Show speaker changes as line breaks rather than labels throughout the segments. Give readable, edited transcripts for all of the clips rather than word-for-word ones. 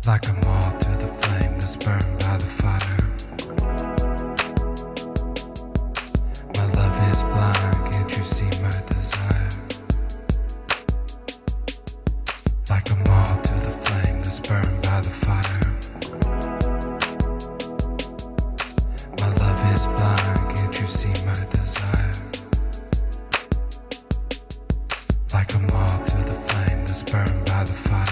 like a moth to the flame that's burned by the fire. My love is blind, can't you see my desire? Like a moth to the flame that's burned by the fire. My love is blind, can't you see my desire? Like a moth to the flame that's burned by the fire.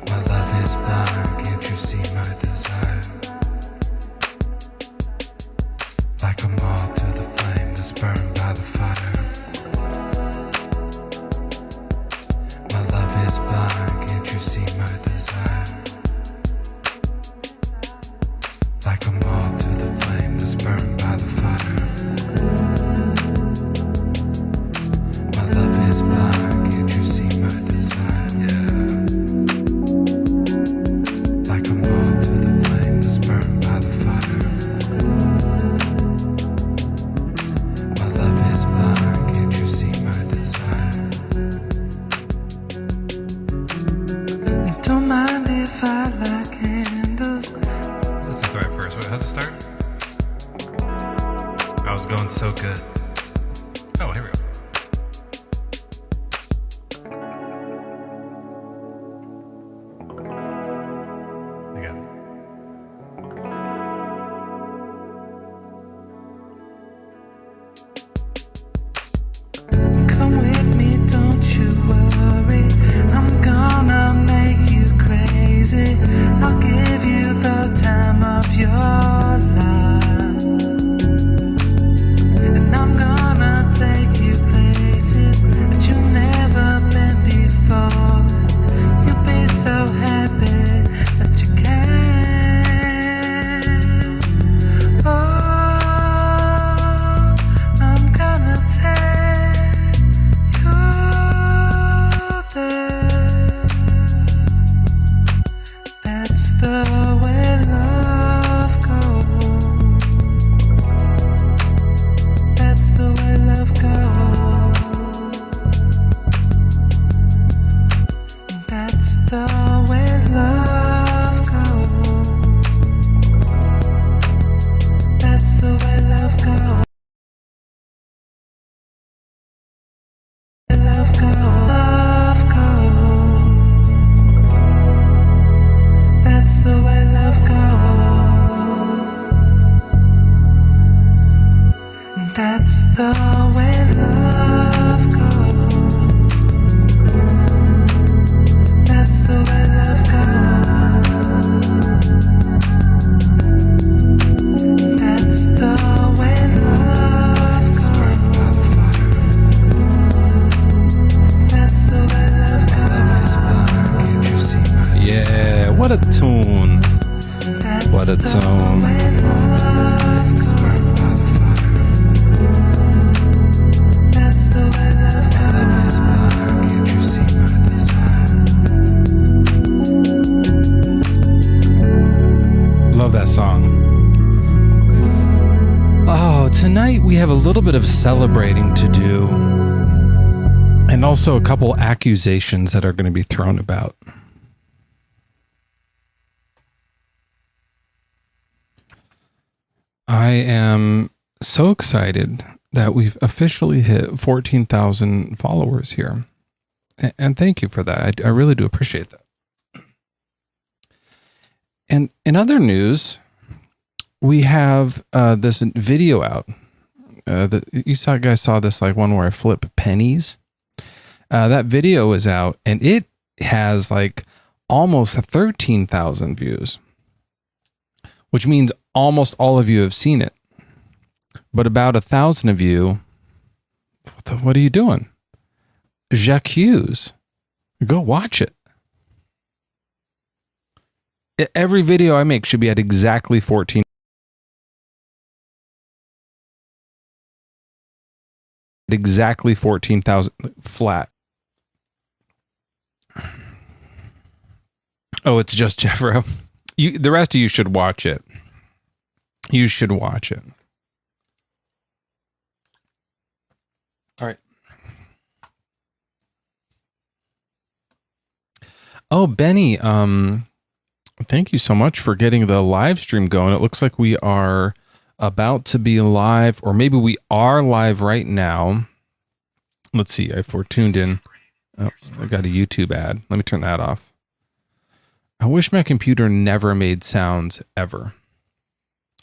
My love is blind, can't you see my desire? Like a moth to the flame that's burned by the fire. My love is blind, can't you see my desire? Like a moth to the flame that's burned by the fire. My love is blind, can't you see my desire? Yeah. Like a moth to the flame that's burned by the fire. My love is blind, can't you see my desire? You don't mind if I light candles. That's not the right verse. How's it start? I was going so good. Oh, here we go. Again. Come with me, don't you worry. I'm gonna make you crazy. I'll give you the time of your life. And I'm
a tune. What a tune. Love that song. Oh, tonight we have a little bit of celebrating to do, and also a couple accusations that are going to be thrown about. I am so excited that we've officially hit 14,000 followers here. And thank you for that. I really do appreciate that. And in other news, we have this video out. You guys saw this like one where I flip pennies. That video is out, and it has like almost 13,000 views, which means almost all of you have seen it. But about 1,000 of you, what are you doing? J'accuse. Go watch it. Every video I make should be at exactly 14. Exactly 14,000 flat. Oh, it's just Jeffro. The rest of you should watch it. You should watch it. All right. Oh, Benny, thank you so much for getting the live stream going. It looks like we are about to be live, or maybe we are live right now. Let's see if we're tuned in. Oh, I got a YouTube ad. Let me turn that off. I wish my computer never made sounds ever.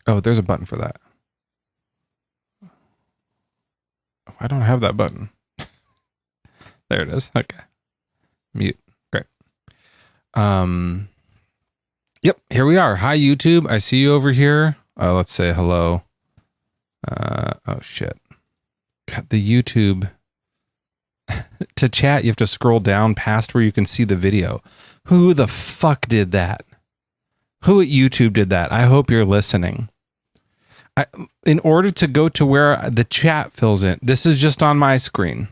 Oh, there's a button for that. Oh, I don't have that button. There it is. Okay. Mute. Great. Yep, here we are. Hi, YouTube. I see you over here. Let's say hello. Oh, shit. God, the YouTube. To chat, you have to scroll down past where you can see the video. Who the fuck did that? Who at YouTube did that? I hope you're listening. In order to go to where the chat fills in, this is just on my screen.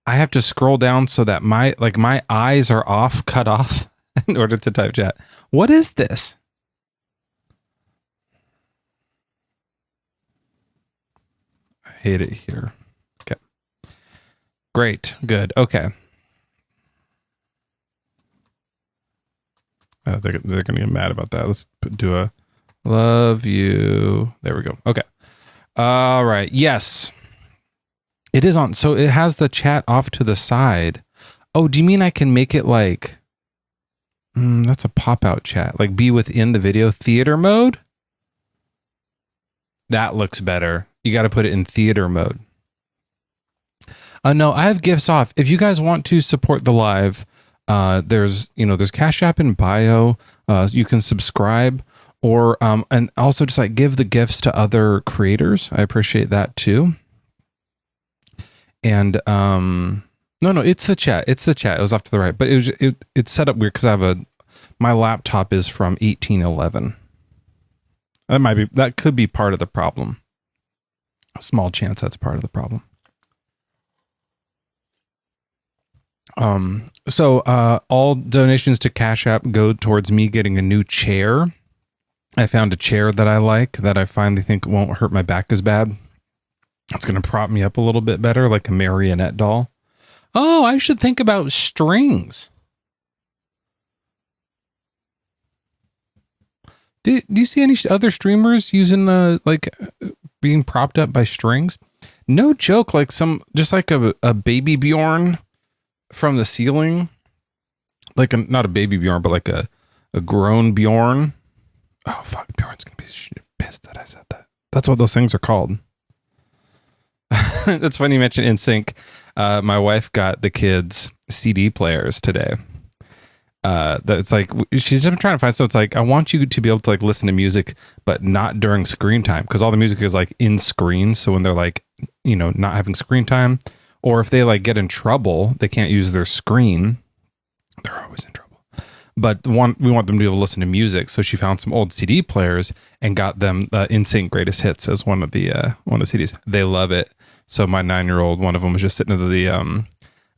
I have to scroll down so that my eyes are off, cut off in order to type chat. What is this? I hate it here. Okay. Great. Good. Okay. They're going to get mad about that. Let's do a love you. There we go. Okay. All right. Yes. It is on. So it has the chat off to the side. Oh, do you mean I can make it like, that's a pop-out chat. Like be within the video theater mode? That looks better. You got to put it in theater mode. No, I have gifts off. If you guys want to support the live, there's Cash App in bio. You can subscribe or, and also just like give the gifts to other creators. I appreciate that too. And, no, it's the chat. It's the chat. It was off to the right, but it's set up weird because my laptop is from 1811. That could be part of the problem. A small chance that's part of the problem. So all donations to Cash App go towards me getting a new chair. I found a chair that I like, that I finally think won't hurt my back as bad. It's going to prop me up a little bit better, like a marionette doll. Oh, I should think about strings. Do you see any other streamers using being propped up by strings? No joke, like just like a baby Bjorn from the ceiling, like not a baby Bjorn, but like a grown Bjorn. Oh fuck, Bjorn's gonna be pissed that I said that. That's what those things are called. That's funny you mentioned NSYNC. My wife got the kids CD players today. That it's like she's just trying to find. So it's like I want you to be able to like listen to music, but not during screen time, because all the music is like in screen. So when they're like, not having screen time, or if they like get in trouble, they can't use their screen. They're always in trouble. But we want them to be able to listen to music. So she found some old CD players and got them NSYNC Greatest Hits as one of the CDs. They love it. So my 9-year-old, one of them was just sitting at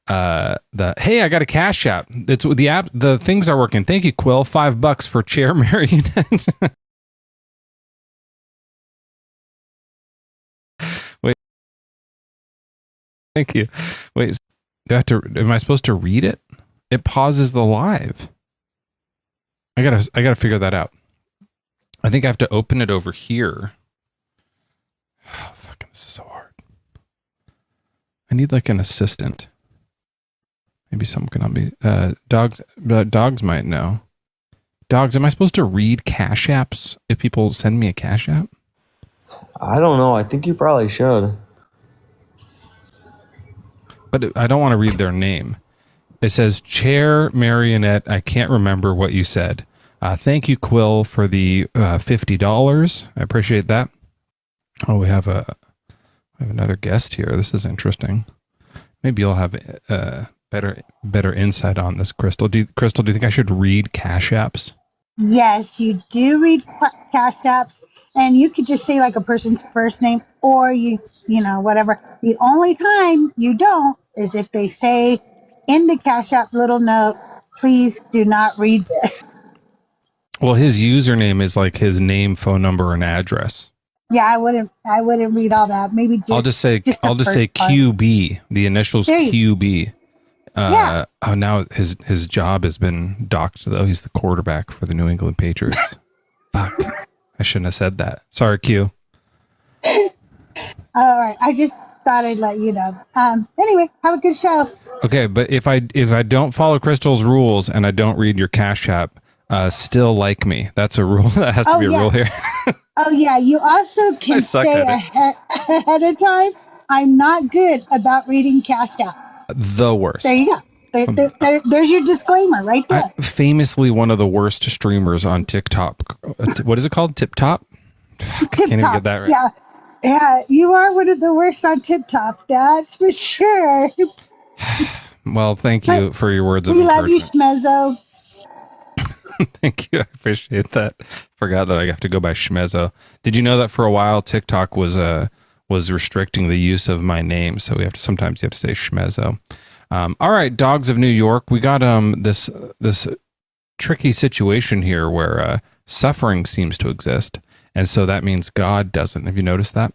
the hey, I got a Cash App. It's the app. The things are working. Thank you, Quill. $5 for chair marionette. Wait. Thank you. Wait. Am I supposed to read it? It pauses the live. I gotta figure that out. I think I have to open it over here. Oh, fucking, this is so hard. I need like an assistant. Maybe someone can help me. Dogs might know. Dogs, am I supposed to read Cash Apps if people send me a Cash App?
I don't know. I think you probably should.
But I don't want to read their name. It says, Chair Marionette, I can't remember what you said. Thank you, Quill, for the $50. I appreciate that. Oh, we have another guest here. This is interesting. Maybe you'll have better insight on this, Crystal. Do you think I should read Cash Apps?
Yes, you do read Cash Apps, and you could just say like a person's first name, or you know, whatever. The only time you don't is if they say in the Cash App little note, please do not read this.
Well, his username is like his name, phone number, and address.
Yeah, I wouldn't read all that. Maybe
I'll just say QB. The initials QB.
Yeah.
Oh, now his job has been docked, though. He's the quarterback for the New England Patriots. Fuck. I shouldn't have said that. Sorry, Q.
All right. I just thought I'd let you know. Anyway, have a good show.
Okay, but if I don't follow Crystal's rules and I don't read your Cash App, still like me. That's a rule. That has to be a rule here.
Oh, yeah. You also can say ahead of time, I'm not good about reading Cash App.
The worst.
There you go. There's your disclaimer right there.
Famously one of the worst streamers on TikTok. What is it called? Tip Top? Fuck, I can't even get that right.
Yeah, you are one of the worst on TikTok. That's for sure.
Well, thank you for your words of
encouragement. We love you, Mezzo.
Thank you. I appreciate that. Forgot that I have to go by Mezzo. Did you know that for a while TikTok was restricting the use of my name, so sometimes you have to say Schmezzo. All right, Dogs of New York. We got this tricky situation here where suffering seems to exist, and so that means God doesn't. Have you noticed that?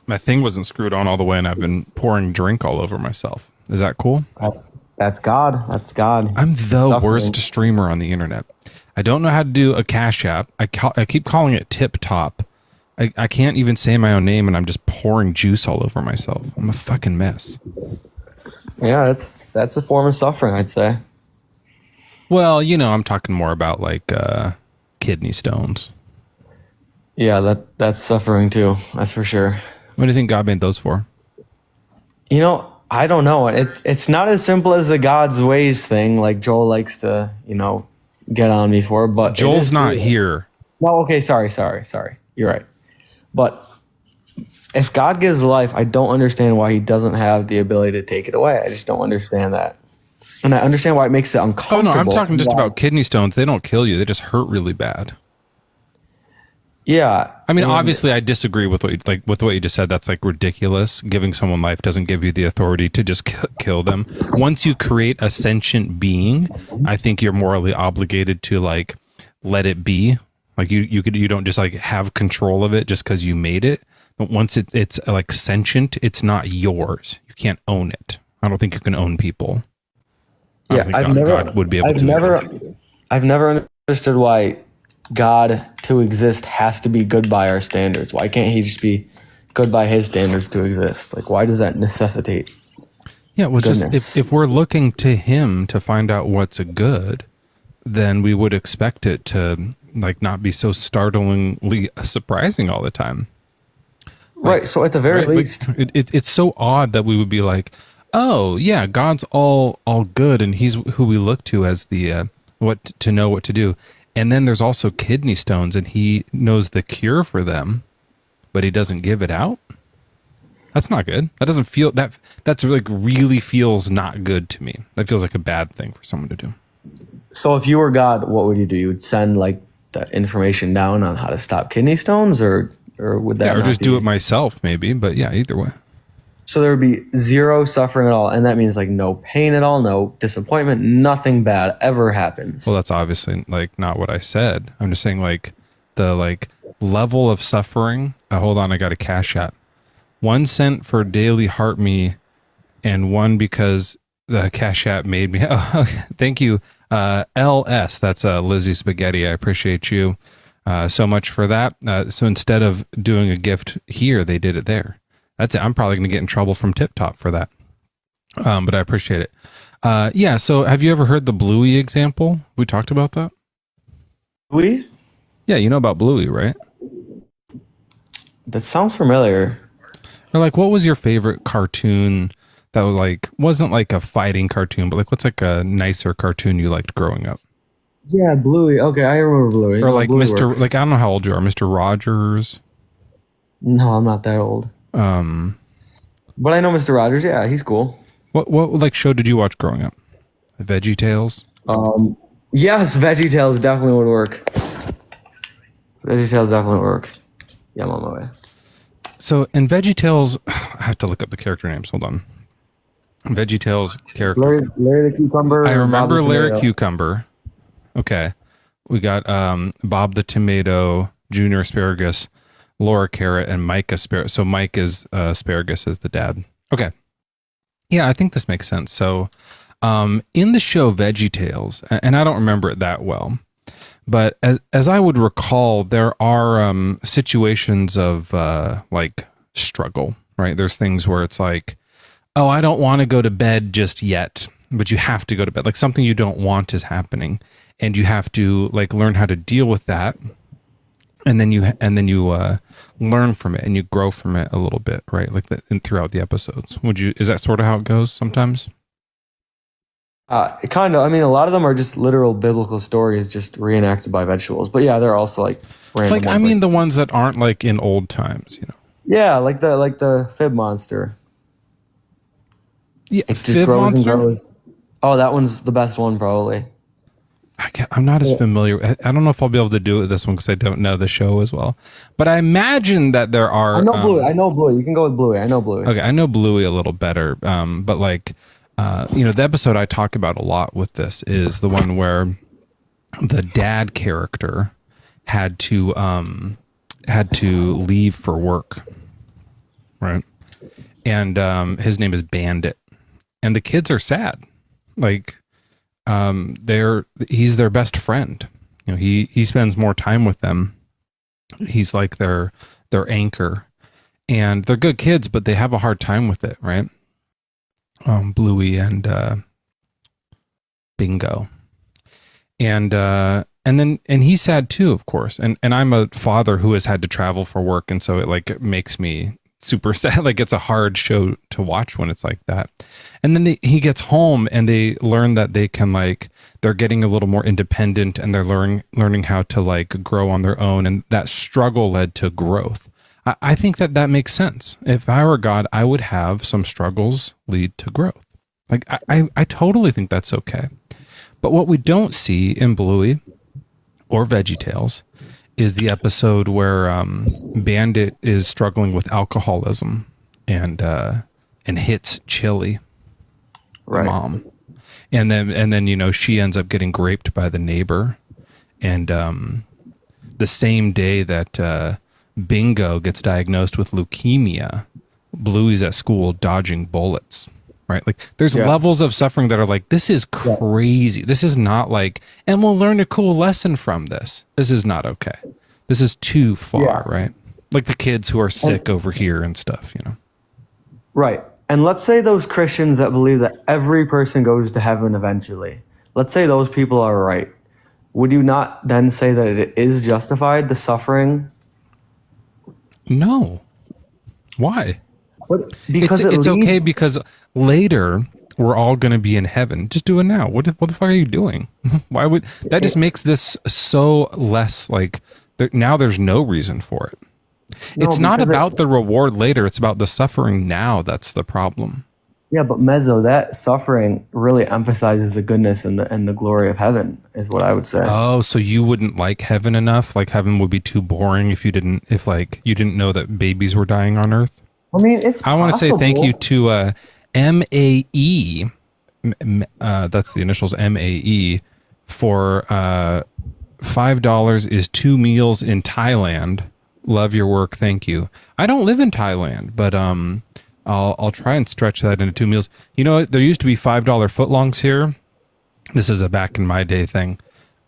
My thing wasn't screwed on all the way, and I've been pouring drink all over myself. Is that cool?
That's God. That's God.
I'm the worst streamer on the internet. I don't know how to do a Cash App. I keep calling it Tip Top. I can't even say my own name, and I'm just pouring juice all over myself. I'm a fucking mess.
Yeah, that's a form of suffering, I'd say.
Well, I'm talking more about like kidney stones.
Yeah, that's suffering too. That's for sure.
What do you think God made those for?
I don't know. It's not as simple as the God's ways thing, like Joel likes to, get on me for. But
Joel's not here.
No, okay, sorry. You're right. But if God gives life, I don't understand why he doesn't have the ability to take it away. I just don't understand that. And I understand why it makes it uncomfortable.
Oh, no, I'm talking just about kidney stones. They don't kill you. They just hurt really bad.
Yeah.
I mean, obviously, I disagree with what you just said. That's like ridiculous. Giving someone life doesn't give you the authority to just kill them. Once you create a sentient being, I think you're morally obligated to like let it be. Like you don't just like have control of it just because you made it. But once it's like sentient, it's not yours. You can't own it. I don't think you can own people. God would be able to.
I've never understood why God to exist has to be good by our standards. Why can't he just be good by his standards to exist? Like, why does that necessitate?
Yeah, well, just if we're looking to him to find out what's a good, then we would expect it to like not be so startlingly surprising all the time.
Right. So at the very least,
it's so odd that we would be like, oh yeah, God's all good, and he's who we look to as the what to do. And then there's also kidney stones, and he knows the cure for them. but he doesn't give it out. That's not good. That doesn't feel that's like really feels not good to me. That feels like a bad thing for someone to do.
So if you were God, what would you do? You would send like the information down on how to stop kidney stones, or would that?
Yeah, or
not
just
be?
do it myself, maybe. But yeah, either way.
So there would be zero suffering at all, and that means like no pain at all, no disappointment, nothing bad ever happens.
Well, that's obviously like not what I said. I'm just saying like the like level of suffering. Hold on, I got a cash app. 1 cent for daily heart me, and 1 because the cash app made me. Oh, okay. Thank you, LS. That's Lizzie Spaghetti. I appreciate you so much for that. So instead of doing a gift here, they did it there. That's it. I'm probably going to get in trouble from Tip Top for that, but I appreciate it. Yeah. So have you ever heard the Bluey example? We talked about that.
Bluey?
Yeah, you know about Bluey, right?
That sounds familiar.
Or like, what was your favorite cartoon that was like wasn't like a fighting cartoon, but like what's like a nicer cartoon you liked growing up?
Yeah, Bluey. Okay, I remember Bluey.
Or like
Bluey
Mr.
works.
Like I don't know how old you are, Mr. Rogers.
No, I'm not that old. But I know Mr. Rogers. Yeah, he's cool.
What like show did you watch growing up? The Veggie Tales.
Yes, VeggieTales definitely would work. VeggieTales definitely would work. Yeah, I'm on my way.
So in VeggieTales, I have to look up the character names. Hold on. VeggieTales character.
Larry the Cucumber.
I remember
Bob the
Larry
Tomato.
Cucumber. Okay. We got Bob the Tomato, Junior Asparagus, Laura Carrot, and Mike Asparagus. So Mike is Asparagus as the dad. Okay. Yeah, I think this makes sense. So in the show VeggieTales, and I don't remember it that well, but as I would recall, there are situations of like struggle, right? There's things where it's like, oh, I don't want to go to bed just yet, but you have to go to bed. Like something you don't want is happening, and you have to like learn how to deal with that, and then you learn from it and you grow from it a little bit, right? Like throughout the episodes. Is that sort of how it goes sometimes?
Kind of. I mean, a lot of them are just literal biblical stories, just reenacted by vegetables. But yeah, they're also like random.
Like
ones,
I mean, the ones that aren't like in old times, you know.
yeah, like the fib monster.
Yeah,
It just
Fib
grows and
Monster.
grows. Oh, that one's the best one probably.
I'm not as familiar. I don't know if I'll be able to do it with this one because I don't know the show as well. But I imagine that there are.
I know Bluey. I know Bluey. You can go with Bluey. I know Bluey.
Okay, I know Bluey a little better. But like, the episode I talk about a lot with this is the one where the dad character had to leave for work, right? And his name is Bandit, and the kids are sad, like. He's their best friend. You know, he spends more time with them. He's like their anchor, and they're good kids, but they have a hard time with it, right? Bluey and Bingo, and he's sad too, of course. And I'm a father who has had to travel for work, and so it makes me super sad. Like it's a hard show to watch when it's like that. And then he gets home and they learn that they can they're getting a little more independent and they're learning how to grow on their own. And that struggle led to growth. I think that makes sense. If I were God, I would have some struggles lead to growth. Like I totally think that's okay. But what we don't see in Bluey or VeggieTales is the episode where Bandit is struggling with alcoholism and hits Chili, the mom, and then she ends up getting raped by the neighbor, and the same day that Bingo gets diagnosed with leukemia, Bluey's at school dodging bullets. Right? Like there's levels of suffering that are like, this is crazy. This is not and we'll learn a cool lesson from this. This is not okay. This is too far, right? Like the kids who are sick over here and stuff,
Right. And let's say those Christians that believe that every person goes to heaven eventually. Let's say those people are right. Would you not then say that it is justified, the suffering?
No. Why?
Because
it's okay because later we're all going to be in heaven. Just do it now. What the fuck are you doing? Why would that just makes this so less now there's no reason for it.
No,
It's not
because
about the reward later. It's about the suffering now. That's the problem.
Yeah, but Mezzo, that suffering really emphasizes the goodness and the glory of heaven, is what I would say.
Oh, so you wouldn't like heaven enough? Like heaven would be too boring if you didn't know that babies were dying on Earth?
I mean, it's
I want to say thank you to MAE. That's the initials MAE for $5 is 2 meals in Thailand. Love your work, thank you. I don't live in Thailand, but I'll try and stretch that into 2 meals. You know, there used to be $5 footlongs here. This is a back in my day thing.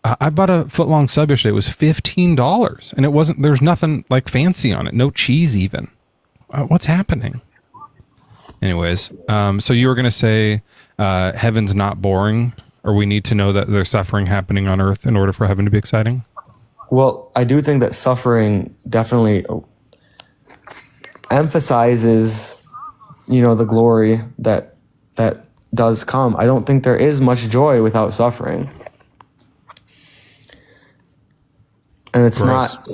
I bought a footlong sub yesterday. It was $15, and it wasn't. There's nothing like fancy on it. No cheese even. What's happening? Anyways, so you were gonna say heaven's not boring, or we need to know that there's suffering happening on Earth in order for heaven to be exciting?
Well, I do think that suffering definitely emphasizes, the glory that does come. I don't think there is much joy without suffering. And it's
Gross.
not...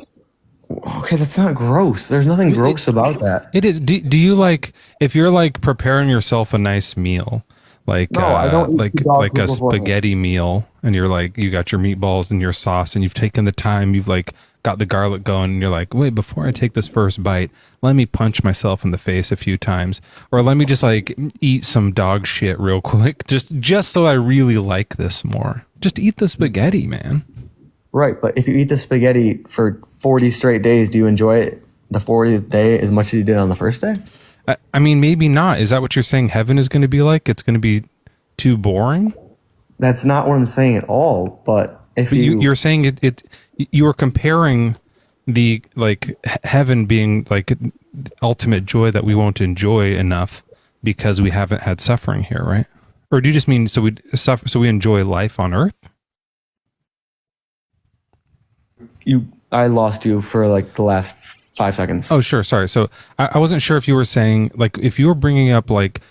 Okay, that's not gross. There's nothing gross about that.
It is. Do you like, if you're like preparing yourself a nice meal, like
No, I don't eat dog
like
food
a
beforehand.
spaghetti meal, and you're like, you got your meatballs and your sauce, and you've taken the time, you've like got the garlic going, and you're like, wait, before I take this first bite, let me punch myself in the face a few times, or let me just like eat some dog shit real quick, just so I really like this more. Just eat the spaghetti, man.
Right, but if you eat the spaghetti for 40 straight days, do you enjoy it the 40th day as much as you did on the first day?
I mean, maybe not. Is that what you're saying heaven is going to be like? It's going to be too boring?
That's not what I'm saying at all. But if
You're saying you are comparing the like heaven being like ultimate joy that we won't enjoy enough because we haven't had suffering here, right? Or do you just mean so we enjoy life on Earth?
I lost you for like the last 5 seconds.
Oh, sure. Sorry. So I wasn't sure if you were saying, like, if you were bringing up, like,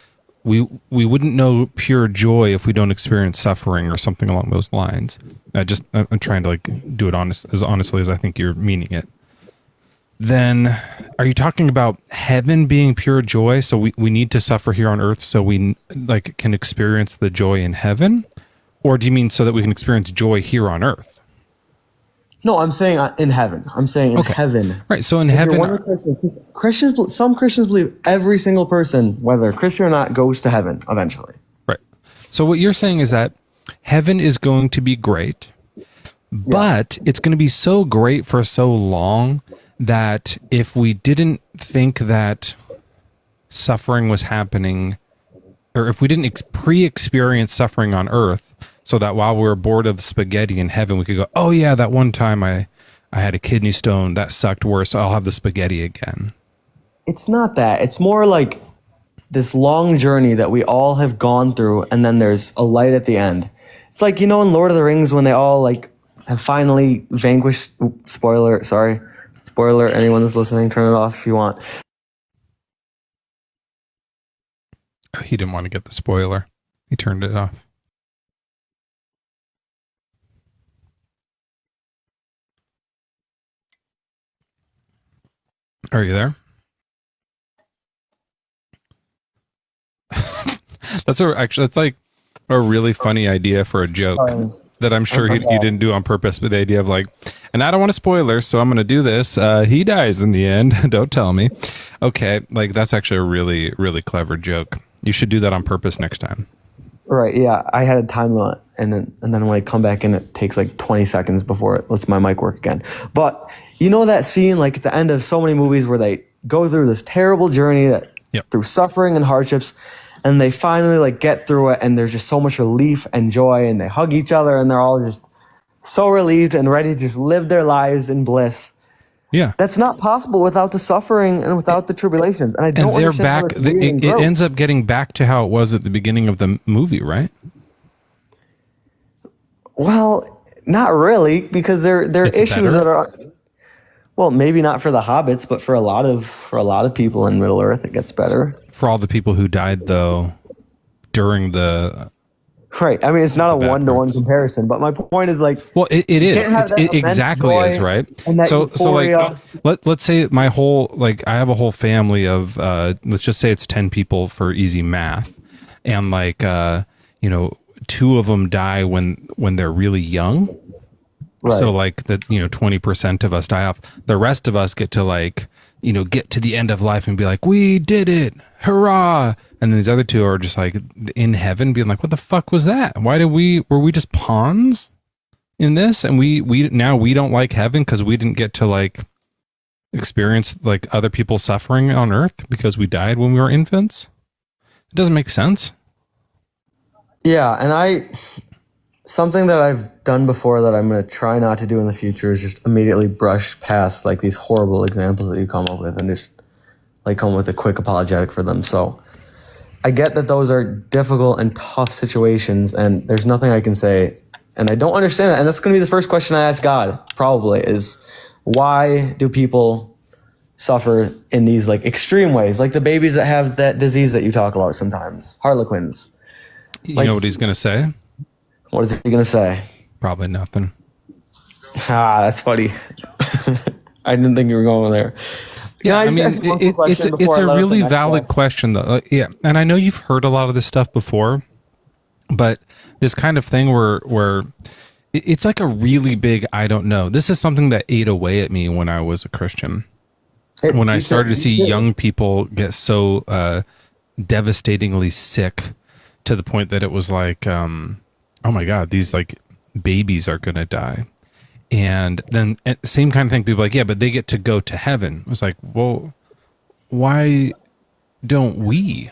we wouldn't know pure joy if we don't experience suffering or something along those lines. I'm trying to, like, do it as honestly as I think you're meaning it. Then are you talking about heaven being pure joy? So we need to suffer here on Earth so we, like, can experience the joy in heaven? Or do you mean so that we can experience joy here on Earth?
No, I'm saying in heaven. I'm saying in heaven.
Right. So in
If you're
heaven,
one of the Christians, some Christians believe every single person, whether Christian or not, goes to heaven eventually.
right. So what you're saying is that heaven is going to be great, but it's going to be so great for so long that if we didn't think that suffering was happening, or if we didn't pre-experience suffering on Earth, so that while we were bored of spaghetti in heaven, we could go, oh yeah, that one time I had a kidney stone, that sucked worse, so I'll have the spaghetti again.
It's not that. It's more like this long journey that we all have gone through, and then there's a light at the end. It's like, in Lord of the Rings when they all like have finally vanquished. Spoiler, anyone that's listening, turn it off if you want.
Oh, he didn't want to get the spoiler. He turned it off. Are you there? That's like a really funny idea for a joke that I'm sure he didn't do on purpose, but the idea of like, and I don't want a spoiler, so I'm going to do this. He dies in the end. Don't tell me. Okay. Like that's actually a really, really clever joke. You should do that on purpose next time.
Right, yeah. I had a time limit, and then when I come back in, it takes like 20 seconds before it lets my mic work again. But that scene, like at the end of so many movies where they go through this terrible journey through suffering and hardships, and they finally like get through it, and there's just so much relief and joy, and they hug each other, and they're all just so relieved and ready to just live their lives in bliss.
Yeah.
That's not possible without the suffering and without the tribulations. And I don't
they're
understand how
back.
that's weird and
It
gross.
ends up getting back to how it was at the beginning of the movie, right?
Well, not really, because there are
It's
issues
better?
that are. Well, maybe not for the hobbits, but for a lot of people in Middle Earth, it gets better.
For all the people who died though during the
Right. I mean, it's not a
bad
one-to-one
parts.
comparison, but my point is like,
Well, it
you
is.
can't have that
It
immense
exactly
joy
is, right?
and that
So like,
euphoria.
let's say my whole, like, I have a whole family of, let's just say it's 10 people for easy math. And like, you know, 2 of them die when they're really young.
Right.
So like the, you know, 20% of us die off. The rest of us get to like, you know, get to the end of life and be like, we did it. Hurrah. And then these other 2 are just like in heaven being like, what the fuck was that? Were we just pawns in this? And we don't like heaven because we didn't get to like experience like other people suffering on earth because we died when we were infants. It doesn't make sense.
Yeah, and something that I've done before that I'm going to try not to do in the future is just immediately brush past like these horrible examples that you come up with and just like come with a quick apologetic for them. So I get that those are difficult and tough situations, and there's nothing I can say, and I don't understand that. And that's going to be the first question I ask God, probably, is why do people suffer in these like extreme ways, like the babies that have that disease that you talk about sometimes, harlequins?
You know what he's going to say?
What is he going to say?
Probably nothing.
That's funny. I didn't think you were going there.
Yeah, I mean, it's a really valid question, though. Yeah, and I know you've heard a lot of this stuff before, but this kind of thing where it's like a really big I don't know. This is something that ate away at me when I was a Christian. When I started to see young people get so devastatingly sick to the point that it was like, oh my God, these like babies are going to die. And then same kind of thing, people are like, yeah, but they get to go to heaven. It was like, well, why don't we?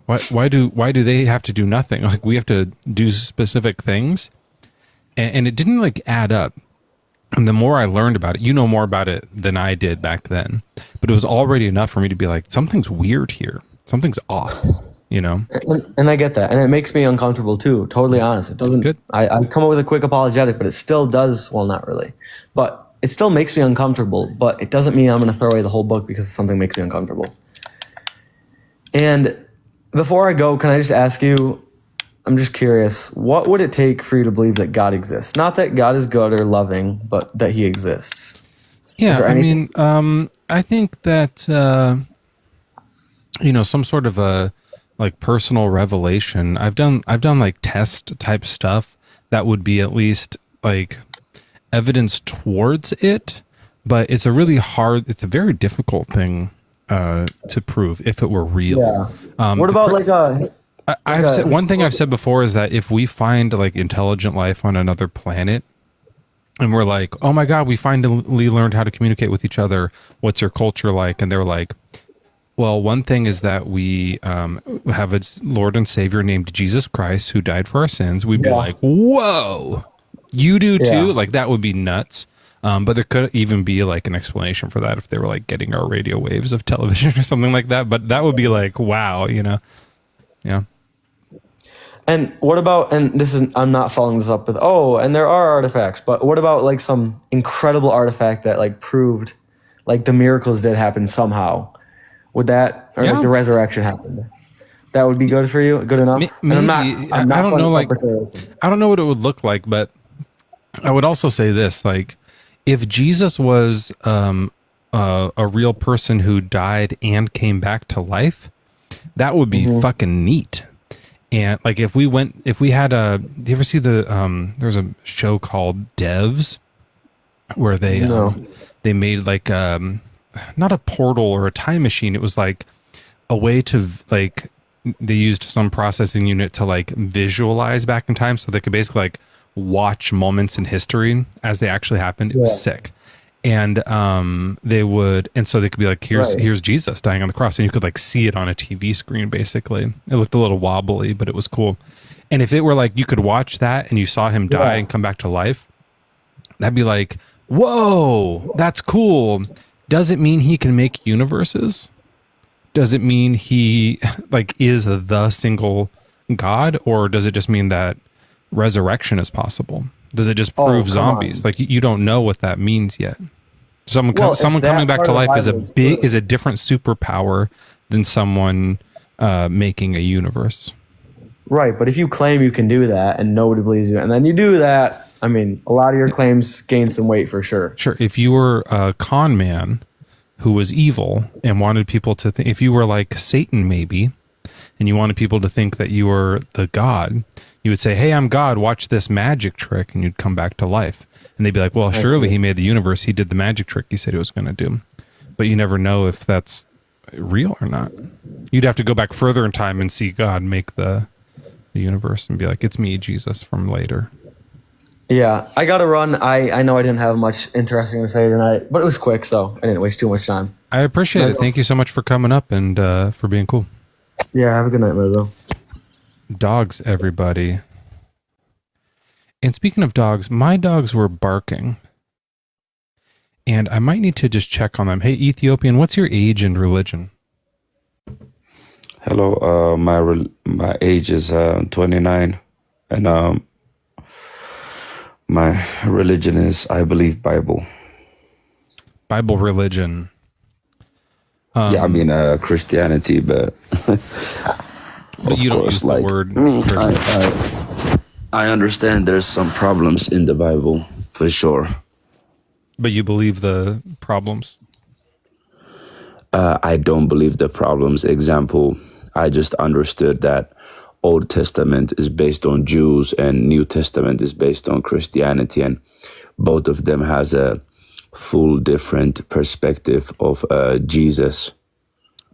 Why do they have to do nothing? Like we have to do specific things. And it didn't like add up. And the more I learned about it, you know more about it than I did back then, but it was already enough for me to be like, something's weird here. Something's off, you know?
And I get that. And it makes me uncomfortable too. Totally honest. It doesn't,
Good.
I come up with a quick apologetic, but it still does. Well, not really, but it still makes me uncomfortable, but it doesn't mean I'm going to throw away the whole book because something makes me uncomfortable. And before I go, can I just ask you, I'm just curious, what would it take for you to believe that God exists? Not that God is good or loving, but that he exists.
Yeah, I mean, I think that, you know, some sort of a like personal revelation. I've done like test type stuff that would be at least like evidence towards it, but it's a very difficult thing to prove if it were real.
Yeah. What about
I've said one thing I've said before is that if we find like intelligent life on another planet and we're like, oh my God, we finally learned how to communicate with each other. What's your culture like? And they're like, well, one thing is that we have a Lord and Savior named Jesus Christ who died for our sins. We'd be like, whoa, you do too? Like that would be nuts. But there could even be like an explanation for that if they were like getting our radio waves of television or something like that. But that would be like, wow, you know? Yeah.
And what about, and this is, I'm not following this up with, and there are artifacts, but what about like some incredible artifact that like proved like the miracles did happen somehow? Would that, or like the resurrection happened? That would be good for you? Good enough?
Maybe.
I'm not
I don't know, like, I don't know what it would look like, but I would also say this, like, if Jesus was a real person who died and came back to life, that would be fucking neat. And like if we had do you ever see there's a show called Devs where they made like not a portal or a time machine. It was like a way to like, they used some processing unit to like visualize back in time. So they could basically like watch moments in history as they actually happened. It was sick. And so they could be like, here's Jesus dying on the cross, and you could like see it on a TV screen. Basically, it looked a little wobbly, but it was cool. And if it were like you could watch that and you saw him die and come back to life, that'd be like, whoa, that's cool. Does it mean he can make universes? Does it mean he like is the single God, or does it just mean that resurrection is possible? Does it just prove zombies? Like you don't know what that means yet. Someone coming back to life is a different superpower than someone making a universe.
Right, but if you claim you can do that and nobody believes you, and then you do that, I mean, a lot of your claims gain some weight for sure.
Sure. If you were a con man who was evil and wanted people to think, if you were like Satan maybe, and you wanted people to think that you were the God, you would say, hey, I'm God, watch this magic trick, and you'd come back to life. And they'd be like, well, surely he made the universe, he did the magic trick he said he was going to do. But you never know if that's real or not. You'd have to go back further in time and see God make the universe and be like, it's me, Jesus, from later.
Yeah, I got to run. I know I didn't have much interesting to say tonight, but it was quick, so I didn't waste too much time.
I appreciate it. Thank you so much for coming up and for being cool.
Yeah, have a good night, Mezzo.
Dogs, everybody. And speaking of dogs, my dogs were barking. And I might need to just check on them. Hey, Ethiopian, what's your age and religion?
Hello, my age is 29, and my religion is, I believe, Bible.
Bible religion.
Yeah, I mean Christianity, but
you don't use the word.
I understand there's some problems in the Bible for sure.
But you believe the problems?
I don't believe the problems. Example, I just understood that Old Testament is based on Jews and New Testament is based on Christianity, and both of them has a full different perspective of Jesus.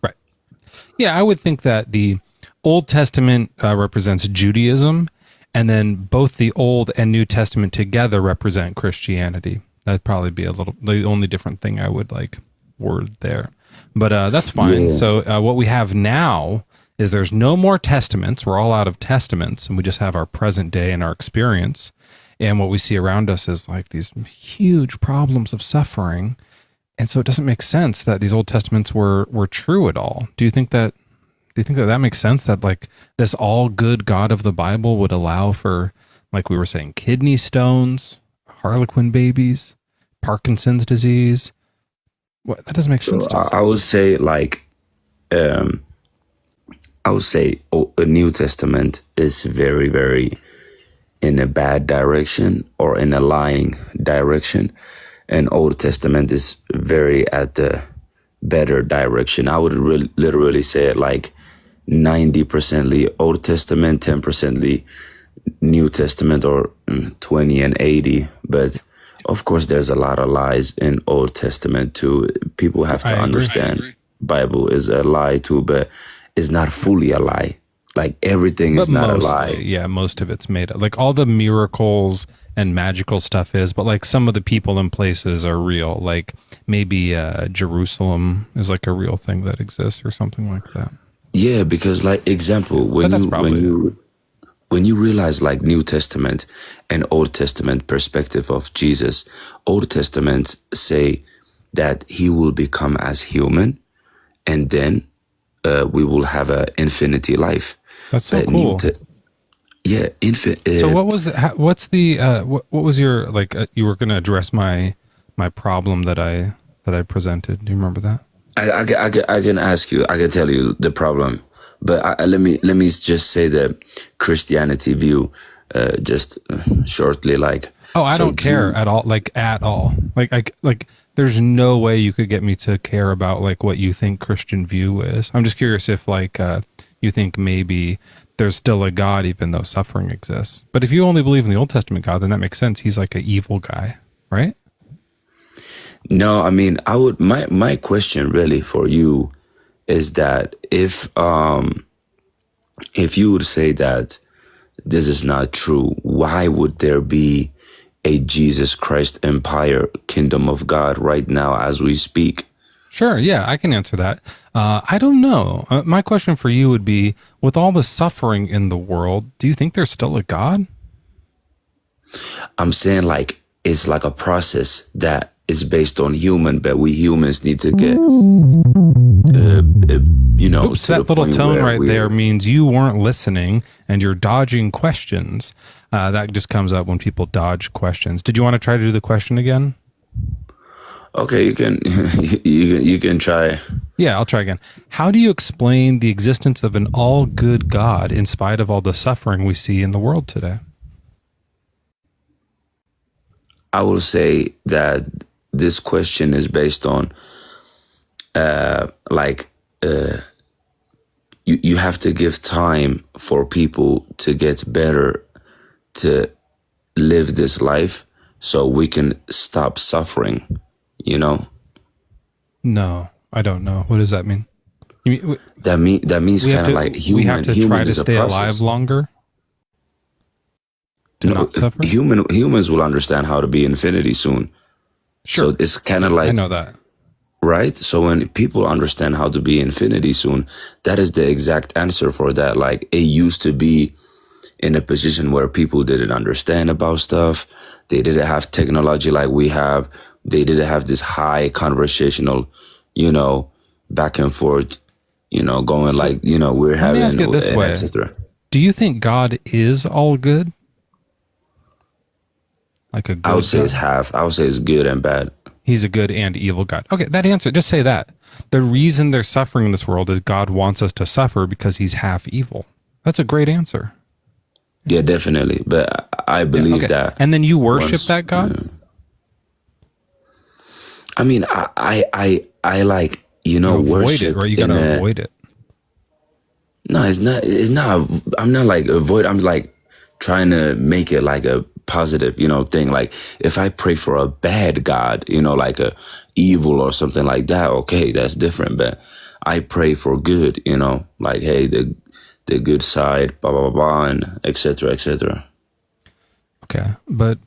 Right. Yeah, I would think that the Old Testament represents Judaism, and then both the Old and New Testament together represent Christianity. That'd probably be the only different thing I would like word there. But that's fine. Yeah. So what we have now is there's no more testaments. We're all out of testaments, and we just have our present day and our experience. And what we see around us is like these huge problems of suffering. And so it doesn't make sense that these Old Testaments were true at all. Do you think that makes sense, that like this all good God of the Bible would allow for, like we were saying, kidney stones, Harlequin babies, Parkinson's disease? What, that doesn't make sense to us.
I would say a New Testament is very, very in a bad direction or in a lying direction, and Old Testament is very at the better direction. I would literally say it like 90% Old Testament, 10% New Testament, or 20 and 80. But of course, there's a lot of lies in Old Testament too. People have to understand Bible is a lie too, but it's not fully a lie. Like everything is not a lie.
Yeah, most of it's made up. Like all the miracles and magical stuff is, but like some of the people and places are real. Like maybe Jerusalem is like a real thing that exists or something like that.
Yeah, because like example, when you realize like New Testament and Old Testament perspective of Jesus, Old Testament say that he will become as human, and then we will have an infinity life.
That's so cool. So what was what was your like? You were going to address my problem that I presented. Do you remember that?
I can ask you. I can tell you the problem, but let me just say the Christianity view just shortly. Like,
oh, I don't care at all. Like at all. Like there's no way you could get me to care about like what you think Christian view is. I'm just curious if like you think maybe there's still a God even though suffering exists. But if you only believe in the Old Testament God, then that makes sense. He's like an evil guy, right?
No, I mean, I would. My question really for you is that if you would say that this is not true, why would there be a Jesus Christ empire, kingdom of God right now as we speak?
Sure, yeah, I can answer that. I don't know. My question for you would be, with all the suffering in the world, do you think there's still a God?
I'm saying like it's like a process that is based on human, but we humans need to get,
Oops, that little tone right there means you weren't listening and you're dodging questions. That just comes up when people dodge questions. Did you want to try to do the question again?
Okay, you can try.
Yeah, I'll try again. How do you explain the existence of an all-good God in spite of all the suffering we see in the world today?
I will say that this question is based on you have to give time for people to get better, to live this life so we can stop suffering, you know?
No, I don't know. What does that mean? You mean
That means kind of like
we have to
human
try to
is a
stay
process.
alive longer to not suffer?
Humans will understand how to be infinity soon.
Sure.
So it's kind of like,
I know that.
right? So when people understand how to be infinity soon, that is the exact answer for that. Like, it used to be in a position where people didn't understand about stuff. They didn't have technology like we have. They didn't have this high conversational, back and forth, going like, we're
Let
having,
me ask it this way.
etc.
Do you think God is all good? Like a good
I would say
God?
it's half. I would say it's good and bad.
He's a good and evil God. Okay, that answer, just say that. The reason there's suffering in this world is God wants us to suffer because he's half evil. That's a great answer.
Yeah, definitely. But I believe that.
And then you worship
once-
that God?
yeah. I mean, I like,
You avoid
worship.
it, right? You gotta avoid it.
No, it's not, I'm not like avoid, I'm like trying to make it like a positive, thing. Like if I pray for a bad God, like a evil or something like that, okay, that's different. But I pray for good, like, hey, the good side, blah, blah, blah, blah, and et cetera, et cetera.
Okay. But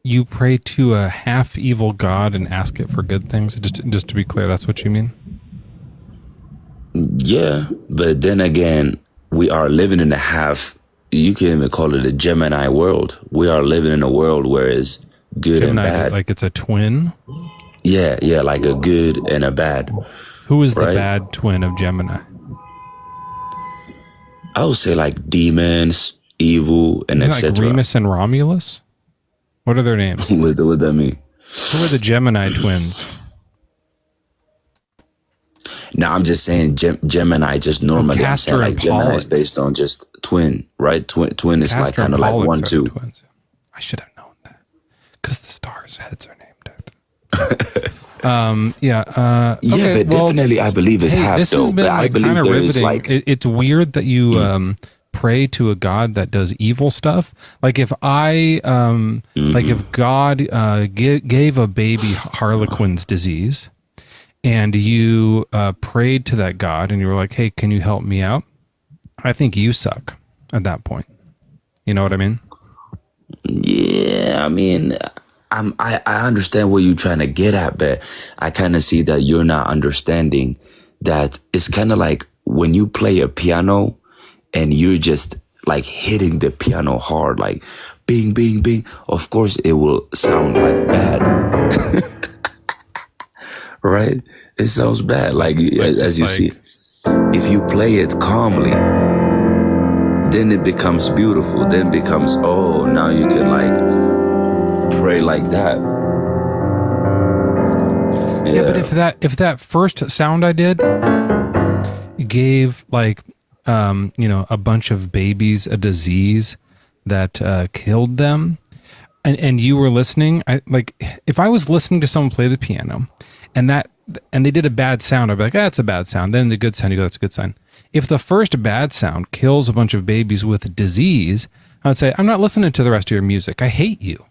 you pray to a half evil God and ask it for good things? Just to be clear, that's what you mean?
Yeah, but then again, we are living in a half, you can even call it a Gemini world. We are living in a world where it's good
Gemini,
and bad.
like it's a twin?
Yeah, like a good and a bad.
Who is the
Right.
bad twin of Gemini?
I would say like demons, evil, and
Isn't it like
etc.
Remus and Romulus? What are their names?
What that mean?
Who are the Gemini twins?
No, I'm just saying Gemini just normally. I'm
Castor
saying
and
like Gemini is
Pollux.
based on just twin, right? Twin is like
Castor
kind
and
of like
Pollux
1,
are
2.
twins. I should have known that because the stars' heads are named after.
Yeah,
okay,
but definitely I believe it's half
this
though.
has been
But I
like
believe
kind of
there is
riveting.
like
It's weird that you pray to a God that does evil stuff. Like if I, like if God gave a baby Harlequin's disease, and you prayed to that God, and you were like, "Hey, can you help me out?" I think you suck at that point. You know what I mean?
Yeah, I mean, I understand what you're trying to get at, but I kind of see that you're not understanding that it's kind of like when you play a piano and you're just like hitting the piano hard, like bing, bing, bing. Of course, it will sound like bad, right? It sounds bad, like as you
like-
see. If you play it calmly, then it becomes beautiful. Then becomes, oh, now you can like pray like that.
Yeah, but if that first sound I did gave like a bunch of babies a disease that killed them, and you were listening, if I was listening to someone play the piano, and they did a bad sound, I'd be like, that's a bad sound. Then the good sound, you go, that's a good sign. If the first bad sound kills a bunch of babies with disease, I would say, I'm not listening to the rest of your music. I hate you.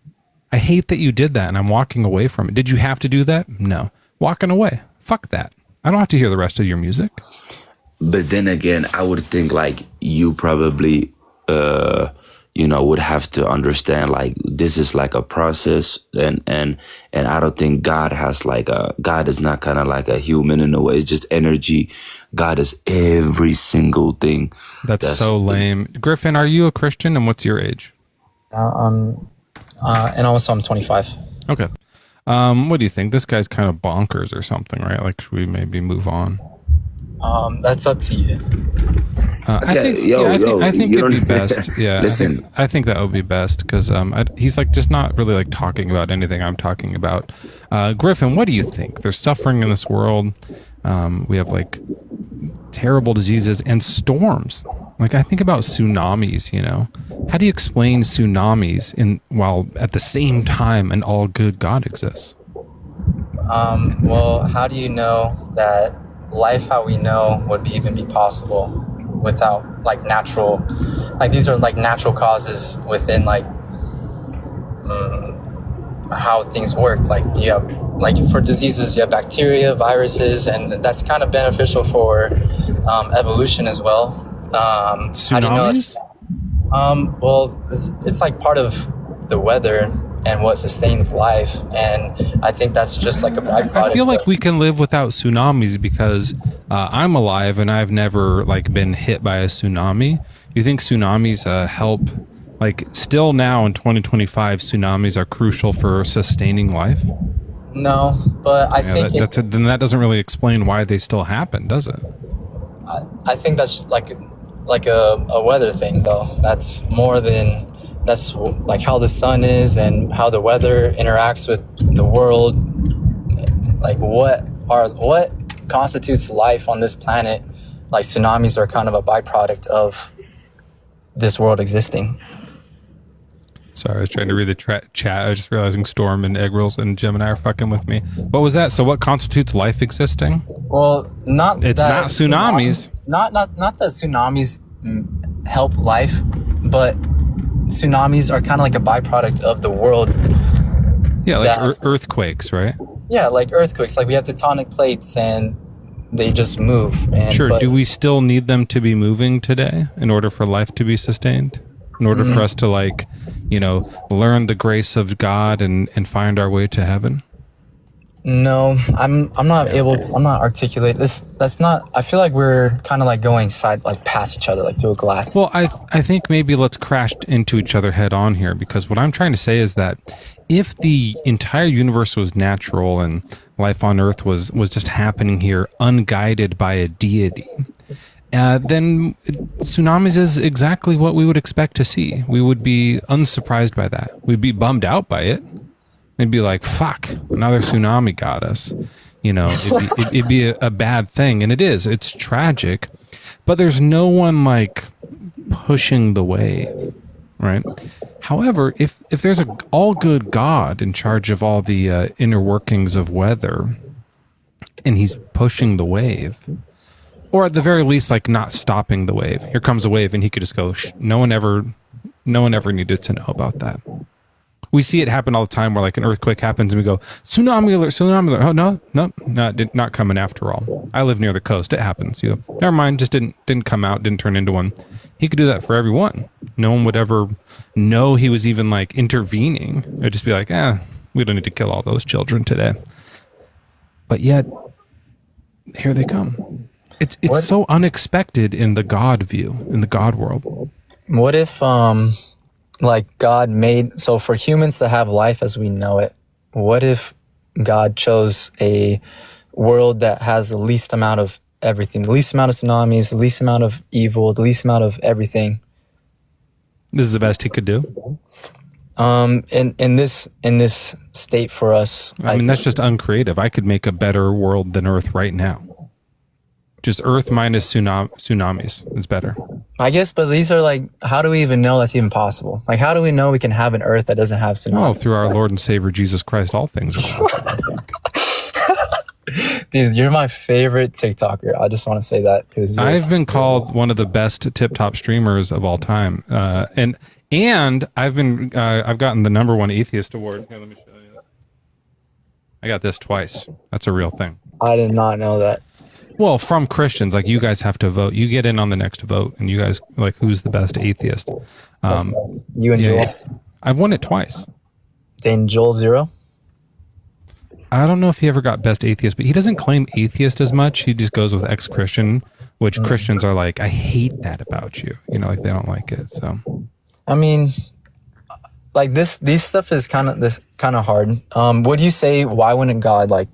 I hate that you did that, and I'm walking away from it. Did you have to do that? No. Walking away. Fuck that. I don't have to hear the rest of your music.
But then again, I would think like you probably, would have to understand like this is like a process, and I don't think God has like God is not kind of like a human in a way. It's just energy. God is every single thing.
That's so lame. Griffin, are you a Christian, and what's your age?
And also I'm 25.
Okay. What do you think? This guy's kind of bonkers or something, right? Like, should we maybe move on?
That's up to you.
Okay,
I think
you
it'd be
don't-
best. Yeah,
Listen.
I think that would be best because he's like just not really like talking about anything I'm talking about. Griffin, what do you think? There's suffering in this world. We have like terrible diseases and storms. Like I think about tsunamis. You know, how do you explain tsunamis while at the same time an all good God exists?
Well, how do you know that life how we know would even be possible without like natural, like these are like natural causes within like how things work. Like you have, like for diseases, you have bacteria, viruses, and that's kind of beneficial for evolution as well. How do you know
Tsunamis?
well, it's like part of the weather and what sustains life, and I think that's just like a byproduct.
I feel like we can live without tsunamis because I'm alive and I've never like been hit by a tsunami. You think tsunamis help? Like still now in 2025, tsunamis are crucial for sustaining life.
No, but I think
Then that doesn't really explain why they still happen, does it?
I think that's like a weather thing, though. That's more than that's like how the sun is and how the weather interacts with the world. Like what constitutes life on this planet? Like tsunamis are kind of a byproduct of this world existing.
Sorry, I was trying to read the chat. I was just realizing Storm and Egg Rolls and Gemini are fucking with me. What was that? So what constitutes life existing?
Well,
It's not tsunamis.
Not that tsunamis help life, but tsunamis are kind of like a byproduct of the world.
Yeah, like earthquakes, right?
Yeah, like earthquakes. Like we have tectonic plates and they just move.
Sure. Do we still need them to be moving today in order for life to be sustained? In order for us to like, you know, learn the grace of God and find our way to heaven?
No, I'm not able to, I'm not articulate this. That's not, I feel like we're kind of like going past each other, like through a glass.
Well, I think maybe let's crash into each other head on here, because what I'm trying to say is that if the entire universe was natural and life on Earth was just happening here unguided by a deity, then tsunamis is exactly what we would expect to see. We would be unsurprised by that. We'd be bummed out by it. It'd be like, fuck, another tsunami got us. You know, it'd be a bad thing. And it is. It's tragic. But there's no one like pushing the wave, right? However, if there's an all-good God in charge of all the inner workings of weather, and he's pushing the wave, or at the very least, like not stopping the wave. Here comes a wave, and he could just go. No one ever needed to know about that. We see it happen all the time, where like an earthquake happens, and we go tsunami alert, tsunami alert. Oh no, not coming after all. I live near the coast. It happens. You go, never mind. Just didn't come out. Didn't turn into one. He could do that for everyone. No one would ever know he was even like intervening. It'd just be like, we don't need to kill all those children today. But yet, here they come. It's so unexpected in the God view, in the God world.
What if like God made, so for humans to have life as we know it, what if God chose a world that has the least amount of everything, the least amount of tsunamis, the least amount of evil, the least amount of everything?
This is the best he could do.
In this state for us,
I mean, that's just uncreative. I could make a better world than Earth right now. Just Earth minus tsunamis is better.
I guess, but these are like, how do we even know that's even possible? Like, how do we know we can have an Earth that doesn't have tsunamis?
Well, through our Lord and Savior Jesus Christ, all things are possible.
Dude, you're my favorite TikToker. I just want to say that because
I've been called one of the best tip-top streamers of all time, and I've gotten the #1 atheist award. Here, let me show you this. I got this twice. That's a real thing.
I did not know that.
Well, from Christians, like you guys have to vote. You get in on the next vote, and you guys like who's the best atheist.
You and Joel.
I've won it twice.
Then Joel 0.
I don't know if he ever got best atheist, but he doesn't claim atheist as much. He just goes with ex-Christian, which Christians are like, I hate that about you. You know, like they don't like it. So,
I mean, like these stuff is kind of hard. Would you say why wouldn't God like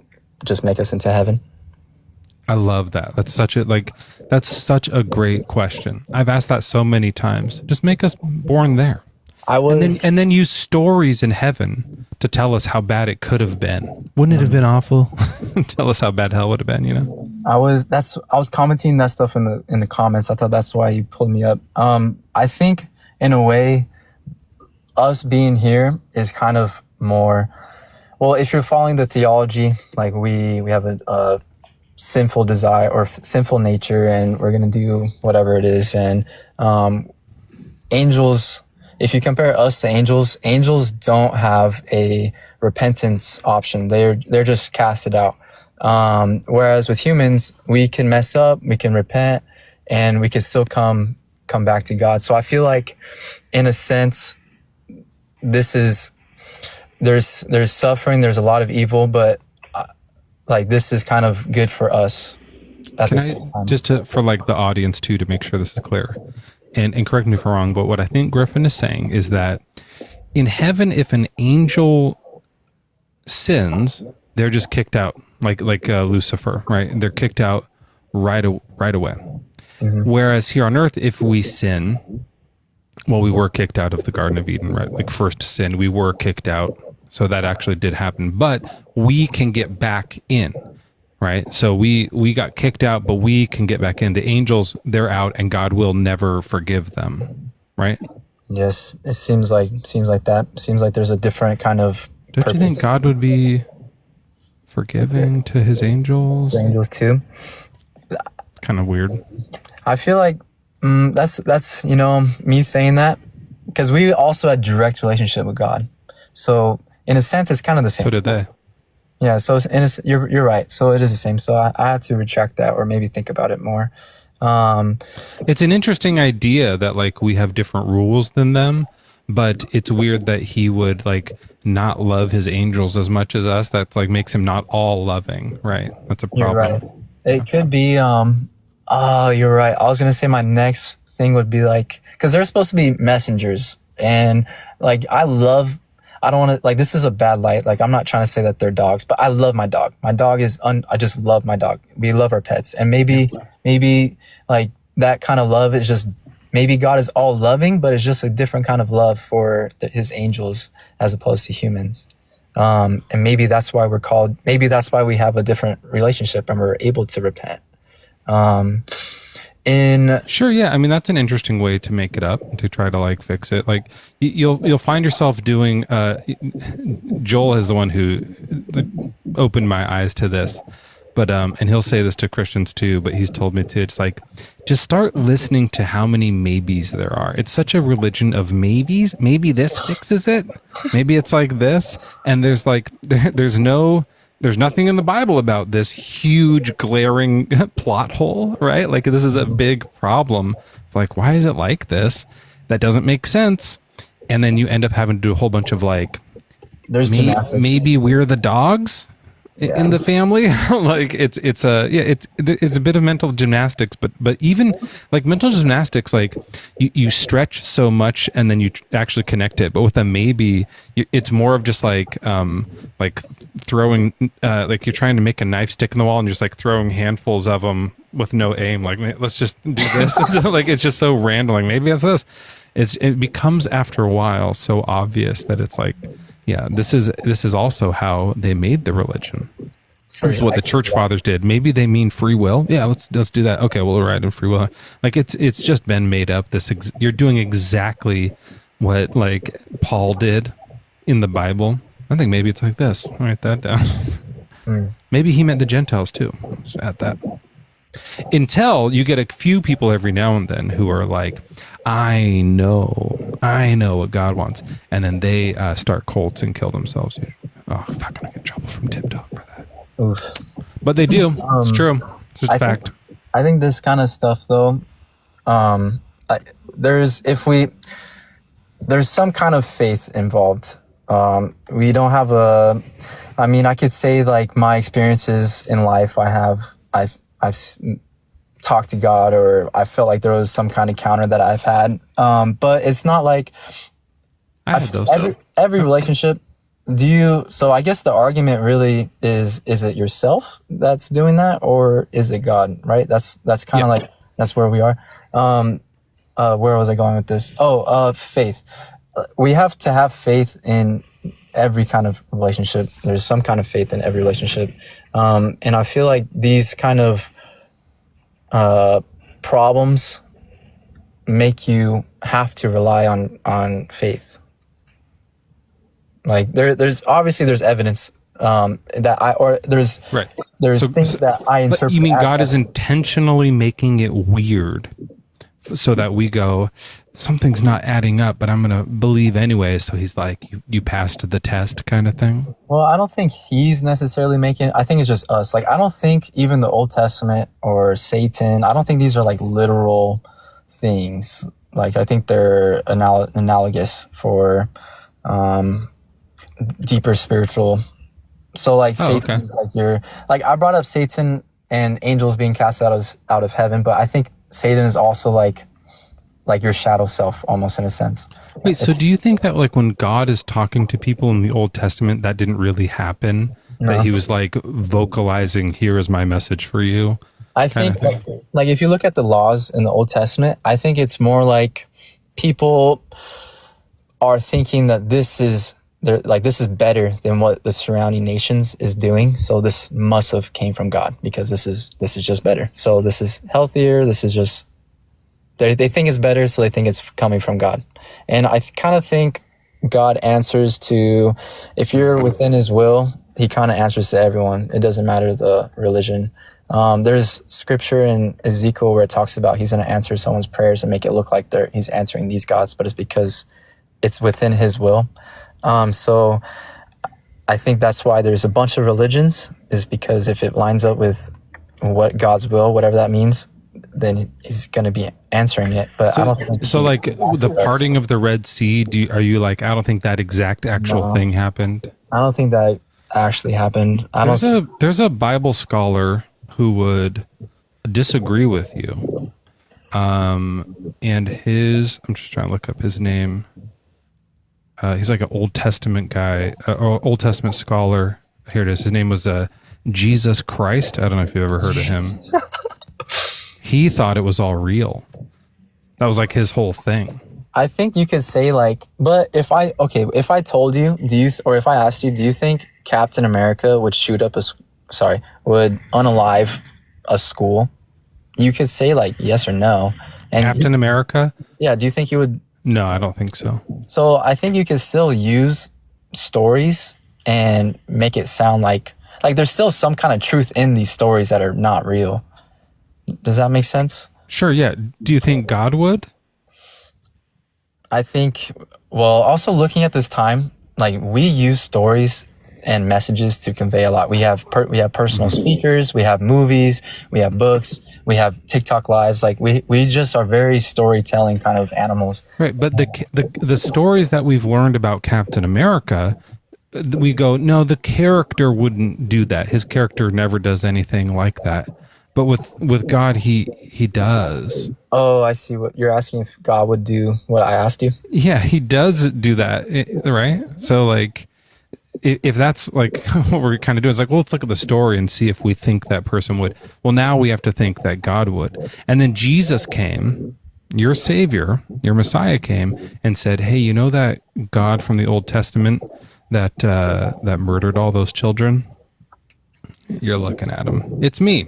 just make us into heaven?
I love that. That's such a great question. I've asked that so many times. Just make us born there. And then use stories in heaven to tell us how bad it could have been. Wouldn't it have been awful? Tell us how bad hell would have been, you know?
I was commenting that stuff in the comments. I thought that's why you pulled me up. I think in a way, us being here is kind of more, well, if you're following the theology, like we have a sinful desire or sinful nature, and we're going to do whatever it is. And angels, if you compare us to angels don't have a repentance option. They're just casted out. Whereas with humans, we can mess up, we can repent, and we can still come back to God. So I feel like, in a sense, there's suffering, there's a lot of evil, but like this is kind of good for us at the same time.
Just for like the audience too, to make sure this is clear, and correct me if I'm wrong, but what I think Griffin is saying is that in heaven, if an angel sins, they're just kicked out, like Lucifer, right? They're kicked out right away. Mm-hmm. Whereas here on earth, if we sin, well, we were kicked out of the Garden of Eden, right? Like first sin, we were kicked out. So that actually did happen, but we can get back in, right? So we got kicked out, but we can get back in. The angels, they're out, and God will never forgive them, right?
Yes, it seems like that. Seems like there's a different kind of
Don't
purpose.
you think God would be forgiving to his angels?
The angels too.
Kind of weird.
I feel like that's me saying that because we also had direct relationship with God. So in a sense, it's kind of the same.
So did they.
Yeah. So you're right. So it is the same. So I have to retract that, or maybe think about it more.
It's an interesting idea that like we have different rules than them, but it's weird that he would like not love his angels as much as us. That's like makes him not all loving, right? That's a problem.
You're right. It could be. Oh, you're right. I was gonna say my next thing would be like, because they're supposed to be messengers, and like I don't want to, like, this is a bad light. Like, I'm not trying to say that they're dogs, but I love my dog. My dog is, I just love my dog. We love our pets. And maybe like that kind of love is just, maybe God is all loving, but it's just a different kind of love for his angels as opposed to humans. And maybe that's why maybe that's why we have a different relationship and we're able to repent.
Sure, yeah. I mean, that's an interesting way to make it up, to try to like fix it. Like you'll find yourself doing. Joel is the one who opened my eyes to this, but and he'll say this to Christians too. But he's told me to. It's like just start listening to how many maybes there are. It's such a religion of maybes. Maybe this fixes it. Maybe it's like this, and there's nothing in the Bible about this huge glaring plot hole, right? Like this is a big problem. Like, why is it like this? That doesn't make sense. And then you end up having to do a whole bunch of like, maybe we're the dogs in the family. Like it's a bit of mental gymnastics, but even like mental gymnastics, like you stretch so much and then you actually connect it. But with a maybe, it's more of just like throwing, like you're trying to make a knife stick in the wall and just like throwing handfuls of them with no aim. Like, let's just do this. Like, it's just so random. Like maybe it's this. It becomes after a while so obvious that it's like, yeah, this is also how they made the religion. This is what the church fathers did. Maybe they mean free will. Yeah, let's do that. Okay, we'll write in free will. Like it's just been made up. You're doing exactly what like Paul did in the Bible. I think maybe it's like this. I'll write that down. Maybe he meant the Gentiles too. Let's add that. Until you get a few people every now and then who are like, I know what God wants. And then they start cults and kill themselves. Oh, if I'm going to get in trouble from Tiptoe for that.
Oof.
But they do. It's true. It's just a fact.
I think this kind of stuff, though, there's some kind of faith involved. We don't have I could say like my experiences in life, I've talked to God, or I felt like there was some kind of encounter that I've had. But it's not like
I had those.
Every relationship So I guess the argument really is it yourself that's doing that, or is it God, right? That's kind of like, that's where we are. Where was I going with this? Faith. We have to have faith in every kind of relationship. There's some kind of faith in every relationship. And I feel like these kind of problems make you have to rely on faith. Like there's evidence there's things that I interpret.
But you mean God is
evidence.
intentionally making it weird so that we go, something's not adding up, but I'm going to believe anyway. So he's like, you passed the test kind of thing.
Well, I don't think he's necessarily making it. I think it's just us. Like, I don't think even the Old Testament or Satan, I don't think these are like literal things. Like, I think they're analogous for deeper spiritual. So like Satan is like I brought up Satan and angels being cast out of heaven, but I think Satan is also like your shadow self, almost, in a sense.
Wait, so do you think that like when God is talking to people in the Old Testament, that didn't really happen? No. That he was like vocalizing, here is my message for you?
I think like if you look at the laws in the Old Testament, I think it's more like people are thinking that this is better than what the surrounding nations is doing. So this must have came from God, because this is just better. So this is healthier. This is just, they think it's better, so they think it's coming from God. And I kind of think God answers to, if you're within his will, he kind of answers to everyone. It doesn't matter the religion. There's scripture in Ezekiel where it talks about he's going to answer someone's prayers and make it look like he's answering these gods, but it's because it's within his will. So I think that's why there's a bunch of religions, is because if it lines up with what God's will, whatever that means, then he's going to be answering it. But I don't think
so. Like the parting of the Red Sea, are you like, I don't think that actual thing happened?
I don't think that actually happened.
There's a Bible scholar who would disagree with you. And I'm just trying to look up his name. He's like an Old Testament guy, or Old Testament scholar. Here it is. His name was Jesus Christ. I don't know if you've ever heard of him. He thought it was all real. That was like his whole thing.
I think you could say like, but if I told you, if I asked you, do you think Captain America would would unalive a school? You could say like yes or no. And
Captain America?
Yeah. Do you think he would?
No, I don't think so.
So I think you can still use stories and make it sound like there's still some kind of truth in these stories that are not real. Does that make sense?
Sure, yeah. Do you think God would?
I think, well, also looking at this time, like we use stories and messages to convey a lot. We have personal speakers, we have movies, we have books, we have TikTok lives. Like we just are very storytelling kind of animals.
Right, but the stories that we've learned about Captain America, we go, no, the character wouldn't do that. His character never does anything like that. But with God, he does.
Oh, I see what you're asking, if God would do what I asked you.
Yeah, he does do that, right? So like, if that's like what we're kind of doing, it's like, well, let's look at the story and see if we think that person would. Well, now we have to think that God would. And then Jesus came, your Savior, your Messiah came and said, hey, you know that God from the Old Testament that murdered all those children? You're looking at him. It's me.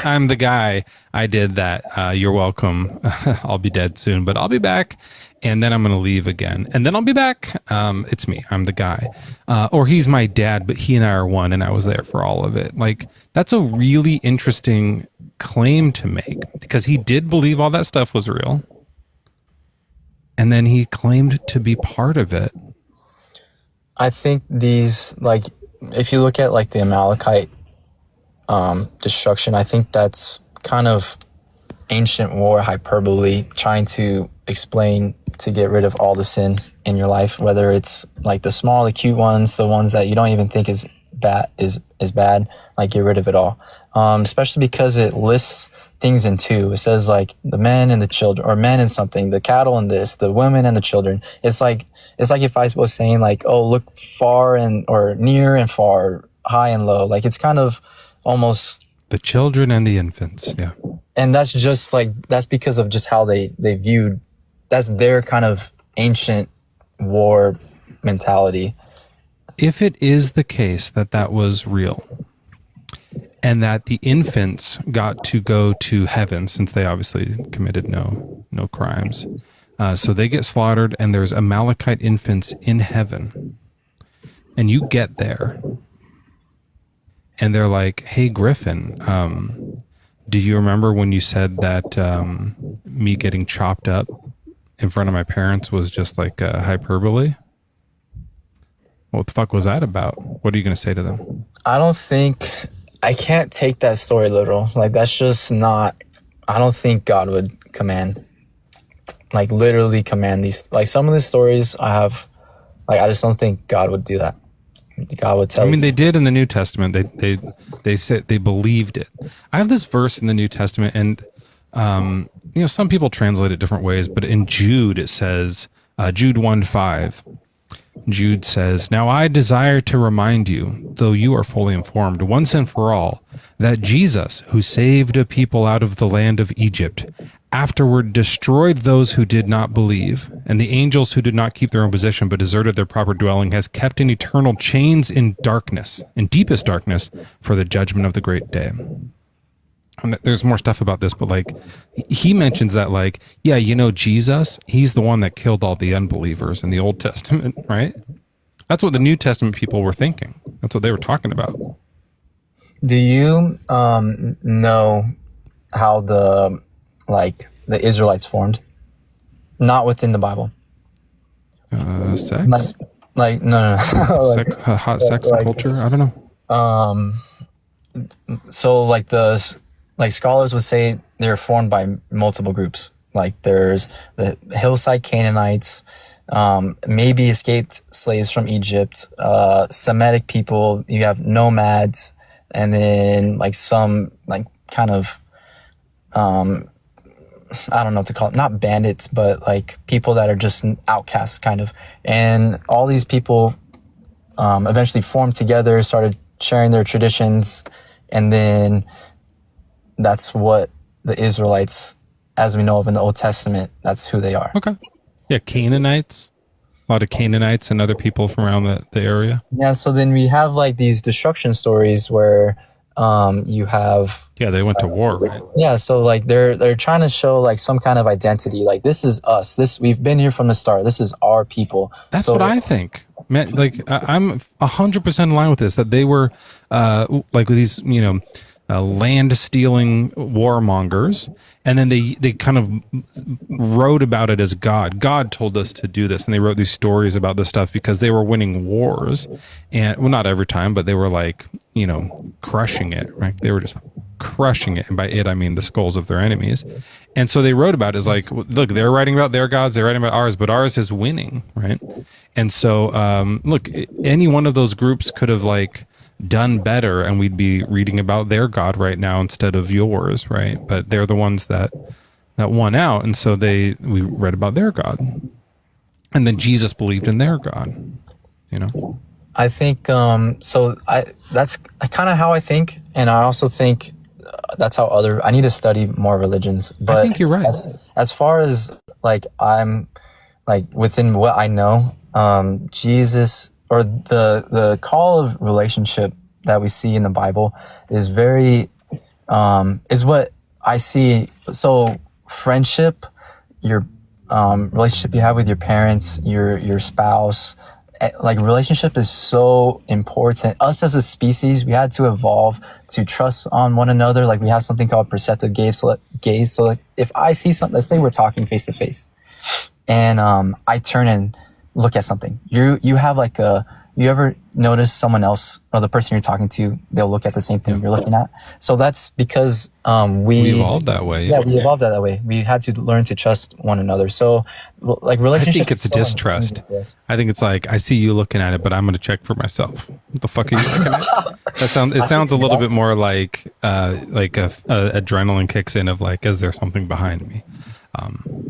I'm the guy. I did that. You're welcome. I'll be dead soon, but I'll be back. And then I'm going to leave again. And then I'll be back. It's me. I'm the guy. Or he's my dad, but he and I are one, and I was there for all of it. Like, that's a really interesting claim to make, because he did believe all that stuff was real. And then he claimed to be part of it.
I think these, like, if you look at like the Amalekite destruction, I think that's kind of ancient war hyperbole, trying to explain to get rid of all the sin in your life, whether it's like the small, the cute ones, the ones that you don't even think is bad, like get rid of it all. Especially because it lists things in two. It says like the men and the children, or men and something, the cattle and this, the women and the children. It's like if I was saying like, oh, look far or near and far, high and low. Like it's kind of almost
the children and the infants. Yeah.
And that's just like, that's because of just how they viewed, that's their kind of ancient war mentality.
If it is the case that was real, and that the infants got to go to heaven, since they obviously committed no crimes, so they get slaughtered, and there's Amalekite infants in heaven, and you get there, and they're like, "Hey, Griffin, do you remember when you said that me getting chopped up in front of my parents was just like hyperbole? What the fuck was that about?" What are you going to say to them?
I can't take that story literal. Like, that's just not, I don't think God would command, like literally command these, like some of the stories I have, like, I just don't think God would do that. God would tell.
I mean, they did in the New Testament. They said they believed it. I have this verse in the New Testament, and some people translate it different ways, but in Jude it says, Jude 1:5. Jude says, "Now I desire to remind you, though you are fully informed, once and for all, that Jesus, who saved a people out of the land of Egypt, afterward destroyed those who did not believe, and the angels who did not keep their own position but deserted their proper dwelling, has kept in eternal chains in darkness, in deepest darkness, for the judgment of the great day." And there's more stuff about this, but like he mentions that, like, yeah, Jesus, he's the one that killed all the unbelievers in the Old Testament, right? That's what the New Testament people were thinking. That's what they were talking about.
Do you know how the Israelites formed? Not within the Bible.
Sex?
Like no.
Sex, hot sex culture? I don't know.
So like scholars would say they're formed by multiple groups. Like there's the hillside Canaanites, maybe escaped slaves from Egypt, Semitic people, you have nomads, and then like some like kind of, I don't know what to call it, not bandits, but like people that are just outcasts kind of. And all these people eventually formed together, started sharing their traditions, and then that's what the Israelites, as we know of in the Old Testament, that's who they are.
Okay. Yeah, Canaanites. A lot of Canaanites and other people from around the area.
Yeah, so then we have like these destruction stories where you have...
Yeah, they went to war, right?
Yeah, so like they're trying to show like some kind of identity. Like, this is us. We've been here from the start. This is our people.
That's what I think. Man, like I'm 100% in line with this, that they were like these, land stealing warmongers, and then they kind of wrote about it as God told us to do this, and they wrote these stories about this stuff because they were winning wars, and well, not every time, but they were like crushing it, right? They were just crushing it, and by it I mean the skulls of their enemies. And so they wrote about it as like, look, they're writing about their gods, they're writing about ours, but ours is winning, right? And so look, any one of those groups could have like done better, and we'd be reading about their God right now instead of yours, right? But they're the ones that won out, and so we read about their God, and then Jesus believed in their God.
I think that's kind of how I think, and I also think that's how I need to study more religions. But
I think you're right.
As far as like I'm like within what I know, Jesus, or the call of relationship that we see in the Bible is very, is what I see. So friendship, your relationship you have with your parents, your spouse, like relationship is so important. Us as a species, we had to evolve to trust on one another. Like we have something called perceptive gaze. So like if I see something, let's say we're talking face to face, and I turn and look at something, you have like a you ever notice someone else or the person you're talking to, they'll look at the same thing you're looking at. So that's because we
evolved that way.
Yeah, we evolved that way. We had to learn to trust one another. So like relationships.
I think it's a distrust. I think it's like, I see you looking at it, but I'm going to check for myself. What the fuck are you looking at? It sounds a little bit more like a adrenaline kicks in of like, is there something behind me?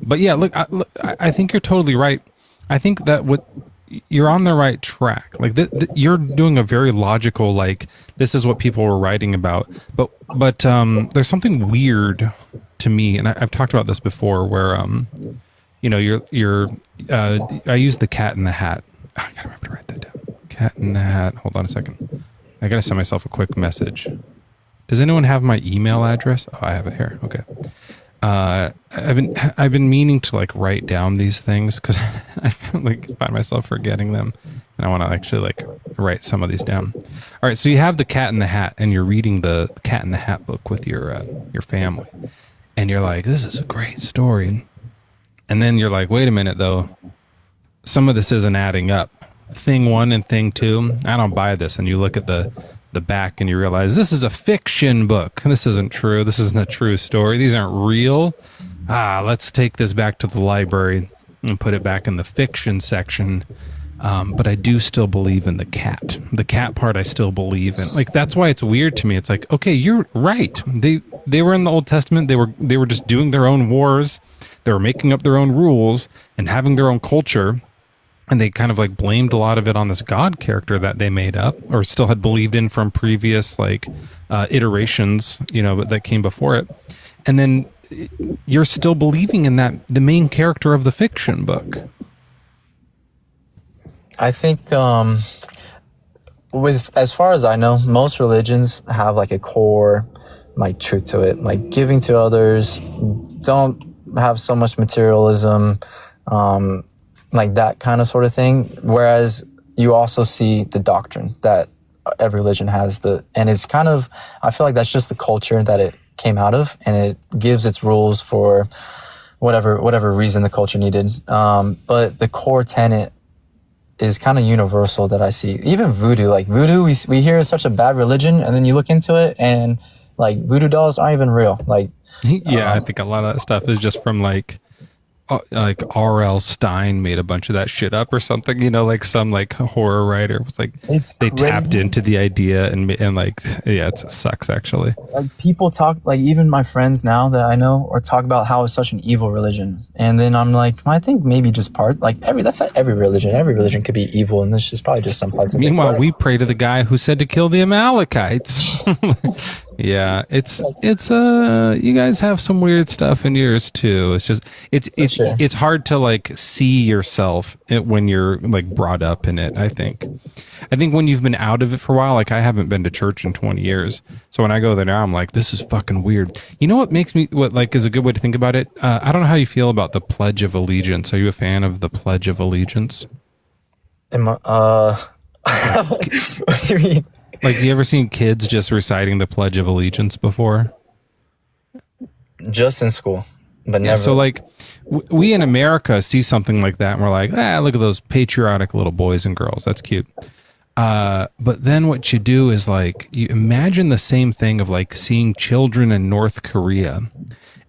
But yeah, look, I think you're totally right. I think that you're on the right track. Like you're doing a very logical, like, this is what people were writing about. But there's something weird to me, and I've talked about this before, where you know, I use the cat in the hat. Oh, I gotta remember to write that down. Cat in the hat. Hold on a second. I gotta send myself a quick message. Does anyone have my email address? Oh, I have it here. Okay. I've been meaning to like write down these things because I find myself forgetting them, and I want to actually like write some of these down. All right, so you have the Cat in the Hat, and you're reading the Cat in the Hat book with your family, and you're like, this is a great story, and then you're like, wait a minute though, some of this isn't adding up. Thing 1 and thing 2, I don't buy this, and you look at the back and you realize this is a fiction book. This isn't true. This isn't a true story. These aren't real. Let's take this back to the library and put it back in the fiction section. But I do still believe in the cat. The cat part I still believe in. Like, that's why it's weird to me. It's like, okay, you're right. They were in the Old Testament. They were just doing their own wars. They were making up their own rules and having their own culture. And they kind of like blamed a lot of it on this God character that they made up or still had believed in from previous like iterations, you know, that came before it. And then you're still believing in that, the main character of the fiction book.
I think with, as far as I know, most religions have like a core like truth to it, like giving to others, don't have so much materialism, like that kind of sort of thing. Whereas you also see the doctrine that every religion has, and it's kind of, I feel like that's just the culture that it came out of, and it gives its rules for whatever reason the culture needed. But the core tenet is kind of universal that I see. Even voodoo, like voodoo, we hear is such a bad religion, and then you look into it and like voodoo dolls aren't even real. Like,
yeah, I think a lot of that stuff is just from like R.L. Stein made a bunch of that shit up or something, you know, like some like horror writer was like, they tapped into the idea and like, yeah, it sucks actually.
Like people talk, like even my friends now that I know, or talk about how it's such an evil religion. And then I'm like, I think maybe just part, like that's not every religion. Every religion could be evil, and this is probably just some parts of it.
Meanwhile, we pray to the guy who said to kill the Amalekites. Yeah, it's you guys have some weird stuff in yours too. It's just it's hard to like see yourself when you're like brought up in it. I think when you've been out of it for a while, like I haven't been to church in 20 years, so when I go there now, I'm like, this is fucking weird. You know what like is a good way to think about it? I don't know how you feel about the Pledge of Allegiance. Are you a fan of the Pledge of Allegiance?
What do you mean?
Like, you ever seen kids just reciting the Pledge of Allegiance before?
Just in school, but never.
Yeah, so like, we in America see something like that, and we're like, look at those patriotic little boys and girls. That's cute. But then what you do is like, you imagine the same thing of like seeing children in North Korea,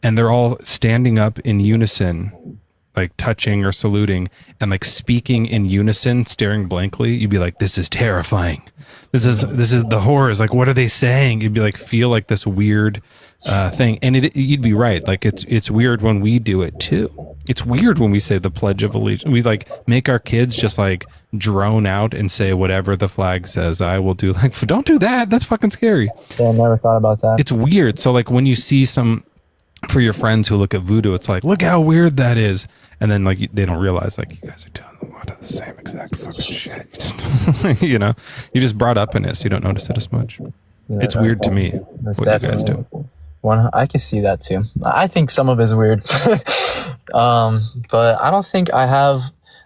and they're all standing up in unison, like touching or saluting, and like speaking in unison, staring blankly. You'd be like, this is terrifying. This is the horrors. Like, what are they saying? You'd be like, feel like this weird thing. And you'd be right. Like, it's weird when we do it too. It's weird when we say the Pledge of Allegiance. We like make our kids just like drone out and say whatever the flag says. I will do. Like, don't do that. That's fucking scary.
Yeah, I never thought about that.
It's weird. So like when you see for your friends who look at voodoo, it's like, look how weird that is. And then like they don't realize like you guys are doing a lot of the same exact fucking shit. You know, you just brought up in it, so you don't notice it as much. Yeah, it's weird to me what you guys do.
I can see that too. I think some of it is weird. But I don't think I have,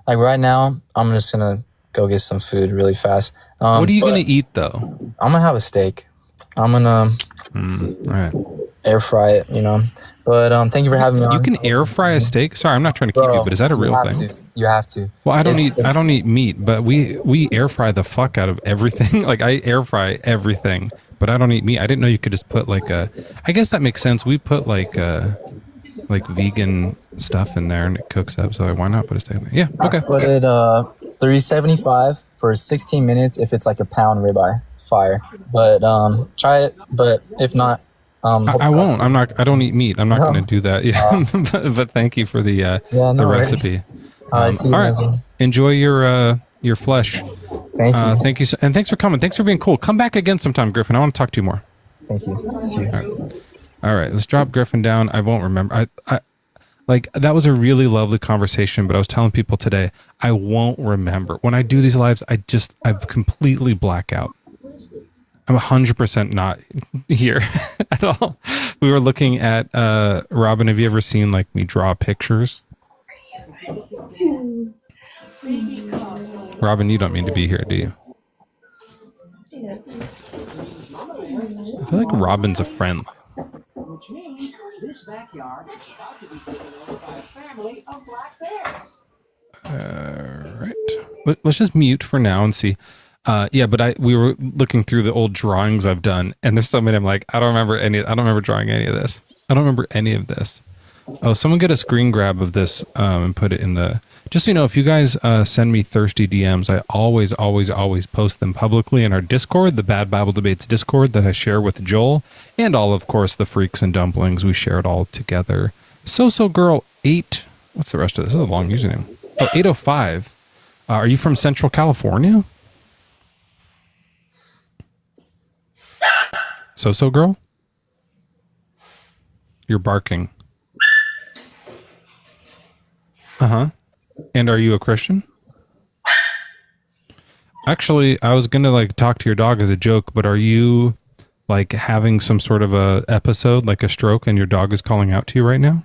like right now, I'm just going to go get some food really fast.
What are you going to eat though?
I'm going to have a steak. I'm going to...
All right.
air fry it, you know. But thank you for having me on.
You can air fry a steak? Sorry, I'm not trying to keep you, but is that a real thing?
You have to.
Well, I don't eat meat, but we air fry the fuck out of everything. Like I air fry everything, but I don't eat meat. I didn't know you could just put like I guess that makes sense. We put like vegan stuff in there and it cooks up. So why not put a steak in there? Yeah. Okay.
Put it 375 for 16 minutes if it's like a pound ribeye. Fire. But try it. But if not,
I won't. I don't eat meat. I'm not going to do that. Yeah. but thank you for the recipe.
All right.
Enjoy your flesh.
Thank you.
Thank you. And thanks for coming. Thanks for being cool. Come back again sometime, Griffin. I want to talk to you more.
Thank you.
All right. Let's drop Griffin down. I won't remember. I like that was a really lovely conversation, but I was telling people today, I won't remember. When I do these lives, I completely black out. I'm 100% not here at all. We were looking at, Robin, have you ever seen like me draw pictures? Robin, you don't mean to be here, do you? I feel like Robin's a friend.
Which means this backyard is about to be taken over by a family of black bears.
All right. Let's just mute for now and see. But we were looking through the old drawings I've done, and there's so many I'm like, I don't remember drawing any of this. I don't remember any of this. Oh, someone get a screen grab of this and put it in the... Just so you know, if you guys send me thirsty DMs, I always post them publicly in our Discord, the Bad Bible Debates Discord that I share with Joel, and all, of course, the Freaks and Dumplings. We share it all together. So Girl 8... What's the rest of this? This is a long username. Oh, 805. Are you from Central California? So Girl? You're barking. Uh-huh. And are you a Christian? Actually, I was going to like talk to your dog as a joke, but are you like having some sort of a episode, like a stroke, and your dog is calling out to you right now?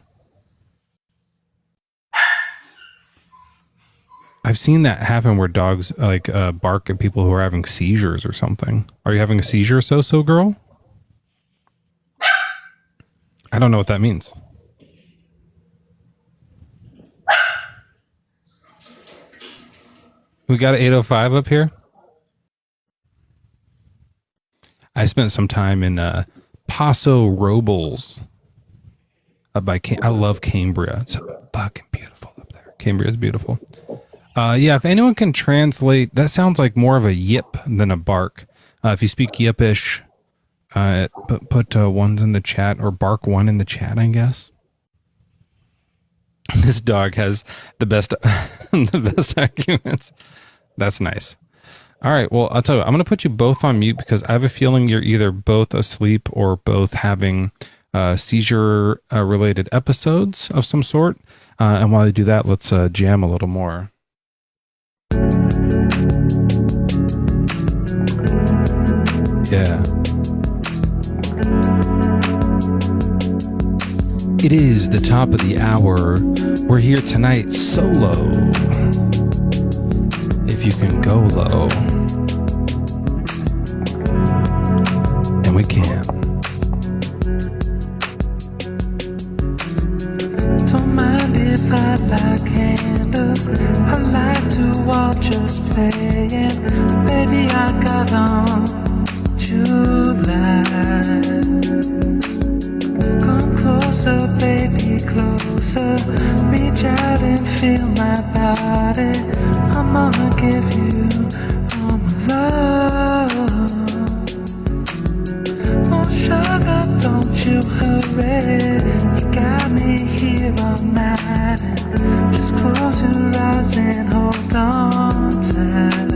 I've seen that happen where dogs like bark at people who are having seizures or something. Are you having a seizure, So Girl? I don't know what that means. We got an 805 up here. I spent some time in Paso Robles. I love Cambria. It's fucking beautiful up there. Cambria is beautiful. If anyone can translate, that sounds like more of a yip than a bark. If you speak Yippish, put ones in the chat, or bark one in the chat, I guess. This dog has the best arguments. That's nice. All right. Well, I'll tell you, I'm going to put you both on mute because I have a feeling you're either both asleep or both having seizure related episodes of some sort. And while you do that, let's jam a little more. Yeah. It is the top of the hour. We're here tonight solo. If you can go low. And we can.
Don't mind if I light candles. I like to walk just playing. Baby, I got on July. Come closer, baby, closer. Reach out and feel my body. I'm gonna give you all my love. Oh, sugar, don't you hurry. You got me here all night. Just close your eyes and hold on tight.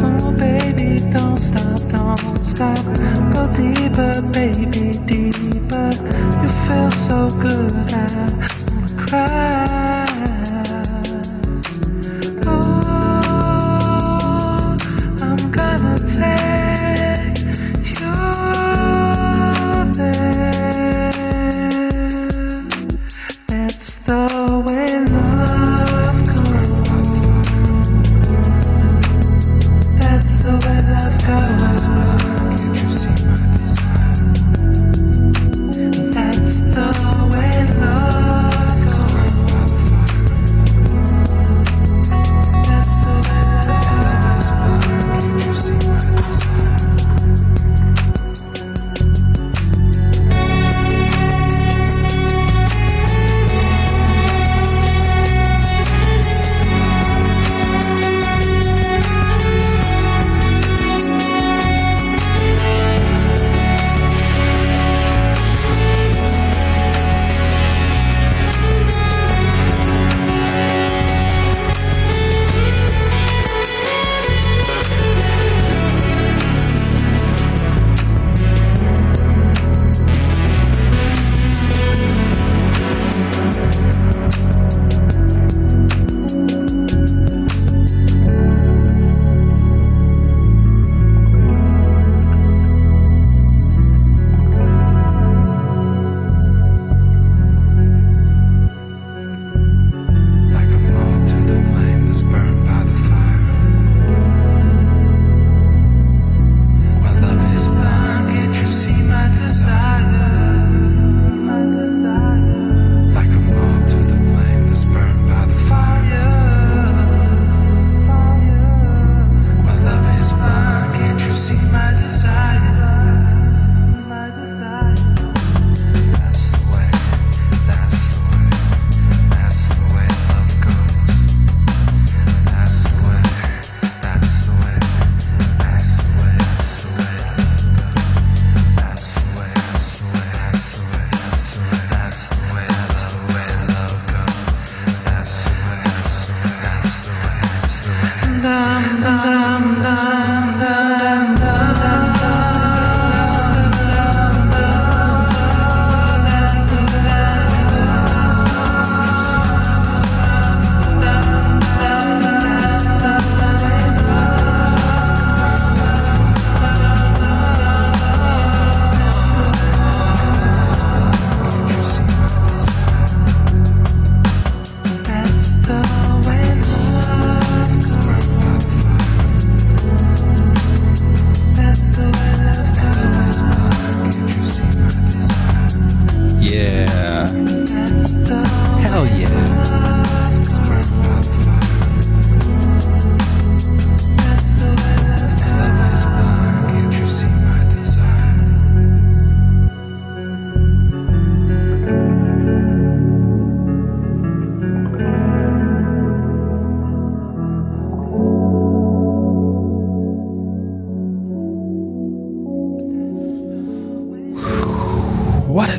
Oh, baby, don't stop, don't stop. Go deeper, baby, deeper. You feel so good, I wanna cry. Oh, I'm gonna take you there. That's the way love goes. That's the way love goes.
Can't you see my desire?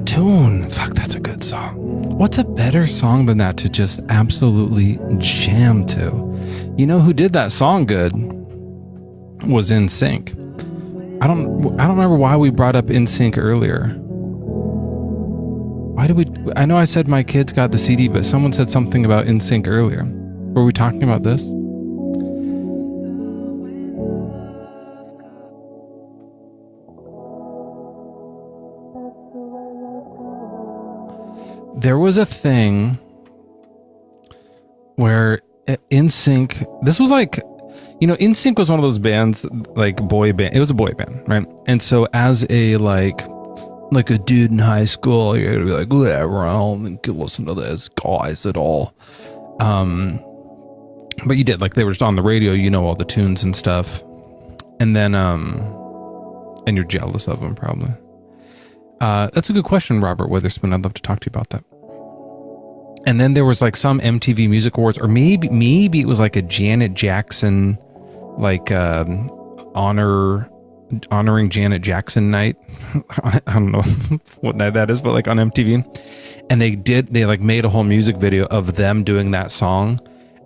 Tune. Fuck, that's a good song. What's a better song than that to just absolutely jam to? You know who did that song good? Was In Sync. I don't remember why we brought up In Sync earlier. Why did we? I know I said my kids got the CD, but someone said something about In Sync earlier. Were we talking about this? There was a thing where In Sync, this was like, you know, In Sync was one of those bands, like boy band. It was a boy band, right? And so as a like a dude in high school, you're gonna be like, whatever, I don't think you listen to those guys at all. But you did, like, they were just on the radio, you know, all the tunes and stuff. And then, and you're jealous of them probably. That's a good question, Robert Witherspoon. I'd love to talk to you about that. And then there was like some MTV Music Awards, or maybe it was like a Janet Jackson, like honoring Janet Jackson night. I don't know what night that is, but like on MTV. And they like made a whole music video of them doing that song.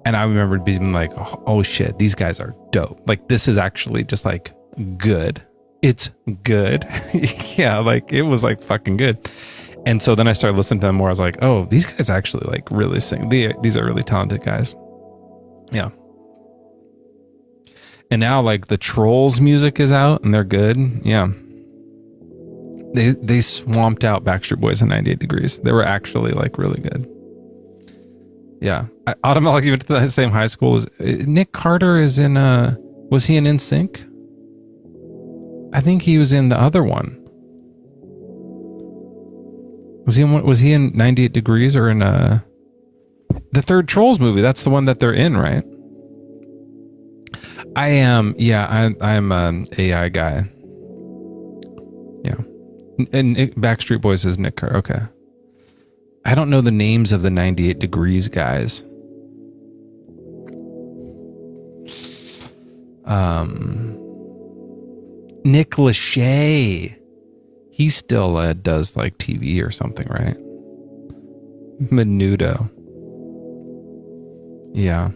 And I remember being like, oh shit, these guys are dope. Like, this is actually just like good. It's good. Yeah, like it was like fucking good. And so then I started listening to them more. I was like, oh, these guys actually like really sing. These are really talented guys. Yeah. And now like the Trolls music is out and they're good. Yeah. They swamped out Backstreet Boys in 98 Degrees. They were actually like really good. Yeah. I automatically went to the same high school as Nick Carter is in was he in NSYNC? I think he was in the other one. Was he in 98 Degrees or in the third Trolls movie? That's the one that they're in, right? I am an AI guy. Yeah. And Backstreet Boys is Nick Carter. Okay. I don't know the names of the 98 Degrees guys. Nick Lachey. He still does like TV or something, right? Menudo. Yeah.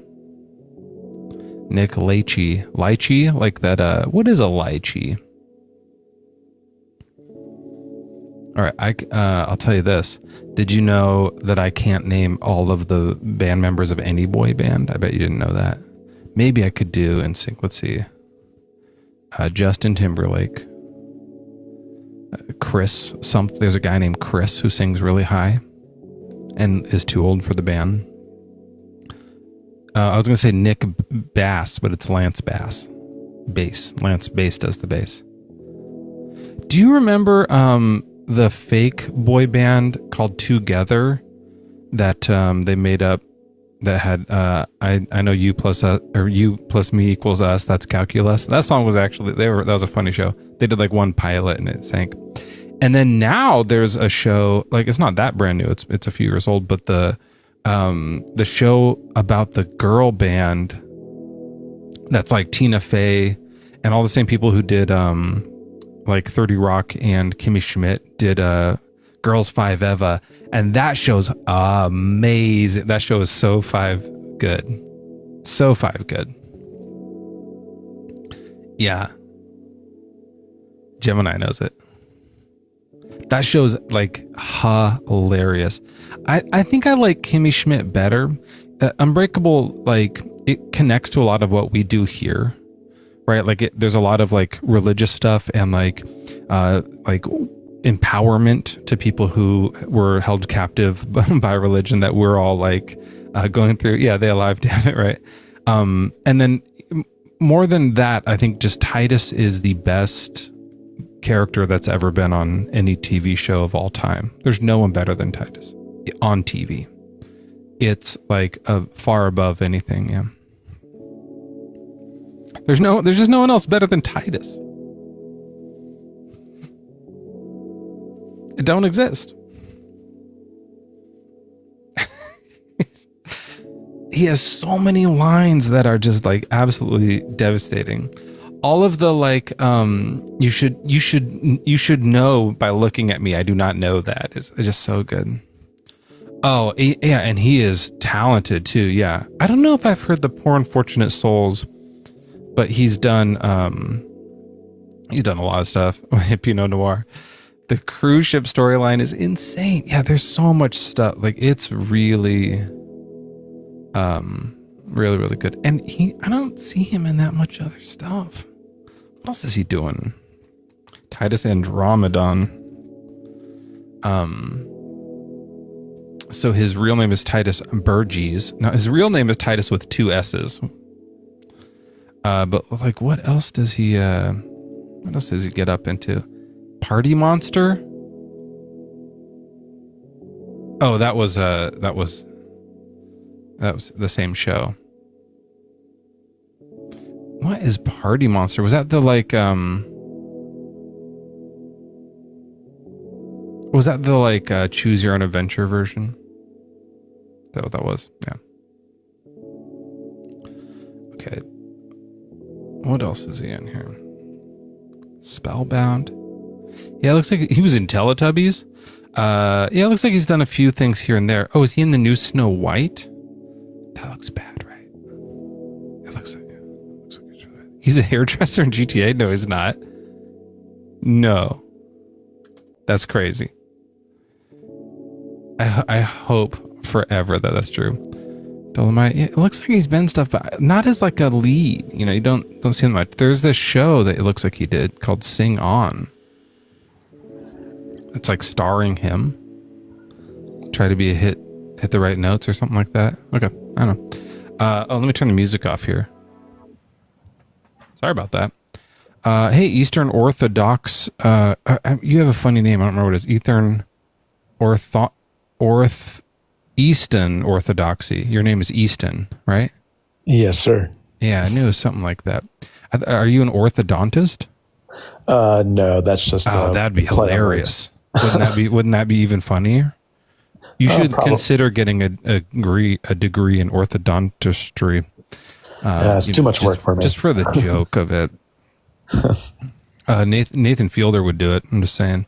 Nick Lachey. Lychee? Like that, what is a lychee? All right, I'll tell you this. Did you know that I can't name all of the band members of any boy band? I bet you didn't know that. Maybe I could do NSYNC. Let's see. Justin Timberlake. Chris. There's a guy named Chris who sings really high and is too old for the band. I was going to say Nick Bass, but it's Lance Bass. Bass. Lance Bass does the bass. Do you remember the fake boy band called Together that they made up that had I know you plus us, or you plus me equals us, that's calculus? That song was actually that was a funny show. They did like one pilot and it sank. And then now there's a show, like it's not that brand new, it's a few years old, but the show about the girl band that's like Tina Fey and all the same people who did like 30 Rock and Kimmy Schmidt did Girls 5 Eva, and that show's amazing. That show is so 5 good. So 5 good. Yeah. Gemini knows it. That show's like hilarious. I think I like Kimmy Schmidt better. Unbreakable, like it connects to a lot of what we do here, right? Like there's a lot of like religious stuff and like empowerment to people who were held captive by religion that we're all like going through. Yeah, they alive, damn it, right? And then more than that, I think just Titus is the best character that's ever been on any TV show of all time. There's no one better than Titus on TV. It's like far above anything. Yeah. There's just no one else better than Titus. It don't exist. He has so many lines that are just like absolutely devastating. all of the like, you should know by looking at me. I do not know that. It's just so good. Oh, yeah, and he is talented too. Yeah, I don't know if I've heard the Poor Unfortunate Souls, but he's done a lot of stuff. Pinot Noir. The cruise ship storyline is insane. Yeah, there's so much stuff. Like, it's really, really, really good. And I don't see him in that much other stuff. What else is he doing? Titus Andromedon. So his real name is Titus Burgess. Now, his real name is Titus with 2 S's. But like, what else does he get up into? Party Monster? Oh, that was the same show. What is Party Monster? Was that the like choose your own adventure version? Is that what that was? Yeah. Okay. What else is he in here? Spellbound. Yeah, it looks like he was in Teletubbies. Yeah, it looks like he's done a few things here and there. Oh, is he in the new Snow White? That looks bad, right? It looks like it's really bad. He's a hairdresser in GTA? No, he's not. No. That's crazy. I hope forever that that's true. Dolomite, yeah, it looks like he's been stuff, but not as like a lead. You know, you don't see him much. There's this show that it looks like he did called Sing On. It's like starring him. Try to be a hit the right notes or something like that. Okay, I don't know. Let me turn the music off here. Sorry about that. Hey, Eastern Orthodox. You have a funny name. I don't remember what it is. Easton Orthodoxy. Your name is Easton, right?
Yes, sir.
Yeah, I knew it was something like that. Are you an orthodontist?
No, that's just.
Oh, that'd be hilarious. Wouldn't that be even funnier? You should consider getting a degree in orthodontistry.
It's too much work for me.
Just for the joke of it. Nathan Fielder would do it. I'm just saying.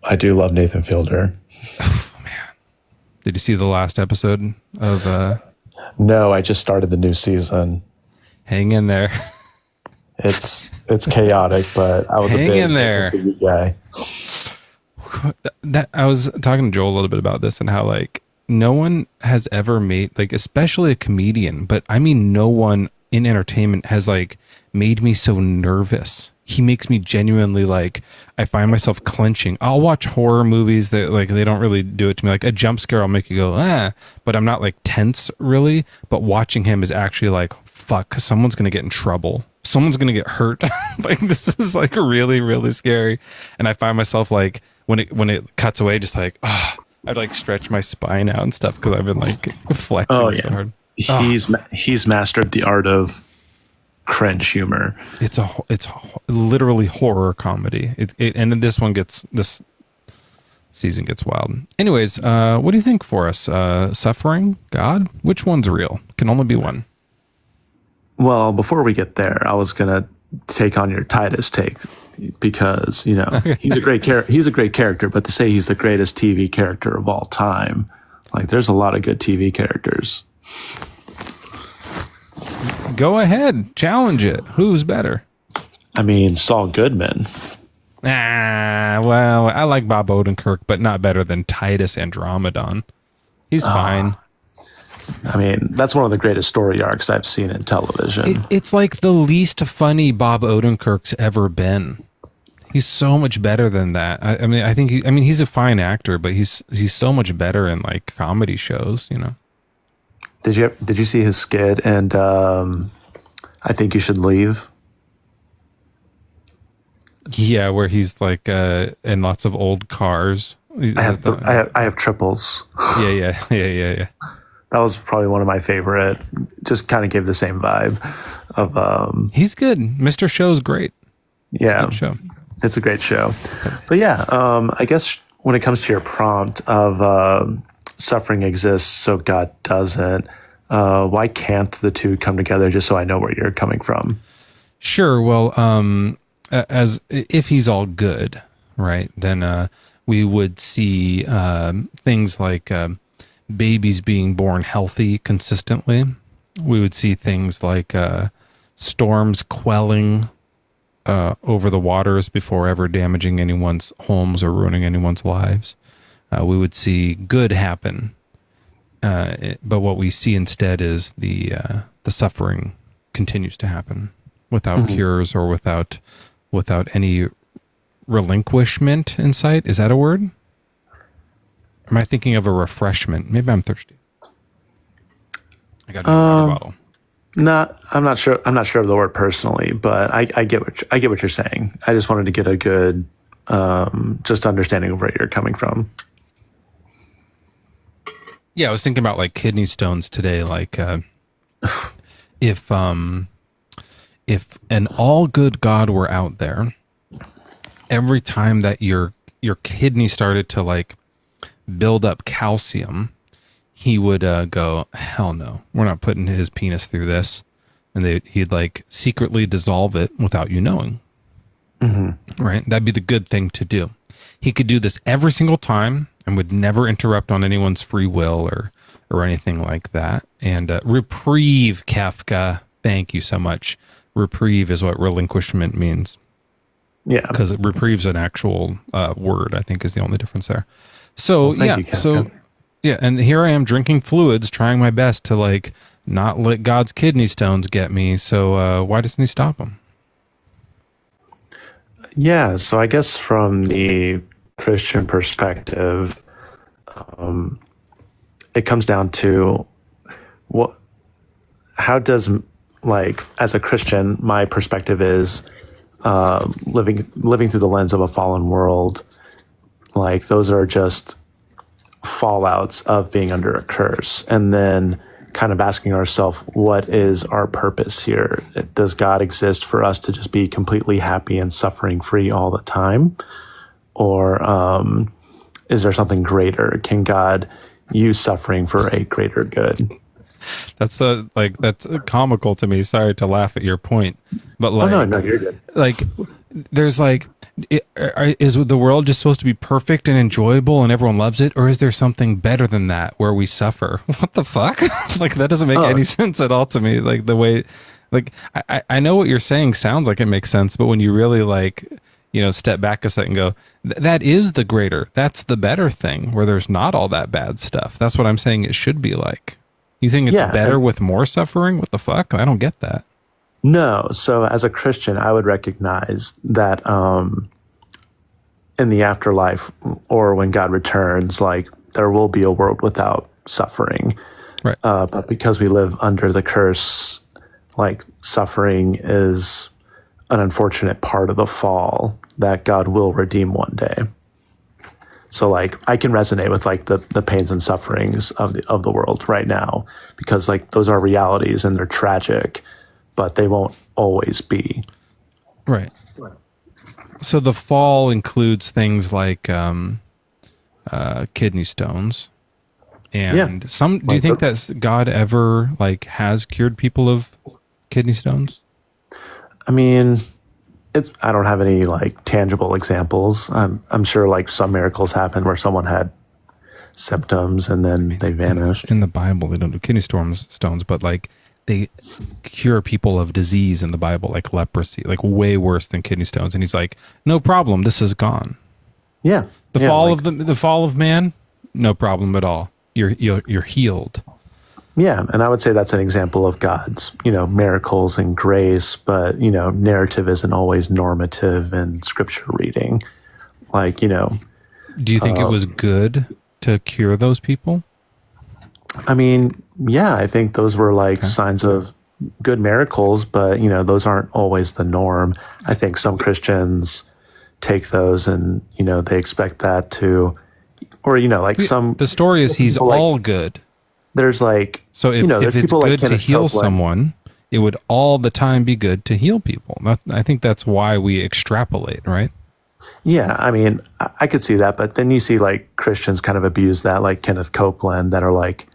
I do love Nathan Fielder.
Oh, man. Did you see the last episode of...
No, I just started the new season.
Hang in there.
It's chaotic, but I was
Hang in there.
Guy.
That I was talking to Joel a little bit about this and how like no one has ever made, like, especially a comedian, but I mean no one in entertainment has like made me so nervous. He makes me genuinely like, I find myself clenching. I'll watch horror movies that like they don't really do it to me. Like a jump scare, I'll make you go but I'm not like tense really. But watching him is actually like, fuck, someone's gonna get in trouble. Someone's gonna get hurt. Like this is like really, really scary. And I find myself like when it cuts away, just like I'd like stretch my spine out and stuff because I've been like flexing so hard.
He's mastered the art of cringe humor.
It's literally horror comedy. And this season gets wild. Anyways, what do you think for us? Suffering, God? Which one's real? Can only be one.
Well, before we get there, I was gonna take on your Titus take because he's a great character, but to say he's the greatest TV character of all time, like there's a lot of good TV characters.
Go ahead, challenge it. Who's better?
I mean, Saul Goodman.
Well, I like Bob Odenkirk, but not better than Titus Andromedon. He's fine.
I mean, that's one of the greatest story arcs I've seen in television.
It's like the least funny Bob Odenkirk's ever been. He's so much better than that. I mean, he's a fine actor, but he's so much better in like comedy shows, Did
you see his skit and I Think You Should Leave?
Yeah, where he's like in lots of old cars.
I have triples.
Yeah.
That was probably one of my favorite. Just kind of gave the same vibe of. He's
good. Mr. Show's great.
Yeah,
good show.
It's a great show. But yeah, I guess when it comes to your prompt of suffering exists, so God doesn't. Why can't the two come together? Just so I know where you're coming from.
Sure. Well, as if he's all good, right? Then we would see things like babies being born healthy consistently. We would see things like storms quelling over the waters before ever damaging anyone's homes or ruining anyone's lives. We would see good happen, but what we see instead is the suffering continues to happen without cures or without any relinquishment in sight. Is that a word? Am I thinking of a refreshment? Maybe I'm thirsty. I got a water bottle.
No, I'm not sure. I'm not sure of the word personally, but I get what you're saying. I just wanted to get a good just understanding of where you're coming from.
Yeah, I was thinking about like kidney stones today. Like if an all good God were out there, every time that your kidney started to like build up calcium, he would go, hell no, we're not putting his penis through this. And he'd like secretly dissolve it without you knowing. Right? That'd be the good thing to do. He could do this every single time and would never interrupt on anyone's free will or anything like that. And reprieve, Kafka. Thank you so much. Reprieve is what relinquishment means.
Yeah.
Because reprieve's an actual word, I think is the only difference there. So,
thank you, Kafka.
Yeah, and here I am drinking fluids, trying my best to like not let God's kidney stones get me. So why doesn't he stop them?
Yeah, so I guess from the Christian perspective, it comes down to how does, like, as a Christian, my perspective is living through the lens of a fallen world. Like, those are just fallouts of being under a curse, and then kind of asking ourselves, what is our purpose here? Does God exist for us to just be completely happy and suffering free all the time? Or is there something greater? Can God use suffering for a greater good?
That's that's comical to me. Sorry to laugh at your point, but like,
no, you're good.
Like, there's like, is the world just supposed to be perfect and enjoyable and everyone loves it, or is there something better than that where we suffer? What the fuck? Like, that doesn't make any sense at all to me. Like, the way, like, I know what you're saying sounds like it makes sense, but when you really like, step back a second and go, that is the greater, that's the better thing, where there's not all that bad stuff. That's what I'm saying it should be like. You think it's better with more suffering? What the fuck? I don't get that.
No. So as a Christian, I would recognize that in the afterlife, or when God returns, like, there will be a world without suffering.
Right.
But because we live under the curse, like, suffering is an unfortunate part of the fall that God will redeem one day. So, like, I can resonate with like the pains and sufferings of the world right now, because like those are realities and they're tragic, but they won't always be.
Right. So the fall includes things like kidney stones, and some. Do you think that God ever like has cured people of kidney stones?
I mean, I don't have any like tangible examples. I'm sure like some miracles happen where someone had symptoms and then they vanished.
In the Bible, they don't do kidney stones, but like they cure people of disease in the Bible, like leprosy, like way worse than kidney stones. And he's like, no problem, this is gone.
Yeah.
The fall of man, no problem at all. You're healed.
Yeah, and I would say that's an example of God's, miracles and grace, but, narrative isn't always normative in scripture reading. Like,
Do you think it was good to cure those people?
I mean, yeah, I think those were like signs of good miracles, but, those aren't always the norm. I think some Christians take those and, they expect that to, or, like some...
The story is he's all good.
There's like,
so if it's good to heal someone, it would all the time be good to heal people. I think that's why we extrapolate, right?
Yeah, I mean, I could see that, but then you see like Christians kind of abuse that, like Kenneth Copeland, that are like,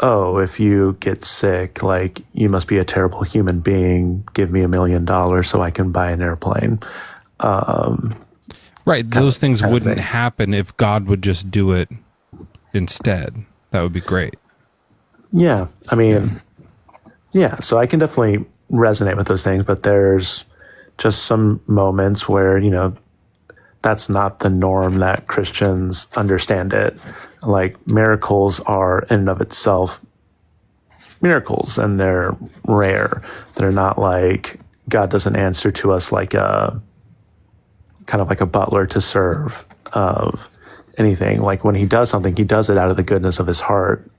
oh, if you get sick, like, you must be a terrible human being. Give me $1 million so I can buy an airplane.
Right. Those things wouldn't happen if God would just do it instead. That would be great.
Yeah. I mean, yeah. So I can definitely resonate with those things, but there's just some moments where, you know, that's not the norm that Christians understand it. Like, miracles are in and of itself miracles, and they're rare. They're not like God doesn't answer to us like a kind of like a butler to serve of anything. Like, when he does something, he does it out of the goodness of his heart.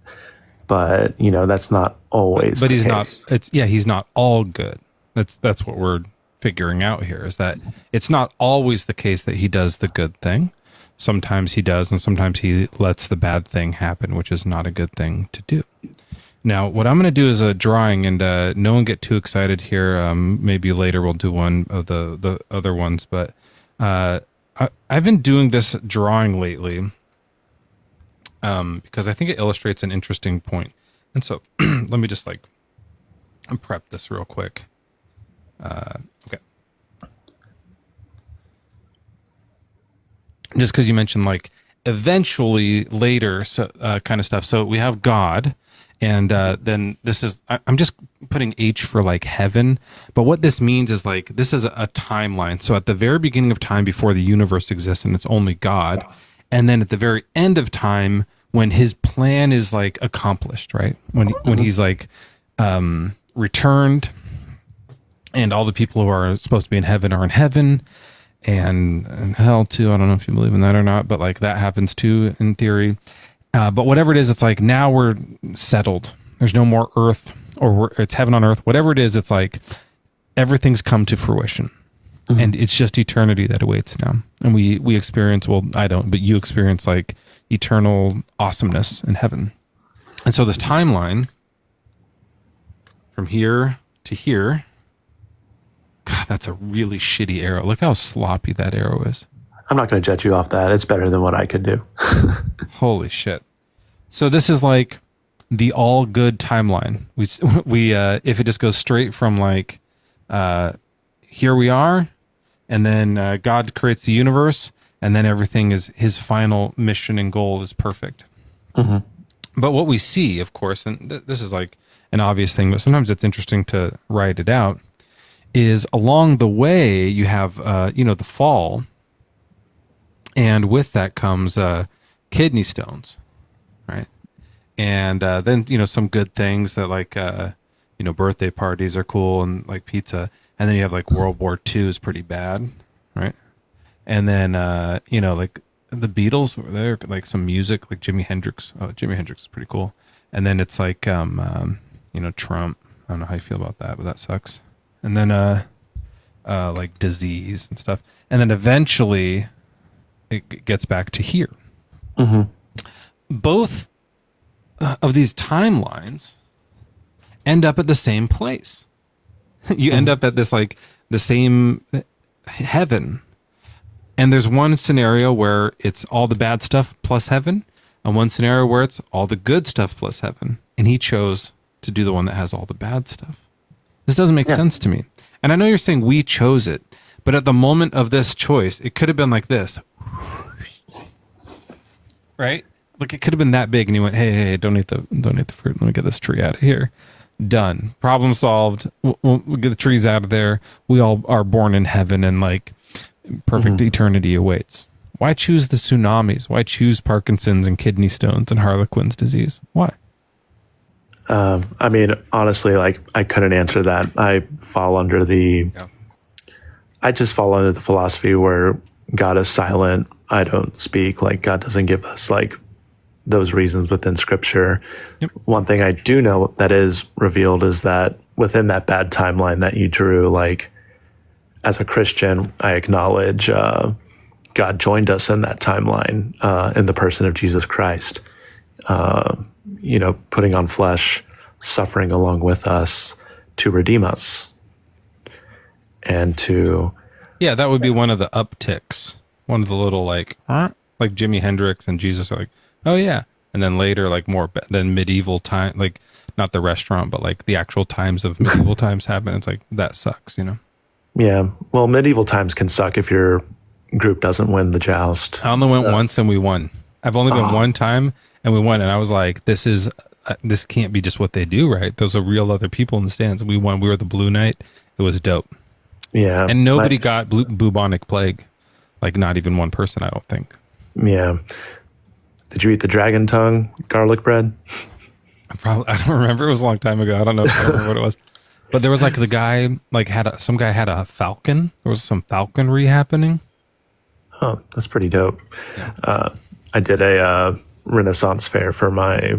But, you know, that's not always
but
the
he's
case.
he's not all good. That's what we're figuring out here, is that it's not always the case that he does the good thing. Sometimes he does, and sometimes he lets the bad thing happen, which is not a good thing to do. Now, what I'm going to do is a drawing, and no one get too excited here. Maybe later we'll do one of the other ones, but I've been doing this drawing lately because I think it illustrates an interesting point. And so let me just prep this real quick. Okay. Just because you mentioned eventually later, so kind of stuff. So we have God, and then this is, I'm just putting H for heaven, but what this means is this is a timeline. So at the very beginning of time, before the universe exists, and it's only God, and then at the very end of time, when his plan is accomplished, right? When he's returned, and all the people who are supposed to be in heaven are in heaven, and hell too. I don't know if you believe in that or not, but that happens too in theory. But whatever it is, it's now we're settled. There's no more earth, or it's heaven on earth. Whatever it is, it's everything's come to fruition. Mm-hmm. And it's just eternity that awaits now. And we experience, well, I don't, but you experience eternal awesomeness in heaven. And so this timeline from here to here, God, that's a really shitty arrow. Look how sloppy that arrow is.
I'm not going to judge you off that. It's better than what I could do.
Holy shit. So this is the all good timeline. We if it just goes straight from here we are, and then God creates the universe, and then everything is, his final mission and goal is perfect. Mm-hmm. But what we see, of course, and this is an obvious thing, but sometimes it's interesting to write it out, is along the way you have the fall, and with that comes kidney stones, right? And then some good things that birthday parties are cool, and pizza. And then you have World War II is pretty bad, right? And then the Beatles were there, some music like Jimi Hendrix. Oh, Jimi Hendrix is pretty cool. And then it's Trump. I don't know how you feel about that, but that sucks. And then disease and stuff. And then eventually it gets back to here. Mm-hmm. Both of these timelines end up at the same place. You end up at this the same heaven. And there's one scenario where it's all the bad stuff plus heaven, and one scenario where it's all the good stuff plus heaven. And he chose to do the one that has all the bad stuff. This doesn't make sense to me. And I know you're saying we chose it, but at the moment of this choice, it could have been like this. Right? It could have been that big, and he went, hey, don't eat the fruit. Let me get this tree out of here. Done. Problem solved. We'll get the trees out of there. We all are born in heaven, and perfect eternity awaits. Why choose the tsunamis? Why choose Parkinson's and kidney stones and Harlequin's disease? Why?
I mean, honestly, I couldn't answer that. I just fall under the philosophy where God is silent. I don't speak. God doesn't give us those reasons within Scripture. Yep. One thing I do know that is revealed is that within that bad timeline that you drew, as a Christian, I acknowledge God joined us in that timeline in the person of Jesus Christ. Putting on flesh, suffering along with us to redeem us. And to...
Yeah, that would be one of the upticks. One of the little Jimi Hendrix and Jesus are oh yeah, and then later like more than medieval time, like not the restaurant, but like the actual times of medieval times happen. It's like that sucks, you know.
Yeah. Well, medieval times can suck if your group doesn't win the joust.
I only went once and we won. I've only been one time and we won, and I was like, this can't be just what they do, right? Those are real other people in the stands. We won. We were the Blue Knight. It was dope.
Yeah.
And nobody got bubonic plague. Like not even one person, I don't think.
Yeah. Did you eat the dragon tongue garlic bread?
I don't remember. It was a long time ago. I don't know if I remember what it was. But there was like the guy, like some guy had a falcon. There was some falconry happening.
Oh, that's pretty dope. Yeah. I did a Renaissance fair for my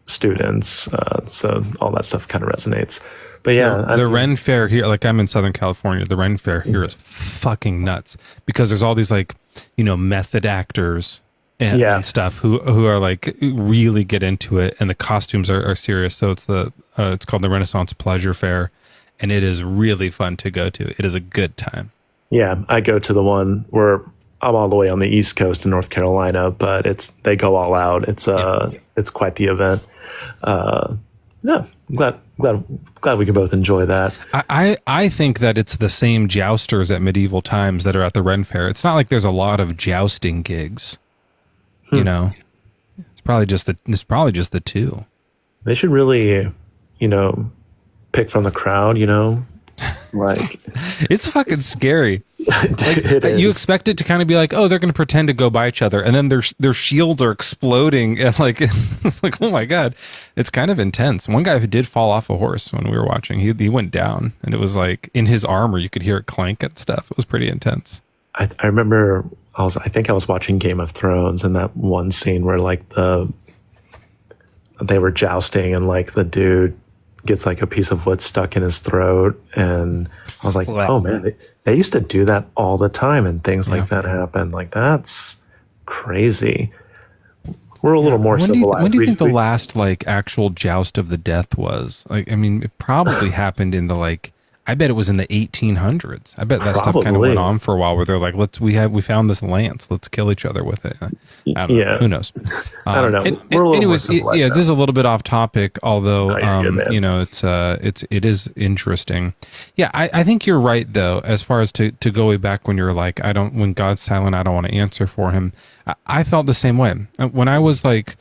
students. So all that stuff kind of resonates. But yeah.
The Ren Fair here, like I'm in Southern California, the Ren Fair here is fucking nuts because there's all these like, you know, method actors and stuff who are like really get into it, and the costumes are serious. So it's called the Renaissance Pleasure Fair, and it is really fun to go to. It is a good time. Yeah,
I go to the one where I'm all the way on the East Coast in North Carolina, but they go all out. It's quite the event. Yeah, I'm glad we can both enjoy that.
I think that it's the same jousters at medieval times that are at the Ren Fair. It's not like there's a lot of jousting gigs. You know, it's probably just the two. They
should really, you know, pick from the crowd, you know, like
it's fucking scary.
It is.
You expect it to kind of be like, oh, they're going to pretend to go by each other, and then their shields are exploding, and like, it's like, oh my God, it's kind of intense. One guy who did fall off a horse when we were watching, he went down, and it was like in his armor, you could hear it clank and stuff. It was pretty intense.
I remember I think I was watching Game of Thrones, and that one scene where like they were jousting, and like the dude gets like a piece of wood stuck in his throat, and I was like, oh man, they used to do that all the time, and things like that happen. Like that's crazy. We're a little more civilized.
When do you think the last like actual joust of the death was? Like, I mean, it probably happened in the like. I bet it was in the 1800s. I bet that stuff kind of went on for a while, where they're like, we found this lance, let's kill each other with it. I don't know. Who knows?
I don't know. We're a little more civilized now.
This is a little bit off topic, although you know, it is interesting. Yeah, I think you're right though, as far as to go way back when you're like, when God's silent, I don't want to answer for him. I felt the same way when I was like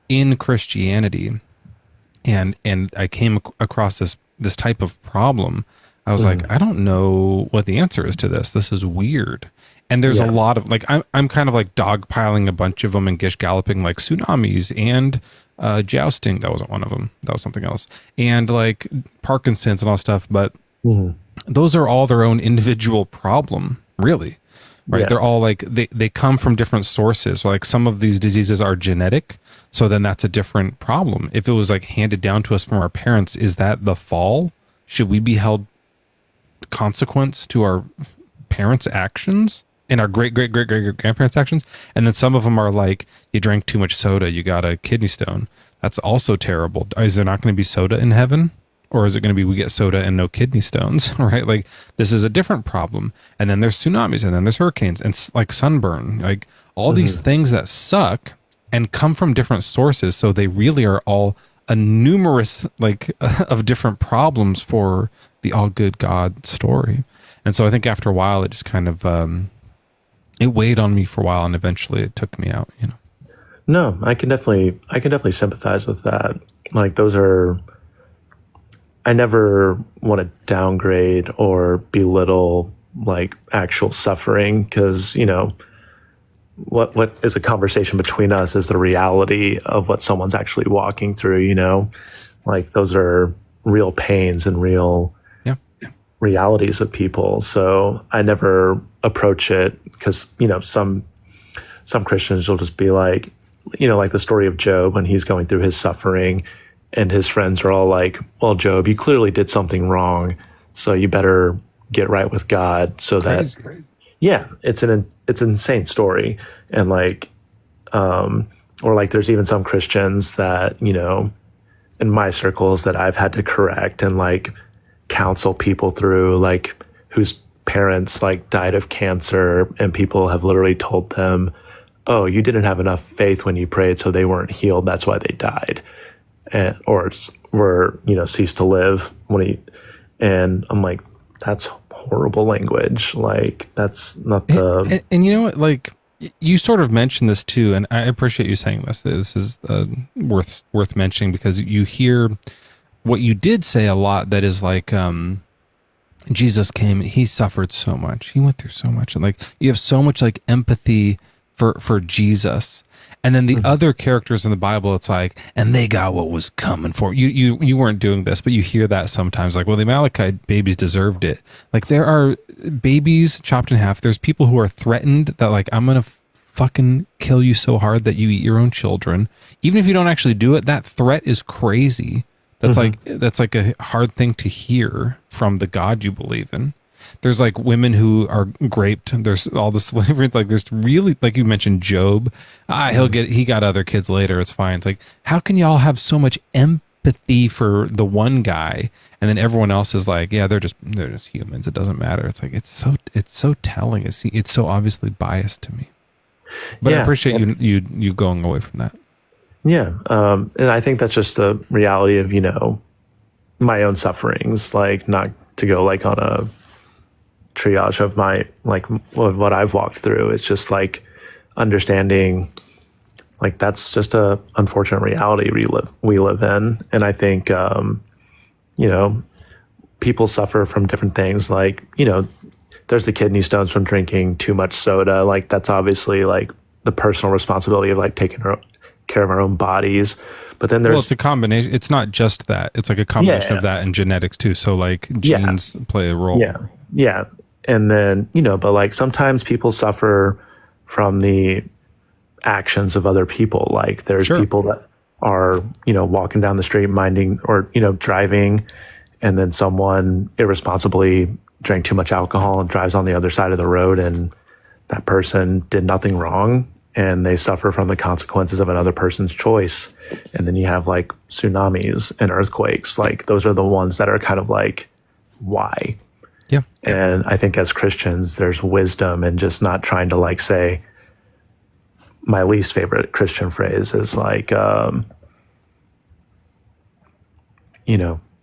in Christianity, and I came across this type of problem. I was like, I don't know what the answer is to this. This is weird. And there's a lot of like, I'm kind of like dogpiling a bunch of them and gish galloping like tsunamis and jousting. That wasn't one of them. That was something else. And like Parkinson's and all stuff. But those are all their own individual problem, really. Right. Yeah. They're all like, they come from different sources. Like some of these diseases are genetic. So then that's a different problem. If it was like handed down to us from our parents, is that the fall? Should we be held consequence to our parents' actions and our great grandparents' actions? And then some of them are like, you drank too much soda, you got a kidney stone. That's also terrible. Is there not going to be soda in heaven? Or is it going to be we get soda and no kidney stones, right? Like this is a different problem. And then there's tsunamis, and then there's hurricanes, and like sunburn, like all these things that suck and come from different sources. So they really are all a numerous like of different problems for the all good God story. And so I think after a while, it just kind of, it weighed on me for a while, and eventually it took me out, you know?
No, I can definitely sympathize with that. Like I never want to downgrade or belittle like actual suffering, because, you know, what is a conversation between us is the reality of what someone's actually walking through, you know? Like those are real pains and real realities of people. So I never approach it, because, you know, some Christians will just be like, you know, like the story of Job when he's going through his suffering, and his friends are all like, well, Job, you clearly did something wrong, so you better get right with God. So that, yeah, it's an insane story. And like, or like there's even some Christians that, you know, in my circles that I've had to correct and like counsel people through, like whose parents like died of cancer, and people have literally told them, oh, you didn't have enough faith when you prayed, so they weren't healed. That's why they died, or were ceased to live and I'm like, that's horrible language. Like that's not the.
And you know what? Like you sort of mentioned this too, and I appreciate you saying this. This is worth mentioning because you hear what you did say a lot. That is like. Jesus came, he suffered so much. He went through so much. And like, you have so much like empathy for Jesus. And then the other characters in the Bible, it's like, and they got what was coming for you weren't doing this, but you hear that sometimes like, well, the Amalekite babies deserved it. Like there are babies chopped in half. There's people who are threatened that like, I'm going to fucking kill you so hard that you eat your own children. Even if you don't actually do it, that threat is crazy. That's like a hard thing to hear from the God you believe in. There's like women who are raped. There's all the slavery. Like there's really, like you mentioned Job. He got other kids later. It's fine. It's like, how can y'all have so much empathy for the one guy and then everyone else is like, yeah, they're just humans. It doesn't matter. It's like, it's so telling. It's so obviously biased to me. But I appreciate you going away from that.
Yeah. And I think that's just the reality of, my own sufferings, like not to go like on a triage of what I've walked through. It's just like understanding like that's just a unfortunate reality we live in. And I think, people suffer from different things. Like, there's the kidney stones from drinking too much soda. Like that's obviously like the personal responsibility of like taking care of our own bodies. But then there's
it's a combination. It's not just that. It's like a combination of that and genetics too. So like genes play a role.
Yeah. And then, but like sometimes people suffer from the actions of other people. Like there's people that are, walking down the street minding or, driving, and then someone irresponsibly drank too much alcohol and drives on the other side of the road, and that person did nothing wrong and they suffer from the consequences of another person's choice. And then you have like tsunamis and earthquakes. Like those are the ones that are kind of like, why?
Yeah.
And I think as Christians, there's wisdom in just not trying to like say, my least favorite Christian phrase is like,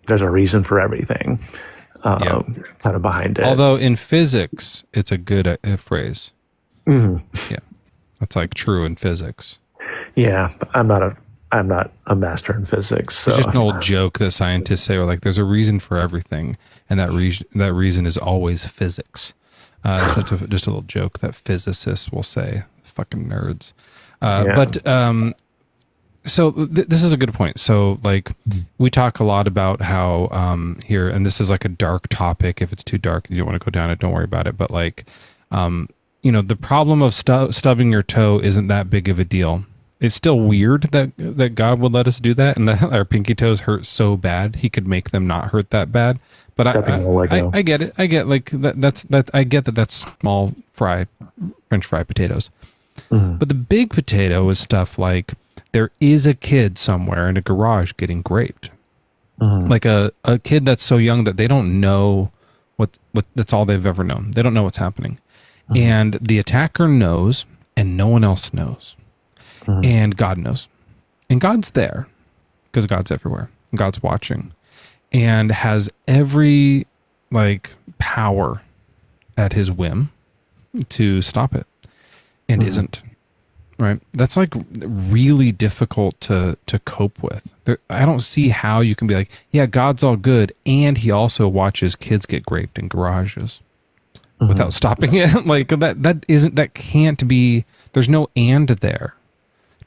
there's a reason for everything kind of behind it.
Although in physics, it's a good phrase. Mm-hmm. Yeah. That's like true in physics.
Yeah. But I'm not a master in physics. So.
It's just an old joke that scientists say, or like, there's a reason for everything. And that reason is always physics. Just a little joke that physicists will say. Fucking nerds. So this is a good point. So like we talk a lot about how here, and this is like a dark topic. If it's too dark and you don't want to go down it, don't worry about it. But like, the problem of stubbing your toe isn't that big of a deal. It's still weird that God would let us do that, and that our pinky toes hurt so bad He could make them not hurt that bad. But I get it. I get like that. I get that that's small French fry potatoes. Mm-hmm. But the big potato is stuff like there is a kid somewhere in a garage getting raped. Mm-hmm. Like a kid that's so young that they don't know what that's all they've ever known. They don't know what's happening. Mm-hmm. And the attacker knows and no one else knows. Mm-hmm. And God knows. And God's there because God's everywhere. God's watching and has every like power at His whim to stop it. And isn't, right? That's like really difficult to cope with. I don't see how you can be like, yeah, God's all good, and He also watches kids get raped in garages without stopping it. Like that can't be. There's no and there.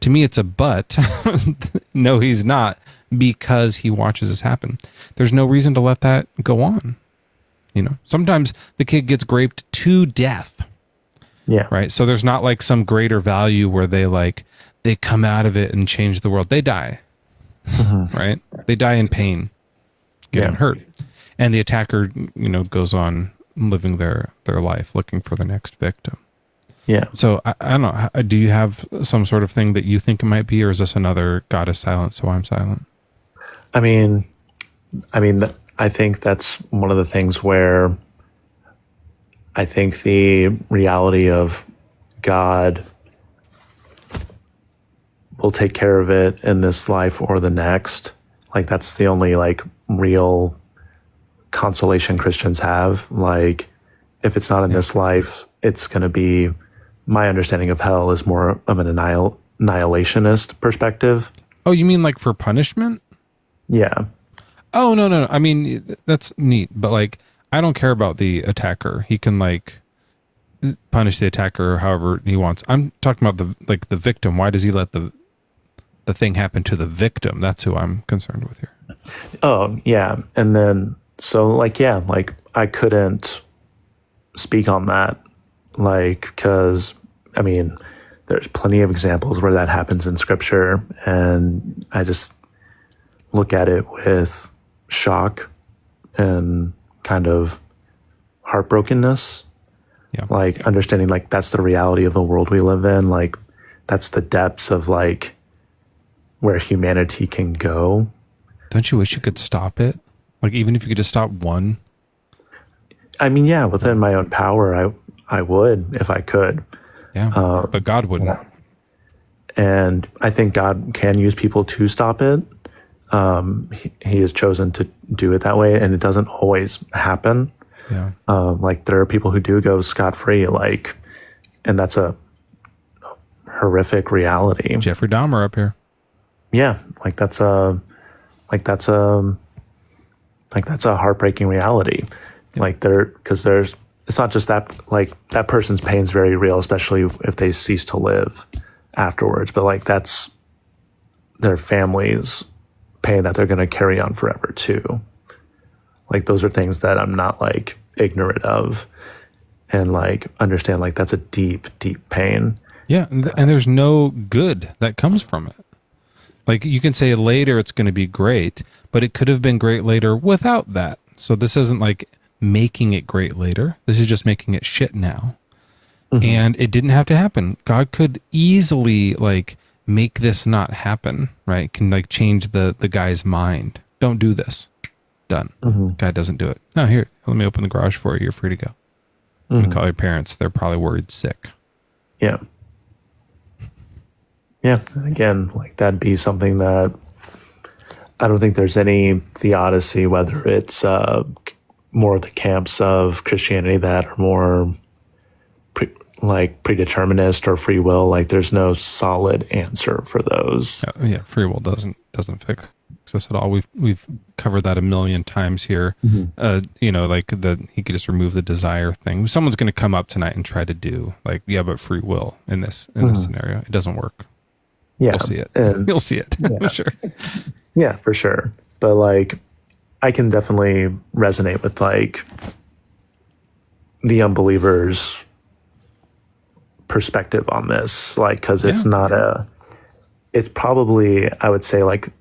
To me, it's a but. No, He's not, because He watches this happen. There's no reason to let that go on. Sometimes the kid gets raped to death.
Yeah.
Right. So there's not like some greater value where they come out of it and change the world. They die. Mm-hmm. Right. They die in pain, getting hurt. And the attacker, goes on living their life looking for the next victim.
Yeah.
So I don't know. Do you have some sort of thing that you think it might be, or is this another God is silent, so I'm silent?
I mean, I think that's one of the things where I think the reality of God we'll take care of it in this life or the next. Like that's the only like real consolation Christians have. Like if it's not in this life, it's going to be, my understanding of hell is more of an annihilationist perspective.
Oh, you mean like for punishment?
Yeah.
Oh, no. I mean, that's neat. But like, I don't care about the attacker. He can like punish the attacker however he wants. I'm talking about the victim. Why does he let the thing happen to the victim? That's who I'm concerned with here.
Oh, yeah. And then, so like, yeah, like I couldn't speak on that. Like, cause I mean, there's plenty of examples where that happens in scripture, and I just look at it with shock and kind of heartbrokenness.
Yeah.
Like understanding like that's the reality of the world we live in. Like that's the depths of like where humanity can go.
Don't you wish you could stop it? Like even if you could just stop one?
I mean, yeah, within my own power, I would if I could.
Yeah, but God wouldn't.
And I think God can use people to stop it. He has chosen to do it that way, and it doesn't always happen.
Yeah.
Like there are people who do go scot-free, like, and that's a horrific reality.
Jeffrey Dahmer up here.
Yeah, that's a heartbreaking reality. Yeah. Like it's not just that, like that person's pain is very real, especially if they cease to live afterwards. But like that's their family's pain that they're going to carry on forever too. Like those are things that I'm not like ignorant of, and like understand like that's a deep, deep pain.
Yeah, and there's no good that comes from it. Like you can say later it's going to be great, but it could have been great later without that. So this isn't like making it great later. This is just making it shit now. Mm-hmm. And it didn't have to happen. God could easily like make this not happen, right? Can like change the guy's mind. Don't do this. Done. Mm-hmm. Guy doesn't do it. No, here, let me open the garage for you. You're free to go. Mm-hmm. I'm gonna call your parents. They're probably worried sick.
Yeah. Yeah. Again, like that'd be something that I don't think there's any theodicy, whether it's more of the camps of Christianity that are more predeterminist or free will. Like there's no solid answer for those.
Yeah, free will doesn't fix this at all. We've covered that a million times here. Mm-hmm. Like he could just remove the desire thing. Someone's going to come up tonight and try to do like, yeah, but free will in this scenario, it doesn't work.
Yeah,
you'll see it. You'll see it for sure.
Yeah, for sure. But like, I can definitely resonate with like the unbelievers' perspective on this, like, because it's it's probably, I would say like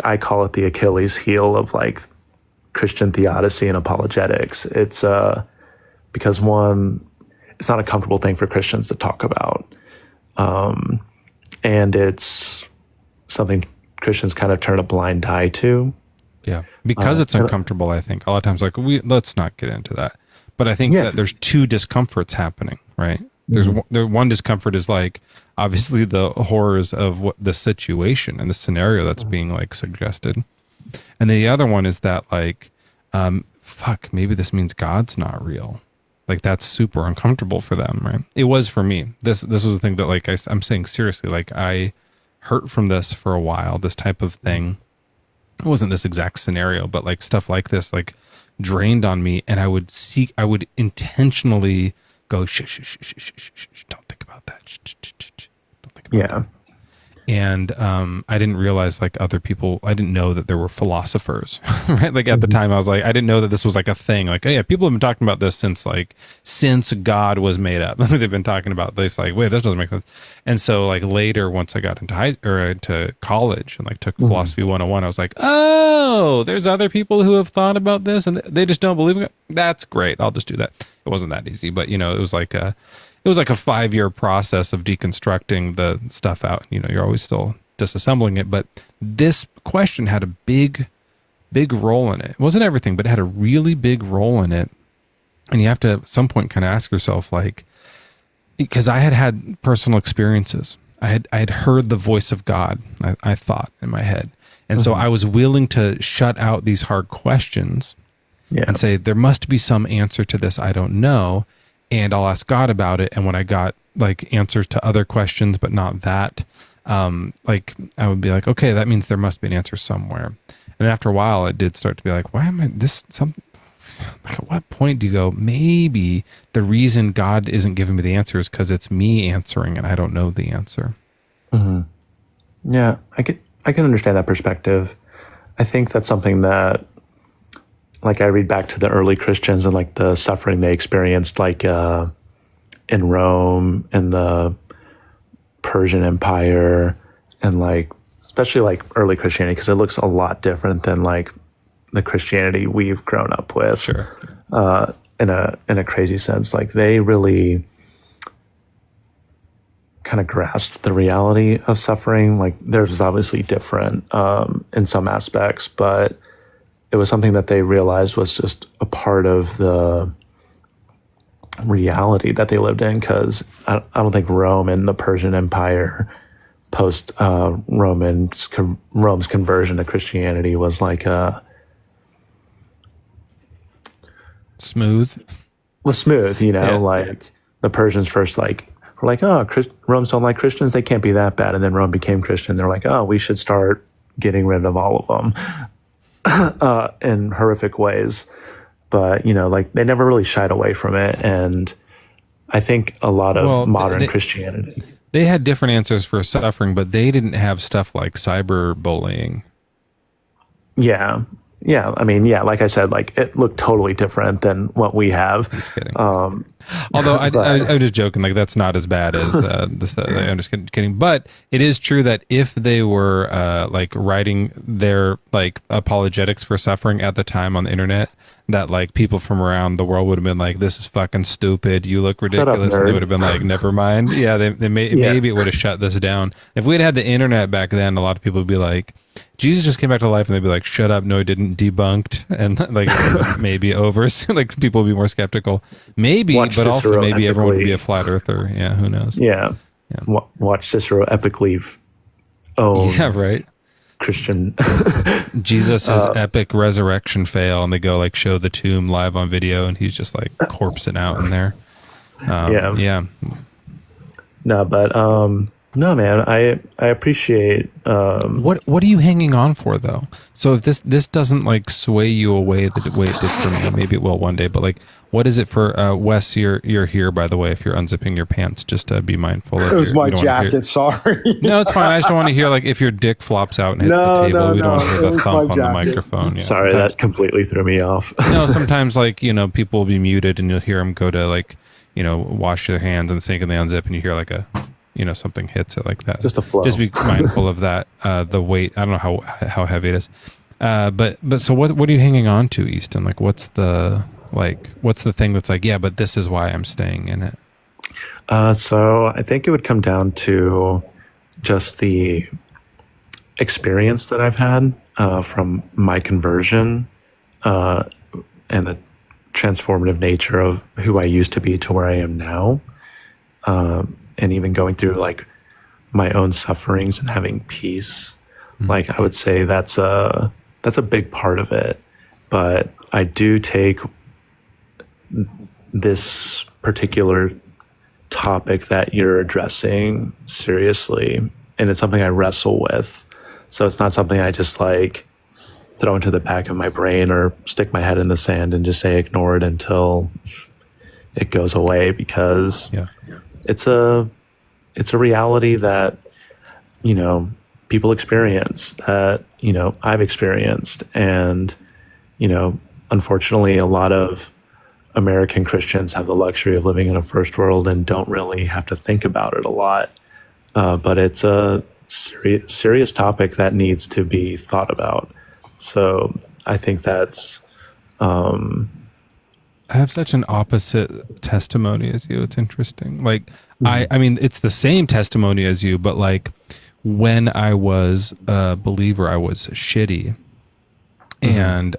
I call it the Achilles heel of like Christian theodicy and apologetics. It's because one, it's not a comfortable thing for Christians to talk about. And it's something Christians kind of turn a blind eye to.
Yeah, because it's uncomfortable, I think. A lot of times, like, let's not get into that. But I think that there's two discomforts happening, right? There's one discomfort is like, obviously the horrors of what the situation and the scenario that's being like suggested. And the other one is that like, maybe this means God's not real. Like that's super uncomfortable for them, right? It was for me. This was the thing that like I'm saying seriously, like I hurt from this for a while, this type of thing. It wasn't this exact scenario, but like stuff like this, like drained on me. And I would intentionally go, shh, don't think about that. Don't think about that. And I didn't realize like other people, I didn't know that there were philosophers, right? Like at the time I was like, I didn't know that this was like a thing. Like, oh yeah, people have been talking about this since God was made up. They've been talking about this, like, wait, this doesn't make sense. And so like later, once I got into college and like took philosophy 101, I was like, oh, there's other people who have thought about this and they just don't believe it. That's great. I'll just do that. It wasn't that easy, but it was like a 5-year process of deconstructing the stuff out. You're always still disassembling it, but this question had a big role in it. It wasn't everything, but it had a really big role in it. And you have to at some point kind of ask yourself, like, because I had personal experiences I had heard the voice of God, I thought in my head. And so I was willing to shut out these hard questions and say, there must be some answer to this I don't know, and I'll ask God about it. And when I got like answers to other questions, but not that, like I would be like, okay, that means there must be an answer somewhere. And after a while, it did start to be like, why am I this? Like, at what point do you go, maybe the reason God isn't giving me the answer is because it's me answering and I don't know the answer.
Mm-hmm. Yeah, I can understand that perspective. I think that's something that, like, I read back to the early Christians and like the suffering they experienced, like in Rome and the Persian Empire, and like especially like early Christianity, because it looks a lot different than like the Christianity we've grown up with.
Sure.
In a crazy sense, like they really kind of grasped the reality of suffering. Like theirs was obviously different in some aspects, but it was something that they realized was just a part of the reality that they lived in. Because I don't think Rome and the Persian Empire post Rome's conversion to Christianity was like
smooth,
you know, like the Persians first like were like, oh, Romans don't like Christians, they can't be that bad. And then Rome became Christian. They're like, oh, we should start getting rid of all of them in horrific ways. But, you know, like they never really shied away from it. And I think a lot of modern Christianity.
They had different answers for suffering, but they didn't have stuff like cyberbullying.
Yeah. Yeah. I mean, yeah, like I said, like it looked totally different than what we have.
Just kidding. Although I was just joking, like that's not as bad as this. I'm just kidding. But it is true that if they were like writing their like apologetics for suffering at the time on the internet, that like people from around the world would have been like, this is fucking stupid, you look ridiculous, and they would have been like, never mind. Yeah, maybe it would have shut this down. If we had had the internet back then, a lot of people would be like, Jesus just came back to life, and they'd be like, shut up, no he didn't, debunked, and like maybe over. So, like people would be more skeptical, maybe. But Cicero also maybe everyone would be a flat earther. Yeah, who knows?
Yeah. Watch Cicero epically own.
Yeah, right.
Christian
Jesus' epic resurrection fail, and they go like show the tomb live on video, and he's just like corpsing out in there. Yeah.
No, but no, man, I appreciate
what are you hanging on for though? So if this doesn't like sway you away the way it did for me, maybe it will one day, but like what is it for Wes? You're here, by the way, if you're unzipping your pants, just be mindful of
it was my jacket, sorry.
No, it's fine. I just don't want to hear like if your dick flops out and hits the table, we don't want to hear the thump on the microphone. Yeah,
sorry, that completely threw me off.
No, sometimes like, you know, people will be muted and you'll hear them go to like, you know, wash their hands in the sink and they unzip and you hear like a, you know, something hits it like that.
Just a flow.
Just be mindful of that. The weight. I don't know how heavy it is. But so what are you hanging on to, Easton? Like what's the thing that's like, yeah, but this is why I'm staying in it?
So I think it would come down to just the experience that I've had from my conversion and the transformative nature of who I used to be to where I am now. And even going through like my own sufferings and having peace. Mm-hmm. Like I would say that's a big part of it. But I do take this particular topic that you're addressing seriously, and it's something I wrestle with. So it's not something I just like throw into the back of my brain or stick my head in the sand and just say ignore it until it goes away, because it's a reality that, you know, people experience, that, you know, I've experienced. And, you know, unfortunately, a lot of American Christians have the luxury of living in a first world and don't really have to think about it a lot. But it's a serious topic that needs to be thought about. So I think that's...
I have such an opposite testimony as you. It's interesting. Like, I mean, it's the same testimony as you, but like when I was a believer, I was shitty. And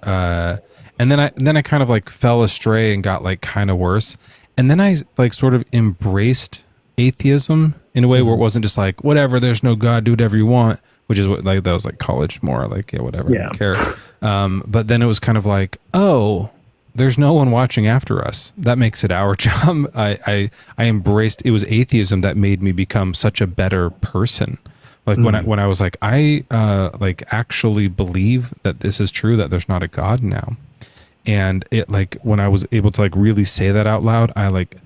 then I kind of like fell astray and got like kind of worse. And then I like sort of embraced atheism in a way where it wasn't just like, whatever, there's no God, do whatever you want, which is what, like, that was like college more, like, yeah, whatever, I don't care. But then it was kind of like, oh, there's no one watching after us. That makes it our job. I embraced, it was atheism that made me become such a better person. Like when I was like, I like actually believe that this is true, that there's not a God now. And it, like, when I was able to like really say that out loud, I like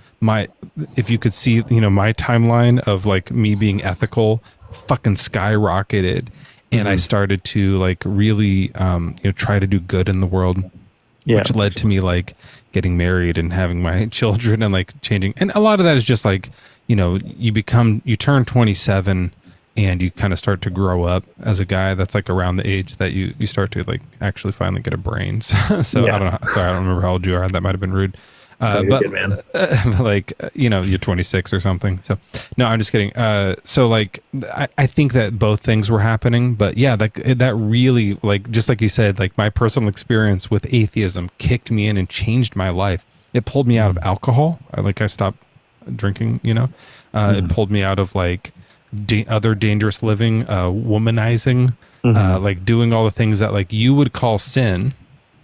if you could see, you know, my timeline of like me being ethical fucking skyrocketed. And I started to like really, try to do good in the world, which led to me like getting married and having my children and like changing. And a lot of that is just like, you know, you turn 27 and you kind of start to grow up as a guy. That's like around the age that you start to like actually finally get a brain. So I don't know. Sorry, I don't remember how old you are. That might've been rude. But
good, man.
Like, you know, you're 26 or something. So no, I'm just kidding. So like, I think that both things were happening, but yeah, that really, like, just like you said, like my personal experience with atheism kicked me in and changed my life. It pulled me out of alcohol. I stopped drinking, you know, it pulled me out of like other dangerous living, womanizing, like doing all the things that like you would call sin.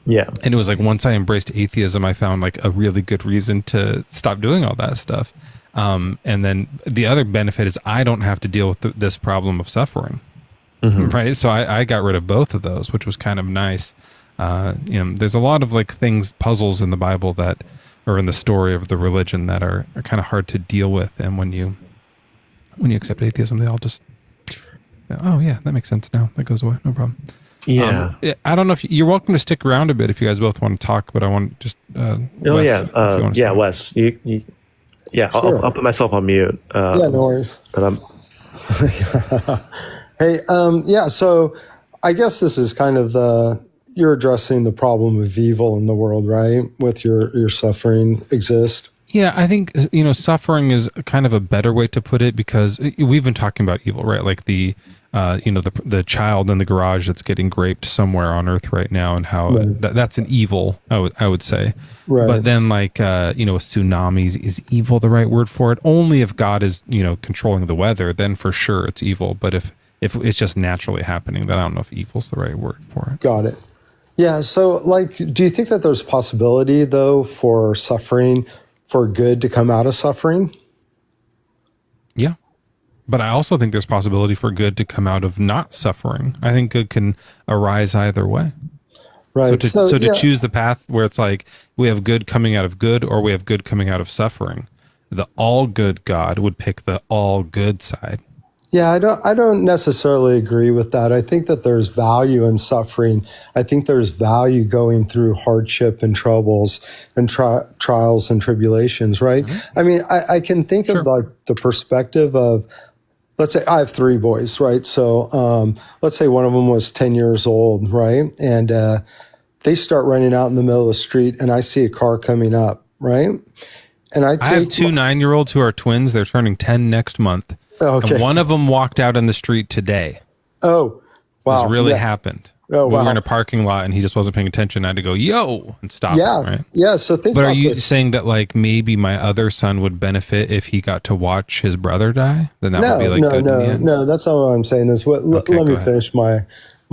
Yeah.
And it was like, once I embraced atheism, I found like a really good reason to stop doing all that stuff. And then the other benefit is I don't have to deal with this problem of suffering. Right. So I got rid of both of those, which was kind of nice. There's a lot of like puzzles in the Bible that, or in the story of the religion, that are kind of hard to deal with. And when you accept atheism, they all just, oh yeah, that makes sense now. That goes away. No problem.
Yeah.
I don't know if you're welcome to stick around a bit if you guys both want to talk, but I want just, Wes,
Wes, I'll put myself on mute.
Yeah, no worries.
But I'm,
Hey, so I guess this is kind of you're addressing the problem of evil in the world, right? With your suffering exist.
Yeah, I think, you know, suffering is kind of a better way to put it, because we've been talking about evil, right? Like the child in the garage that's getting raped somewhere on Earth right now, and how that's an evil, I would say. Right. But then like, tsunamis, is evil the right word for it? Only if God is, controlling the weather, then for sure it's evil. But if it's just naturally happening, then I don't know if evil's the right word for it.
Got it. Yeah. So like, do you think that there's possibility though for suffering, for good to come out of suffering?
Yeah. But I also think there's possibility for good to come out of not suffering. I think good can arise either way.
Right.
So to choose the path where it's like we have good coming out of good, or we have good coming out of suffering, the all good God would pick the all good side.
Yeah, I don't necessarily agree with that. I think that there's value in suffering. I think there's value going through hardship and troubles and trials and tribulations, right? Mm-hmm. I mean, I can think of like the perspective of, let's say I have 3 boys, right? So let's say one of them was 10 years old, right? And they start running out in the middle of the street, and I see a car coming up, right? And I
have 2 9-year-olds who are twins. They're turning 10 next month. Okay. And one of them walked out in the street today.
Oh, wow.
This really happened.
Oh,
we were in a parking lot and he just wasn't paying attention. I had to go, yo, and stop.
Yeah.
Right?
Yeah. So think
But
about
are you
this.
saying that like maybe my other son would benefit if he got to watch his brother die? Then that would be like good in the end?
No, that's not what I'm saying. Let me finish my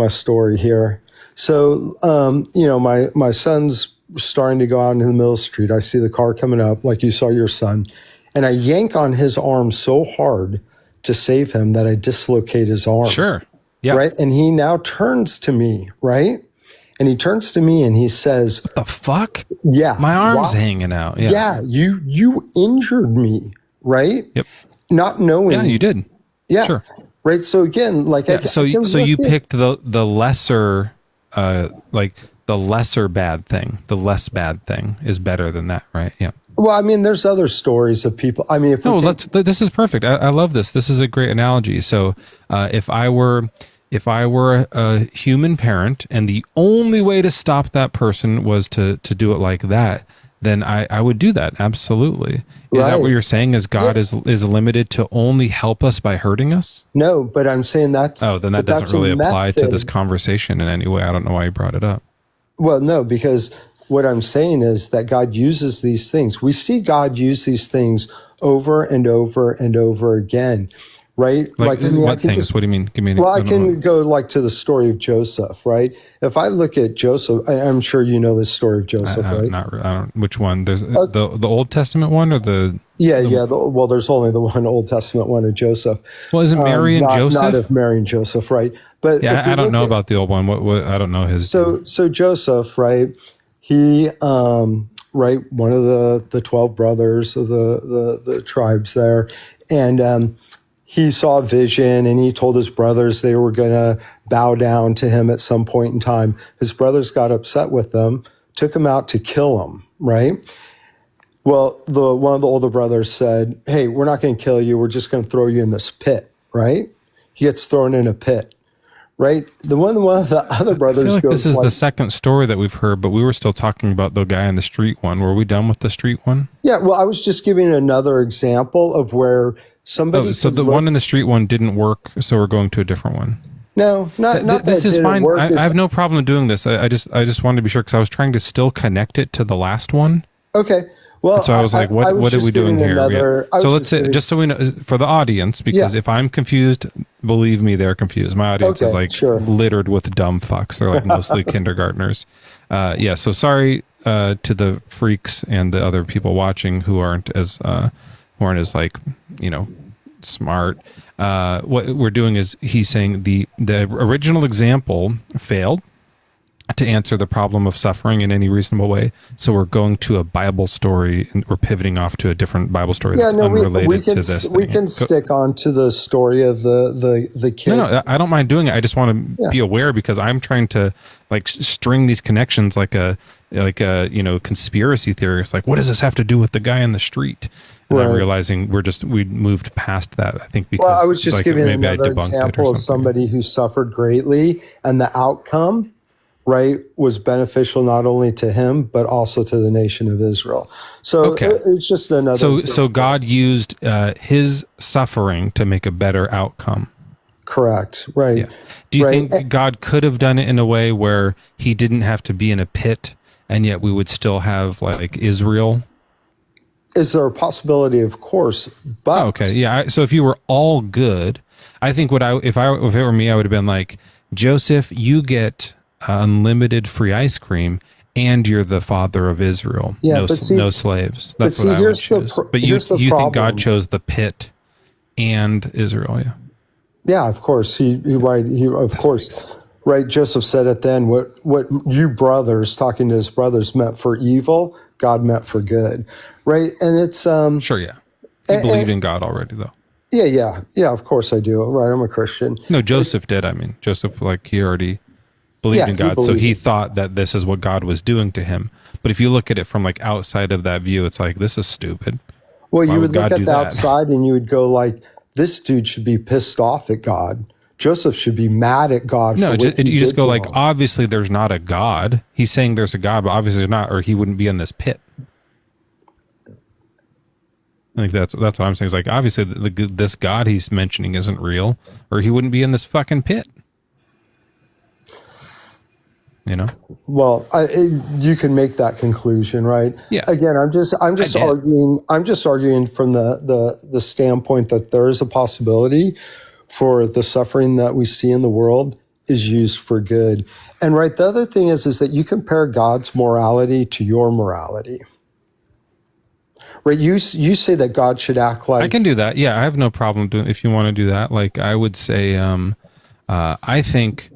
story here. So, my son's starting to go out into the middle of the street. I see the car coming up like you saw your son, and I yank on his arm so hard to save him that I dislocate his arm.
Sure. Yeah.
Right. And he now turns to me, right? And he turns to me and he says,
"What the fuck?
Yeah.
My arm's hanging out. Yeah.
Yeah. You injured me, right?
Yep.
Not knowing.
Yeah, you did.
Yeah.
Sure.
Right. So again, like,
so you picked the lesser, the lesser bad thing. The less bad thing is better than that, right? Yeah.
Well, I mean, there's other stories of people. I mean,
this is perfect. I love this. This is a great analogy. So, if I were a human parent and the only way to stop that person was to do it like that, then I would do that. Absolutely. Is that what you're saying? Is God is limited to only help us by hurting us?
No, but I'm saying that's.
Oh, then that doesn't really apply to this conversation in any way. I don't know why you brought it up.
Well, no, because what I'm saying is that God uses these things. We see God use these things over and over and over again. Right?
Like
I mean,
what things? What do you mean? Give me an
well, I
example.
can go like to the story of Joseph, right? If I look at Joseph, I'm sure you know the story of Joseph, right?
I don't. Which one? There's the Old Testament one or the?
Well, there's only the one Old Testament one of Joseph.
Well, isn't Mary and Joseph?
Not of Mary and Joseph, right? But
yeah, I don't know about the old one. What I don't know his.
So Joseph, right? He, right, one of the 12 brothers of the tribes there, and he saw a vision, and he told his brothers they were going to bow down to him at some point in time. His brothers got upset with them, took him out to kill him, right? Well, one of the older brothers said, hey, we're not going to kill you. We're just going to throw you in this pit, right? He gets thrown in a pit, right? One of the other brothers
I feel like
goes
this is the second story that we've heard, but we were still talking about the guy in the street one. Were we done with the street one?
Yeah, well, I was just giving another example of where somebody.
Oh, so the one in the street one didn't work, so we're going to a different one.
No, not
this
that
is
didn't
fine.
work.
I have no problem doing this. I just wanted to be sure because I was trying to still connect it to the last one.
Okay. Well,
and so I was like, what are we doing here? So let's say, just so we know, for the audience, because if I'm confused, believe me, they're confused. My audience is like littered with dumb fucks. They're like mostly kindergartners. So sorry to the freaks and the other people watching who aren't as like, smart. What we're doing is he's saying the original example failed to answer the problem of suffering in any reasonable way. So we're going to a Bible story and we're pivoting off to a different Bible story that's unrelated to this.
We can stick on to the story of the kid.
No, I don't mind doing it. I just want to be aware because I'm trying to like string these connections like a conspiracy theory. It's like, what does this have to do with the guy in the street? And I'm realizing we moved past that. I think because
I was just giving another example of somebody who suffered greatly and the outcome, right, was beneficial not only to him but also to the nation of Israel. So it's just another.
So God used his suffering to make a better outcome.
Correct. Right.
Yeah. Do you think God could have done it in a way where he didn't have to be in a pit, and yet we would still have like Israel?
Is there a possibility? Of course, but
so if you were all good, I think if it were me, I would have been like, Joseph, you get unlimited free ice cream, and you're the father of Israel. No slaves. That's what I would choose. But you think God chose the pit and Israel? Yeah.
Yeah, of course. Right. Joseph said it then. What you brothers, talking to his brothers, meant for evil, God meant for good. Right. And it's
sure. Yeah. You believed in God already, though.
Yeah. Of course I do. Right. I'm a Christian.
No, Joseph did. I mean, Joseph, like, he already believed in God, so he thought that this is what God was doing to him. But if you look at it from like outside of that view, it's like, this is stupid.
Well, you would look at the outside and you would go like, this dude should be pissed off at God. Joseph should be mad at God.
No, you just go like, obviously there's not a God. He's saying there's a God, but obviously there's not, or he wouldn't be in this pit. I think that's what I'm saying. It's like, obviously this God he's mentioning isn't real, or he wouldn't be in this fucking pit.
Well, you can make that conclusion, right?
Yeah.
Again, I'm just arguing. I'm just arguing from the standpoint that there is a possibility for the suffering that we see in the world is used for good. And right, the other thing is that you compare God's morality to your morality. Right, you say that God should act like.
I can do that. Yeah, I have no problem doing. If you want to do that, like I would say, I think.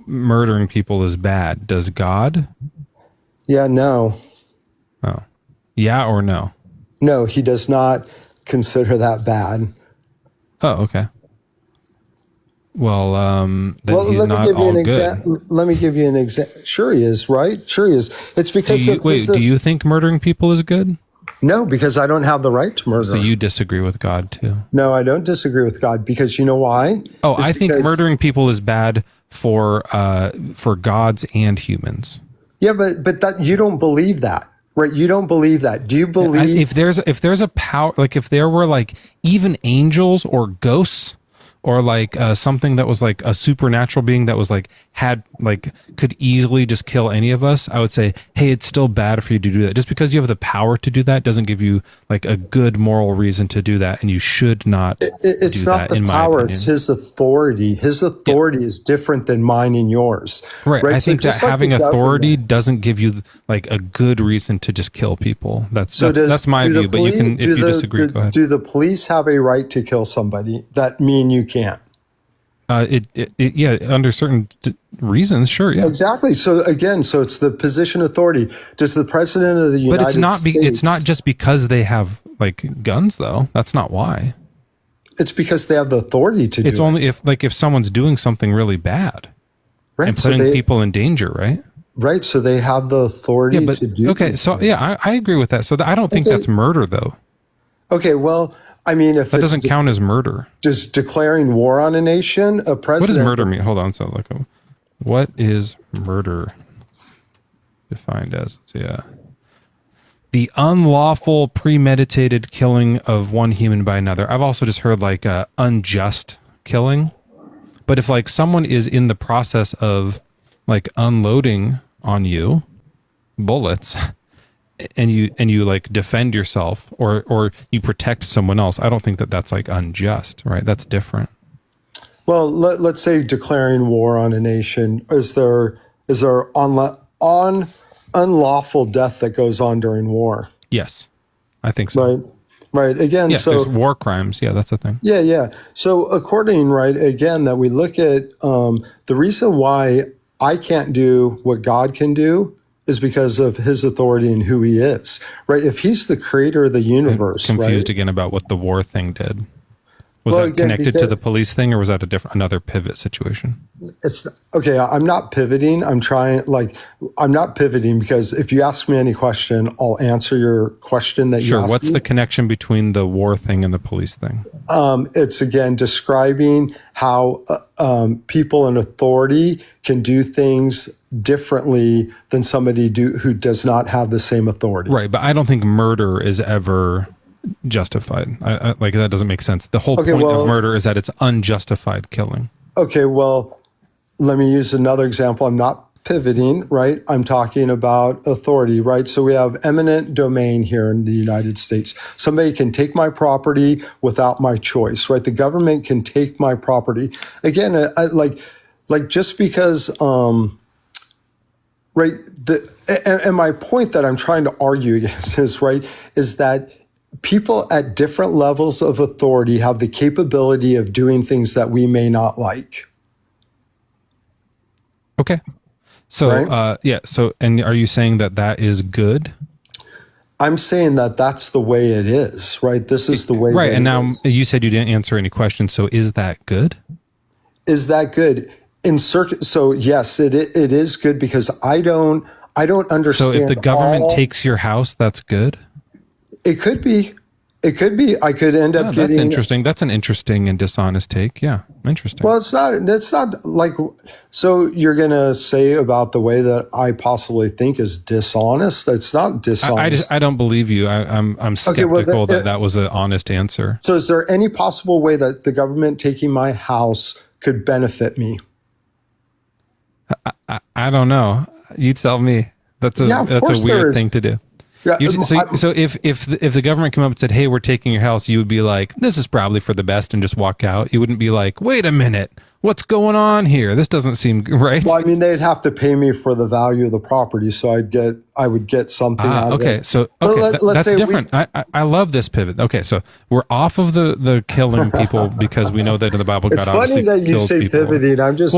Murdering people is bad. Does God?
Yeah, no.
Oh. Yeah or no?
No, he does not consider that bad.
Oh, okay. Well, then he's not all good.
Let me give you an example. Sure he is, right? Sure he is. It's because...
Do you think murdering people is good?
No, because I don't have the right to murder.
So you disagree with God too?
No, I don't disagree with God because you know why?
Oh, I think murdering people is bad for gods and humans.
Yeah, but that you don't believe that, right? You don't believe that. Do you believe
if there's a power, like if there were like even angels or ghosts or like something that was like a supernatural being that was like could easily just kill any of us, I would say, hey, it's still bad for you to do that. Just because you have the power to do that doesn't give you like a good moral reason to do that, and you should not.
It's
do
not
that,
the power; it's his authority. His authority is different than mine and yours.
Right. I think that
just like
having
the
authority
government-
doesn't give you like a good reason to just kill people. That's my
do the
view. But you can, if you disagree, go ahead.
Do the police have a right to kill somebody? That mean you can't?
Yeah, under certain reasons, sure, yeah,
Exactly. So again, it's the position authority. Does the president of the United States?
But it's not just because they have like guns, though. That's not why.
It's because they have the authority to do it.
It's only if someone's doing something really bad,
right,
and putting people in danger, right?
Right. So they have the authority to do.
Okay. So things. Yeah, I agree with that. So I don't think that's murder, though.
Okay. Well, I mean, if
that doesn't count as murder,
does declaring war on a nation, a president?
What does murder mean? Hold on. So what is murder defined as? Yeah. The unlawful, premeditated killing of one human by another. I've also just heard like unjust killing. But if like someone is in the process of like unloading on you bullets and you like defend yourself or you protect someone else, I don't think that that's like unjust, right? That's different.
Well, let's say declaring war on a nation. Is there unlawful death that goes on during war?
Yes, I think so.
Right. Again,
yeah,
so
there's war crimes. Yeah, that's the thing.
Yeah. So according, again, that we look at the reason why I can't do what God can do is because of his authority and who he is, right? If he's the creator of the universe,
I'm confused again about what the war thing did. Was that connected to the police thing, or was that another pivot situation?
It's okay. I'm not pivoting. I'm not pivoting because if you ask me any question, I'll answer your question that you asked me.
What's the connection between the war thing and the police thing?
It's again describing how people in authority can do things differently than somebody who does not have the same authority.
Right, but I don't think murder is ever justified. I like that doesn't make sense. The whole point of murder is that it's unjustified killing.
Okay, well, let me use another example. I'm not pivoting, right? I'm talking about authority, right? So we have eminent domain here in the United States. Somebody can take my property without my choice, right? The government can take my property. Again, like just because, right? And my point that I'm trying to argue against is that people at different levels of authority have the capability of doing things that we may not like.
Okay. So, right? So, and are you saying that is good?
I'm saying that that's the way it is, right? This is the way.
Right. And now you said you didn't answer any questions. So is that good?
Is that good? So yes, it is good because I don't understand.
So if the government takes your house, that's good?
It could be. I could end up getting.
That's interesting. That's an interesting and dishonest take. Yeah, interesting.
Well, it's not like. So you're gonna say about the way that I possibly think is dishonest? It's not dishonest.
I don't believe you. I'm skeptical that was an honest answer.
So is there any possible way that the government taking my house could benefit me?
I don't know. You tell me. That's a weird thing to do.
Yeah,
so if the government came up and said, "Hey, we're taking your house," you would be like, "This is probably for the best," and just walk out. You wouldn't be like, "Wait a minute, what's going on here? This doesn't seem right."
Well, I mean, they'd have to pay me for the value of the property, so I would get something out of it.
So that's different. I love this pivot. Okay, so we're off of the killing people because we know that in the Bible,
God obviously kills people. It's funny that you say people. Pivoting. I'm just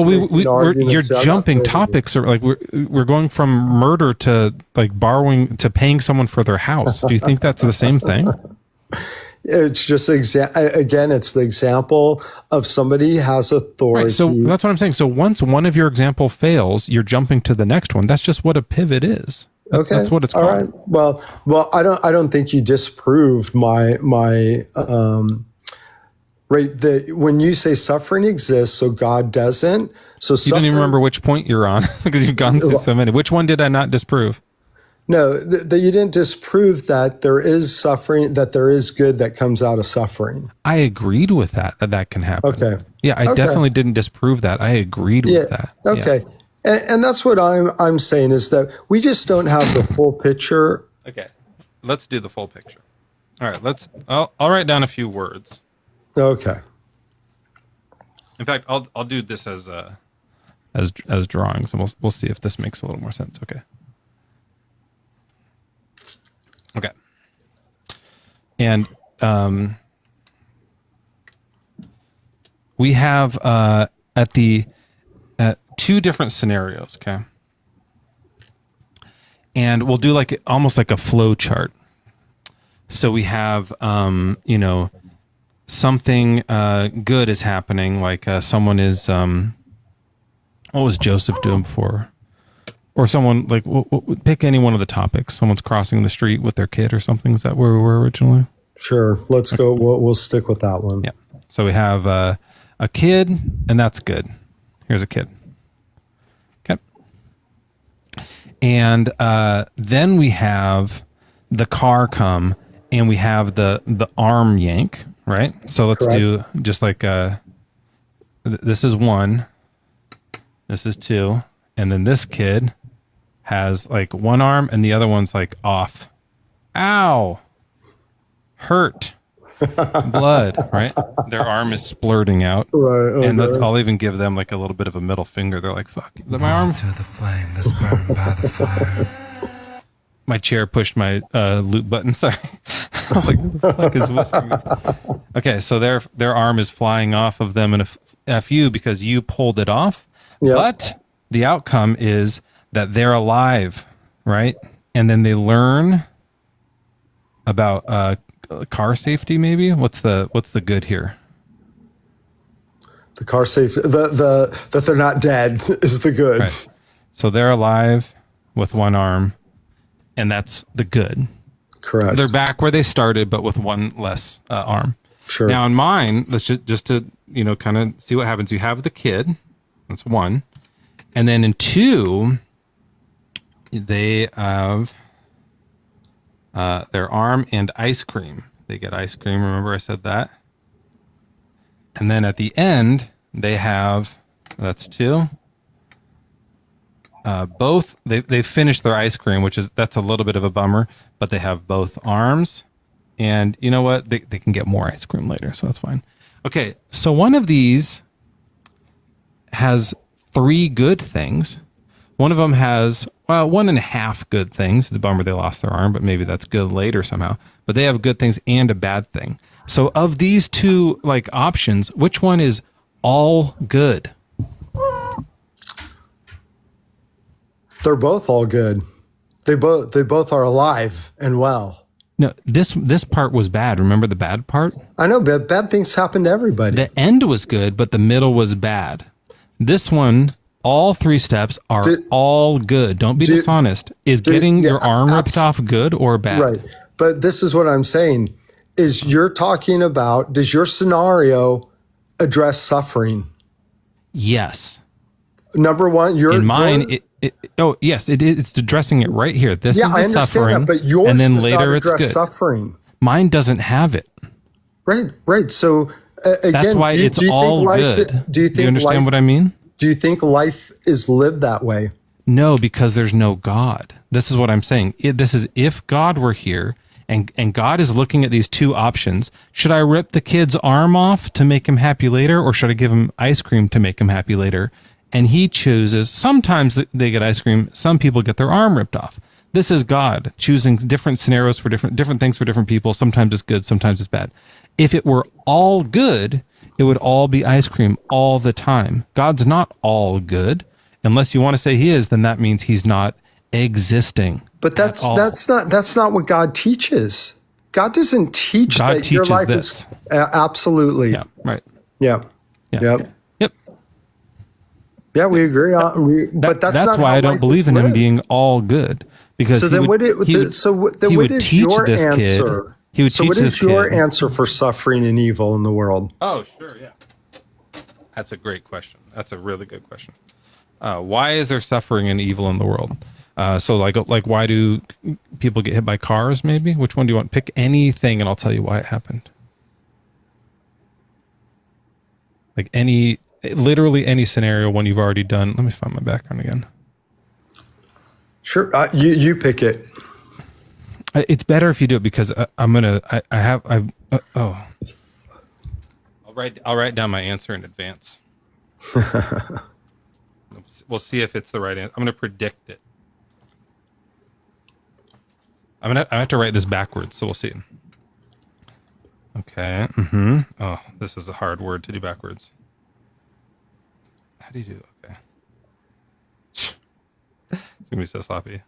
you're jumping topics, or like we're going from murder to like borrowing to paying someone for their house. Do you think that's the same thing?
It's just again, it's the example of somebody has authority.
Right, so that's what I'm saying. So once one of your example fails, you're jumping to the next one. That's just what a pivot is.
Okay,
that's what it's called.
All right. Well, I don't think you disproved my right. When you say suffering exists, so God doesn't. So
you don't even remember which point you're on because you've gone through so many. Which one did I not disprove?
No, that you didn't disprove that there is suffering, that there is good that comes out of suffering.
I agreed with that can happen.
Okay.
Yeah, I definitely didn't disprove that. I agreed with that.
Okay.
Yeah.
And that's what I'm saying is that we just don't have the full picture.
Okay. Let's do the full picture. All right, I'll write down a few words.
Okay.
In fact, I'll do this as drawings, and we'll see if this makes a little more sense. Okay. Okay. And we have at two different scenarios, okay? And we'll do almost like a flow chart. So we have something good is happening, like someone is what was Joseph doing before? Or someone pick any one of the topics. Someone's crossing the street with their kid or something. Is that where we were originally?
Sure. Let's go. We'll stick with that one.
Yeah. So we have a kid, and that's good. Here's a kid. Okay. And then we have the car come, and we have the arm yank, right? So let's do just this is 1, this is 2, and then this kid has one arm and the other one's off. Ow! Hurt. Blood, right? Their arm is splurting out.
Right. Okay.
And I'll even give them a little bit of a middle finger. They're like, fuck, my arm.
To the flame that's burned by the fire.
My chair pushed my loop button. Sorry. I was like, what the fuck is whispering? Okay, so their arm is flying off of them in a FU because you pulled it off. Yep. But the outcome is that they're alive, right? And then they learn about car safety. Maybe what's the good here?
The car safety. That they're not dead is the good.
Right. So they're alive with one arm, and that's the good.
Correct.
They're back where they started, but with one less arm.
Sure.
Now in mine, let's just to kind of see what happens. You have the kid. That's 1, and then in 2. They have their arm and ice cream. They get ice cream. Remember I said that? And then at the end, they have, that's 2. Both, they finished their ice cream, that's a little bit of a bummer, but they have both arms. And you know what? They can get more ice cream later, so that's fine. Okay, so one of these has 3 good things. One of them has 1.5 good things. It's a bummer they lost their arm, but maybe that's good later somehow. But they have good things and a bad thing. So of these 2 options, which one is all good?
They're both all good. They both are alive and well.
No, this part was bad. Remember the bad part?
I know, but bad things happen to everybody.
The end was good, but the middle was bad. This one, all 3 steps are all good. Don't be dishonest. Is getting your arm ripped off good or bad?
Right. But this is what I'm saying, is you're talking about, does your scenario address suffering?
Yes.
Number 1,
in mine, yes, it is. It's addressing it right here. This is the
I understand
suffering,
that, but yours
and then
does
later
not
it's
address
good.
suffering.
Mine doesn't have it.
Right. So again,
that's why it's all good. Do you understand what I mean?
Do you think life is lived that way?
No, because there's no God. This is what I'm saying. This is if God were here and God is looking at these 2 options. Should I rip the kid's arm off to make him happy later, or should I give him ice cream to make him happy later? And he chooses, sometimes they get ice cream, some people get their arm ripped off. This is God choosing different scenarios for different things for different people. Sometimes it's good, sometimes it's bad. If it were all good, it would all be ice cream all the time. God's not all good. Unless you want to say he is, then that means he's not existing.
But that's not what God teaches. God doesn't teach
God
that your
teaches
life
this.
is absolutely.
Yeah, right.
Yeah.
Yeah.
Yep.
Yep.
Yeah, we agree. But that's not
why
how
I don't
life
believe
is
in him
lived.
being all good, because
So
he
then,
would,
what
he would teach
your
this
answer?
kid. He would
So
teach
what
this
is your
kid.
answer for suffering and evil in the world?
Oh, sure, yeah. That's a great question. That's a really good question. Why is there suffering and evil in the world? So like why do people get hit by cars? Maybe which one do you want? Pick anything, and I'll tell you why it happened. Like literally any scenario, one you've already done. Let me find my background again.
Sure, you pick it.
It's better if you do it because I'll write down my answer in advance. We'll see if it's the right answer. I'm going to predict it. I have to write this backwards, so we'll see. Okay. Mm-hmm. Oh, this is a hard word to do backwards. How do you do? Okay. It's gonna be so sloppy.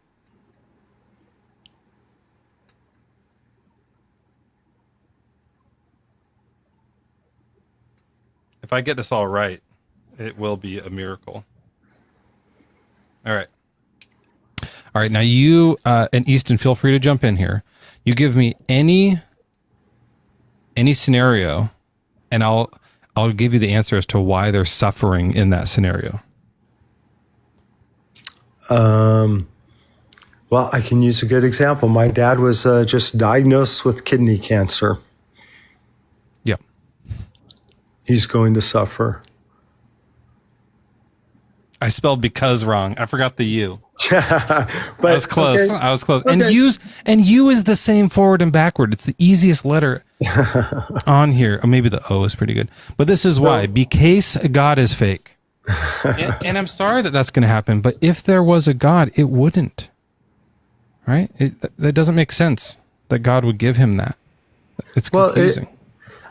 If I get this all right, it will be a miracle. All right. All right. Now you and Easton, feel free to jump in here. You give me any scenario, and I'll give you the answer as to why they're suffering in that scenario.
Well, I can use a good example. My dad was just diagnosed with kidney cancer.
Yep.
He's going to suffer.
I spelled because wrong. I forgot the U.
But
I was close.
okay.
I was close.
Okay.
And U is the same forward and backward. It's the easiest letter on here. Or maybe the O is pretty good. But this is why. Because God is fake. and I'm sorry that that's going to happen. But if there was a God, it wouldn't. Right? That doesn't make sense that God would give him that. It's confusing.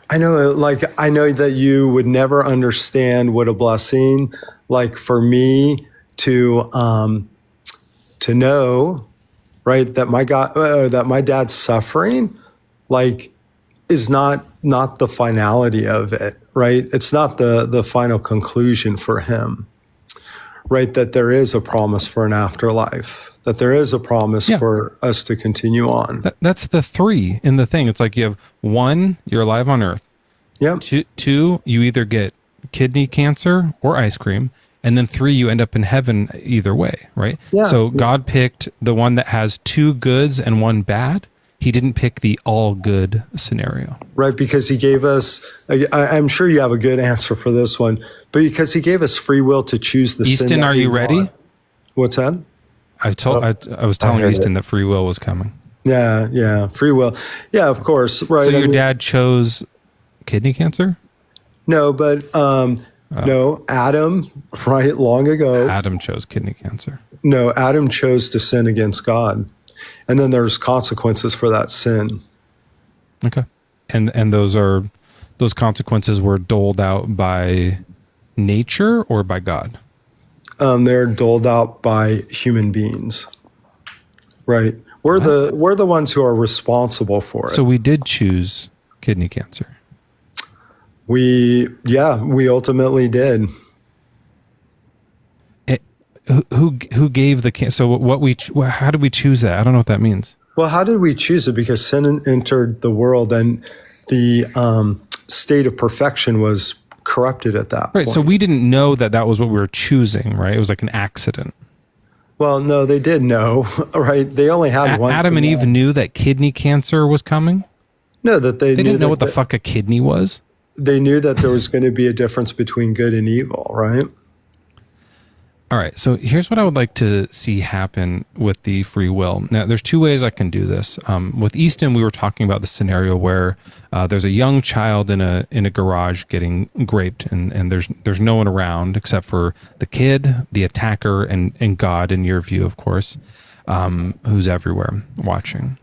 I know that you would never understand what a blessing, like for me to know, right, that my dad's suffering, like, is not the finality of it, right? It's not the final conclusion for him, right? That there is a promise for an afterlife, that there is a promise for us to continue on.
That's the three in the thing. It's like you have one, you're alive on earth.
Yep.
Two, you either get kidney cancer or ice cream. And then three, you end up in heaven either way, right?
Yeah.
So God picked the one that has two goods and one bad. He didn't pick the all good scenario.
Right, because he gave us, I'm sure you have a good answer for this one, but because he gave us free will to choose the sin.
Easton, are you ready?
Want. What's that?
I was telling Easton that free will was coming.
Yeah, free will. Yeah, of course. Right.
So your dad chose kidney cancer?
No, but no, Adam, right, long ago.
Adam chose kidney cancer.
No, Adam chose to sin against God. And then there's consequences for that sin.
Okay. And those consequences were doled out by nature or by God?
They're doled out by human beings. Right. We're the ones who are responsible for it.
So we did choose kidney cancer.
We ultimately did.
Who gave the cancer? So how did we choose that? I don't know what that means.
Well, how did we choose it? Because sin entered the world, and the state of perfection was corrupted at that point.
So we didn't know that was what we were choosing, right? It was like an accident.
Well, no, they did know, right? They only had one.
Adam and Eve knew that kidney cancer was coming?
No, that they
didn't know what the fuck a kidney was?
They knew that there was going to be a difference between good and evil, right?
All right, so here's what I would like to see happen with the free will. Now, there's two ways I can do this. With Easton, we were talking about the scenario where there's a young child in a garage getting raped, and there's no one around except for the kid, the attacker, and God, in your view, of course, who's everywhere watching.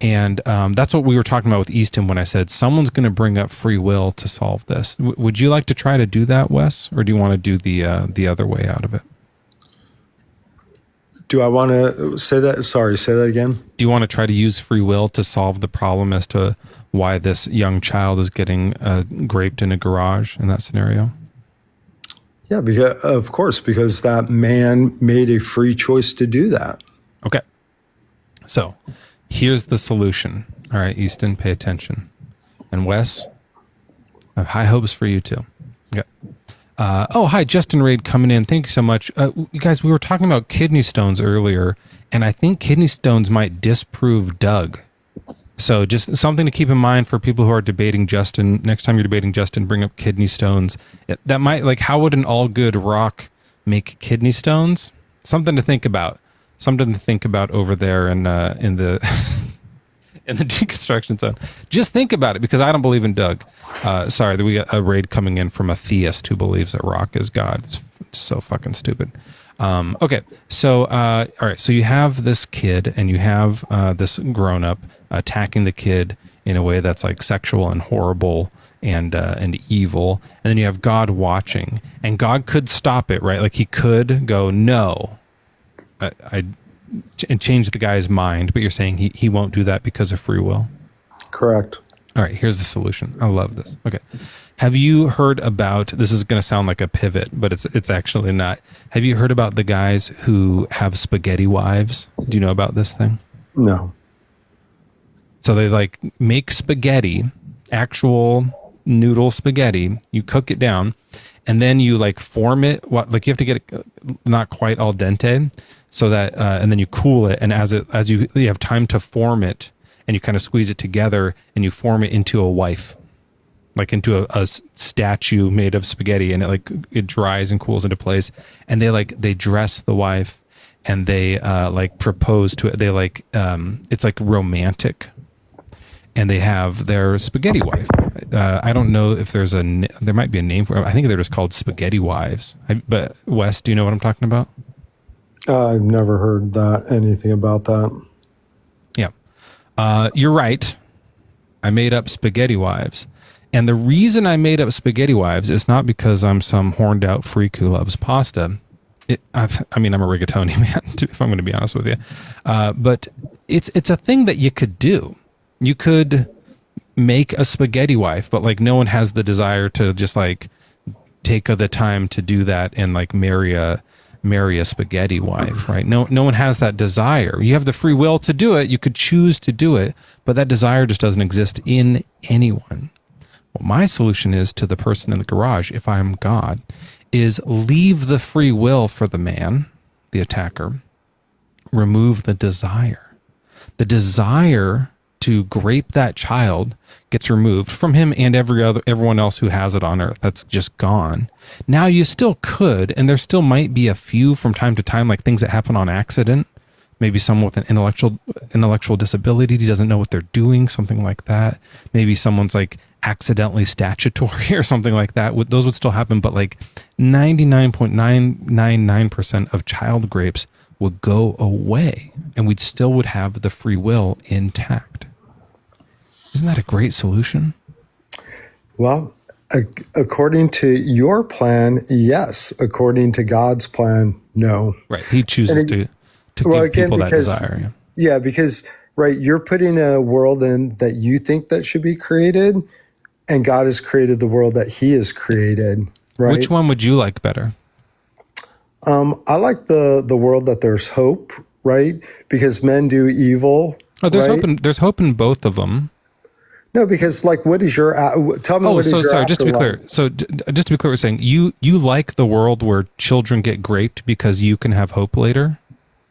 And that's what we were talking about with Easton when I said someone's going to bring up free will to solve this. Would you like to try to do that, Wes, or do you want to do the other way out of it?
Do I want to say that? Sorry, say that again.
Do you want to try to use free will to solve the problem as to why this young child is getting raped in a garage in that scenario?
Yeah, of course, because that man made a free choice to do that.
Okay. So here's the solution. All right, Easton, pay attention. And Wes, I have high hopes for you too. Okay. Hi, Justin Raid coming in. Thank you so much. You guys, we were talking about kidney stones earlier, And I think kidney stones might disprove Doug. So just something to keep in mind for people who are debating Justin. Next time you're debating Justin, bring up kidney stones. That might, like, how would an all good rock make kidney stones? Something to think about. Something to think about over there in the in the deconstruction zone. Just think about it, because I don't believe in Doug. Sorry, we got a raid coming in from a theist who believes that rock is God. It's so fucking stupid. Okay, so all right, so you have this kid and you have this grown up attacking the kid in a way that's like sexual and horrible and evil, and then you have God watching, and God could stop it, right? Like he could go no, and change the guy's mind, but you're saying he won't do that because of free will.
Correct.
All right, here's the solution. I love this. Okay. Have you heard about, this is going to sound like a pivot, but it's actually not. Have you heard about the guys who have spaghetti wives? Do you know about this thing?
No.
So they like make spaghetti, actual noodle spaghetti. You cook it down, and then you like form it. Like you have to get it not quite al dente, so that and then you cool it. And as you have time to form it, and you kind of squeeze it together, and you form it into a wife, like into a statue made of spaghetti, and it dries and cools into place. And they dress the wife, and they like propose to it. They like it's like romantic. And they have their spaghetti wife. I don't know if there might be a name for it. I think they're just called spaghetti wives. But Wes, do you know what I'm talking about?
I've never heard anything about that.
Yeah. You're right. I made up spaghetti wives. And the reason I made up spaghetti wives is not because I'm some horned out freak who loves pasta. I'm a rigatoni man, if I'm going to be honest with you. But it's a thing that you could do. You could make a spaghetti wife, but like no one has the desire to just like take the time to do that and like marry a spaghetti wife, right? No one has that desire. You have the free will to do it. You could choose to do it, but that desire just doesn't exist in anyone. Well, my solution is to the person in the garage, if I'm God, is leave the free will for the man, the attacker, remove the desire. The desire to grape that child gets removed from him and everyone else who has it on earth. That's just gone. Now you still could, and there still might be a few from time to time, like things that happen on accident. Maybe someone with an intellectual disability doesn't know what they're doing, something like that. Maybe someone's like accidentally statutory or something like that. Those would still happen, but like 99.999% of child grapes would go away, and we still would have the free will intact. Isn't that a great solution?
Well, according to your plan, yes. According to God's plan, no.
Right. He chooses to give people that desire.
Yeah, because, right, you're putting a world in that you think that should be created, and God has created the world that he has created, right?
Which one would you like better?
I like the world that there's hope, right? Because men do evil.
Oh, there's
right?
hope. There's hope in both of them.
No, because like, what is your? Tell me. What is your
sorry. Just to be
afterlife?
clear. So just to be clear, we're saying you like the world where children get graped because you can have hope later.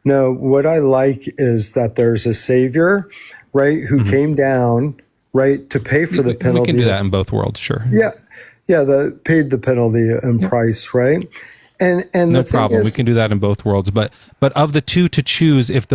No, what I like is that there's a savior, right, who came down, right, to pay for the penalty.
We can do that in both worlds, sure.
Yeah, paid the penalty and price, right? And
no problem. We can do that in both worlds. But of the two to choose, if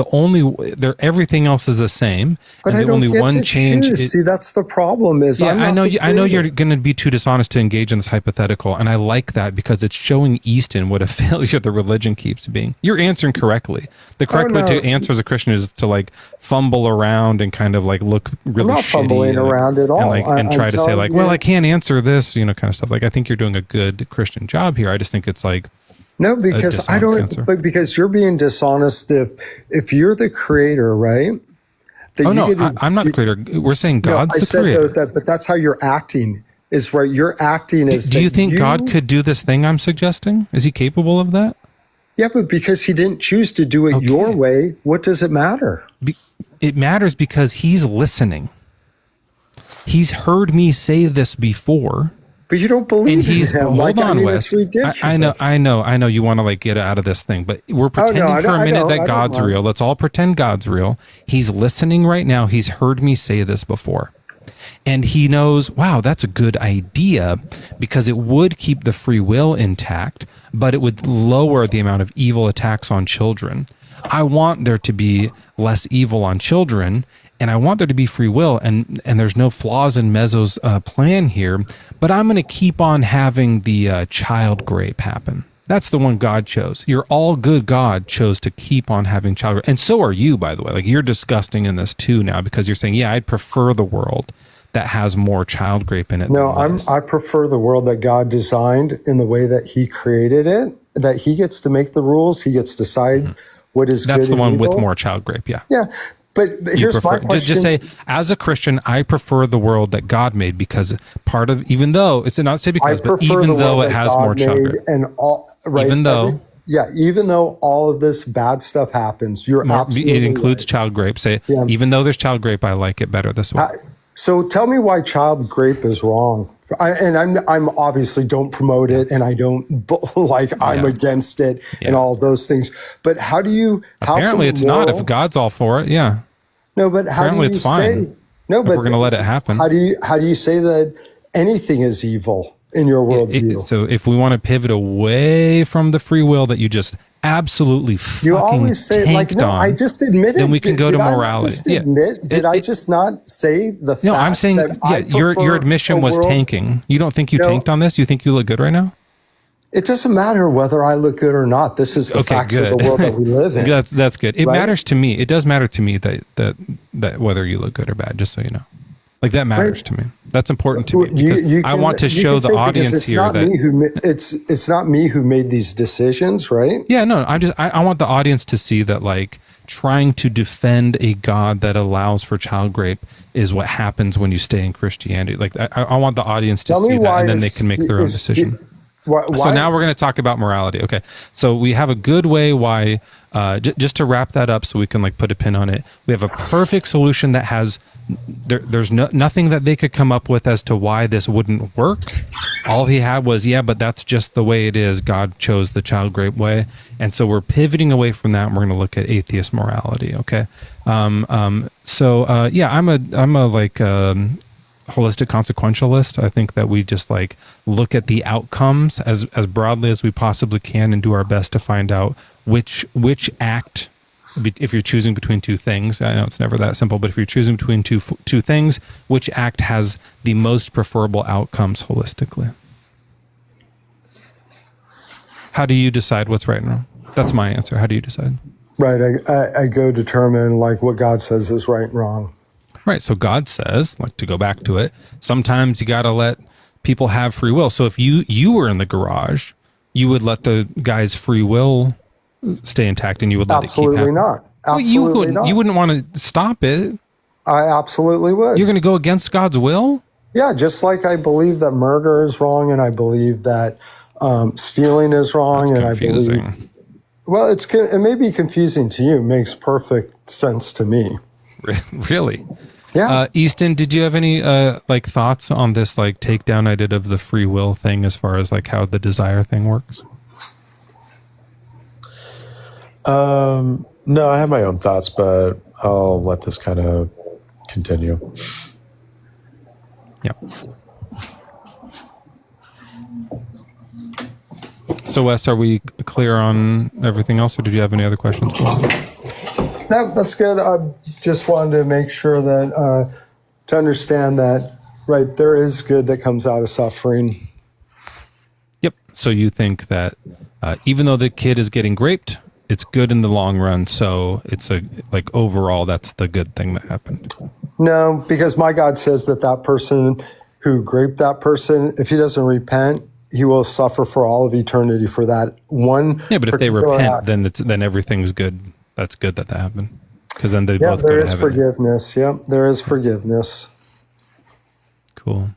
everything else is the same,
but
and
I don't
only
get
one
to
change.
Choose. See, that's the problem. Is
yeah,
I know
you're going to be too dishonest to engage in this hypothetical, and I like that because it's showing Easton what a failure the religion keeps being. You're answering correctly. The correct way to answer as a Christian is to like fumble around and kind of like look really
I'm not
shitty
fumbling around at all,
and try to say like, well, I can't answer this, kind of stuff. Like I think you're doing a good Christian job here. I just think it's like.
No, because I don't.
Answer.
But because you're being dishonest. If you're the creator, right?
I'm not the creator. We're saying God's the creator.
But that's how you're acting. Is right. You're acting as.
Do you think God could do this thing I'm suggesting? Is he capable of that?
Yeah, but because he didn't choose to do it your way, what does it matter?
It matters because he's listening. He's heard me say this before.
But you don't believe
And he's
in him.
hold on, Wes.
It's ridiculous.
I know. You want to like get out of this thing, but we're pretending for a minute that God's real. Let's all pretend God's real. He's listening right now. He's heard me say this before, and he knows, wow, that's a good idea because it would keep the free will intact, but it would lower the amount of evil attacks on children. I want there to be less evil on children, and I want there to be free will, and there's no flaws in Mezzo's plan here, but I'm going to keep on having the child grape happen. That's the one God chose. Your all good God chose to keep on having child grape. And so are you, by the way. Like, you're disgusting in this too now because you're saying, yeah, I'd prefer the world that has more child grape in it.
No, I prefer the world that God designed in the way that he created it, that he gets to make the rules. He gets to decide what is good.
That's the one
evil.
with more child grape, yeah.
Yeah. But here's my question.
Just say, as a Christian, I prefer the world that God made because part of, even though, it's not say because, but even though it has more child grape.
And all, right,
even though.
Even though all of this bad stuff happens, you're absolutely
it includes
right.
Child grape. Say, even though there's child grape, I like it better this way.
So tell me why child grape is wrong. I'm obviously don't promote it, and I don't I'm against it and all those things. But how do you?
Apparently, it's not. If God's all for it, yeah.
No, but how
apparently
do you
it's fine.
say? No, but
we're going to let it happen.
How do you say that anything is evil in your worldview?
So if we want to pivot away from the free will that you just absolutely fucking
you always say like no,
on,
I just admitted.
Then we can go to morality.
Did I just not say the fact?
No, I'm saying
that
your admission was tanking. You don't think you tanked on this? You think you look good right now?
It doesn't matter whether I look good or not. This is the facts of the world that we live in.
That's good. It matters to me. It does matter to me that whether you look good or bad, just so you know. Like that matters to me. That's important to me because I want to show the audience here that
it's not me who made these decisions, right?
Yeah, no, I want the audience to see that like trying to defend a God that allows for child grape is what happens when you stay in Christianity. Like I want the audience to see that, and then they can make their own decision. So now we're going to talk about morality. Okay. So we have a good way why, just to wrap that up so we can like put a pin on it. We have a perfect solution that has, there's nothing that they could come up with as to why this wouldn't work. All he had was, but that's just the way it is. God chose the child grape way. And so we're pivoting away from that and we're going to look at atheist morality. Okay. I'm a like, holistic consequentialist. I think that we just like look at the outcomes as broadly as we possibly can and do our best to find out which act, if you're choosing between two things, I know it's never that simple, but if you're choosing between two things, which act has the most preferable outcomes holistically. How do you decide what's right and wrong? That's my answer. How do you decide?
Right. I go determine like what God says is right and wrong.
Right. So God says, like to go back to it, sometimes you got to let people have free will. So if you were in the garage, you would let the guy's free will stay intact and you would let it keep happening.
Absolutely not. Absolutely not.
You wouldn't want to stop it.
I absolutely would.
You're going to go against God's will?
Yeah. Just like I believe that murder is wrong and I believe that stealing is wrong.
That's
and
confusing.
I believe, well, it may be confusing to you. It makes perfect sense to me.
Really?
Yeah.
Easton, did you have any like thoughts on this like takedown I did of the free will thing as far as like how the desire thing works?
No, I have my own thoughts, but I'll let this kind of continue.
Yeah. So Wes, are we clear on everything else or did you have any other questions?
No, that's good. I just wanted to make sure that to understand that, right, there is good that comes out of suffering.
Yep. So you think that even though the kid is getting raped, it's good in the long run. So it's like overall, that's the good thing that happened.
No, because my God says that person who raped that person, if he doesn't repent, he will suffer for all of eternity for that one.
Yeah, but if they repent,
act.
then everything's good. That's good that happened because then they both go to heaven.
There is forgiveness. Yep, there is forgiveness.
Cool.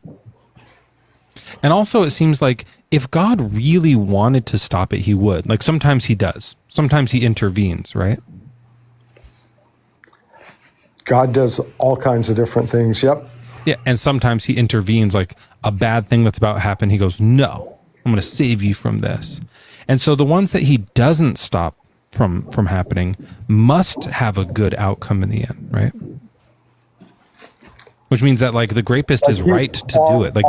And also, it seems like if God really wanted to stop it, he would. Like sometimes he does. Sometimes he intervenes, right?
God does all kinds of different things. Yep.
Yeah, and sometimes he intervenes, like a bad thing that's about to happen. He goes, no, I'm going to save you from this. And so the ones that he doesn't stop from happening must have a good outcome in the end, right? Which means that like the rapist is right to do it. Like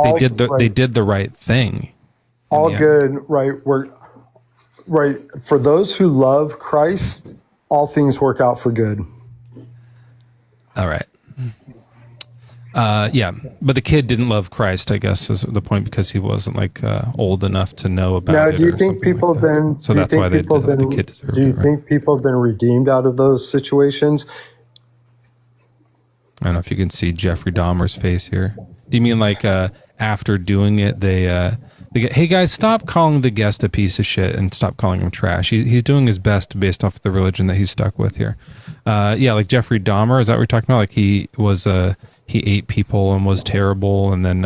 they did the right thing.
All good, right? Right. For those who love Christ, all things work out for good.
All right. Yeah, but the kid didn't love Christ, I guess, is the point, because he wasn't like old enough to know about it.
Now, do you think people have been?
So that's why the kid deserved it.
Do you think people have been redeemed out of those situations?
I don't know if you can see Jeffrey Dahmer's face here. Do you mean like after doing it, they get, hey guys, stop calling the guest a piece of shit and stop calling him trash. He's doing his best based off the religion that he's stuck with here. Yeah, like Jeffrey Dahmer, is that what we're talking about? Like he was he ate people and was terrible, and then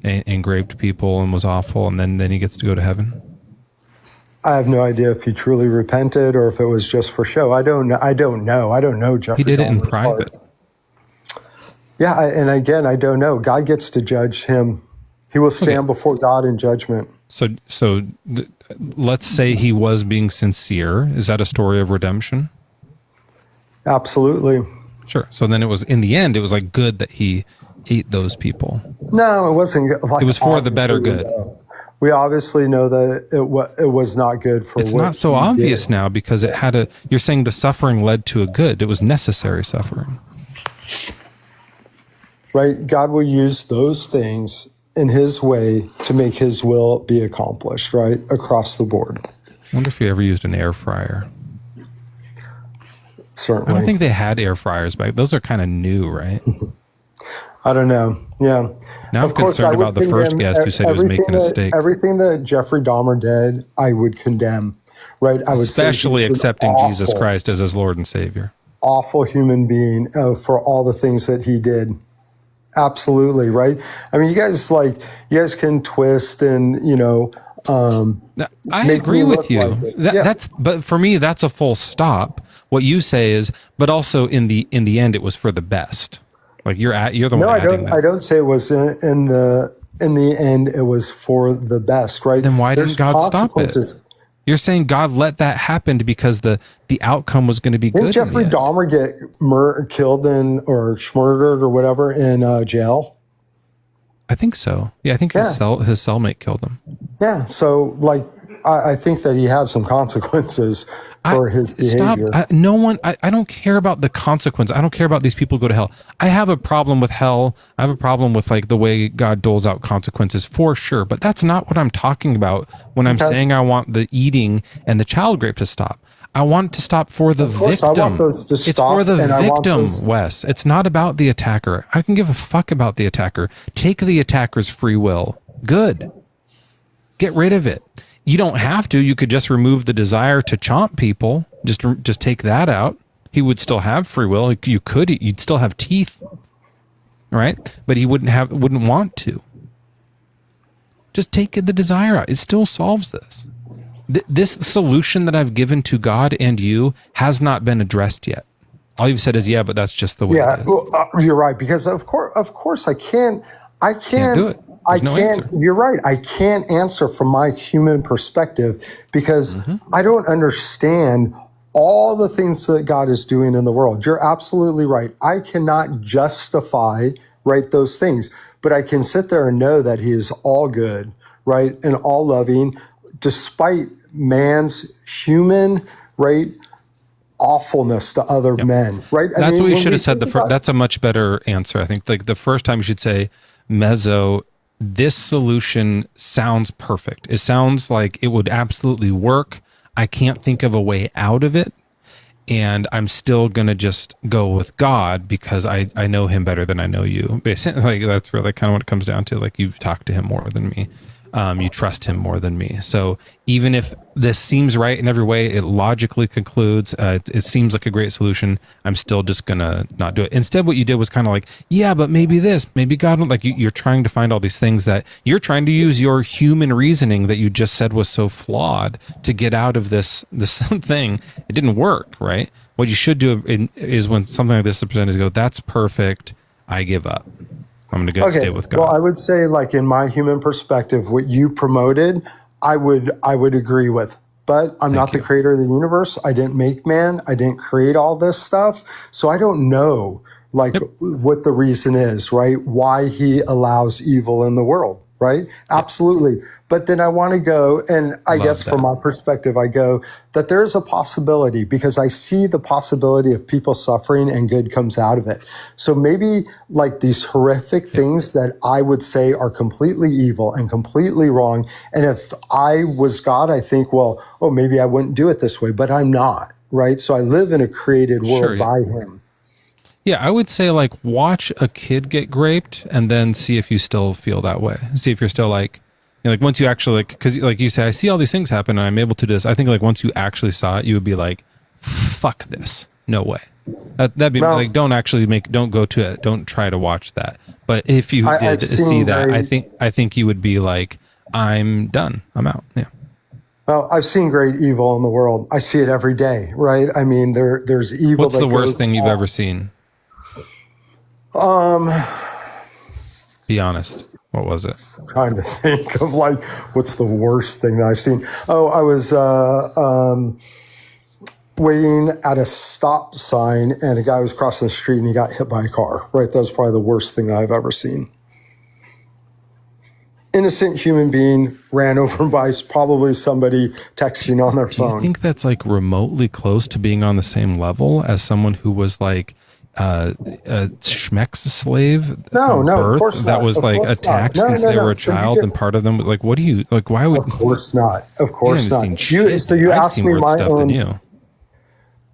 and raped people and was awful, and then he gets to go to heaven.
I have no idea if he truly repented or if it was just for show. I don't know. I don't know Jeffrey.
He did it in
Dahmer's
private.
heart. Yeah, and again, I don't know. God gets to judge him. He will stand before God in judgment.
So let's say he was being sincere. Is that a story of redemption?
Absolutely.
Sure. So then it was, in the end, it was like good that he ate those people.
No, it wasn't. Like,
it was for the better good.
We obviously know that it was not good for.
It's not so obvious now, because it had a. You're saying the suffering led to a good. It was necessary suffering.
Right. God will use those things in his way to make his will be accomplished, right? Across the board.
I wonder if he ever used an air fryer.
Certainly.
I don't think they had air fryers back. Those are kind of new, right?
I don't know. Yeah.
Now I'm concerned about the first guest who said he was making a steak.
Everything that Jeffrey Dahmer did, I would condemn, right? I would
especially
say
accepting Jesus Christ as his Lord and Savior.
Awful human being for all the things that he did. Absolutely, right? I mean, you guys can twist and,
I agree with you. That's, but for me, that's a full stop. What you say is, but also in the end, it was for the best. Like you're the one.
No, I don't say it was in the end. It was for the best, right?
Then why didn't God stop it? You're saying God let that happen because the outcome was going to be good.
Didn't Jeffrey Dahmer get killed or murdered or whatever in jail?
I think so. Yeah, I think his cellmate killed him. Yeah,
so I think that he had some consequences for his behavior.
I don't care about the consequence. I don't care about these people who go to hell. I have a problem with hell. I have a problem with the way God doles out consequences for sure. But that's not what I'm talking about when I'm saying I want the eating and the child rape to stop. I want to stop for the victim.
I want those to stop.
It's for the victim, Wes. It's not about the attacker. I can give a fuck about the attacker. Take the attacker's free will. Good. Get rid of it. You don't have to. You could just remove the desire to chomp people. Just take that out. He would still have free will. You'd still have teeth, right? But he wouldn't want to. Just take the desire out. It still solves this. This solution that I've given to God and you has not been addressed yet. All you've said is, yeah, but that's just the way it is.
Well, you're right, because of course I can't
do it. No answer.
You're right. I can't answer from my human perspective because I don't understand all the things that God is doing in the world. You're absolutely right. I cannot justify, right, those things, but I can sit there and know that he is all good, right, and all loving, despite man's human, right, awfulness to other men, right?
That's what you should have said. That's a much better answer. I think the first time you should say, Mezzo, this solution sounds perfect. It sounds like it would absolutely work. I can't think of a way out of it. And I'm still going to just go with God because I know him better than I know you. Basically, that's really kind of what it comes down to. Like, you've talked to him more than me. You trust him more than me. So even if this seems right in every way, it logically concludes, it seems like a great solution, I'm still just going to not do it. Instead, what you did was kind of like, yeah, but maybe this, maybe God, you're trying to find all these things that you're trying to use your human reasoning that you just said was so flawed to get out of this thing. It didn't work, right? What you should do is when something like this is presented, is go, that's perfect, I give up. I'm going to stay with God.
Well, I would say, like, in my human perspective, what you promoted, I would agree with. But I'm not the creator of the universe. I didn't make man. I didn't create all this stuff. So I don't know, like, what the reason is, right? Why he allows evil in the world, right? Absolutely. But then I want to go, and I guess from my perspective, I go that there's a possibility, because I see the possibility of people suffering and good comes out of it. So maybe, like, these horrific things that I would say are completely evil and completely wrong. And if I was God, I think, well, oh, maybe I wouldn't do it this way, but I'm not, right? So I live in a created world by him.
Yeah, I would say, like, watch a kid get raped and then see if you still feel that way. See if you're still like, you know, like, once you actually, like, because like you say, I see all these things happen and I'm able to do this. I think, like, once you actually saw it, you would be like, fuck this. No way. That'd be like, don't go to it. Don't try to watch that. But if you did see that, I think you would be like, I'm done. I'm out. Yeah.
Well, I've seen great evil in the world. I see it every day, right? I mean, there's evil.
What's the worst thing you've ever seen? Be honest. What was it?
I'm trying to think of, like, what's the worst thing that I've seen. Oh, I was waiting at a stop sign, and a guy was crossing the street and he got hit by a car. Right, that was probably the worst thing I've ever seen. Innocent human being ran over by probably somebody texting on their phone.
Do you think that's, like, remotely close to being on the same level as someone who was, like, a Schmeck's slave?
No, of course not.
That was, like, attacked since they were a child, and part of them, like, what do you, like, why would...
Of course not. Of course not.
So
you
I've
asked
seen
me
worse
my
stuff
own...
than you.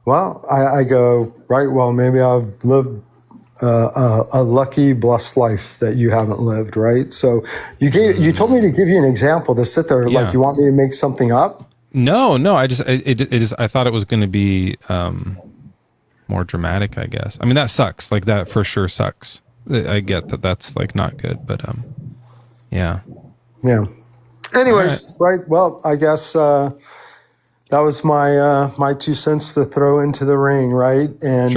Well, I go, right, well, maybe I've lived a lucky, blessed life that you haven't lived, right? So you told me to give you an example to sit there, like, you want me to make something up?
No, I thought it was going to be more dramatic, I guess. I mean, that sucks. Like, that for sure sucks. I get that that's, like, not good, but yeah. Anyways, right. Well, I guess that was my 2 cents to throw into the ring, right? And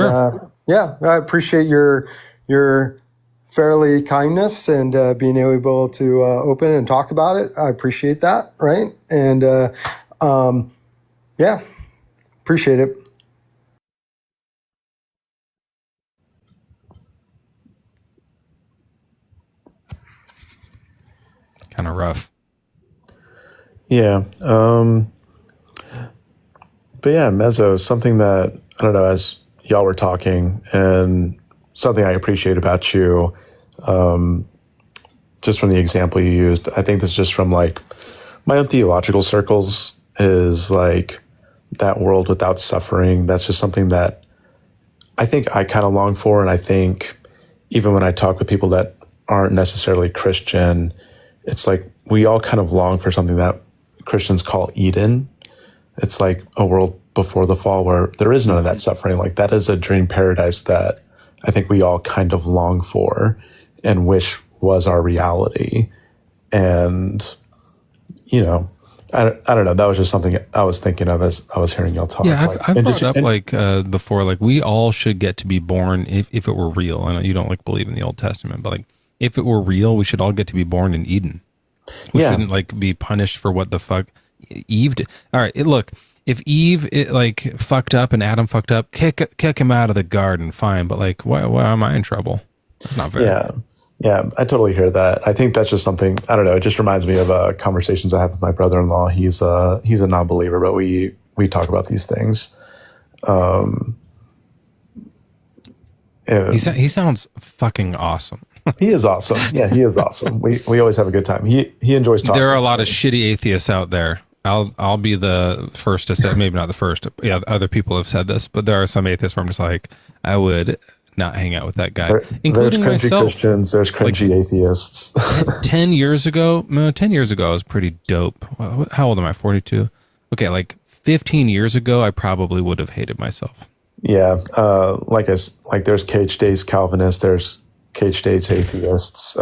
yeah, I appreciate your fairly kindness and being able to open and talk about it. I appreciate that, right? And yeah, appreciate it. Kind of rough.
Yeah. But yeah, Mezzo, something that, I don't know, as y'all were talking, and something I appreciate about you, just from the example you used, I think this is just from, like, my own theological circles, is, like, that world without suffering. That's just something that I think I kind of long for. And I think even when I talk with people that aren't necessarily Christian, it's like we all kind of long for something that Christians call Eden. It's like a world before the fall where there is none of that suffering. Like, that is a dream paradise that I think we all kind of long for and wish was our reality. And, you know, I don't know. That was just something I was thinking of as I was hearing y'all talk.
Yeah,
like,
I've brought up before, like, we all should get to be born if it were real. I know you don't, like, believe in the Old Testament, but, like, if it were real, we should all get to be born in Eden. We shouldn't, like, be punished for what the fuck Eve did. All right, look, if Eve like fucked up and Adam fucked up, kick him out of the garden, fine. But, like, why am I in trouble? That's not fair.
Yeah, I totally hear that. I think that's just something, I don't know, it just reminds me of conversations I have with my brother-in-law. He's a non-believer, but we talk about these things.
He sounds fucking awesome.
He is awesome. Yeah, he is awesome. We always have a good time. He enjoys talking.
There are a lot of shitty atheists out there. I'll be the first to say, maybe not the first. Yeah, other people have said this, but there are some atheists where I'm just like, I would not hang out with that guy, including
there's cringy
myself.
Christians, there's cringy atheists.
10 years ago, I was pretty dope. How old am I? 42. Okay, like 15 years ago, I probably would have hated myself.
Yeah, like there's Cage Days Calvinists, there's Cage Days atheists.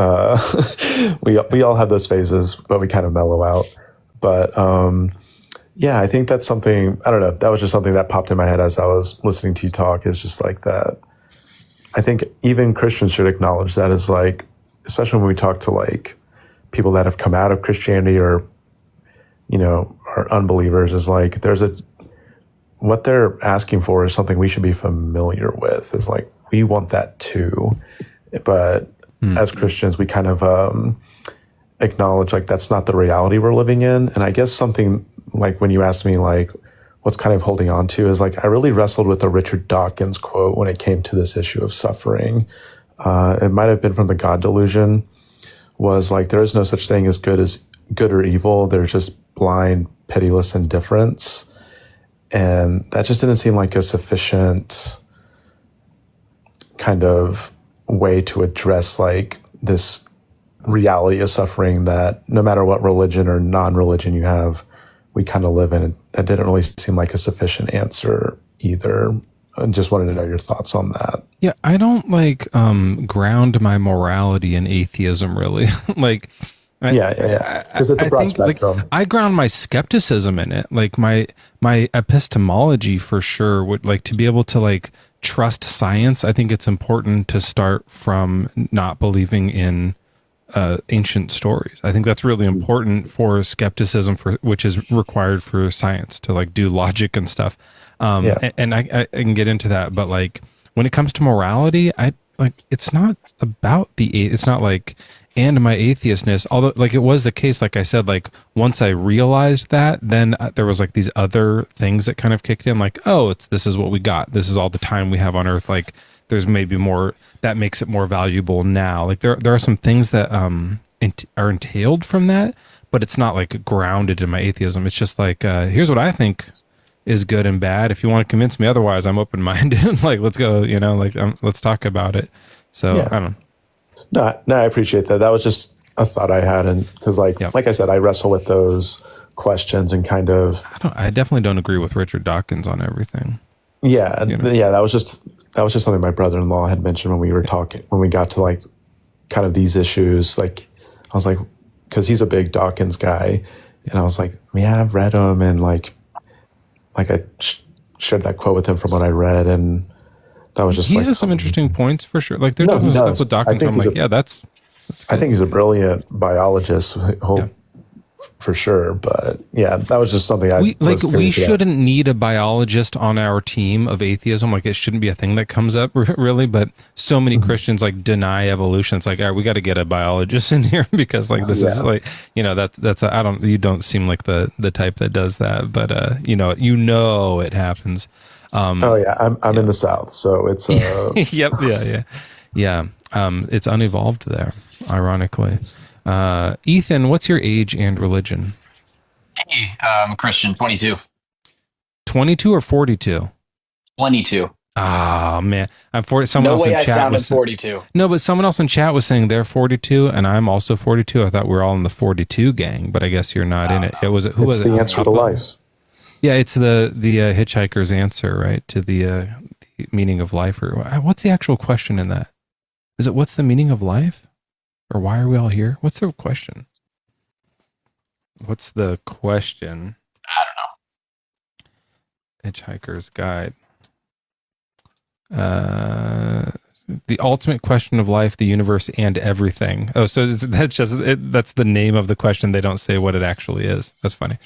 We all have those phases, but we kind of mellow out. But yeah, I think that's something, I don't know, that was just something that popped in my head as I was listening to you talk. It's just like that. I think even Christians should acknowledge that as, like, especially when we talk to like people that have come out of Christianity or, you know, are unbelievers, is like what they're asking for is something we should be familiar with. Is like, we want that too. But as Christians, we kind of acknowledge like that's not the reality we're living in. And I guess something like when you asked me like what's kind of holding on to is like I really wrestled with a Richard Dawkins quote when it came to this issue of suffering. It might have been from the God Delusion, was like there is no such thing as good or evil. There's just blind, pitiless indifference. And that just didn't seem like a sufficient kind of way to address like this reality of suffering that no matter what religion or non-religion you have, we kind of live in it. That didn't really seem like a sufficient answer either. I just wanted to know your thoughts on that.
Yeah, I don't like ground my morality in atheism really. Like
Because it's a broad spectrum.
Like, I ground my skepticism in it. Like my epistemology for sure would like to be able to like trust science. I think it's important to start from not believing in ancient stories. I think that's really important for skepticism, which is required for science to like do logic and stuff. And I can get into that, but like when it comes to morality, I like it's not about it's not like and my atheistness, although like it was the case, like I said, like once I realized that, then there was like these other things that kind of kicked in, like, oh, this is what we got. This is all the time we have on earth. Like there's maybe more that makes it more valuable now. Like there are some things that are entailed from that, but it's not like grounded in my atheism. It's just like, here's what I think is good and bad. If you want to convince me otherwise, I'm open-minded. Like, let's go, you know, like let's talk about it. So I don't know.
No, I appreciate that. That was just a thought I had, and because, like I said, I wrestle with those questions and kind of.
I definitely don't agree with Richard Dawkins on everything.
Yeah, you know? That was just something my brother-in-law had mentioned when we were talking, when we got to like kind of these issues. Like, I was like, because he's a big Dawkins guy, and I was like, yeah, I've read him, and like I shared that quote with him from what I read, and. That was just
he has some interesting points for sure. Like there's stuff with Dawkins. I'm like, that's
I think he's a brilliant biologist, for sure. But yeah, that was just something
we shouldn't need a biologist on our team of atheism. Like it shouldn't be a thing that comes up really. But so many Christians like deny evolution. It's like, all right, we got to get a biologist in here because like this is like, you know, you don't seem like the type that does that, but you know it happens.
I'm in the South, so it's
yep, yeah. It's unevolved there, ironically. Ethan, what's your age and religion?
Hey, I'm a Christian, 22.
22 or 42?
22.
Ah, man, I'm 40. Someone else in chat
sounded 42.
No, but someone else in chat was saying they're 42, and I'm also 42. I thought we were all in the 42 gang, but I guess you're not in it. Who was it?
It's the answer to life.
Yeah, it's the hitchhiker's answer, right, to the meaning of life. Or what's the actual question in that? Is it what's the meaning of life, or why are we all here? What's the question? What's the question?
I
don't know. Hitchhiker's Guide. The ultimate question of life, the universe, and everything. Oh, so that's the name of the question. They don't say what it actually is. That's funny.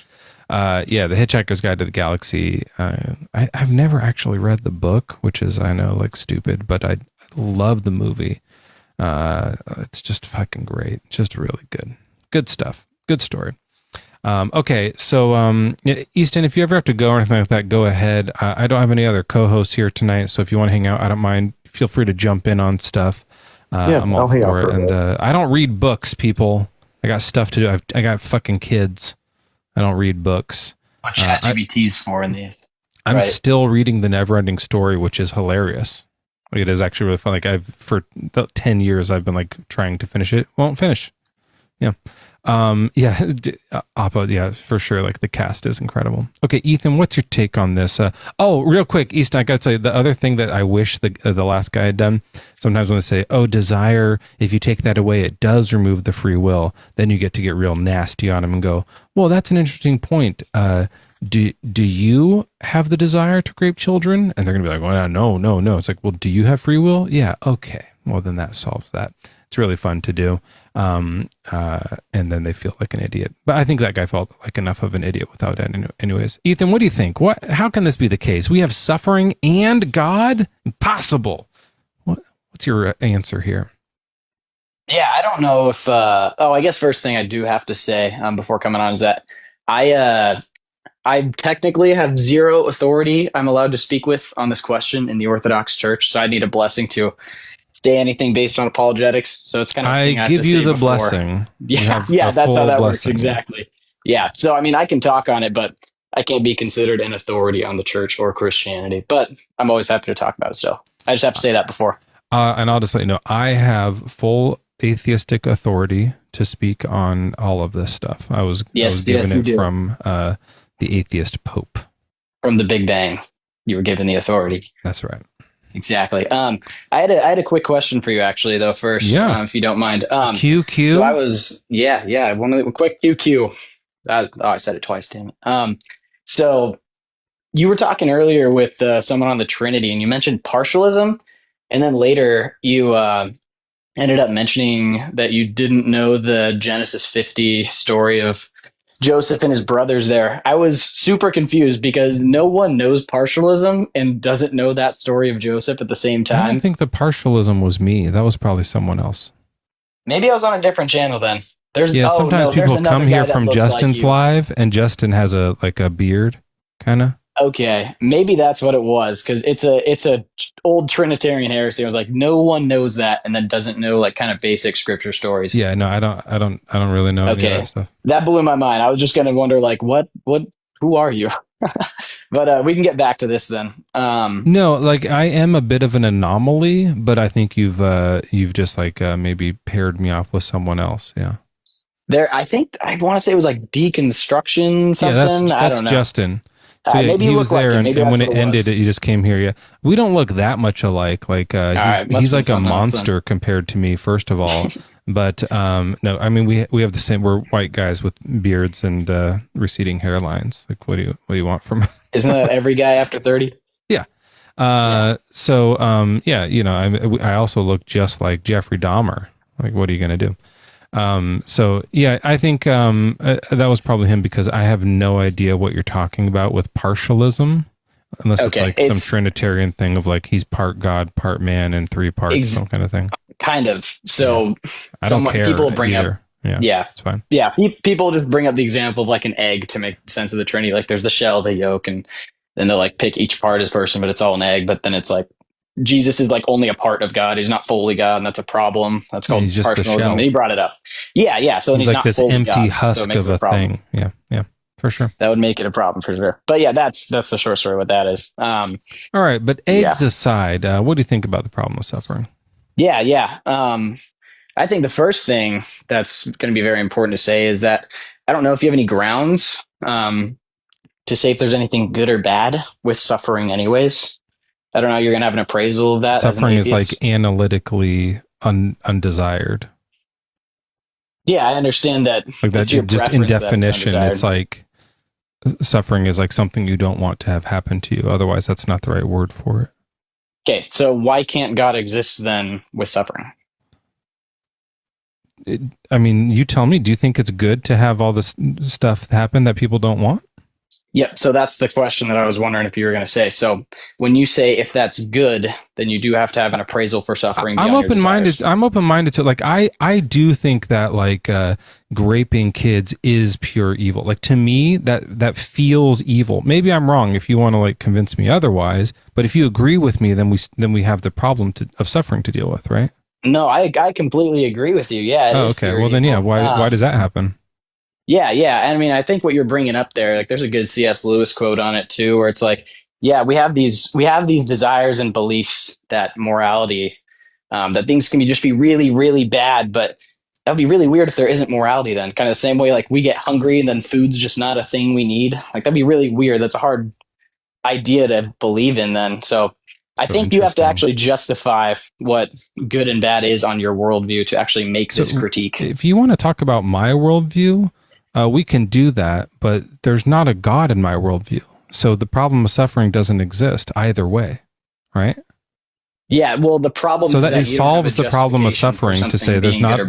The Hitchhiker's Guide to the Galaxy. I've never actually read the book, which is, I know, like stupid, but I love the movie. It's just fucking great. Just really good stuff. Good story. Okay, so Easton, if you ever have to go or anything like that, go ahead. I don't have any other co-hosts here tonight, so if you want to hang out, I don't mind. Feel free to jump in on stuff. I'm all
I'll hang
for
out
it. And I don't read books, people. I got stuff to do. I got fucking kids. I don't read books.
What ChatGPT's for in these?
I'm still reading The Neverending Story, which is hilarious. Like, it is actually really fun. Like for 10 years, I've been like trying to finish it. Won't finish. Yeah. Oppo, yeah, for sure. Like the cast is incredible. Okay, Ethan, what's your take on this? Real quick, Ethan, I got to tell you the other thing that I wish the last guy had done. Sometimes when they say, "Oh, desire," if you take that away, it does remove the free will. Then you get to get real nasty on him and go, "Well, that's an interesting point. Do you have the desire to rape children?" And they're gonna be like, "Well, no." It's like, well, do you have free will? Yeah, okay. Well, then that solves that. It's really fun to do. And then they feel like an idiot. But I think that guy felt like enough of an idiot without it anyways. Ethan, what do you think? How can this be the case? We have suffering and God? Impossible. What's your answer here?
Yeah, I don't know if. I guess first thing I do have to say before coming on is that I technically have zero authority I'm allowed to speak with on this question in the Orthodox Church, so I need a blessing to say anything based on apologetics. So it's kind of
I give you the blessing.
Yeah, that's how that works exactly. Yeah, so I mean, I can talk on it, but I can't be considered an authority on the church or Christianity. But I'm always happy to talk about it still. I just have to say that before. And
I'll just let you know, I have full atheistic authority to speak on all of this stuff. I was given it from the atheist Pope. From the Big Bang, you were given the authority. That's right. Exactly. I had a quick question for you, actually, though. First, if you don't mind. QQ. So I was, one of the quick QQ. I said it twice, damn it. So you were talking earlier with someone on the Trinity, and you mentioned partialism, and then later you ended up mentioning that you didn't know the Genesis 50 story of Joseph and his brothers there. I was super confused because no one knows partialism and doesn't know that story of Joseph at the same time. I don't think the partialism was me. That was probably someone else. Maybe I was on a different channel then. Sometimes people come here from Justin's live, and Justin has a beard, kind of. Okay, maybe that's what it was, because it's a old Trinitarian heresy. I was like, no one knows that, and then doesn't know like kind of basic scripture stories. Yeah, no, I don't really know any of that stuff. That blew my mind. I was just gonna wonder like, who are you? But we can get back to this then. No, like I am a bit of an anomaly, but I think you've just like maybe paired me off with someone else. Yeah. I think I want to say it was like Deconstruction something. Yeah, that's Justin. So maybe he was there, and when it ended, you just came here. Yeah, we don't look that much alike. Like he's like a monster compared to me, first of all. But no, I mean we have the same. We're white guys with beards and receding hairlines. Like what do you want from? Isn't that every guy after 30? Yeah. So I also look just like Jeffrey Dahmer. Like what are you gonna do? I think that was probably him, because I have no idea what you're talking about with partialism, unless it's like some Trinitarian thing of like he's part God, part man, and three parts, some kind of thing. Kind of. So I don't care. People bring either. Up, yeah, it's fine. Yeah, people just bring up the example of like an egg to make sense of the Trinity. Like there's the shell, the yolk, and then they'll like pick each part as person, but it's all an egg. But then it's like Jesus is like only a part of God. He's not fully God, and that's a problem. That's called partialism. And he brought it up. Yeah. So he's like not this empty God, husk of a thing. Yeah, for sure. That would make it a problem for sure. But yeah, that's the short story. What that is. All right, but eggs aside, what do you think about the problem of suffering? Yeah. I think the first thing that's going to be very important to say is that I don't know if you have any grounds to say if there's anything good or bad with suffering, anyways. I don't know. You're going to have an appraisal of that. Suffering is like analytically undesired. Yeah, I understand that. Like that, just in definition, it's like suffering is like something you don't want to have happen to you. Otherwise, that's not the right word for it. Okay, so why can't God exist then with suffering? I mean, you tell me. Do you think it's good to have all this stuff happen that people don't want? Yep. So that's the question that I was wondering if you were going to say. So when you say if that's good, then you do have to have an appraisal for suffering. I'm open-minded. I'm open-minded to like, I do think that like graping kids is pure evil. Like to me, that feels evil. Maybe I'm wrong if you want to like convince me otherwise, but if you agree with me, then we have the problem of suffering to deal with, right? No, I completely agree with you. Yeah. Oh, okay. Well then, yeah. Why does that happen? Yeah. I mean, I think what you're bringing up there, like there's a good C.S. Lewis quote on it too, where it's like, yeah, we have these desires and beliefs that morality, that things can just be really, really bad, but that'd be really weird if there isn't morality then. Kind of the same way like we get hungry and then food's just not a thing we need. Like that'd be really weird. That's a hard idea to believe in then. So I think you have to actually justify what good and bad is on your worldview to actually make this critique. If you want to talk about my worldview, we can do that, but there's not a God in my worldview. So the problem of suffering doesn't exist either way, right?
Yeah, well, the problem
So
is
that
that
it
you don't have a
solves the problem of
justification for
suffering to
something
say there's
being
not
good or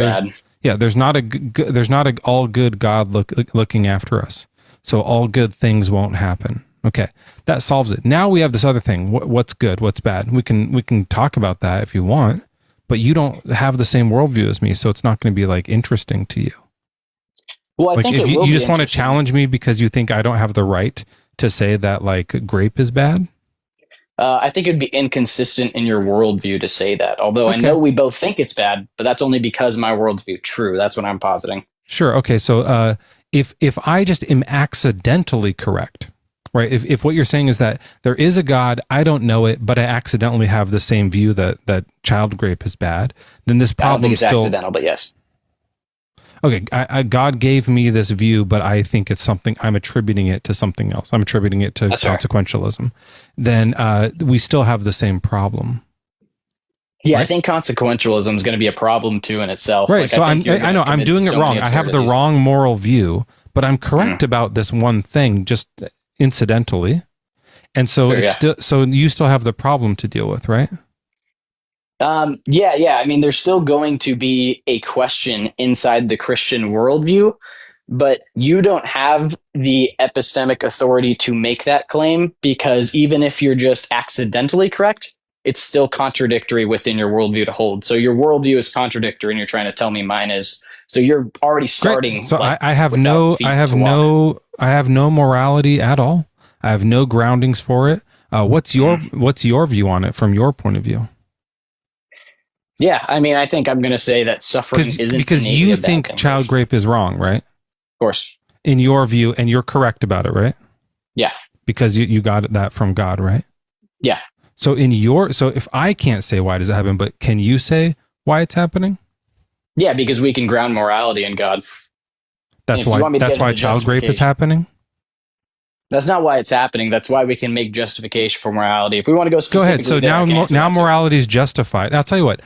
bad.
there's not a all good God looking after us. So all good things won't happen. Okay, that solves it. Now we have this other thing. What's good? What's bad? We can talk about that if you want, but you don't have the same worldview as me, so it's not going to be like interesting to you.
Well, I
Like
think
if
it will
you
be
just want to
interesting.
challenge me because you think I don't have the right to say that like grape is bad.
I think it would be inconsistent in your worldview to say that. Although I
Okay.
know we both think it's bad, but that's only because my worldview true. That's what I'm positing.
Sure. Okay. So if I just am accidentally correct, right? If what you're saying is that there is a God, I don't know it, but I accidentally have the same view that child grape is bad, then this
I don't think
problem
it's
still
accidental, but yes.
okay. God gave me this view, but I think it's something I'm attributing it to something else. I'm attributing it to
That's fair.
consequentialism. Then we still have the same problem.
Yeah, I
Right.
think consequentialism is going to be a problem too in itself.
Right.
Like,
so
I think you're
I
gonna
know I'm
commit to
doing it
so
wrong.
many
I have the
absurdities.
wrong moral view, but I'm correct about this one thing just incidentally. And so
Sure,
it's
yeah.
still, so you still have the problem to deal with, right?
Yeah. I mean, there's still going to be a question inside the Christian worldview, but you don't have the epistemic authority to make that claim because even if you're just accidentally correct, it's still contradictory within your worldview to hold. So your worldview is contradictory, and you're trying to tell me mine is. So you're already starting.
Great. So
like,
I have
without
no,
feet
I have
to walk.
no, I have no morality at all. I have no groundings for it. What's your view on it from your point of view?
Yeah, I mean, I think I'm going to say that suffering isn't
Because
innately
you
a bad
think
thing.
child grape is wrong, right?
Of course.
In your view, and you're correct about it, right?
Yeah.
Because you got that from God, right?
Yeah.
So if I can't say why does it happen, but can you say why it's happening?
Yeah, because we can ground morality in God.
That's
if you
why
want me to
that's
get
why
into
child grape is
justification.
happening.
That's not why it's happening. That's why we can make justification for morality. If we want to go
Go
specifically
ahead. So
there, I can answer
now
that too.
morality is justified. I'll tell you what.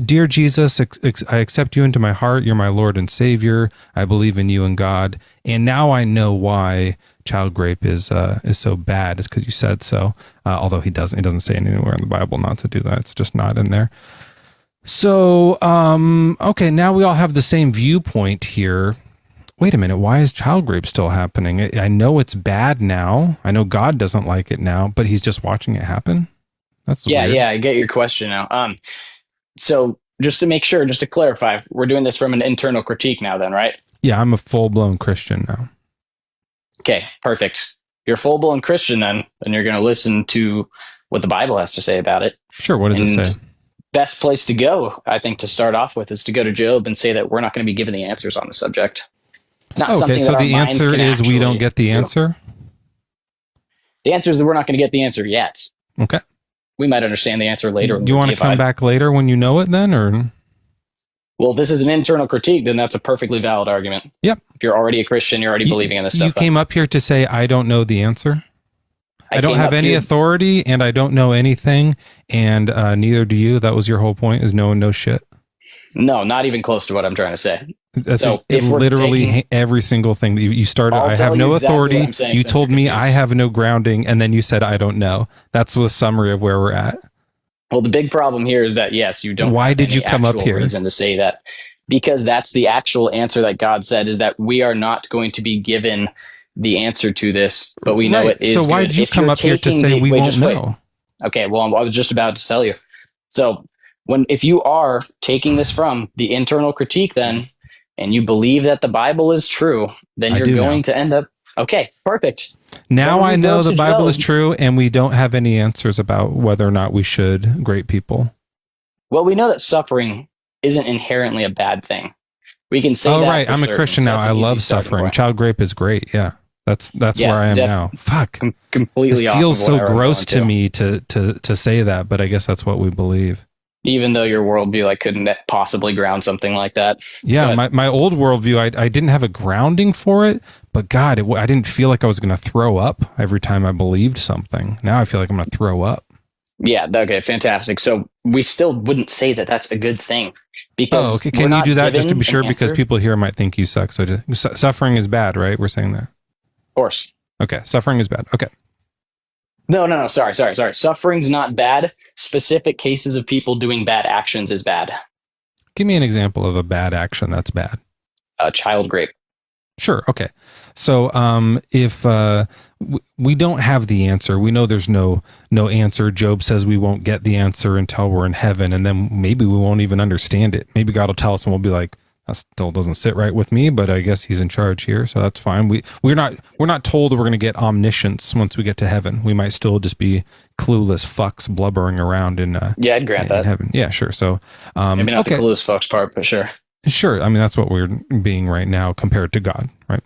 Dear Jesus, I accept you into my heart. You're my Lord and Savior. I believe in you and God. And now I know why child grape is so bad. It's because you said so. Although he doesn't say anywhere in the Bible not to do that. It's just not in there. So okay, now we all have the same viewpoint here. Wait a minute, why is child grape still happening? I know it's bad now. I know God doesn't like it now, but he's just watching it happen? That's
Yeah,
weird.
yeah, I get your question now. So just to make sure, just to clarify, we're doing this from an internal critique now then, right?
Yeah, I'm a full-blown Christian now.
Okay, perfect. You're a full-blown Christian then you're going to listen to what the Bible has to say about it.
Sure, what does it say?
Best place to go, I think, to start off with is to go to Job and say that we're not going to be given the answers on the subject. It's not
Okay,
something
so
that our
the
minds
answer
can
is we don't
actually
get the
do.
answer?
The answer is that we're not going to get the answer yet.
Okay.
We might understand the answer later.
Do you want to come back later when you know it then, or?
Well, if this is an internal critique, then that's a perfectly valid argument.
Yep.
If you're already a Christian, you're already believing in this stuff.
You came up here to say, I don't know the answer? I don't
came
have
up
any
here-
authority, and I don't know anything, and neither do you. That was your whole point, is no one knows shit.
No, not even close to what I'm trying to say.
That's
So if we're
literally
taking-
every single thing that you started.
I'll
I
tell
have
you
no
exactly what
authority.
I'm saying
You
since
told
you're
me
confused.
I have no grounding, and then you said I don't know. That's the summary of where we're at.
Well, the big problem here is that, yes, you don't
Why
have
did you
any
come up
actual
here?
reason to say that. Because that's the actual answer that God said, is that we are not going to be given the answer to this, but we know
Right.
it is
So why
good.
did you
If
come
you're
up here to
taking
say we
wait,
won't
just wait.
know?
Okay, well, I was just about to tell you. So if you are taking this from the internal critique then, and you believe that the Bible is true, then
I
you're
do
going
now.
to end up, okay, perfect.
Now
Then we
I know
go
the
to
Bible is
Job.
true, and we don't have any answers about whether or not we should grade people.
Well, we know that suffering isn't inherently a bad thing. We can say
Oh,
that
right.
for
I'm a
certain,
Christian
so
now.
that's
I
an easy
love
starting
suffering.
point.
Child grape is great. Yeah. That's
Yeah,
where I am now. Fuck.
Completely
This
off
feels
of
so
what I was
gross to
going
me to say that, but I guess that's what we believe.
Even though your worldview couldn't possibly ground something like that.
Yeah,
But-
my old worldview, I didn't have a grounding for it, but God, I didn't feel like I was going to throw up every time I believed something. Now I feel like I'm going to throw up.
Yeah, okay, fantastic. So we still wouldn't say that that's a good thing. Because
Oh, okay.
we're
Can you
not
do that just to
given
be sure?
an
Because
answer.
people here might think you suck. So suffering is bad, right? We're saying that.
Of course.
Okay, suffering is bad. Okay.
No. Sorry. Suffering's not bad. Specific cases of people doing bad actions is bad.
Give me an example of a bad action that's bad.
Child rape.
Sure. Okay. So if we don't have the answer, we know there's no answer. Job says we won't get the answer until we're in heaven, and then maybe we won't even understand it. Maybe God will tell us, and we'll be like, that still doesn't sit right with me, but I guess he's in charge here, so that's fine. We're not told that we're going to get omniscience once we get to heaven. We might still just be clueless fucks blubbering around in
I'd grant that.
heaven. Yeah, sure. So
maybe not the clueless fucks part, but sure.
Sure. I mean, that's what we're being right now compared to God, right?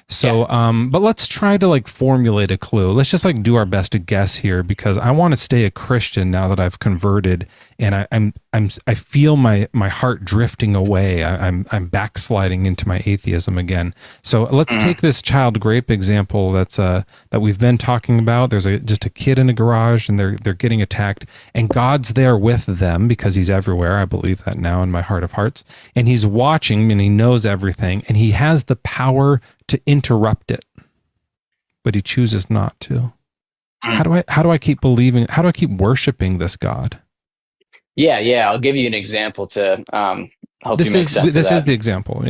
So, but let's try to like formulate a clue. Let's just like do our best to guess here, because I want to stay a Christian now that I've converted, and I feel my heart drifting away. I'm backsliding into my atheism again. So let's take this child grape example that we've been talking about. There's just a kid in a garage, and they're getting attacked, and God's there with them because he's everywhere. I believe that now in my heart of hearts, and he's watching, and he knows everything, and he has the power to interrupt it, but he chooses not to. How do I keep believing? How do I keep worshiping this God?
Yeah. I'll give you an example to help you make sense of that.
This is the example.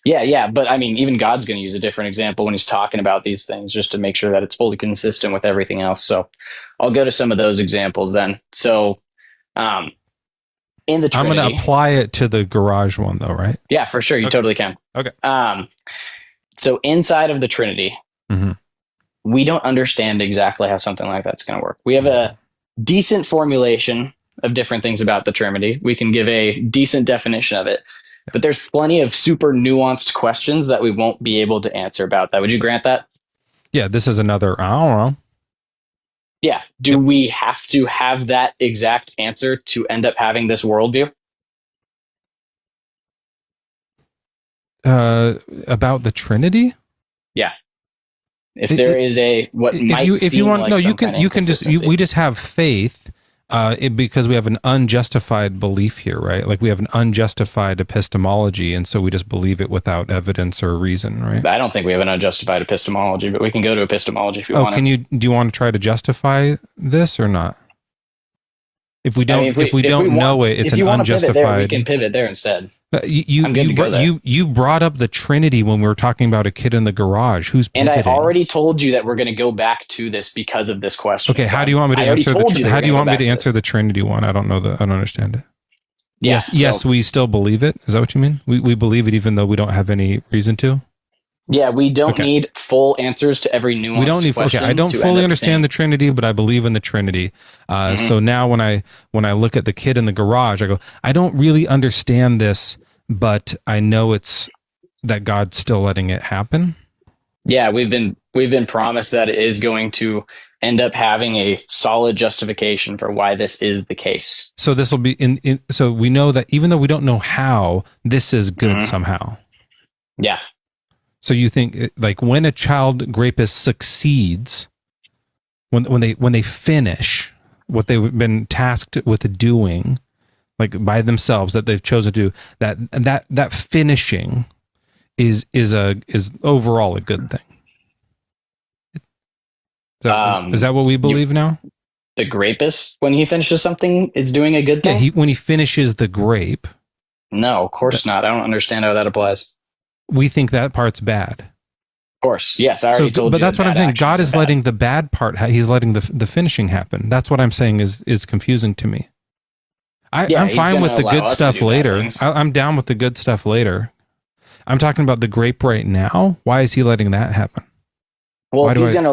Yeah. But I mean, even God's going to use a different example when he's talking about these things, just to make sure that it's fully consistent with everything else. So I'll go to some of those examples then. So in the Trinity,
I'm going to apply it to the garage one though, right?
Yeah, for sure. You totally can.
Okay.
So inside of the Trinity, we don't understand exactly how something like that's going to work. We have a decent formulation of different things about the Trinity. We can give a decent definition of it, but there's plenty of super nuanced questions that we won't be able to answer about that. Would you grant that?
Yeah, this is another, I don't know.
Yeah. Do we have to have that exact answer to end up having this worldview?
About the Trinity?
Yeah. If there is a we just have faith because we have an unjustified belief here, right? Like we have an unjustified epistemology, and so we just believe it without evidence or reason, right? I don't think we have an unjustified epistemology, but we can go to epistemology if you want.
Do you want to try to justify this or not? If we don't, if we don't know it, it's an unjustified.
We can pivot there instead.
You brought up the Trinity when we were talking about a kid in the garage. Who's pivoting?
And I already told you that we're going to go back to this because of this question.
Okay, how do you want me to answer how do you want me to answer the Trinity one? I don't know I don't understand it.
Yeah,
yes, we still believe it. Is that what you mean? We believe it even though we don't have any reason to.
Yeah, we don't need full answers to every nuanced
we don't need,
question.
Okay, I don't fully understand the Trinity, but I believe in the Trinity. So now when I look at the kid in the garage, I go, I don't really understand this, but I know it's that God's still letting it happen.
Yeah, we've been promised that it is going to end up having a solid justification for why this is the case.
So this will be so we know that even though we don't know how, this is good somehow.
Yeah.
So you think like when a child grapist succeeds, when they finish what they've been tasked with doing, like by themselves that they've chosen to do, that finishing is overall a good thing. Is that what we believe now?
The grapist, when he finishes something, is doing a good thing?
Yeah, when he finishes the grape.
No, of course not. I don't understand how that applies.
We think that part's bad.
Of course, yes. I already told you.
But that's what I'm saying. God is letting the bad part. He's letting the finishing happen. That's what I'm saying is confusing to me. I'm fine with the good stuff later. I'm down with the good stuff later. I'm talking about the grape right now. Why is he letting that happen?
Well, if he's going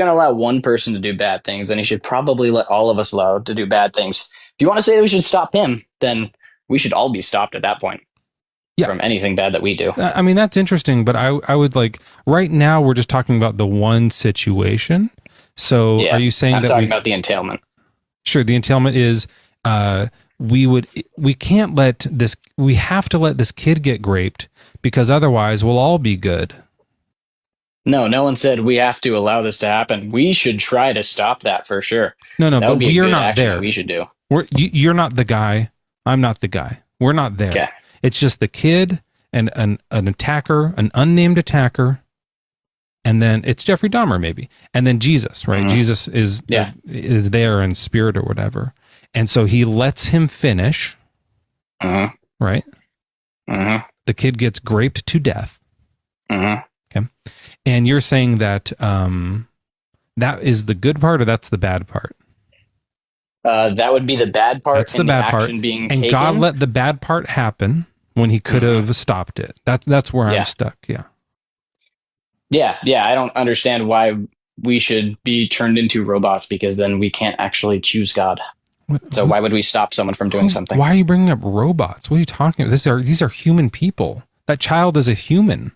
to allow one person to do bad things, then he should probably let all of us allow to do bad things. If you want to say that we should stop him, then we should all be stopped at that point. From anything bad that we do.
I mean, that's interesting, but I would like, right now we're just talking about the one situation. So are you saying
I'm talking about the entailment?
Sure. The entailment is, we can't let this, we have to let this kid get graped because otherwise we'll all be good.
No one said we have to allow this to happen. We should try to stop that for sure.
No, but we're not there.
We should do.
You're not the guy. I'm not the guy. We're not there.
Okay.
It's just the kid and an attacker, an unnamed attacker, and then it's Jeffrey Dahmer maybe, and then Jesus, right? Jesus is there in spirit or whatever, and so he lets him finish, right? The kid gets graped to death. Okay, and you're saying that that is the good part, or that's the bad part?
That would be the bad part.
That's the bad part.
Being
and
taken.
God let the bad part happen when he could have stopped it. That's where I'm stuck. Yeah.
I don't understand why we should be turned into robots, because then we can't actually choose God. So why would we stop someone from doing something?
Why are you bringing up robots? What are you talking about? These are human people. That child is a human.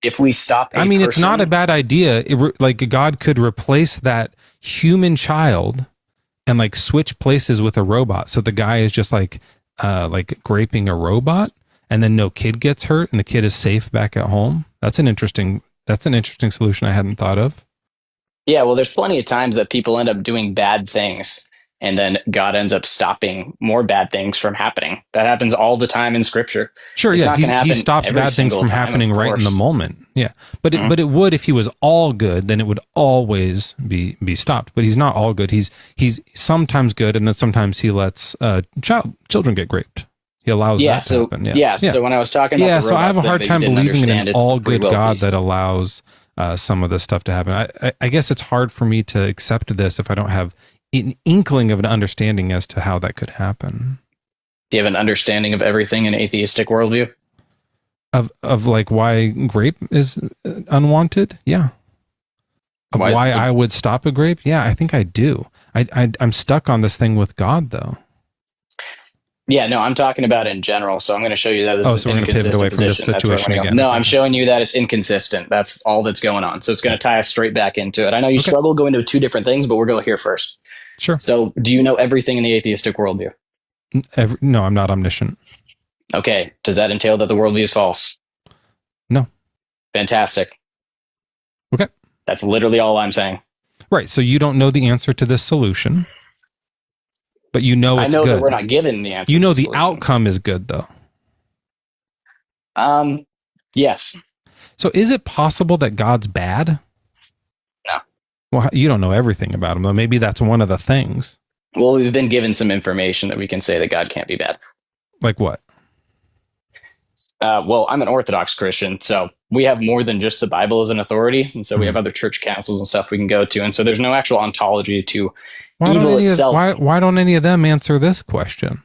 If we stop,
it's not a bad idea. Like God could replace that human child and like switch places with a robot. So the guy is just like graping a robot, and then no kid gets hurt and the kid is safe back at home. That's an interesting solution I hadn't thought of.
Yeah, well, there's plenty of times that people end up doing bad things, and then God ends up stopping more bad things from happening. That happens all the time in Scripture.
Sure, he stops bad things from happening right in the moment. Yeah, but it would if he was all good, then it would always be stopped. But he's not all good. He's sometimes good, and then sometimes he lets children get raped. He allows that to happen.
So when I was talking about the robots,
I have a hard time believing in an all good God
piece
that allows some of this stuff to happen. I guess it's hard for me to accept this if I don't have an inkling of an understanding as to how that could happen.
Do you have an understanding of everything in atheistic worldview?
Of like why grape is unwanted? Yeah. Why I would stop a grape? Yeah, I think I do. I'm stuck on this thing with God though.
Yeah, no, I'm talking about in general. So I'm going to show you that this is
so we're going to pivot away from this situation again.
No, I'm showing you that it's inconsistent. That's all that's going on. So it's going to tie us straight back into it. I know you struggle going into two different things, but we're going here first.
Sure.
So do you know everything in the atheistic worldview?
No, I'm not omniscient.
Okay. Does that entail that the worldview is false?
No.
Fantastic.
Okay.
That's literally all I'm saying.
Right. So you don't know the answer to this solution, but you know it's good.
I know that we're not given the answer.
You know the outcome is good, though.
Yes.
So is it possible that God's bad?
No.
Well, you don't know everything about him, though. Maybe that's one of the things.
Well, we've been given some information that we can say that God can't be bad.
Like what?
Well, I'm an Orthodox Christian, so we have more than just the Bible as an authority. And so we have other church councils and stuff we can go to. And so there's no actual ontology to evil itself.
Why don't any of them answer this question?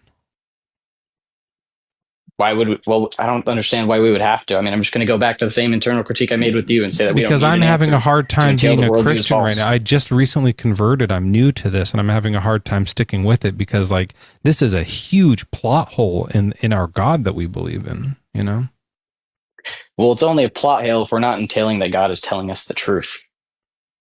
Why would we? Well, I don't understand why we would have to. I mean, I'm just going to go back to the same internal critique I made with you and say that we don't need
I'm having a hard time being a Christian right now.
false.
I just recently converted. I'm new to this, and I'm having a hard time sticking with it because, like, this is a huge plot hole in our God that we believe in. You know.
Well, it's only a plot hole if we're not entailing that God is telling us the truth.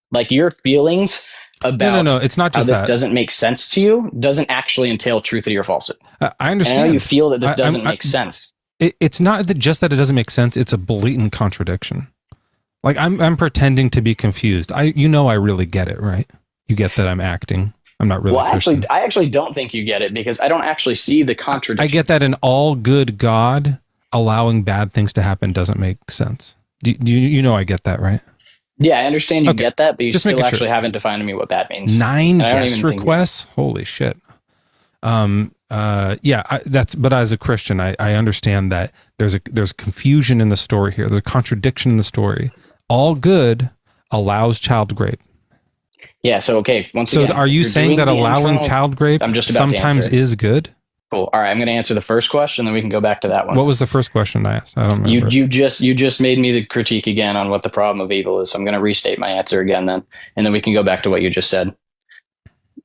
Like your feelings about
no, it's not just
how this
that.
doesn't make sense to you doesn't actually entail truth or falsehood.
I understand.
And I know you feel that this doesn't make sense.
It's not just that it doesn't make sense. It's a blatant contradiction. Like I'm pretending to be confused. I really get it, right? You get that I'm acting. I'm not really.
Well, I actually don't think you get it because I don't actually see the contradiction.
I get that an all good God allowing bad things to happen doesn't make sense. Do I get that, right?
Yeah, I understand you get that, but you
just
still actually haven't defined to me what bad means.
9 guest requests? Holy shit. But as a Christian, I understand that there's confusion in the story here. There's a contradiction in the story. All good allows child grape.
Yeah, so okay.
So are you saying that allowing child grape sometimes is good?
Cool. All right, I'm going to answer the first question, then we can go back to that one.
What was the first question I asked? I don't remember.
You just made me the critique again on what the problem of evil is. So I'm going to restate my answer again then, and then we can go back to what you just said.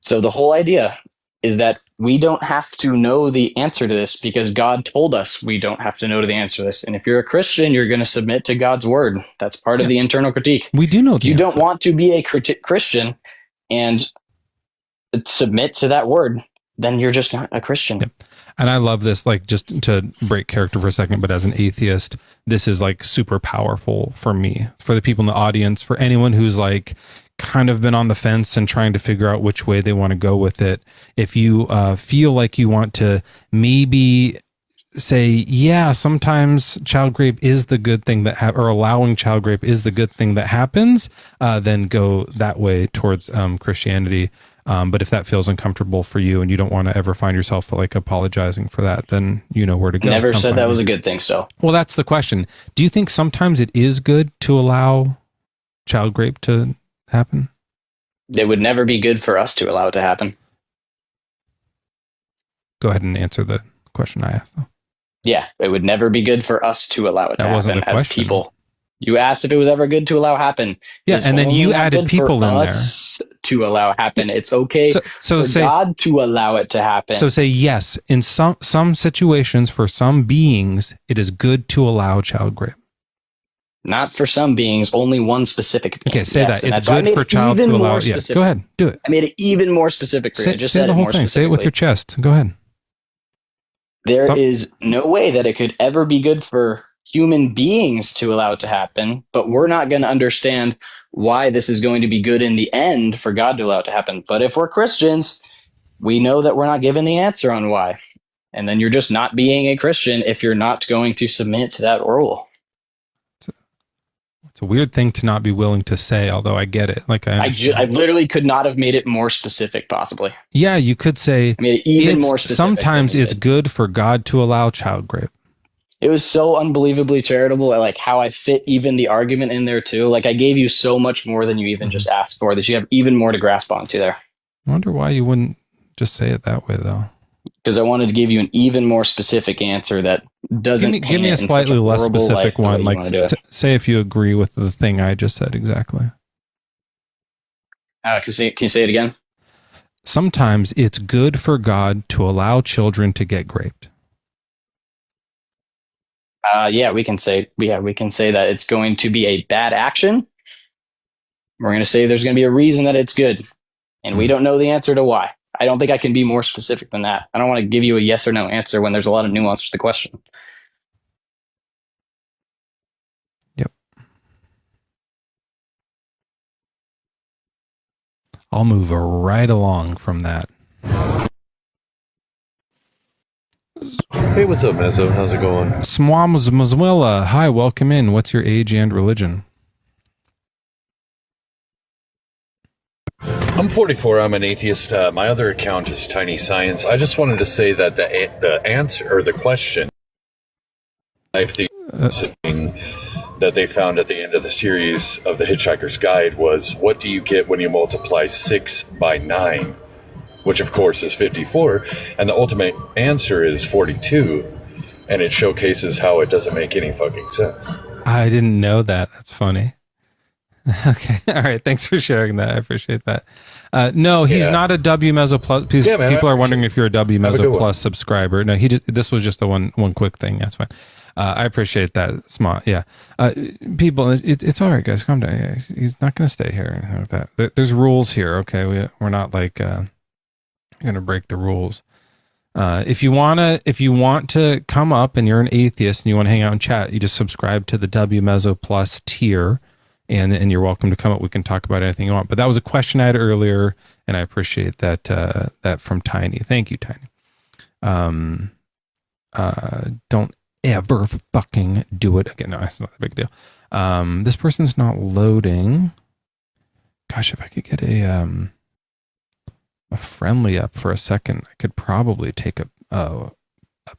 So the whole idea is that we don't have to know the answer to this because God told us we don't have to know the answer to this. And if you're a Christian, you're going to submit to God's word. That's part of the internal critique.
We do know
if you don't want to be a Christian and submit to that word, then you're just not a Christian.
Yep. And I love this, like, just to break character for a second, but as an atheist, this is like super powerful for me, for the people in the audience, for anyone who's like kind of been on the fence and trying to figure out which way they want to go with it. If you feel like you want to maybe say, yeah, sometimes child rape is the good thing that or allowing child rape is the good thing that happens, then go that way towards Christianity. But if that feels uncomfortable for you and you don't want to ever find yourself like apologizing for that, then you know where to go.
Never said that was a good thing still.
Well, that's the question. Do you think sometimes it is good to allow child rape to happen?
It would never be good for us to allow it to happen.
Go ahead and answer the question I asked, though.
Yeah, it would never be good for us to allow it to
That wasn't
happen
the
as
question.
people. You asked if it was ever good to allow happen.
Yeah,
It's
and then
only
you
not
added
good
people
for
in there.
us to allow happen. It's okay
So
for
say,
God to allow it to happen.
So say yes. In some situations, for some beings, it is good to allow child rape.
Not for some beings, only one specific being.
Okay, say
Yes,
that.
and
It's
that's why I
good
made
for
it
child to
even
allow.
more
Yeah,
specific.
go ahead. Do it.
I made it even more specific for you. I just
Say
said
the
it
whole
more
thing. Say it with your
specifically.
chest. Go ahead.
There is no way that it could ever be good for human beings to allow it to happen, but we're not going to understand why this is going to be good in the end for God to allow it to happen. But if we're Christians, we know that we're not given the answer on why. And then you're just not being a Christian if you're not going to submit to that rule.
It's a weird thing to not be willing to say, although I get it. Like I
literally could not have made it more specific, possibly.
Yeah, you could say
I made it even more specific.
Sometimes it's good for God to allow child rape.
It was so unbelievably charitable at like how I fit even the argument in there too. Like I gave you so much more than you even just asked for that you have even more to grasp onto there.
I wonder why you wouldn't just say it that way though.
Because I wanted to give you an even more specific answer that doesn't
give me a slightly less specific one. Like say if you agree with the thing I just said exactly.
Can you say it again?
Sometimes it's good for God to allow children to get raped.
Yeah, we can say that it's going to be a bad action. We're going to say there's going to be a reason that it's good, and we don't know the answer to why. I don't think I can be more specific than that. I don't want to give you a yes or no answer when there's a lot of nuance to the question.
Yep. I'll move right along from that.
Hey, what's up, Mezzo? How's it going?
Swamzmazwilla. Hi, welcome in. What's your age and religion?
I'm 44. I'm an atheist. My other account is Tiny Science. I just wanted to say that the answer or the question, life thing that they found at the end of the series of the Hitchhiker's Guide was, what do you get when you multiply 6 by 9? Which of course is 54, and the ultimate answer is 42, and it showcases how it doesn't make any fucking sense.
I didn't know that. That's funny. Okay. All right. Thanks for sharing that. I appreciate that. No, he's not a W Mezzo Plus. People are wondering if you're a W Mezzo Plus subscriber. No, this was just a one quick thing. That's fine. I appreciate that. Smart. Yeah. People, it's all right, guys. Calm down. Yeah, he's not going to stay here with that. There's rules here. Okay. We're not like, going to break the rules. If you want to come up and you're an atheist and you want to hang out and chat, you just subscribe to the W Mezzo Plus tier. And you're welcome to come up. We can talk about anything you want. But that was a question I had earlier, and I appreciate that that from Tiny. Thank you, Tiny. Don't ever fucking do it again. No, it's not a big deal. This person's not loading. Gosh, if I could get a friendly up for a second, I could probably take a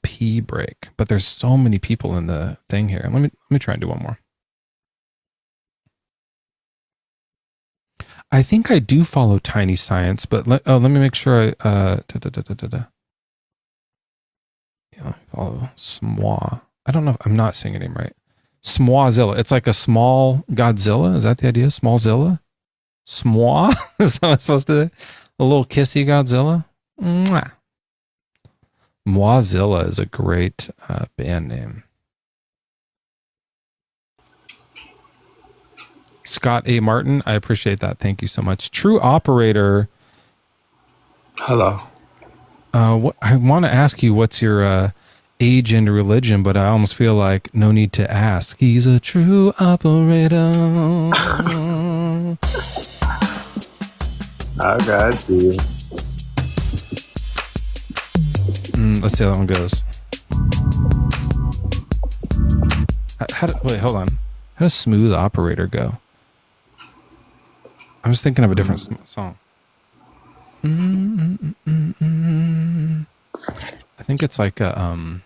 pee break. But there's so many people in the thing here. Let me try and do one more. I think I do follow Tiny Science, but let me make sure I follow Smwa. I don't know if I'm not saying your name right. Smwazilla. It's like a small Godzilla. Is that the idea? Smallzilla? Smwa? Is that what I'm supposed to say? A little kissy Godzilla? Mwah. Mwazilla is a great band name. Scott A. Martin, I appreciate that. Thank you so much. True Operator.
Hello.
What I want to ask you, what's your age and religion, but I almost feel like no need to ask. He's a true operator.
Okay,
let's see how that one goes. Wait, hold on. How does Smooth Operator go? I was thinking of a different song. I think it's like a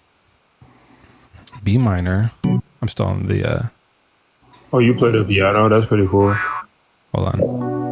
B minor. I'm still on the.
Oh, you play the piano? That's pretty cool.
Hold on.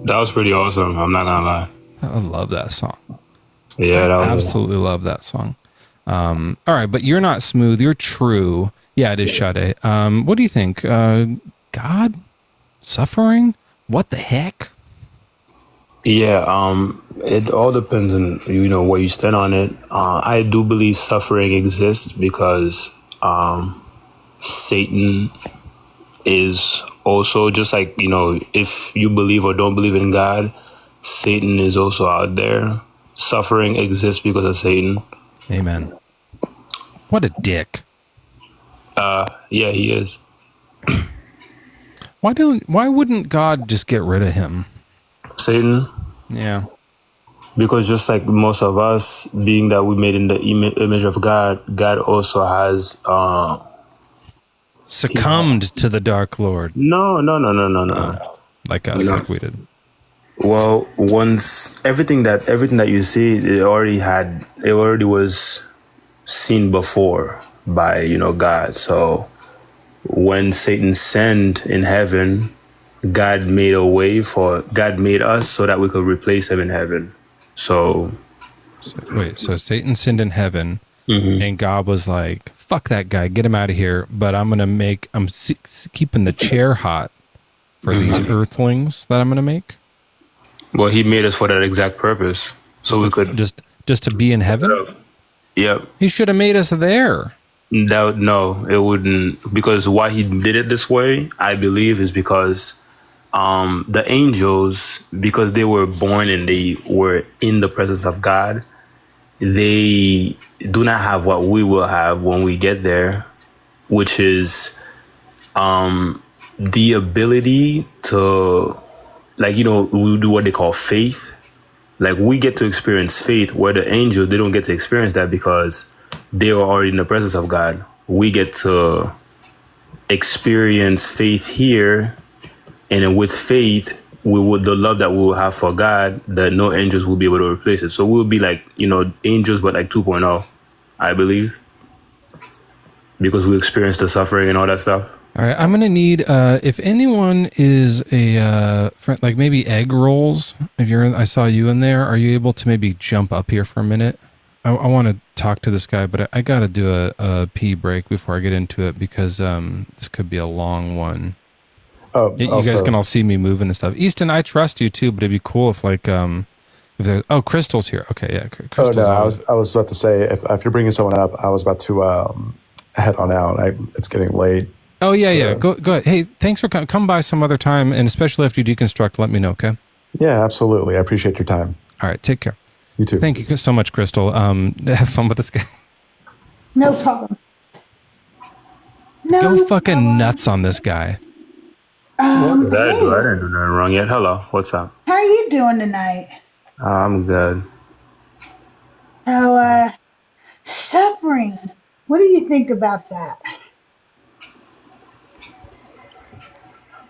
That was pretty awesome. I'm not gonna lie.
I love that song.
Yeah, that was
absolutely love that song. All right, but you're not Smooth. You're True. Yeah, it is Sade. What do you think? God, suffering? What the heck?
Yeah, it all depends on where you stand on it. I do believe suffering exists because Satan is also just like if you believe or don't believe in God, Satan is also out there. Suffering exists because of Satan.
Amen. What a dick.
Yeah, he is.
Why wouldn't God just get rid of him?
Satan?
Yeah.
Because just like most of us, being that we made in the image of God, God also has
succumbed to the Dark Lord.
No.
Like us, like we did.
Well, once everything that you see, it already was seen before by God. So when Satan sinned in heaven, God made us so that we could replace him in heaven. So
Satan sinned in heaven, and God was like, "Fuck that guy, get him out of here." But I'm keeping the chair hot for these earthlings that I'm gonna make.
Well, he made us for that exact purpose, so we could
just to be in heaven.
Yep.
He should have made us there.
No, it wouldn't. Because why he did it this way, I believe, is because the angels, because they were born and they were in the presence of God, they do not have what we will have when we get there, which is the ability to, we do what they call faith. Like, we get to experience faith, where the angels, they don't get to experience that because they are already in the presence of God. We get to experience faith here, and then with faith, the love that we will have for God, that no angels will be able to replace it. So we'll be like, angels, but like 2.0, I believe, because we experience the suffering and all that stuff.
All right, I'm gonna need if anyone is a friend, like maybe egg rolls. If I saw you in there. Are you able to maybe jump up here for a minute? I want to talk to this guy, but I got to do a pee break before I get into it because this could be a long one.
Oh,
you guys can all see me moving and stuff. Easton, I trust you too, but it'd be cool if if there's Crystal's here. Okay, yeah, Crystal's.
Oh no, I was about to say if you're bringing someone up, I was about to head on out. It's getting late.
Oh yeah. Go ahead. Hey, thanks for come by some other time, and especially after you deconstruct, let me know, okay?
Yeah, absolutely. I appreciate your time.
All right, take care.
You too.
Thank you so much, Crystal. Have fun with this guy.
No problem.
Go fucking nuts on this guy.
What did I do? I didn't do nothing wrong yet. Hello, what's up?
How are you doing tonight?
I'm good.
So, suffering. What do you think about that?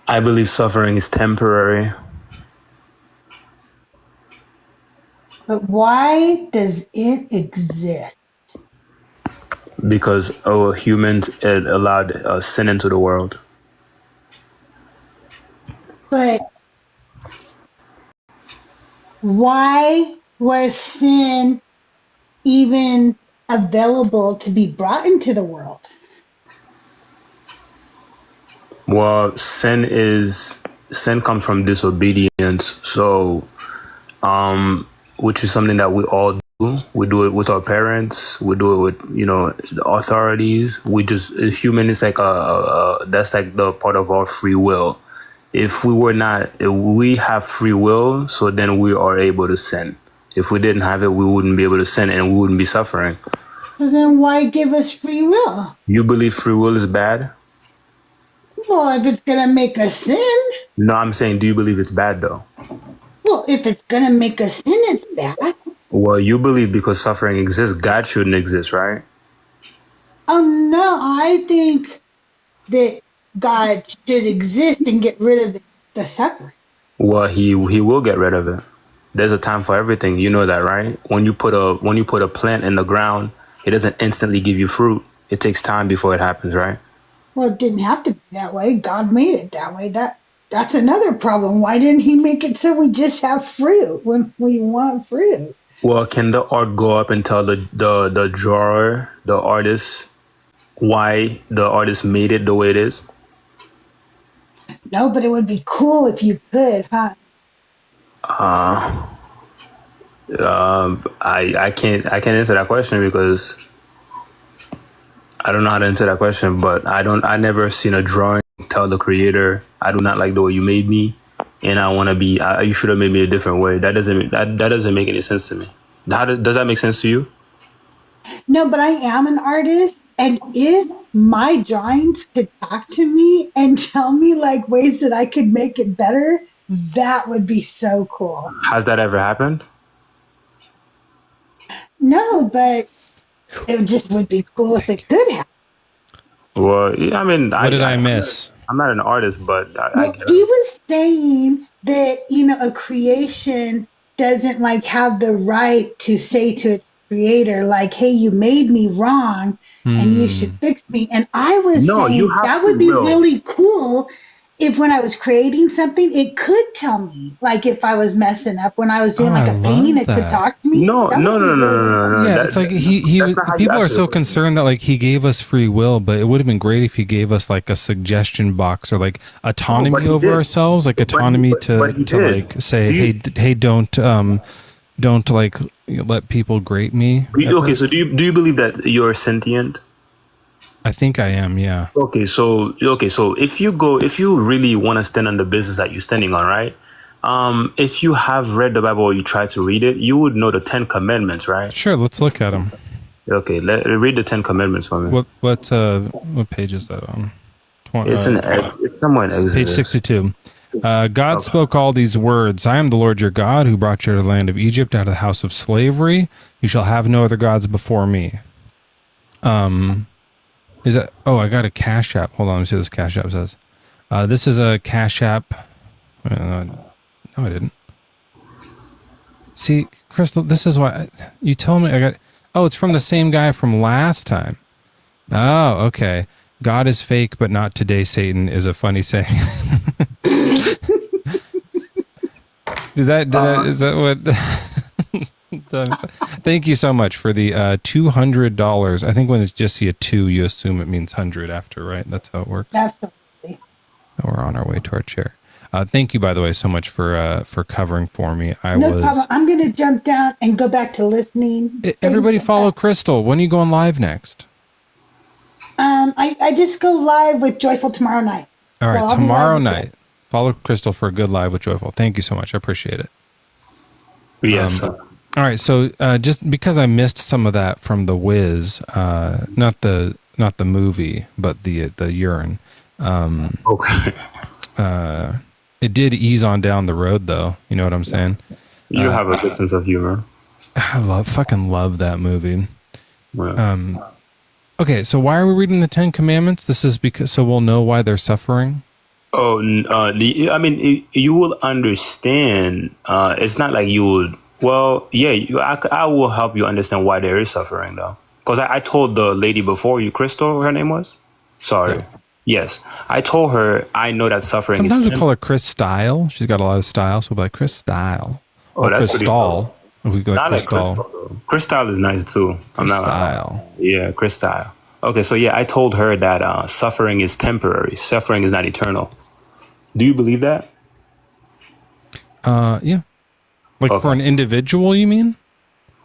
I believe suffering is temporary.
But why does it exist?
Because humans allowed sin into the world.
But why was sin even available to be brought into the world?
Well, sin is sin comes from disobedience. So, which is something that we all do. We do it with our parents. We do it with, the authorities. We just, human is like that's like the part of our free will. If we have free will, so then we are able to sin. If we didn't have it, we wouldn't be able to sin and we wouldn't be suffering.
So then why give us free will?
You believe free will is bad?
Well, if it's going to make us sin.
No, I'm saying, do you believe it's bad though?
Well, if it's going to make us sin, it's bad.
Well, you believe because suffering exists, God shouldn't exist, right?
Oh, no, I think that God should exist and get rid of the suffering.
Well, he will get rid of it. There's a time for everything. You know that, right? When you put a plant in the ground, it doesn't instantly give you fruit. It takes time before it happens, right?
Well, it didn't have to be that way. God made it that way. That's another problem. Why didn't he make it so we just have fruit when we want fruit?
Well, can the art go up and tell the drawer, the artist, why the artist made it the way it is?
No, but it would be cool if you could, huh?
I can't answer that question because I don't know how to answer that question. But I never seen a drawing tell the creator, I do not like the way you made me, and I want to be. You should have made me a different way. That doesn't make any sense to me. Does that make sense to you?
No, but I am an artist, and if my drawings could talk to me and tell me like ways that I could make it better, that would be so cool.
Has that ever happened?
No, but it just would be cool if it could happen.
Well, yeah, I mean,
what did I miss?
I'm not an artist, but
he was saying that a creation doesn't like have the right to say to its creator like, hey, you made me wrong and you should fix me. And I was saying that would be really cool if when I was creating something, it could tell me, like if I was messing up when I was doing like a painting, it could talk to me.
No.
Yeah, it's like people are so concerned that like he gave us free will, but it would have been great if he gave us like a suggestion box or like autonomy over ourselves, like autonomy to like say, hey, don't like let people grate me.
Okay, so do you believe that you're sentient?
I think I am, yeah.
Okay, so if you really want to stand on the business that you're standing on, right? If you have read the Bible or you try to read it, you would know the 10 Commandments, right?
Sure, let's look at them.
Okay, read the 10 Commandments for me.
What page is that on?
It's somewhere in Exodus.
Page 62. God spoke all these words. I am the Lord your God who brought you out of the land of Egypt, out of the house of slavery. You shall have no other gods before me. Is that? Oh, I got a Cash App. Hold on, let me see what this Cash App says. This is a Cash App. No, I didn't. See, Crystal, this is why you told me I got. Oh, it's from the same guy from last time. Oh, okay. God is fake, but not today, Satan is a funny saying. Is that what? Thank you so much for the $200. I think when it's just a 2, you assume it means 100 after, right? That's how it works.
Absolutely.
We're on our way to our chair. Thank you, by the way, so much for covering for me.
No problem. I'm going to jump down and go back to listening.
Everybody follow Crystal. When are you going live next?
I just go live with Joyful tomorrow night.
All right, tomorrow night. Follow Crystal for a good live with Joyful. Thank you so much. I appreciate it.
Yes.
All right, so just because I missed some of that from The Wiz, not the movie, but the urine.
Okay.
It did ease on down the road, though. You know what I'm saying?
You have a good sense of humor.
I fucking love that movie.
Well.
Okay, so why are we reading the 10 Commandments? This is because so we'll know why they're suffering.
Oh, I mean, you will understand. It's not like you would. Well, yeah, I will help you understand why there is suffering, though. Because I told the lady before you, Crystal, her name was? Sorry. Yeah. Yes. I told her I know that suffering
Sometimes we call her Chris Style. She's got a lot of style, so we'll be like, Chris Style.
Oh, or that's
Crystal. If we go like
Crystal. Crystal is nice, too. I'm not
Style.
Yeah, Crystal. Okay, so yeah, I told her that suffering is temporary. Suffering is not eternal. Do you believe that?
Yeah. Like
Okay.
for an individual, you mean?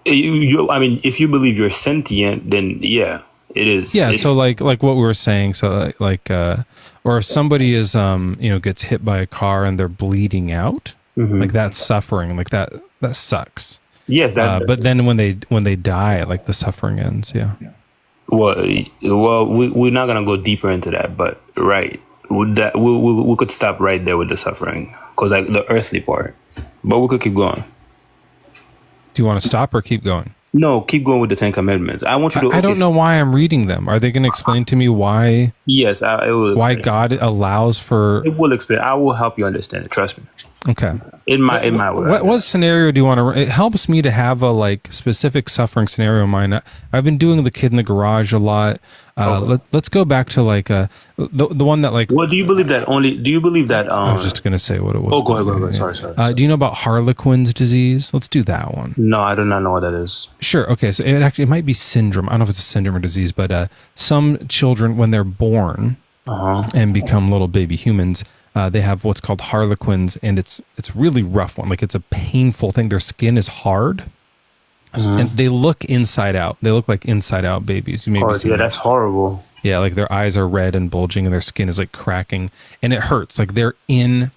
I mean, if you believe you're sentient, then yeah, it is.
Yeah.
It-
So like what we were saying. So or if somebody is, gets hit by a car and they're bleeding out, like that's suffering. Like that sucks.
yeah, that.
But then when they die, like the suffering ends. Yeah.
Well, we're not gonna go deeper into that, but right, we could stop right there with the suffering, because like the earthly part, but we could keep going.
Do you want to stop or keep going?
No, keep going with the 10 Commandments. I want you to.
I don't know why I'm reading them. Are they going to explain to me why?
Yes, it will.
Why
Explain.
God allows for?
It will explain. I will help you understand it. Trust me.
Okay.
In my way.
What scenario do you want to? It helps me to have a like specific suffering scenario in mind. I've been doing the kid in the garage a lot. Let's go back to like the one that like.
Well, do you believe that only? Do you believe that?
I was just gonna say what it was.
Oh, go ahead. Sorry.
Do you know about Harlequin's disease? Let's do that one.
No, I do not know what that is.
Sure. Okay. So it might be syndrome. I don't know if it's a syndrome or disease, but some children when they're born and become little baby humans. They have what's called Harlequin's, and it's really rough one. Like it's a painful thing. Their skin is hard, and they look inside out. They look like inside out babies. You maybe seen that.
That's horrible.
Yeah, like their eyes are red and bulging, and their skin is like cracking, and it hurts. Like they're in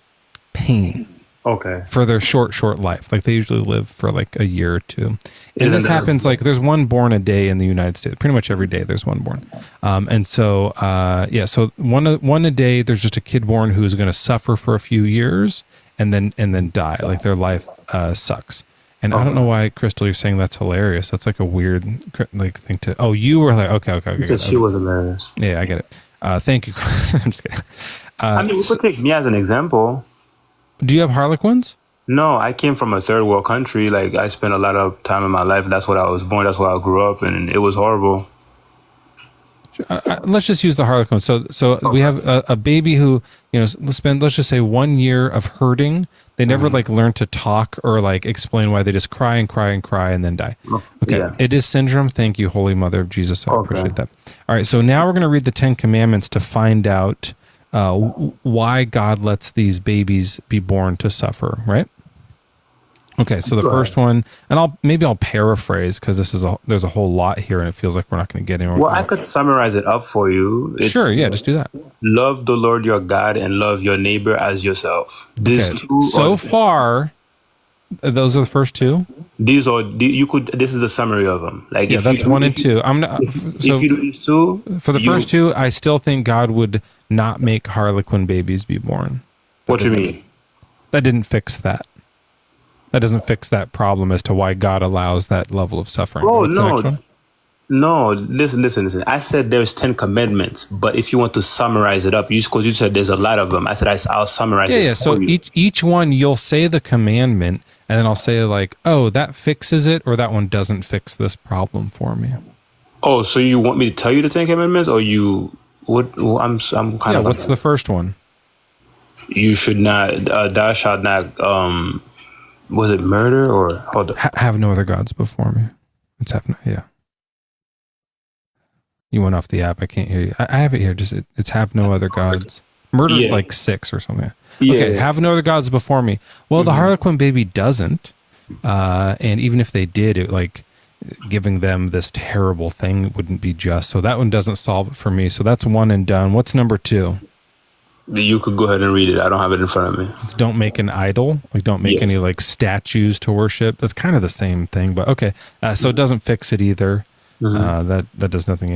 pain.
Okay.
For their short life. Like they usually live for like a year or two. And
Isn't
this
there-
happens like there's one born a day in the United States. Pretty much every day there's one born. So one a day there's just a kid born who's going to suffer for a few years and then die. Like their life sucks. And I don't know why, Crystal, you're saying that's hilarious. That's like a weird like thing to. Oh, you were like okay.
He said she was hilarious.
Yeah, I get it. Thank you. I'm just kidding.
I mean, we could take me as an example.
Do you have Harlequins?
No, I came from a third world country. Like I spent a lot of time in my life. That's what I was born. That's where I grew up, and it was horrible.
Let's just use the Harlequin. So we have a baby who let's just say 1 year of hurting. They never like learn to talk or like explain why. They just cry and then die. Okay,
Yeah.
It is syndrome. Thank you, Holy Mother of Jesus. I appreciate that. All right, so now we're going to read the 10 Commandments to find out why God lets these babies be born to suffer. Right? Okay, so the first one, and I'll paraphrase because there's a whole lot here, and it feels like we're not going to get anywhere.
Well, I could summarize it up for you.
Sure, yeah, just do that.
Love the Lord your God and love your neighbor as yourself. These two.
So far, those are the first two.
These are This is the summary of them. Like
Yeah, that's 1 and 2.
If you do these two,
for the first two, I still think God would not make Harlequin babies be born.
What you mean?
That didn't fix that. That doesn't fix that problem as to why God allows that level of suffering.
Oh,
What's the next one?
No, listen. I said there's 10 commandments, but if you want to summarize it up, because you said there's a lot of them, I said I'll summarize it.
Yeah.
for
So
you.
each one you'll say the commandment, and then I'll say like, oh, that fixes it, or that one doesn't fix this problem for me.
Oh, so you want me to tell you the 10 commandments, or you? What? Well, I'm kind of.
What's the first one?
You should not. Thou shalt not. Was it murder or hold on?
Have no other gods before me. It's happening. Yeah. You went off the app. I can't hear you. I have it here. Just it's have no other gods. Murder's like 6 or something. Okay.
Yeah.
Have no other gods before me. Well, the Harlequin baby doesn't. And even if they did, it like giving them this terrible thing wouldn't be just. So that one doesn't solve it for me. So that's 1 and done. What's number 2?
You could go ahead and read it. I don't have it in front of me.
It's don't make an idol. Like don't make any like statues to worship. That's kind of the same thing, but okay. So it doesn't fix it either. That does nothing.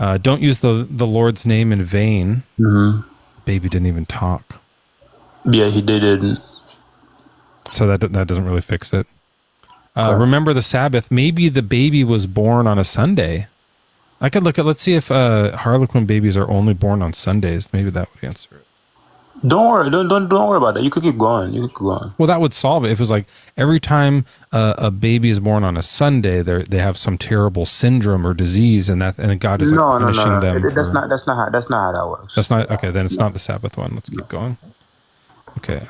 Yeah. Don't use the Lord's name in vain. Baby didn't even talk.
Yeah, he didn't.
So that doesn't really fix it. Remember the Sabbath. Maybe the baby was born on a Sunday. I could look at. Let's see if Harlequin babies are only born on Sundays. Maybe that would answer it.
Don't worry. Don't worry about that. You could keep going.
Well, that would solve it. If it was like every time a baby is born on a Sunday, they have some terrible syndrome or disease, and God is like punishing them.
That's not how that works.
That's not okay. Then it's not the Sabbath one. Let's keep going. Okay.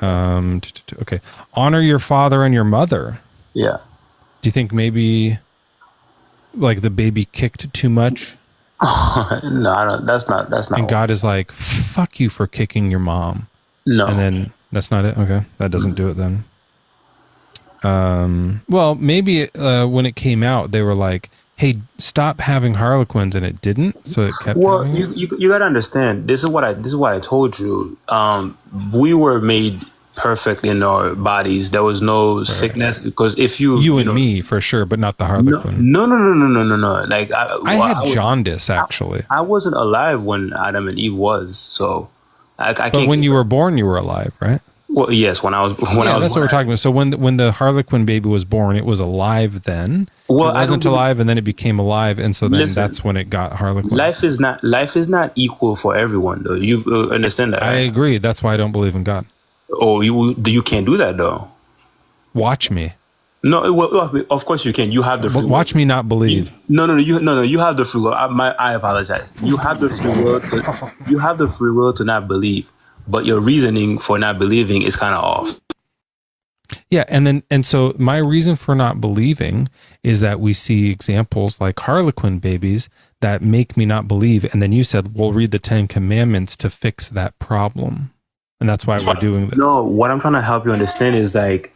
Okay. Honor your father and your mother.
Yeah.
Do you think maybe like the baby kicked too much?
No, I don't. That's not.
And God is like, fuck you for kicking your mom.
No.
And then that's not it. Okay. That doesn't do it then. Well, maybe when it came out, they were like, "Hey, stop having Harlequins," and it didn't, so it kept.
Well,
having it.
you gotta understand. This is what I told you. We were made perfect in our bodies. There was no sickness because if you
and me for sure, but not the Harlequin.
No. Like
I had jaundice actually.
I wasn't alive when Adam and Eve was, so I can't.
But when you were born, you were alive, right?
Well, yes. When I was
that's what we're talking about. So when the Harlequin baby was born, it was alive then. Well, it wasn't alive, and then it became alive, and so then that's when it got Harlequin.
Life is not equal for everyone, though. You understand that?
I agree. That's why I don't believe in God.
Oh, you can't do that though.
Watch me.
No, well, of course you can. You have the free will.
Watch me not believe.
No. You have the free will. I apologize. You have the free will to. You have the free will to not believe, but your reasoning for not believing is kind of off.
Yeah, and so my reason for not believing is that we see examples like Harlequin babies that make me not believe, and then you said we'll read the 10 Commandments to fix that problem. And that's why we're doing this.
No, what I'm trying to help you understand is like,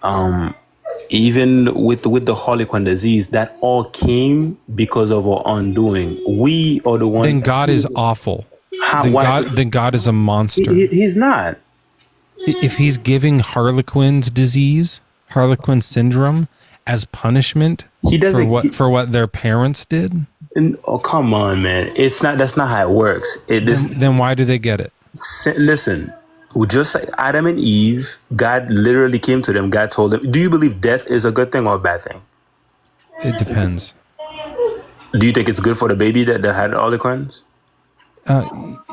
even with the Harlequin disease, that all came because of our undoing. We are the one.
Then God is awful. Then God is a monster.
He's not.
If he's giving Harlequin's disease, Harlequin syndrome, as punishment for what their parents did.
Oh, come on, man! That's not how it works.
Then why do they get it?
Listen. Just like Adam and Eve, God literally came to them. God told them, do you believe death is a good thing or a bad thing?
It depends.
Do you think it's good for the baby that had Harlequins?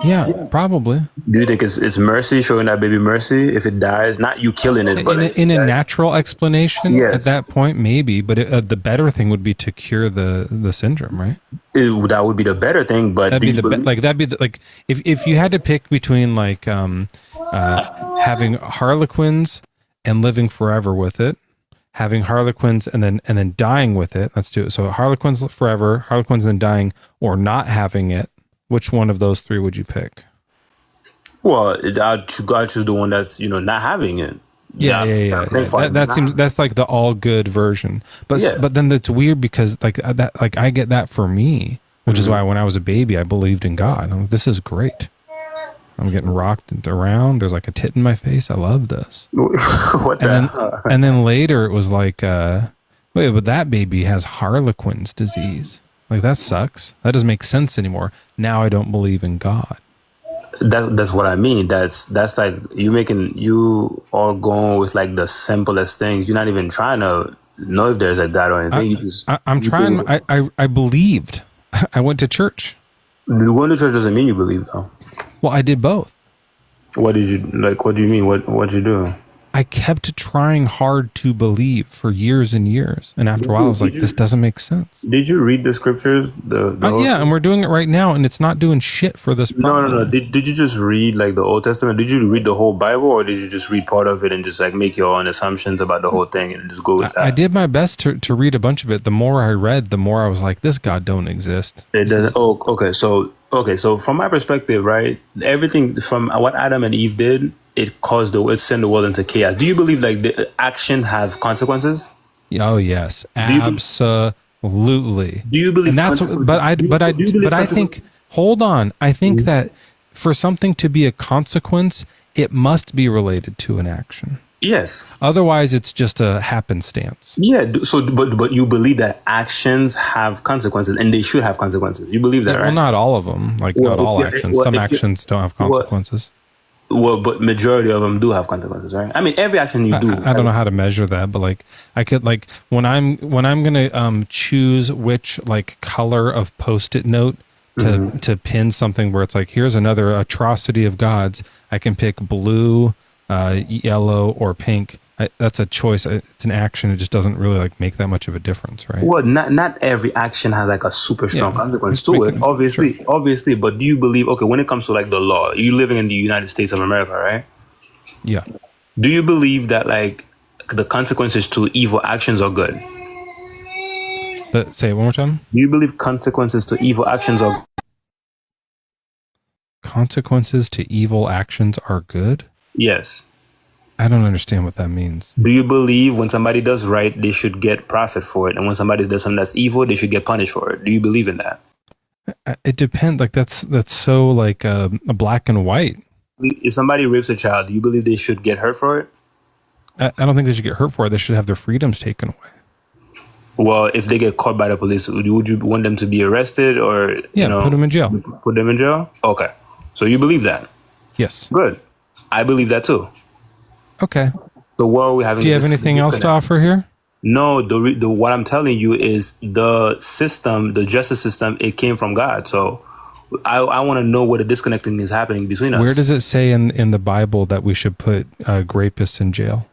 Yeah, probably.
Do you think it's mercy, showing that baby mercy if it dies? Not you killing it, but
in a natural explanation, yes. At that point, maybe. But the better thing would be to cure the syndrome, right?
That would be the better thing, but
if you had to pick between like having Harlequins and living forever with it, having Harlequins and then dying with it. Let's do it. So Harlequins forever, Harlequins and then dying, or not having it. Which one of those three would you pick?
Well, I'd choose the one that's not having it.
Yeah. That seems that's like the all good version. But then that's weird because like I get that for me, which is why when I was a baby I believed in God. I'm like, this is great. I'm getting rocked around. There's like a tit in my face. I love this. And then later it was like, wait, but that baby has Harlequin's disease. Like that sucks. That doesn't make sense anymore. Now I don't believe in God.
That's what I mean. That's like you all going with like the simplest things. You're not even trying to know if there's a God or anything.
I'm trying. I believed. I went to church.
Going to church doesn't mean you believe though.
Well, I did both.
What did you like? What do you mean? What you do?
I kept trying hard to believe for years and years, and after a while, I was like, "This doesn't make sense."
Did you read the scriptures?
Yeah, and we're doing it right now, and it's not doing shit for this problem.
No. Did you just read like the Old Testament? Did you read the whole Bible, or did you just read part of it and just like make your own assumptions about the whole thing and just go with that?
I did my best to read a bunch of it. The more I read, the more I was like, "This God don't exist."
It doesn't. Okay. So from my perspective, right, everything from what Adam and Eve did, it sent the world into chaos. Do you believe like the action have consequences?
Oh yes, absolutely.
Do you believe?
And that's I think. Hold on. I think that for something to be a consequence, it must be related to an action.
Yes.
Otherwise, it's just a happenstance.
Yeah. So, but you believe that actions have consequences, and they should have consequences. You believe that, right?
Well, not all of them. Like not all actions. Some actions don't have consequences.
Well, but majority of them do have consequences, right? I mean, every action you do.
I don't know how to measure that, but like I could like when I'm gonna choose which like color of Post-it note to pin something where it's like here's another atrocity of God's. I can pick blue, yellow, or pink. That's a choice. It's an action. It just doesn't really like make that much of a difference, right?
Well, not every action has like a super strong consequence to it, obviously. But do you believe? Okay, when it comes to like the law, you living in the United States of America, right?
Yeah.
Do you believe that like the consequences to evil actions are good?
Say it one more time.
Do you believe consequences to evil actions are?
Consequences to evil actions are good?
Yes.
I don't understand what that means.
Do you believe when somebody does right, they should get profit for it, and when somebody does something that's evil, they should get punished for it? Do you believe in that?
It depends. Like that's so like a black and white.
If somebody rapes a child, do you believe they should get hurt for it?
I don't think they should get hurt for it. They should have their freedoms taken away.
Well, if they get caught by the police, would you want them to be arrested or
put them in jail?
Put them in jail? Okay. So you believe that?
Yes.
Good. I believe that too.
Okay.
So what are we having?
Do you have anything else to offer here?
No, the what I'm telling you is the system, the justice system, it came from God. So I want to know what the disconnecting is happening between us.
Where does it say in the Bible that we should put rapists in jail?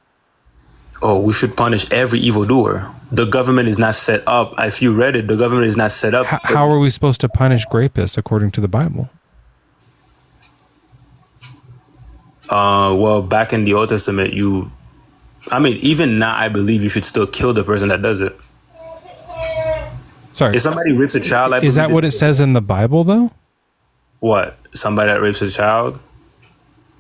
Oh, we should punish every evildoer. The government is not set up. If you read it, the government is not set up.
How are we supposed to punish rapists according to the Bible?
Well, back in the Old Testament, even now, I believe you should still kill the person that does it.
Sorry.
If somebody rapes a child,
is that what it says in the Bible, though?
What? Somebody that rapes a child?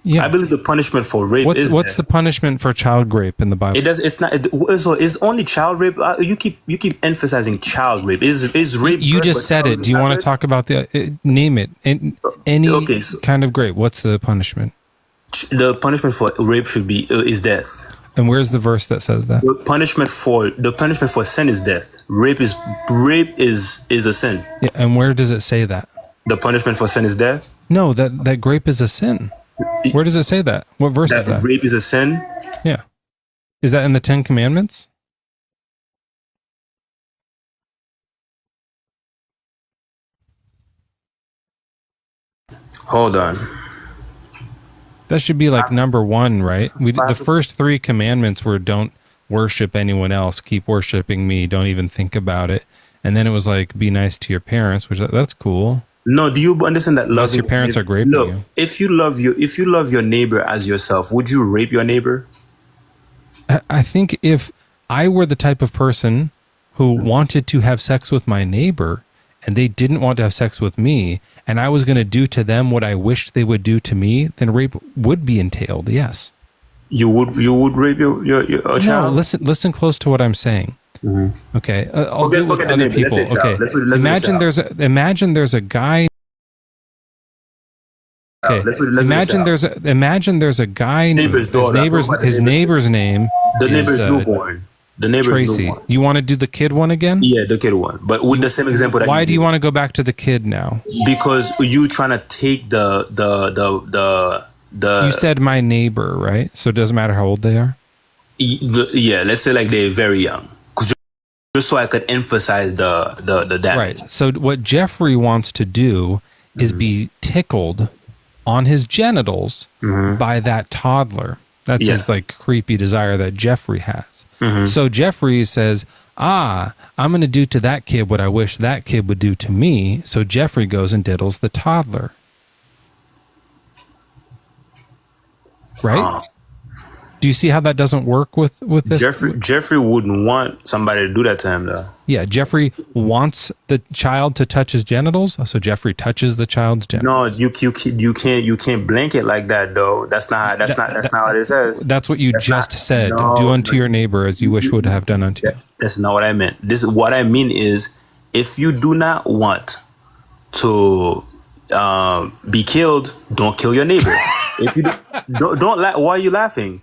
Yeah.
I believe the punishment for rape
what's the punishment for child rape in the Bible?
It's only child rape. You keep emphasizing child rape. Is rape?
You just said it. Do you want to talk about name it? Any kind of rape. What's the punishment?
The punishment for rape should be is death.
And where's the verse that says that?
The punishment for sin is death. Rape is a sin.
Yeah, and where does it say that?
The punishment for sin is death?
No, that rape is a sin. Where does it say that? What verse is that?
Rape is a sin?
Yeah. Is that in the 10 Commandments?
Hold on.
That should be like number 1, right? The first 3 commandments were don't worship anyone else, keep worshiping me, don't even think about it. And then it was like be nice to your parents, which that's cool.
No, do you understand that
unless your parents are raping you?
If you love your neighbor as yourself, would you rape your neighbor?
I think if I were the type of person who wanted to have sex with my neighbor and they didn't want to have sex with me and I was going to do to them what I wished they would do to me, then rape would be entailed. Yes. You would rape your child? No, listen close to what I'm saying. Mm-hmm. Okay. I'll do it with other people. Okay. Imagine there's a guy. Okay. Imagine there's a guy. His neighbor's name.
The neighbor's newborn. The neighbor's
Tracy.
newborn.
You want to do the kid one again?
Yeah, the kid one. But with the same example.
Why do you want to go back to the kid now?
Because you trying to take the.
You said my neighbor, right? So it doesn't matter how old they are.
Yeah, let's say like they're very young. Just so I could emphasize the damage.
Right. So what Jeffrey wants to do is be tickled on his genitals by that toddler. That's his like creepy desire that Jeffrey has. So Jeffrey says, I'm going to do to that kid what I wish that kid would do to me. So Jeffrey goes and diddles the toddler. Right? Do you see how that doesn't work with this?
Jeffrey wouldn't want somebody to do that to him, though.
Yeah, Jeffrey wants the child to touch his genitals, so Jeffrey touches the child's genitals.
No, you can't blanket like that, though. That's not what it says.
That's what you just said. Do unto your neighbor as you wish would have done unto you.
That's not what I meant. What I mean is, if you do not want to be killed, don't kill your neighbor. If you don't why are you laughing?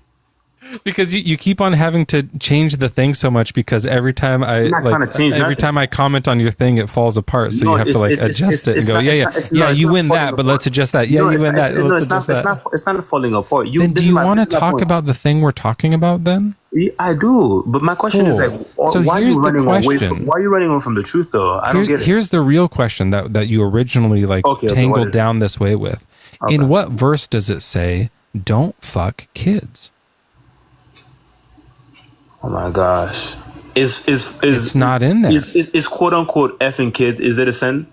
Because you keep on having to change the thing so much because every time time I comment on your thing, it falls apart. So you have to adjust it and go, you win that, but let's adjust that. Yeah, you win that.
It's not falling apart.
Then do you want to talk about the thing we're talking about then?
I do, but my question is why are you running away from the truth though? I don't get it.
Here's the real question that you originally tangled down this way with. Okay. In what verse does it say, don't fuck kids?
Oh my gosh.
It's not in there.
Is quote unquote effing kids, is it a sin?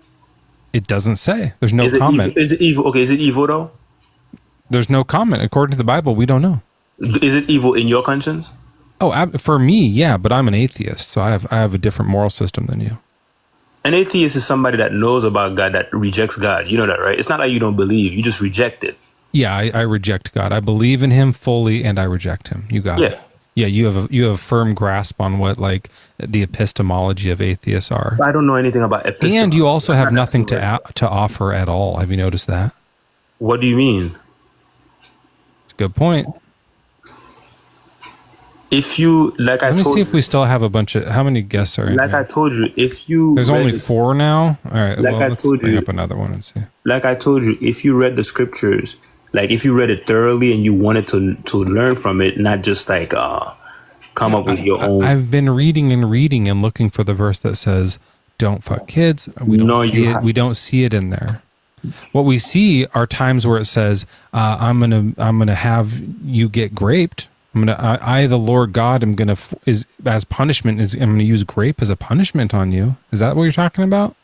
It doesn't say. There's no comment.
Is it evil? Okay, is it evil though?
There's no comment. According to the Bible, we don't know.
Is it evil in your conscience?
Oh, for me, yeah, but I'm an atheist, so I have a different moral system than you.
An atheist is somebody that knows about God, that rejects God. You know that, right? It's not like you don't believe, you just reject it.
Yeah, I reject God. I believe in him fully and I reject him. You got it. Yeah, you have a firm grasp on what like the epistemology of atheists are.
I don't know anything about epistemology.
And you also have nothing to offer at all. Have you noticed that?
What do you mean?
It's a good point.
If you like,
Let me see if we still have a bunch of how many guests are in
like
here?
I told you, if you
there's only 4 now. All right,
like
well,
I
let's
told
bring
you,
up another one and see.
Like I told you, if you read the scriptures, like if you read it thoroughly and you wanted to learn from it, not just like come up with your own.
I've been reading and looking for the verse that says, "Don't fuck kids." We don't see it. We don't see it in there. What we see are times where it says, "I'm gonna have you get graped. I the Lord God, am gonna as punishment I'm gonna use grape as a punishment on you." Is that what you're talking about?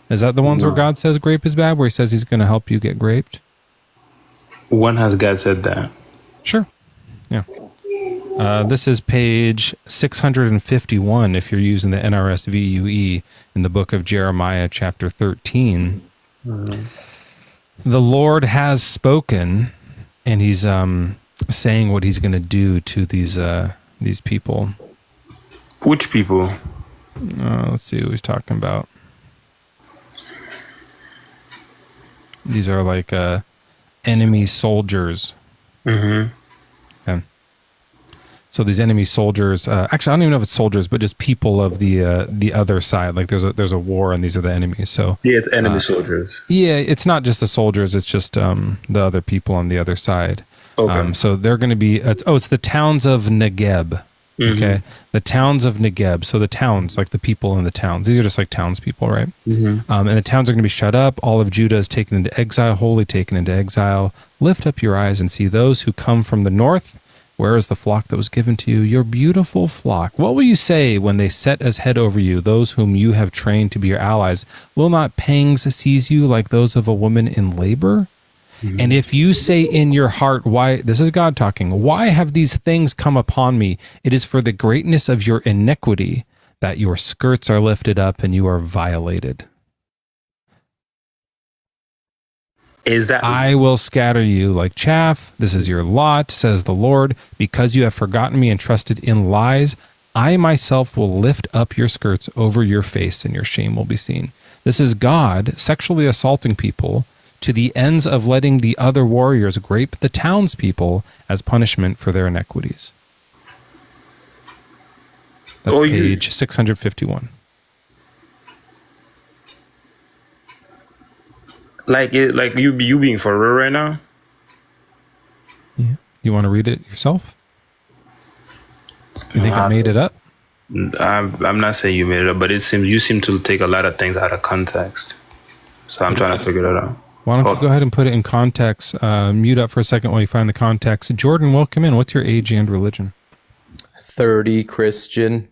Is that the ones where God says grape is bad, where he says he's gonna help you get graped?
When has God said that?
Sure. Yeah. This is page 651 if you're using the NRSVUE in the book of Jeremiah, chapter 13. Mm-hmm. The Lord has spoken, and he's saying what he's going to do to these people.
Which people?
Let's see who he's talking about. These are like enemy soldiers. Mm-hmm. Okay. So these enemy soldiers, actually, I don't even know if it's soldiers, but just people of the other side. Like there's a war, and these are the enemies. So
yeah, it's enemy soldiers.
Yeah, it's not just the soldiers; it's just the other people on the other side.
Okay.
So they're going to be. It's the towns of Negeb. Mm-hmm. Okay, the towns of Negeb. So the towns, like the people in the towns, these are just like townspeople, right? Mm-hmm. And the towns are going to be shut up. All of Judah is taken into exile, wholly taken into exile. Lift up your eyes and see those who come from the north. Where is the flock that was given to you? Your beautiful flock. What will you say when they set as head over you those whom you have trained to be your allies? Will not pangs seize you like those of a woman in labor? Mm-hmm. And if you say in your heart, why, this is God talking, why have these things come upon me? It is for the greatness of your iniquity that your skirts are lifted up and you are violated.
Is that
I will scatter you like chaff. This is your lot, says the Lord, because you have forgotten me and trusted in lies. I myself will lift up your skirts over your face and your shame will be seen. This is God sexually assaulting people to the ends of letting the other warriors grape the townspeople as punishment for their iniquities. That's page 651.
Like you being for real right now?
Yeah. You want to read it yourself? You think I made it up?
I'm not saying you made it up, but it seems you seem to take a lot of things out of context. So I'm trying to figure that out.
Why don't you go ahead and put it in context? Mute up for a second while you find the context. Jordan, welcome in. What's your age and religion?
30 Christian.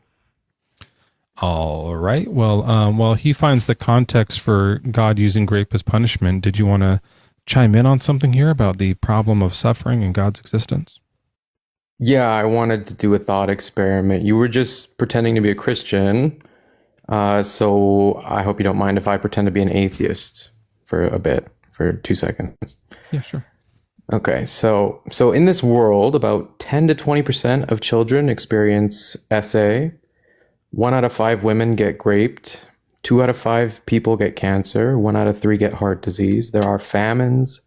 All right. Well, while he finds the context for God using grape as punishment, did you want to chime in on something here about the problem of suffering in God's existence?
Yeah, I wanted to do a thought experiment. You were just pretending to be a Christian, so I hope you don't mind if I pretend to be an atheist for a bit, for 2 seconds.
Yeah, sure.
Okay, so in this world, about 10 to 20% of children experience SA. 1 out of 5 women get raped. 2 out of 5 people get cancer. 1 out of 3 get heart disease. There are famines,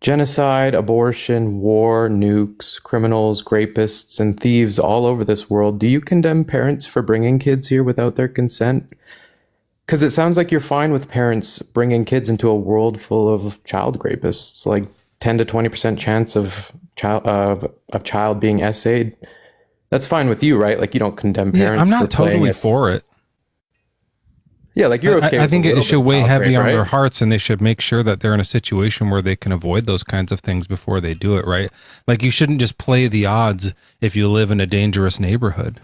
genocide, abortion, war, nukes, criminals, rapists, and thieves all over this world. Do you condemn parents for bringing kids here without their consent? Because it sounds like you're fine with parents bringing kids into a world full of child rapists, like 10 to 20% chance of child being SA'd. That's fine with you, right? Like you don't condemn parents.
Yeah, I'm not totally for it.
Yeah, like you're okay.
I think it should weigh heavy on
right?
their hearts, and they should make sure that they're in a situation where they can avoid those kinds of things before they do it, right? Like you shouldn't just play the odds if you live in a dangerous neighborhood.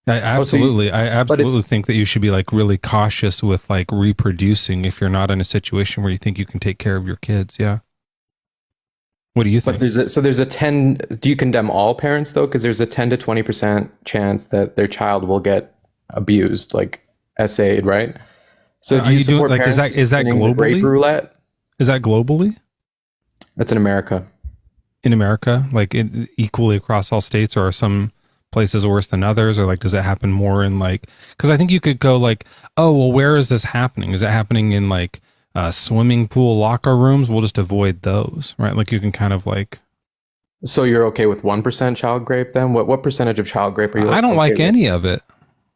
I absolutely think that you should be like really cautious with like reproducing if you're not in a situation where you think you can take care of your kids. Yeah. What do you think?
But there's a 10. Do you condemn all parents though? Because there's a 10 to 20% chance that their child will get abused, like SA'd, right? So do you support parents
is that globally?
grape roulette?
Is that globally?
That's in America.
In America, like equally across all states, or are some places worse than others, or like does it happen more in like? Because I think you could go like, oh well, where is this happening? Is it happening in like swimming pool locker rooms? We'll just avoid those, right? Like you can kind of like.
So you're okay with 1% child rape then? What percentage of child rape are you?
I don't like any of it.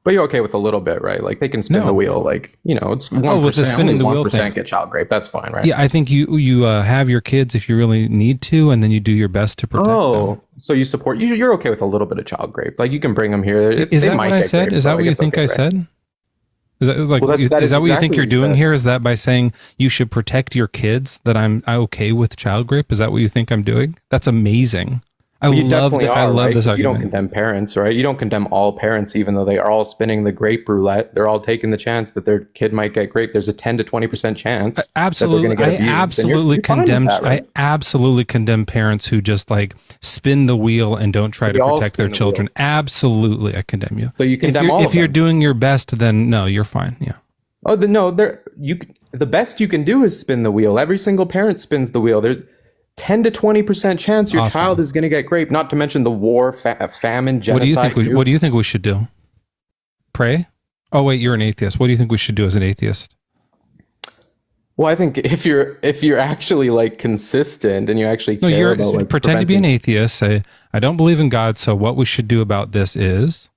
But you're okay with a little bit, right? Like they can spin the wheel, like, you know, it's 1%.
With the spinning the wheel
1% get child rape. That's fine, right?
Yeah, I think you have your kids if you really need to, and then you do your best to protect them.
So you support, you're okay with a little bit of child rape. Like you can bring them here.
Is that what I said? Is that what you think I said? Is that like is that what you think you're doing here? Is that by saying you should protect your kids that I'm okay with child rape? Is that what you think I'm doing? That's amazing. I love this argument.
You don't condemn parents, right? You don't condemn all parents, even though they are all spinning the grape roulette. They're all taking the chance that their kid might get grape. There's a 10 to 20% chance.
Absolutely, I absolutely condemn. I absolutely condemn parents who just like spin the wheel and don't try to protect their children. Absolutely, I condemn you.
So you condemn all.
If you're doing your best, then no, you're fine. Yeah.
Oh, the best you can do is spin the wheel. Every single parent spins the wheel. There's 10 to 20% chance your child is going to get grape, not to mention the war, famine, genocide.
What do you think we should do? Pray? Oh, wait, you're an atheist. What do you think we should do as an atheist?
Well, I think if you're actually like consistent and you actually care about like
pretend to be an atheist, say, I don't believe in God, so what we should do about this is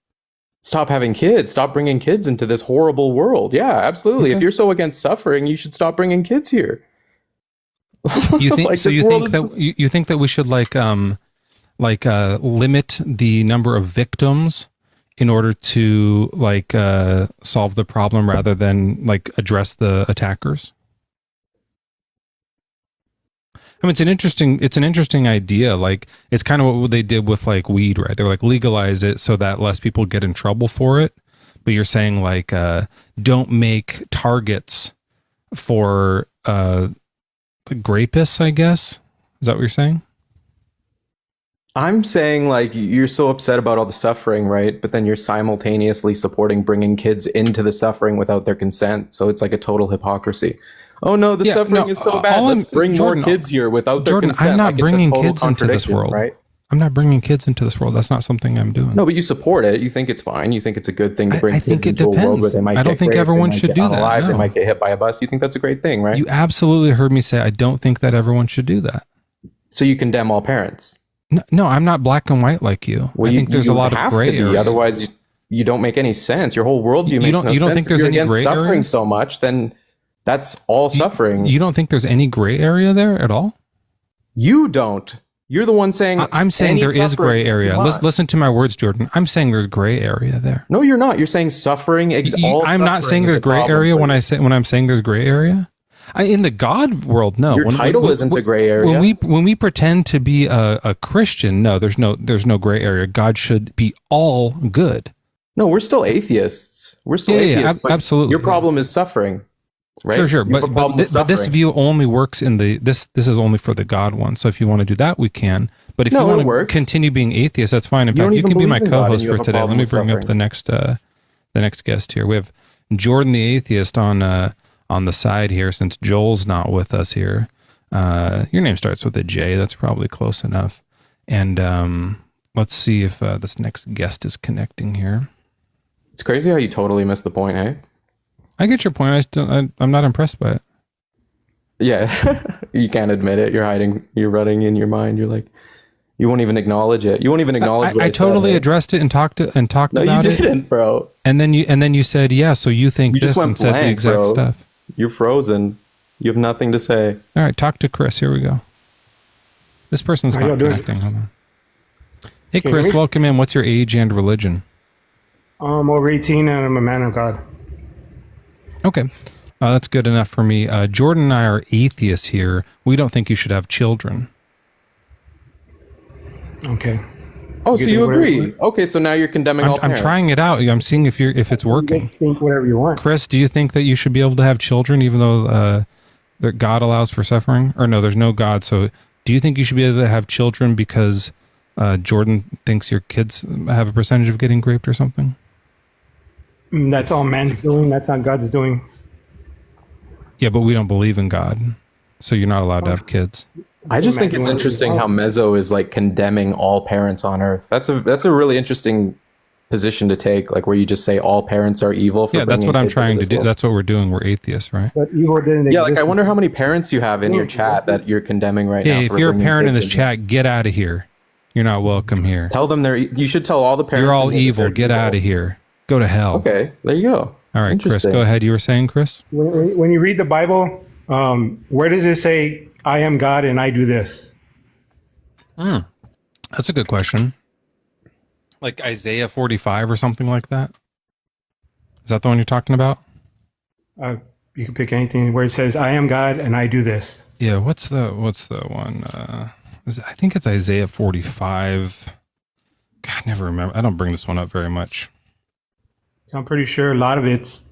stop having kids, stop bringing kids into this horrible world. Yeah, absolutely. Okay. If you're so against suffering, you should stop bringing kids here.
You think like so? You think that we should limit the number of victims in order to solve the problem rather than like address the attackers? I mean, it's an interesting idea. Like it's kind of what they did with like weed, right? They're like legalize it so that less people get in trouble for it. But you're saying like don't make targets for the grapists, I guess. Is that what you're saying?
I'm saying like you're so upset about all the suffering, right? But then you're simultaneously supporting bringing kids into the suffering without their consent. So it's like a total hypocrisy. Oh no, the suffering is so bad. Let's bring more kids here without their consent.
I'm not bringing kids into this world, right? I'm not bringing kids into this world. That's not something I'm doing.
No, but you support it. You think it's fine. You think it's a good thing to bring kids into a world where they might
I don't think everyone should do that.
No. They might get hit by a bus. You think that's a great thing, right?
You absolutely heard me say I don't think that everyone should do that.
So you condemn all parents?
No, I'm not black and white like you.
Well, I think there's a lot of gray area. Otherwise, you don't make any sense. Your whole worldview makes no sense.
You don't think there's any gray area?
Suffering so much, then that's all suffering.
You don't think there's any gray area there at all?
You don't. You're the one saying
I'm saying there is gray area. Listen to my words, Jordan. I'm saying there's gray area there.
No, you're not. You're saying suffering.
I'm not saying there's gray area when I'm saying there's gray area. In the God world, no.
Your title isn't a gray area.
When we pretend to be a Christian, no, there's no gray area. God should be all good.
No, we're still atheists. We're still atheists.
Absolutely.
Your problem is suffering. Right?
Sure. But this view only works in this is only for the God one. So if you want to do that, we can. But if you want to continue being atheist, that's fine. In fact, you can be my co-host for today. Let me bring up the next guest here. We have Jordan the atheist on the side here, since Joel's not with us here. Your name starts with a J. That's probably close enough. And let's see if this next guest is connecting here.
It's crazy how you totally missed the point, hey?
I get your point. I'm not impressed by it.
Yeah, you can't admit it. You're hiding. You're running in your mind. You're like, you won't even acknowledge it. You won't even acknowledge what I
totally
said,
addressed it and talked about it.
No, you didn't, bro.
And then you said, yeah, so you think this, and said the exact stuff.
You're frozen. You have nothing to say.
All right, talk to Chris. Here we go. This person's not connecting. Hold on. Hey, Chris, welcome in. What's your age and religion?
I'm over 18 and I'm a man of God.
Okay. That's good enough for me. Jordan and I are atheists here. We don't think you should have children.
Okay.
Oh, so you agree? Okay, so now you're condemning all parents.
I'm trying it out. I'm seeing if it's working.
Think whatever you want.
Chris, do you think that you should be able to have children even though that God allows for suffering? Or no, there's no God. So do you think you should be able to have children because Jordan thinks your kids have a percentage of getting raped or something?
That's all man's doing. That's not God's doing.
Yeah, but we don't believe in God. So you're not allowed to have kids.
I just think it's interesting how Mezzo is like condemning all parents on earth. That's a really interesting position to take, like where you just say all parents are evil.
Yeah, that's what I'm trying to do. That's what we're doing. We're atheists, right?
But evil didn't exist.
Yeah, like I wonder how many parents you have in your chat that you're condemning right now.
Hey, if you're a parent in this chat, get out of here. You're not welcome here.
Tell them you should tell all the parents.
You're all evil. Get out of here. Go to hell.
Okay, there you go.
All right, Chris, go ahead. You were saying, Chris?
When you read the Bible, where does it say, I am God and I do this?
That's a good question. Like Isaiah 45 or something like that? Is that the one you're talking about?
You can pick anything where it says, I am God and I do this.
Yeah, what's the one? I think it's Isaiah 45. God, I never remember. I don't bring this one up very much.
I'm pretty sure a lot of it's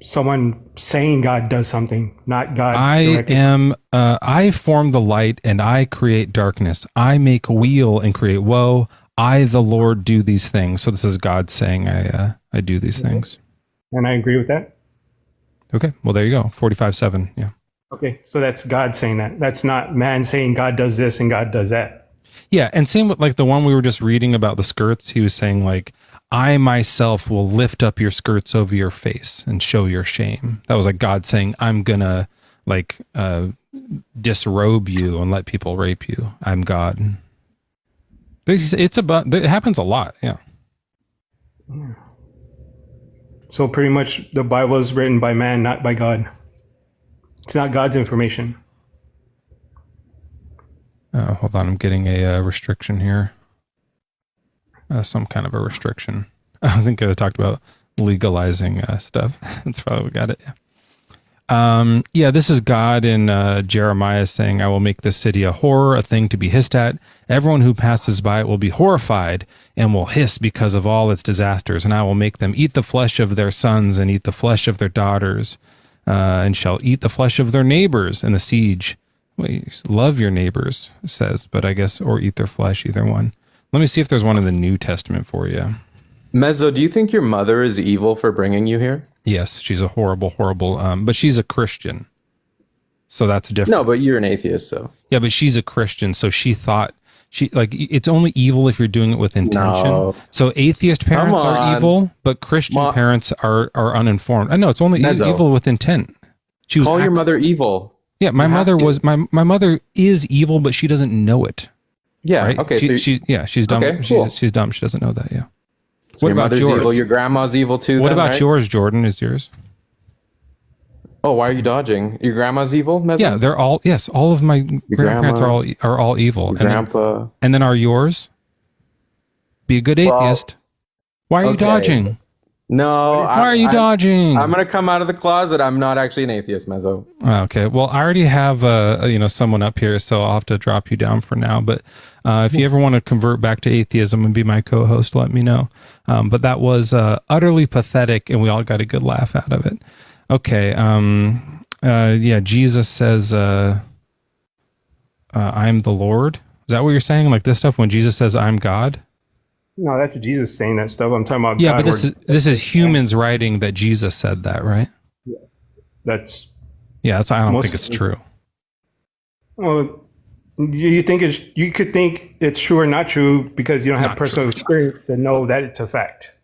someone saying God does something, not God.
I form the light and I create darkness. I make weal and create woe. I, the Lord, do these things. So this is God saying I do these things.
And I agree with that.
Okay, well, there you go. 45:7, yeah.
Okay, so that's God saying that. That's not man saying God does this and God does that.
Yeah, and same with like the one we were just reading about the skirts. He was saying like, I myself will lift up your skirts over your face and show your shame. That was like God saying, I'm gonna like disrobe you and let people rape you. I'm God. It happens a lot, yeah.
So pretty much the Bible is written by man, not by God. It's not God's information.
Hold on, I'm getting a restriction here. Some kind of a restriction. I think I talked about legalizing stuff. That's probably what got it. Yeah. This is God in Jeremiah saying, I will make this city a horror, a thing to be hissed at. Everyone who passes by it will be horrified and will hiss because of all its disasters. And I will make them eat the flesh of their sons and eat the flesh of their daughters, and shall eat the flesh of their neighbors in the siege. Wait, love your neighbors, it says, but I guess, or eat their flesh, either one. Let me see if there's one in the New Testament for you.
Mezzo, do you think your mother is evil for bringing you here?
Yes, she's a horrible, but she's a Christian. So that's different.
No, but you're an atheist, so.
Yeah, but she's a Christian, so she thought, it's only evil if you're doing it with intention. No. So atheist parents are evil, but Christian parents are uninformed. I know, it's only evil with intent.
Call your mother evil.
Yeah, my mother is evil, but she doesn't know it.
Yeah.
Right?
Okay.
She's dumb.
Okay, cool.
She's dumb. She doesn't know that. Yeah.
So what about yours? Evil, your grandma's evil too.
What about yours, Jordan? Is yours?
Oh, why are you dodging? Your grandma's evil? Mezzo?
Yeah, they're all. Yes, all of my grandparents are all evil.
And grandpa.
Then are yours? Be a good atheist. Why are you dodging?
No.
Why are you dodging?
I'm gonna come out of the closet. I'm not actually an atheist, Mezzo.
Okay. Well, I already have someone up here, so I'll have to drop you down for now. But if you ever want to convert back to atheism and be my co-host, let me know. But that was utterly pathetic, and we all got a good laugh out of it. Okay. Jesus says, I'm the Lord. Is that what you're saying? Like this stuff when Jesus says, I'm God?
No, that's Jesus saying that stuff. I'm talking about
God. Yeah, but this is humans writing that Jesus said that, right?
Yeah. That's...
Yeah, I don't think it's true.
Well, you could think it's true or not true because you don't have personal experience to know that it's a fact.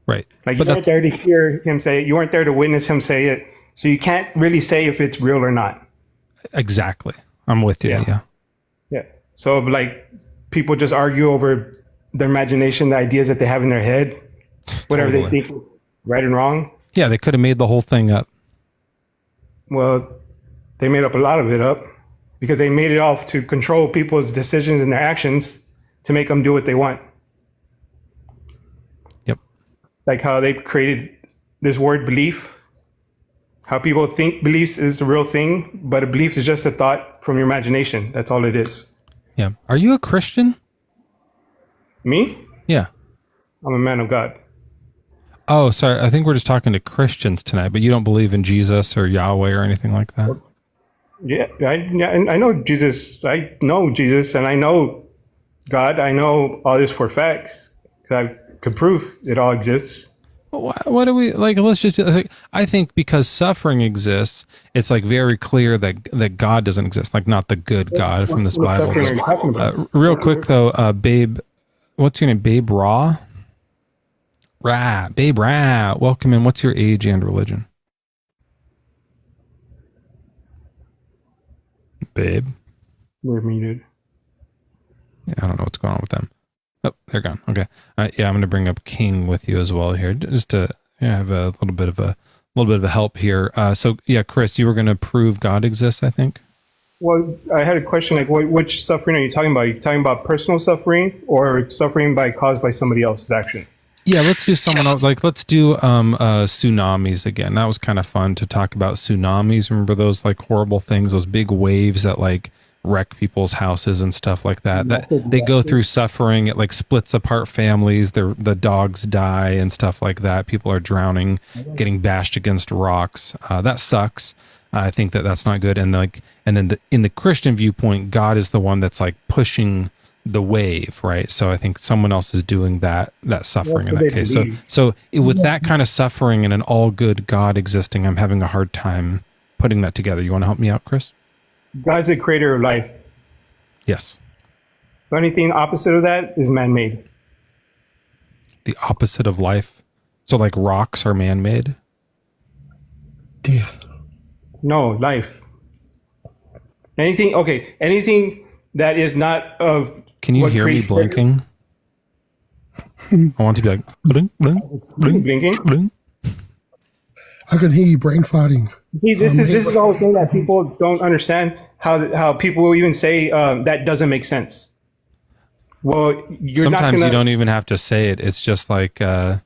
Right.
Like you weren't there to hear him say it. You weren't there to witness him say it. So you can't really say if it's real or not.
Exactly. I'm with you. Yeah.
Yeah. So like people just argue over their imagination, the ideas that they have in their head, whatever they think is right and wrong.
Yeah, they could have made the whole thing up.
Well, they made up a lot of it up because they made it off to control people's decisions and their actions to make them do what they want.
Yep.
Like how they created this word belief, how people think beliefs is a real thing, but a belief is just a thought from your imagination. That's all it is.
Yeah. Are you a Christian?
Me?
Yeah.
I'm a man of God.
Oh, sorry. I think we're just talking to Christians tonight, but you don't believe in Jesus or Yahweh or anything like that?
Yeah, I know Jesus. I know Jesus and I know God. I know all this for facts because I could prove it all exists.
What do we like? Let's just like, I think because suffering exists, it's like very clear that God doesn't exist, like not the good God from this
What
Bible.
suffering are you talking about?
Real quick though, Babe, what's your name? Babe Raw? Babe Ra. Welcome in. What's your age and religion? Babe.
We're muted.
Yeah, I don't know what's going on with them. Oh, they're gone. Okay. Yeah, I'm going to bring up King with you as well here, just to have a little bit of a help here. So yeah, Chris, you were going to prove God exists, I think.
Well, I had a question. Like, which suffering are you talking about? Are you talking about personal suffering or suffering caused by somebody else's actions?
Yeah, let's do someone else. Like, let's do tsunamis again. That was kind of fun to talk about tsunamis. Remember those like horrible things, those big waves that like wreck people's houses and stuff like that. That they go through suffering. It like splits apart families. The dogs die and stuff like that. People are drowning, getting bashed against rocks. That sucks. I think that's not good. And then in the Christian viewpoint, God is the one that's like pushing the wave, right? So I think someone else is doing that suffering in that case. So with that kind of suffering and an all good God existing, I'm having a hard time putting that together. You want to help me out, Chris?
God's the creator of life.
Yes.
So anything opposite of that is man-made.
The opposite of life? So like rocks are man-made?
Death. No, life. Anything that is not of...
Can you hear me blinking? I want to be like, blink, blink, blink,
blinking.
Blink.
I can hear you brain farting.
See, this is the whole thing that people don't understand, how people will even say that doesn't make sense. Well,
sometimes you don't even have to say it. It's just like, like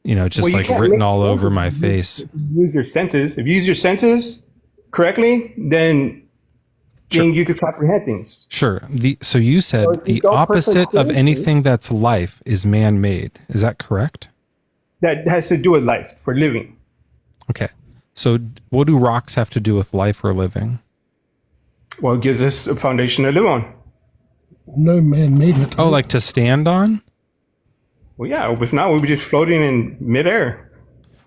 written all over my face.
If you use your senses correctly, then you could comprehend things.
Sure. So you said the opposite of anything that's life is man-made. Is that correct?
That has to do with life, for living.
Okay. So what do rocks have to do with life or living?
Well, it gives us a foundation to live on.
No man made it.
Oh, like to stand on?
Well, yeah. If not, we'd be just floating in midair.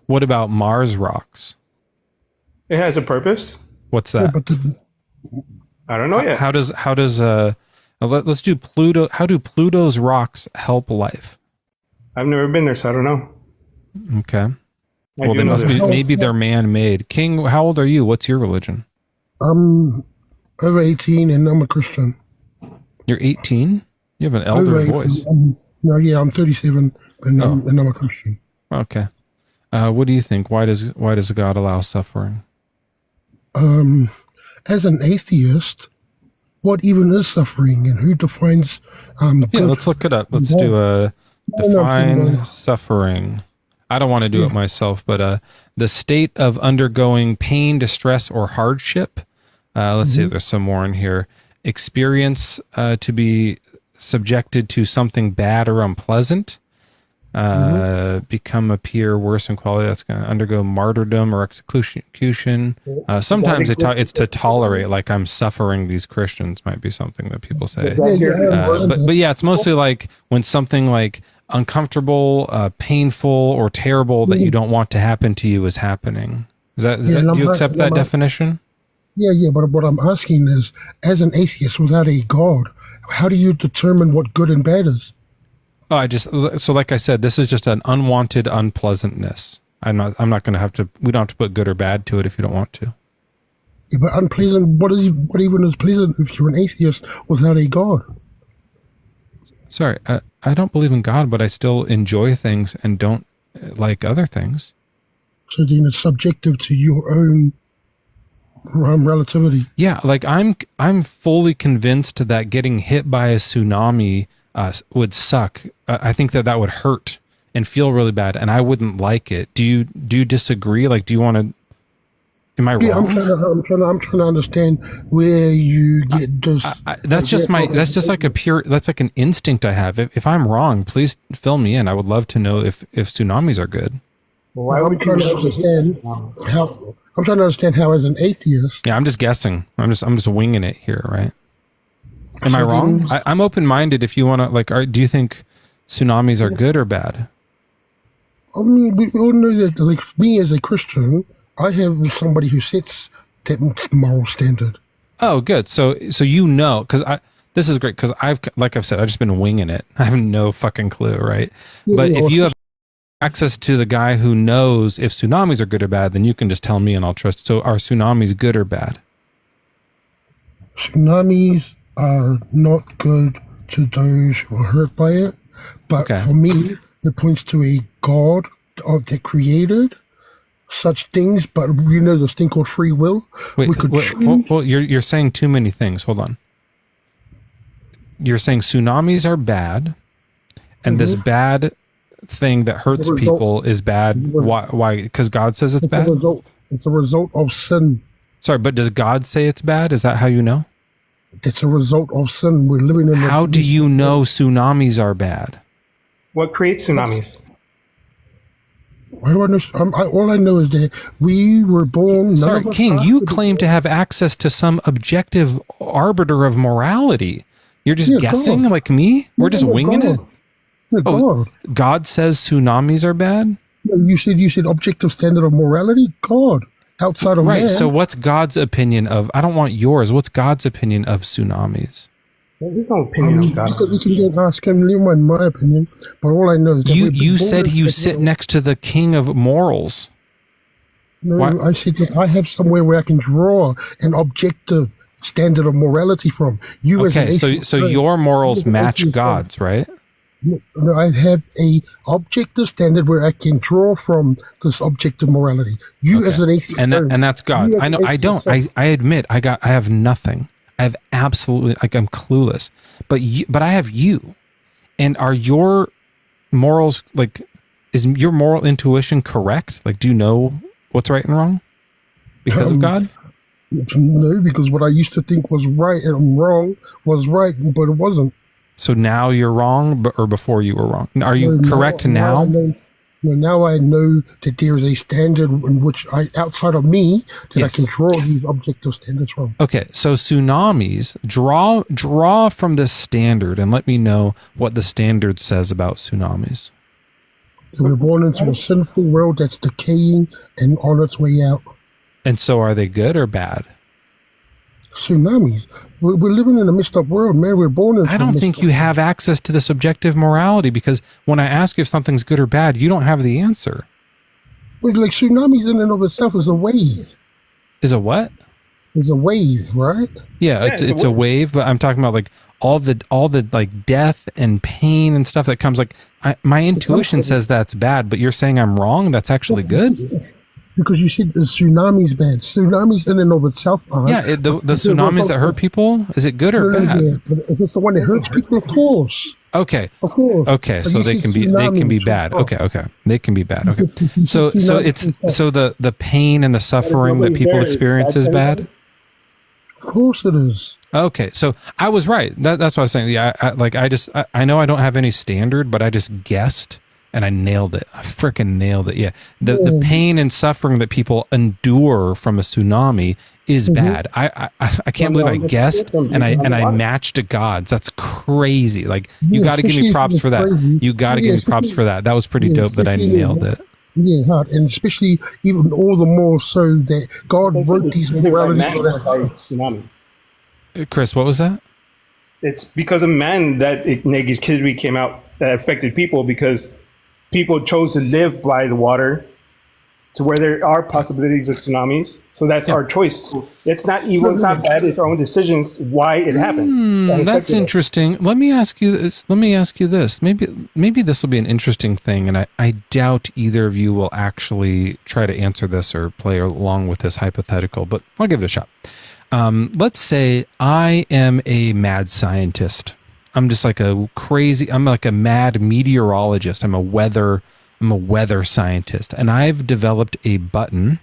What about Mars rocks?
It has a purpose.
What's that?
I don't know yet.
How does let's do Pluto. How do Pluto's rocks help life?
I've never been there, so I don't know.
Okay. Well, they must be. Maybe they're man-made. King, how old are you? What's your religion?
I'm over 18 and I'm a Christian.
You're 18? You have an elder voice.
I'm 37 and I'm a Christian.
Okay. What do you think? Why does God allow suffering?
As an atheist, what even is suffering and who defines
Yeah, let's look it up. Let's do define suffering. I don't want to do it myself, but the state of undergoing pain, distress, or hardship. Let's see if there's some more in here. Experience to be subjected to something bad or unpleasant. Become appear worse in quality. That's going to undergo martyrdom or execution. Sometimes it's to tolerate, like I'm suffering these Christians might be something that people say. But yeah, it's mostly like when something like uncomfortable, painful, or terrible that you don't want to happen to you is happening. Do you accept that definition?
Yeah, but what I'm asking is, as an atheist without a God, how do you determine what good and bad is?
So like I said, this is just an unwanted unpleasantness. I'm not going to have to, we don't have to put good or bad to it if you don't want to.
Yeah, but unpleasant, what even is pleasant if you're an atheist without a God?
Sorry, I don't believe in God, but I still enjoy things and don't like other things.
So then it's subjective to your own relativity.
Yeah, like I'm fully convinced that getting hit by a tsunami would suck. I think that would hurt and feel really bad, and I wouldn't like it. Do you disagree? Like, do you want to? Am I wrong?
Yeah, I'm trying to understand where you get this.
That's just like that's like an instinct I have. If I'm wrong, please fill me in. I would love to know if tsunamis are good.
Well, I'm trying to understand how, as an atheist.
Yeah, I'm just guessing. I'm just winging it here, right? Am I wrong? I'm open-minded. If you want to, like, do you think tsunamis are good or bad?
I mean, we all know that, like, me as a Christian, I have somebody who sets that moral standard.
Oh, good. So you know, because this is great because like I've said, I've just been winging it. I have no fucking clue, right?
Yeah,
but
yeah,
if you have access to the guy who knows if tsunamis are good or bad, then you can just tell me and I'll trust. So are tsunamis good or bad?
Tsunamis are not good to those who are hurt by it, but for me, it points to a God that created such things. But you know this thing called free will.
Wait, well, you're saying too many things. Hold on. You're saying tsunamis are bad, and this bad thing that hurts people is bad. Why? Because God says it's bad?
It's a result of sin.
Sorry, but does God say it's bad? Is that how you know?
It's a result of sin. We're living in.
How do you know tsunamis are bad?
What creates tsunamis?
Why do I know? All I know is that we were born.
Sorry, King, you claim to have access to some objective arbiter of morality. You're just guessing
God.
like me? We're just winging
God.
it? God says tsunamis are bad?
No, you said objective standard of morality? God. Outside of man.
Right, so what's God's opinion of, I don't want yours, what's God's opinion of tsunamis?
There's no opinion of God.
You can go and ask him, leave my opinion, but all I know is that
you said you sit next to the king of morals.
No, I said that I have somewhere where I can draw an objective standard of morality from.
Okay, so your morals match God's, right?
No, I have a objective standard where I can draw from this objective morality. As an atheist,
and that's God. I know. I don't. I admit. I have nothing. I have absolutely. Like I'm clueless. But I have you. And are your morals like? Is your moral intuition correct? Like, do you know what's right and wrong because of God?
No, because what I used to think was right and wrong was right, but it wasn't.
So now you're wrong, or before you were wrong? Are you correct now?
Now I know that there is a standard in which outside of me, that I can draw these objective standards from.
Okay, so tsunamis, draw from this standard and let me know what the standard says about tsunamis.
They were born into a sinful world that's decaying and on its way out.
And so are they good or bad?
Tsunamis. We're living in a messed up world, man. We're born into.
I don't think you have access to this objective morality because when I ask you if something's good or bad, you don't have the answer.
Well, like tsunamis in and of itself is a wave.
Is a what?
Is a wave, right?
Yeah, it's a wave, but I'm talking about like all the like death and pain and stuff that comes. Like my intuition says that's bad, but you're saying I'm wrong. That's actually good.
Because you said the tsunami's bad. Tsunamis in and of itself aren't.
Yeah, the tsunamis that hurt people, is it good or bad?
Yeah, but if it's the one that hurts people, of course.
Okay.
Of course.
Okay, so they can be bad. Okay. They can be bad. Okay. So the pain and the suffering that people experience is bad?
Of course it is.
Okay, so I was right. That's what I was saying. Yeah, I know I don't have any standard, but I just guessed. And I nailed it. I freaking nailed it. Yeah. The pain and suffering that people endure from a tsunami is bad. I can't believe I guessed and I matched to God's. That's crazy. Like you got to give me props for that. You got to give me props for that. That was pretty dope that I nailed it.
Yeah, hard. And especially even all the more so that God wrote these morality.
Chris, what was that?
It's because of man that negativity came out that affected people because people chose to live by the water to where there are possibilities of tsunamis. So that's our choice. It's not evil, it's not bad, it's our own decisions why it happened.
That's interesting. Let me ask you this. Maybe this will be an interesting thing, and I doubt either of you will actually try to answer this or play along with this hypothetical, but I'll give it a shot. Let's say I am a mad scientist. I'm just like I'm like a mad meteorologist. I'm a weather scientist. And I've developed a button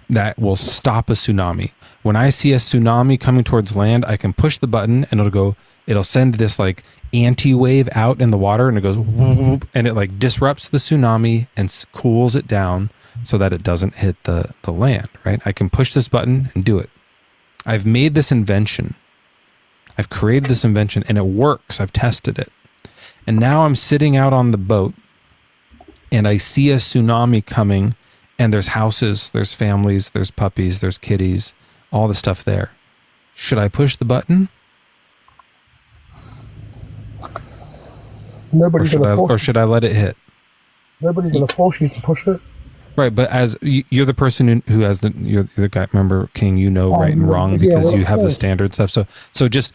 that will stop a tsunami. When I see a tsunami coming towards land, I can push the button and it'll send this like anti-wave out in the water and it goes whoop, and it like disrupts the tsunami and cools it down so that it doesn't hit the land, right? I can push this button and do it. I've made this invention. I've created this invention and it works. I've tested it. And now I'm sitting out on the boat and I see a tsunami coming, and there's houses, there's families, there's puppies, there's kitties, all the stuff there. Should I push the button?
Nobody's going to force
or should I let it hit?
Nobody's going to force you to push it.
Right, but as you're the person who has you're the guy. Remember, King, you know right and wrong because you have the standard stuff. So just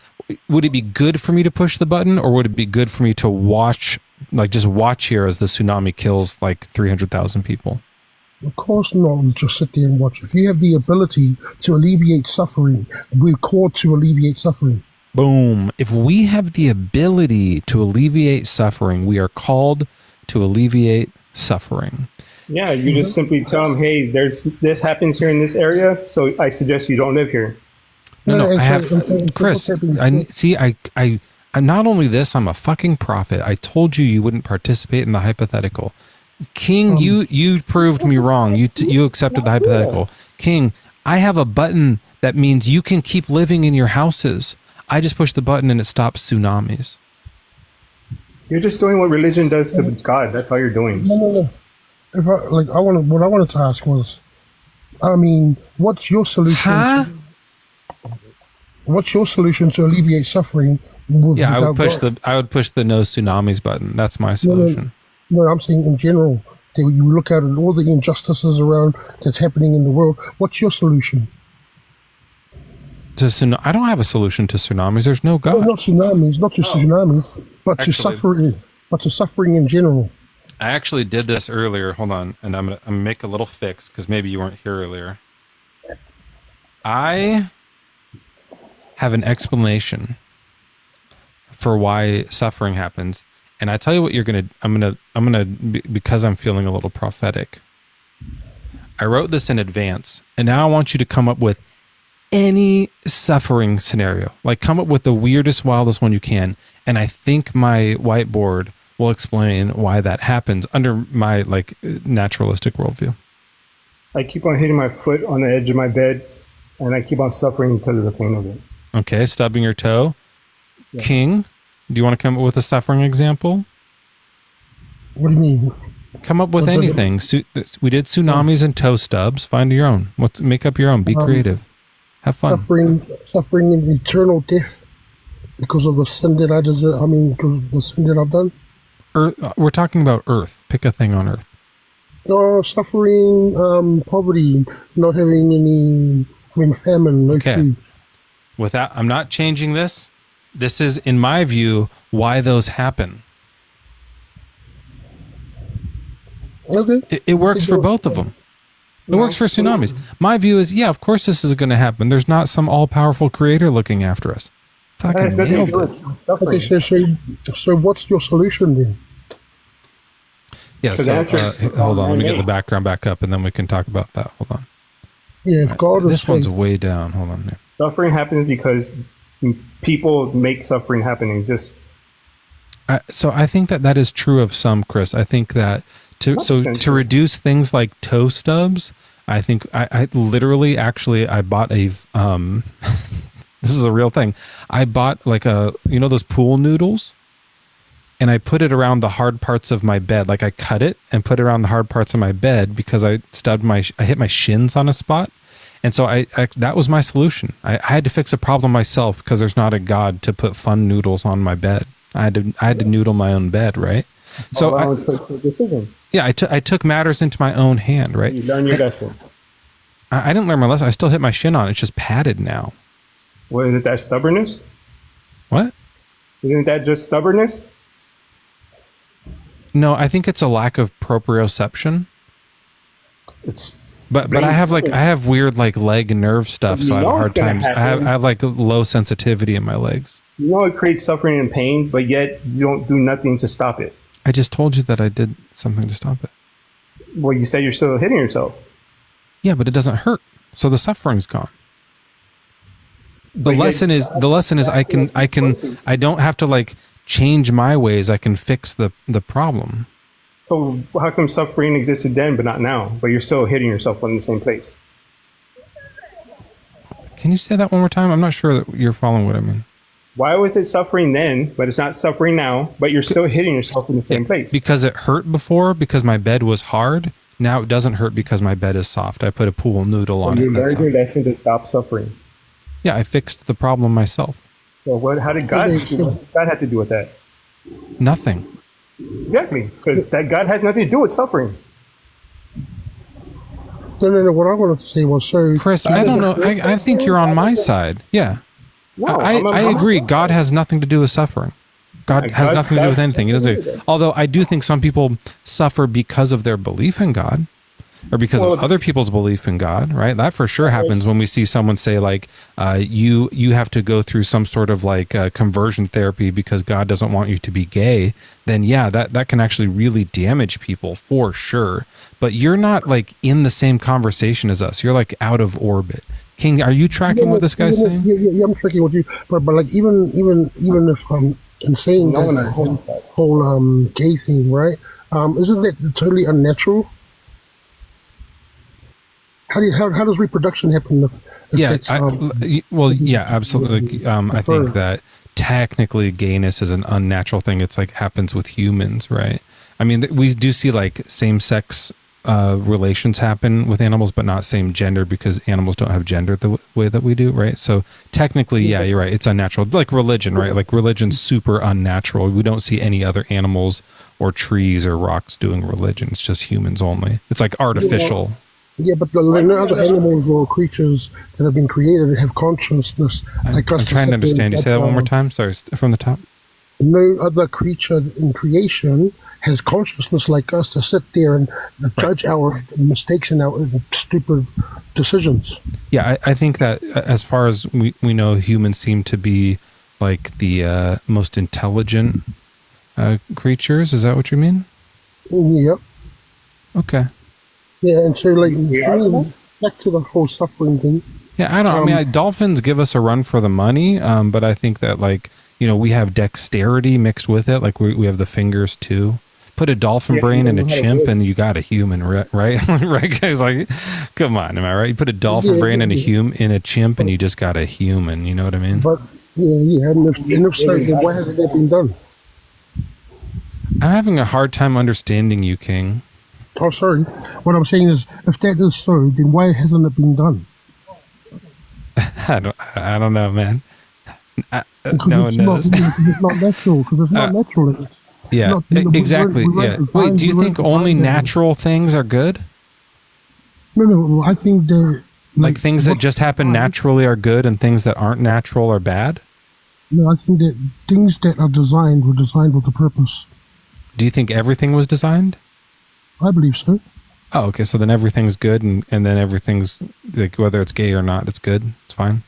would it be good for me to push the button, or would it be good for me to watch, like just watch here as the tsunami kills like 300,000 people?
Of course not. Just sit there and watch. If you have the ability to alleviate suffering, we're called to alleviate suffering.
Boom. If we have the ability to alleviate suffering, we are called to alleviate suffering.
Yeah, you just simply tell them, hey, this happens here in this area, so I suggest you don't live here.
No, I have, Chris, I not only this, I'm a fucking prophet. I told you wouldn't participate in the hypothetical. King, you proved me wrong. You accepted the hypothetical. King, I have a button that means you can keep living in your houses. I just push the button and it stops tsunamis.
You're just doing what religion does to God. That's all you're doing.
No. What I wanted to ask was, I mean, what's your solution? What's your solution to alleviate suffering?
I would push the no tsunamis button. That's my solution.
No, I'm saying in general. That you look at all the injustices around that's happening in the world. What's your solution?
I don't have a solution to tsunamis. There's no God.
No, not tsunamis, but to suffering. But to suffering in general.
I actually did this earlier. Hold on, and I'm gonna make a little fix because maybe you weren't here earlier. I have an explanation for why suffering happens, and I tell you what I'm gonna because I'm feeling a little prophetic. I wrote this in advance, and now I want you to come up with any suffering scenario. Like, come up with the weirdest, wildest one you can, and I think my whiteboard will explain why that happens under my naturalistic worldview.
I keep on hitting my foot on the edge of my bed, and I keep on suffering because of the pain of it.
Okay, stubbing your toe. Yeah. King, do you want to come up with a suffering example?
What do you mean?
Come up with anything. We did tsunamis and toe stubs. Find your own. Make up your own. Be creative. Have fun.
Suffering in eternal death because of the sin that I deserve. I mean, because of the sin that I've done.
Earth, we're talking about Earth. Pick a thing on Earth.
Suffering, poverty, not having any, famine, no food.
I'm not changing this. This is, in my view, why those happen.
Okay.
It works for both of them. It works for tsunamis. My view is, of course this is going to happen. There's not some all-powerful creator looking after us. Fucking nailed it.
Okay, so what's your solution then?
Yeah, so hold on. Let me get the background back up, and then we can talk about that. Hold on.
Yeah, if God
this one's way down. Hold on.
Suffering happens because people make suffering happen exists.
So I think that is true of some, Chris. I think that to reduce things like toe stubs, I think I literally I bought a this is a real thing. I bought those pool noodles, and I put it around the hard parts of my bed. Like I cut it and put it around the hard parts of my bed because I hit my shins on a spot. And so I that was my solution. I had to fix a problem myself because there's not a God to put fun noodles on my bed. I had to noodle my own bed, right? So I took matters into my own hand, right?
You learned your lesson.
I didn't learn my lesson. I still hit my shin on it. It's just padded now.
What is it? That stubbornness?
What?
Isn't that just stubbornness?
No, I think it's a lack of proprioception. But I have weird leg and nerve stuff, so I have a hard time. I have low sensitivity in my legs.
You know it creates suffering and pain, but yet you don't do nothing to stop it.
I just told you that I did something to stop it.
Well, you said you're still hitting yourself.
Yeah, but it doesn't hurt, so the suffering's gone. The lesson is I don't have to change my ways. I can fix the problem.
So how come suffering existed then but not now? But you're still hitting yourself in the same place.
Can you say that one more time? I'm not sure that you're following what I mean.
Why was it suffering then, but it's not suffering now, but you're still hitting yourself in the same place?
Because it hurt before, because my bed was hard. Now it doesn't hurt because my bed is soft. I put a pool noodle on it.
You learned your lesson to stop suffering.
Yeah, I fixed the problem myself.
So how did God have to do with that?
Nothing.
Exactly, because that God has nothing to do with suffering.
No. What I wanted to say was, so
Chris, I don't know. I think you're on my side. Yeah.
No,
I agree. God has nothing to do with suffering. God has nothing to do with anything. He doesn't. Although I do think some people suffer because of their belief in God, or because of other people's belief in God, right? That for sure happens when we see someone say like, you have to go through some sort of like conversion therapy because God doesn't want you to be gay. Then yeah, that can actually really damage people for sure. But you're not like in the same conversation as us. You're like out of orbit. King, are you tracking what this guy's saying?
Yeah, I'm tracking with you. But like even if in saying that the whole gay thing, right? Isn't that totally unnatural? How does reproduction happen?
Yeah, absolutely. I think that technically gayness is an unnatural thing. It's like happens with humans, right? I mean, we do see like same-sex relations happen with animals, but not same gender because animals don't have gender the way that we do, right? So technically, yeah, you're right. It's unnatural. Like religion, right? Like religion's super unnatural. We don't see any other animals or trees or rocks doing religion. It's just humans only. It's like artificial.
Yeah, but there are other animals or creatures that have been created that have consciousness.
I'm trying to understand. You say that one more time? Sorry, from the top.
No other creature in creation has consciousness like us to sit there and judge our mistakes and our stupid decisions.
Yeah, I think that as far as we know, humans seem to be like the most intelligent creatures. Is that what you mean?
Yep.
Okay.
Yeah, and so like back to the whole suffering thing.
Yeah, I don't. I mean, dolphins give us a run for the money, but I think that like we have dexterity mixed with it. Like we have the fingers too. Put a dolphin brain in a chimp, and you got a human, right? Right, guys. Like, come on, am I right? You put a dolphin brain in a chimp, and you just got a human. You know what I mean?
But yeah, and if so, then why hasn't that been done?
I'm having a hard time understanding you, King.
Oh, sorry. What I'm saying is, if that is so, then why hasn't it been done?
I don't know, man.
No one knows. It's not natural. Because it's not natural.
Yeah, exactly. Yeah. Wait, do you think only natural things are good?
No. I think that
like things that just happen naturally are good, and things that aren't natural are bad.
No, I think that things that are designed were designed with a purpose.
Do you think everything was designed?
I believe so.
Oh, okay. So then everything's good, and then everything's like whether it's gay or not, it's good. It's fine.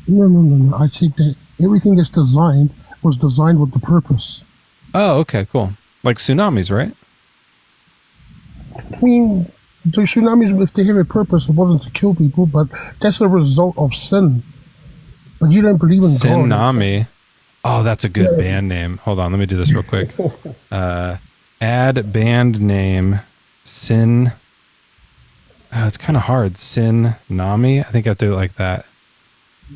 No. I think that everything that's designed was designed with the purpose.
Oh, okay, cool. Like tsunamis, right?
I mean, the tsunamis, if they have a purpose, it wasn't to kill people, but that's a result of sin. But you don't believe in God.
Tsunami. Oh, that's a good band name. Hold on, let me do this real quick. Add band name Sin. It's kind of hard. Sin Nami. I think I have to do it like that.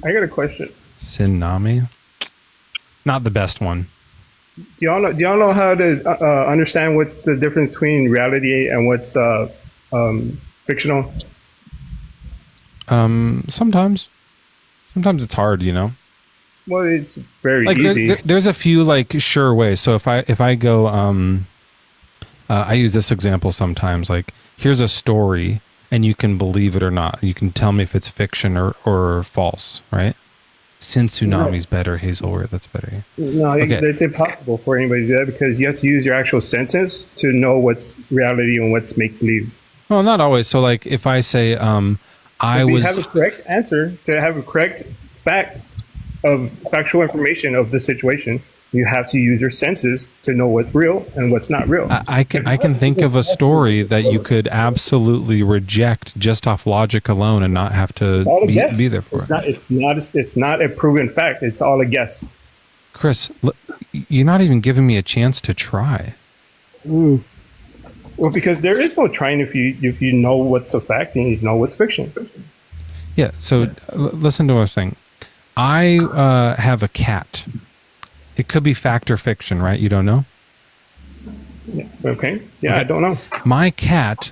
I got a question.
Sin Nami. Not the best one.
Do y'all know how to understand what's the difference between reality and what's fictional?
Sometimes it's hard,
Well, it's very
like
easy.
There's a few like sure ways. So if I go, I use this example sometimes. Like, here's a story, and you can believe it or not. You can tell me if it's fiction or false, right? Sin Tsunami's better, Hazelwood. That's better.
No,
okay.
It's impossible for anybody to do that because you have to use your actual senses to know what's reality and what's make believe.
Well, not always. So, like, if I say,
if you have a correct answer, to have a correct fact of factual information of the situation, you have to use your senses to know what's real and what's not real.
I can think of a story that you could absolutely reject just off logic alone and not have to be there for it.
It's not a proven fact. It's all a guess.
Chris, you're not even giving me a chance to try.
Well, because there is no trying if you know what's a fact and you know what's fiction.
Yeah. So listen to what I'm saying. I have a cat. It could be fact or fiction, right? You don't know?
Yeah. Okay. Yeah, I don't know.
My cat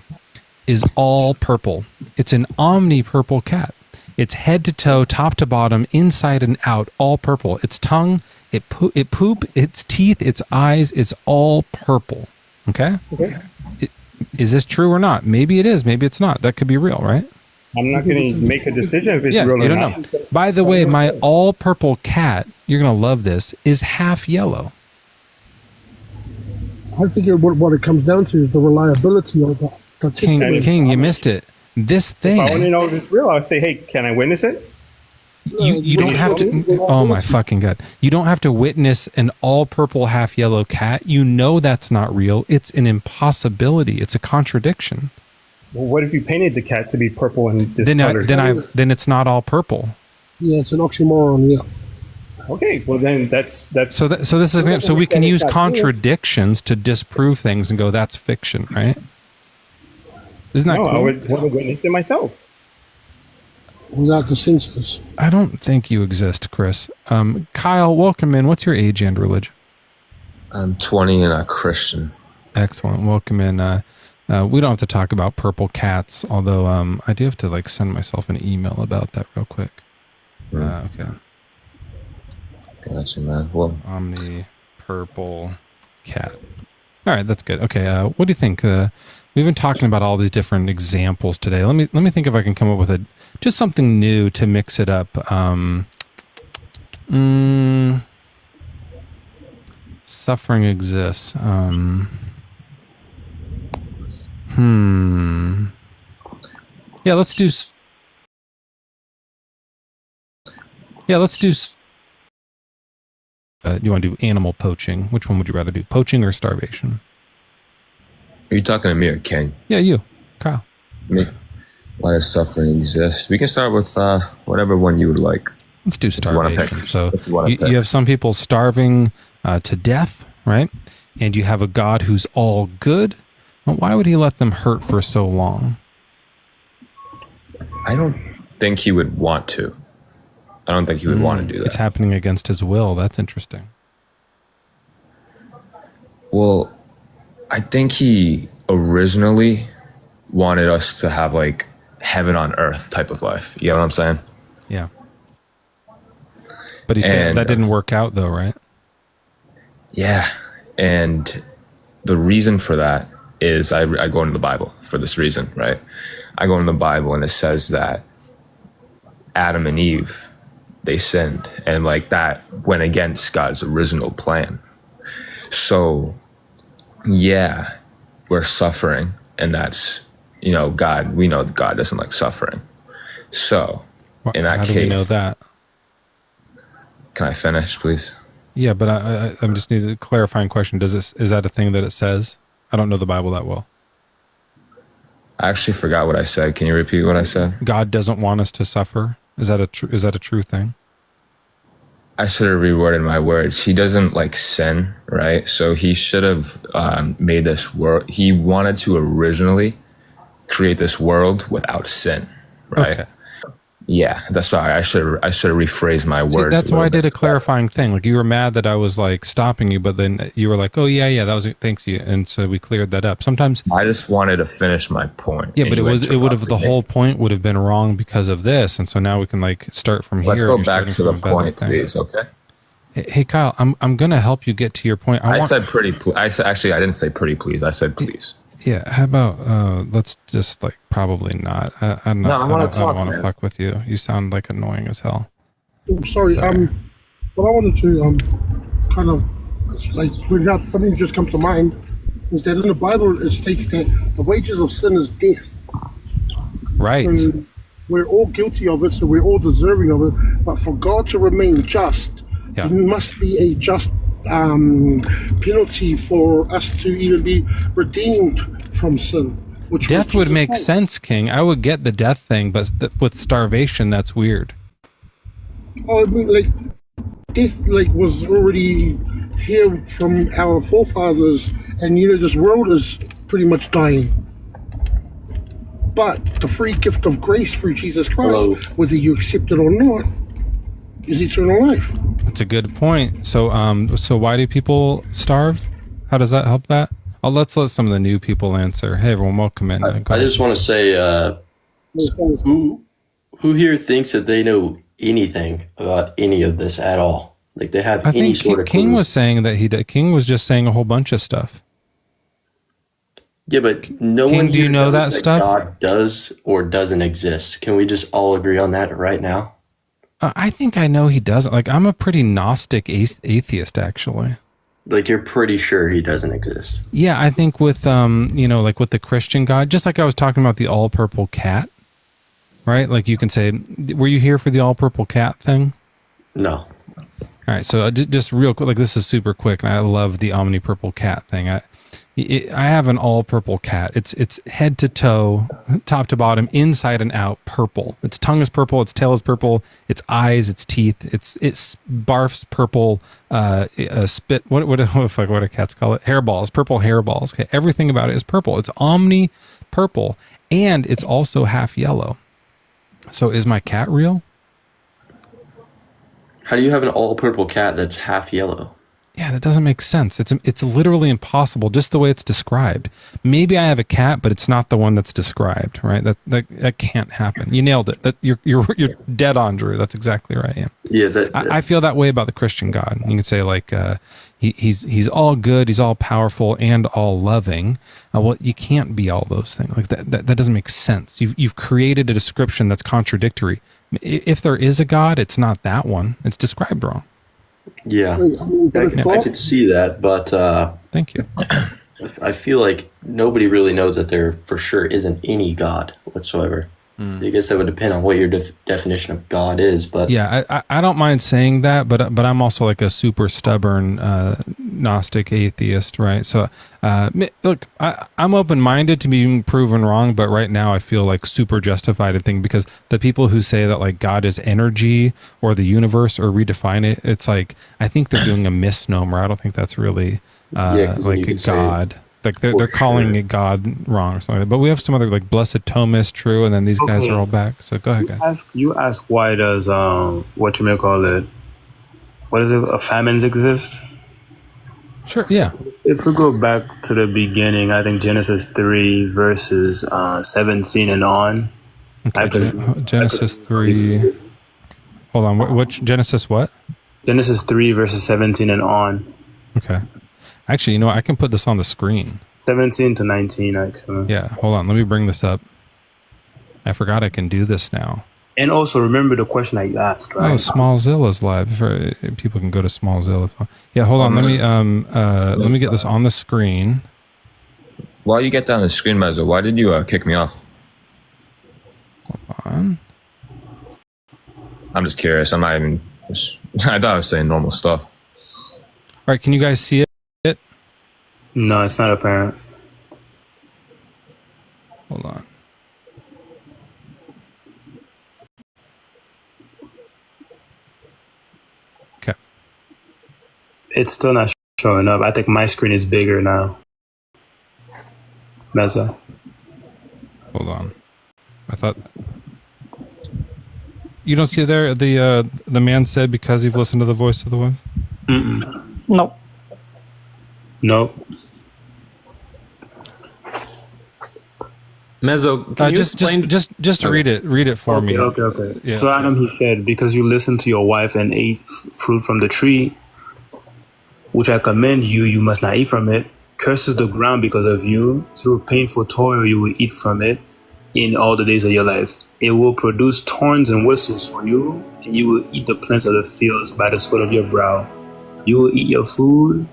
is all purple. It's an omni-purple cat. It's head to toe, top to bottom, inside and out, all purple. Its tongue, it poop, its teeth, its eyes, it's all purple. Okay? Is this true or not? Maybe it is. Maybe it's not. That could be real, right?
I'm not going to make a decision if it's real or not.
You don't know. By the way, my all purple cat, you're going to love this, is half yellow.
I think what it comes down to is the reliability of that.
King, you missed it. This thing.
If I want to know if it's real, I'll say, hey, can I witness it?
You don't have to. Oh my fucking God. You don't have to witness an all purple, half yellow cat. You know that's not real. It's an impossibility. It's a contradiction.
Well, what if you painted the cat to be purple and this color?
Then it's not all purple.
Yeah, it's an oxymoron. Yeah.
Okay, well then that's
so this is so we can use contradictions to disprove things and go that's fiction, right? Isn't that cool?
I would want to witness it myself.
Without the senses.
I don't think you exist, Chris. Kyle, welcome in. What's your age and religion?
I'm 20 and a Christian.
Excellent. Welcome in. We don't have to talk about purple cats, although I do have to send myself an email about that real quick. Okay.
Gotcha, man. Well,
Omni purple cat. All right, that's good. Okay, what do you think? We've been talking about all these different examples today. Let me think if I can come up with just something new to mix it up. Suffering exists. Yeah, let's do. You want to do animal poaching? Which one would you rather do, poaching or starvation?
Are you talking to me or King?
Yeah, you, Kyle.
Me. Why does suffering exist? We can start with whatever one you would like.
Let's do starvation. So you have some people starving to death, right? And you have a God who's all good. Well, why would he let them hurt for so long?
I don't think he would want to. I don't think he would want to do that.
It's happening against his will. That's interesting.
Well, I think he originally wanted us to have heaven on earth type of life. You know what I'm saying?
Yeah. But that didn't work out though, right?
Yeah. And the reason for that is I go into the Bible for this reason, right? I go into the Bible and it says that Adam and Eve, they sinned, and that went against God's original plan. So, yeah, we're suffering, and that's, God, we know that God doesn't like suffering. So, in that case... How do we
know that?
Can I finish, please?
Yeah, but I just need a clarifying question. Is that a thing that it says? I don't know the Bible that well.
I actually forgot what I said. Can you repeat what I said?
God doesn't want us to suffer. Is that a true thing?
I should have reworded my words. He doesn't sin, right? So he should have made this world. He wanted to originally create this world without sin, right? Okay. Yeah, that's sorry. I should have rephrased my words.
That's why I did a clarifying thing. You were mad that I was stopping you, but then you were like, "Oh yeah, that was it. Thanks you," and so we cleared that up. Sometimes
I just wanted to finish my point.
Yeah, but it would have the whole point would have been wrong because of this, and so now we can start from here.
Let's go back to the point, please. Okay.
Hey Kyle, I'm gonna help you get to your point.
I said pretty. I didn't say pretty please. I said please.
Yeah, how about let's just probably not. I want to fuck with you. You sound annoying as hell.
Oh, sorry. What I wanted to kind of bring out, something just comes to mind, is that in the Bible it states that the wages of sin is death.
Right.
So we're all guilty of it, so we're all deserving of it. But for God to remain just, it must be a just penalty for us to even be redeemed from sin.
Death would make sense, King. I would get the death thing, but with starvation, that's weird.
Oh, I mean, death was already here from our forefathers, and this world is pretty much dying. But the free gift of grace through Jesus Christ, whether you accept it or not, is eternal life.
That's a good point. So, so why do people starve? How does that help that? Oh, let's let some of the new people answer. Hey, everyone, welcome in.
I just want to say, who here thinks that they know anything about any of this at all? Like they have any sort of
King
clue?
was saying that he did. King was just saying a whole bunch of stuff.
Yeah, but no
King,
one
do you
here
know
knows
that stuff?
God does or doesn't exist. Can we just all agree on that right now?
I think I know he doesn't. Like, I'm a pretty Gnostic atheist, actually.
Like you're pretty sure he doesn't exist.
Yeah, I think with like with the Christian God, just like I was talking about the all purple cat, right? Like you can say, were you here for the all purple cat thing?
No.
All right, so just real quick, like this is super quick, and I love the omni purple cat thing. I have an all purple cat. It's head to toe, top to bottom, inside and out, purple. Its tongue is purple. Its tail is purple. Its eyes, its teeth. It's barfs purple. Spit. What do cats call it? Hairballs. Purple hairballs. Okay, everything about it is purple. It's omni purple, and it's also half yellow. So is my cat real?
How do you have an all purple cat that's half yellow?
Yeah, that doesn't make sense. It's literally impossible, just the way it's described. Maybe I have a cat, but it's not the one that's described, right? That can't happen. You nailed it. That you're dead on, Drew. That's exactly right. Yeah. I feel that way about the Christian God. You can say like he's all good, he's all powerful, and all loving. Well, you can't be all those things. Like that doesn't make sense. You've created a description that's contradictory. If there is a God, it's not that one. It's described wrong.
Yeah, I could see that, but
thank you.
I feel like nobody really knows that there for sure isn't any God whatsoever. I guess that would depend on what your definition of God is, but
yeah, I don't mind saying that, but I'm also like a super stubborn Gnostic atheist, right? So look, I'm open-minded to being proven wrong, but right now I feel like super justified in thinking, because the people who say that like God is energy or the universe or redefine it, it's like I think they're doing a misnomer. I don't think that's really like a God. Like they're calling it God wrong or something. But we have some other like Blessed Thomas, true, and then these guys are all back. So go ahead, guys.
You ask why does what you may call it, what is it, famines exist?
Sure, yeah.
If we go back to the beginning, I think Genesis 3 verses 17 and on.
Okay, Genesis 3. Hold on, what Genesis what?
Genesis 3 verses 17 and on.
Okay. Actually, you know what? I can put this on the screen.
17 to 19, actually.
Yeah, hold on. Let me bring this up. I forgot I can do this now.
And also remember the question that you asked, right?
Oh, Smallzilla's live. People can go to Smallzilla. Yeah, hold on. Let me get this on the screen.
While you get down the screen, Mezzo, why did you kick me off?
Hold on.
I'm just curious. I'm not even... I thought I was saying normal stuff.
All right, can you guys see it?
No, it's not apparent.
Hold on. Okay.
It's still not showing up. I think my screen is bigger now. Mezzo.
Hold on. I thought... You don't see there the man said because you've listened to the voice of the wife?
Nope. Nope.
Mezzo, can you explain?
Just read it. Read it for me.
Okay.
Yeah.
So Adam, he said, because you listened to your wife and ate fruit from the tree, which I command you, you must not eat from it. Curses the ground because of you. Through painful toil you will eat from it in all the days of your life. It will produce thorns and whistles for you, and you will eat the plants of the fields by the sweat of your brow. You will eat your food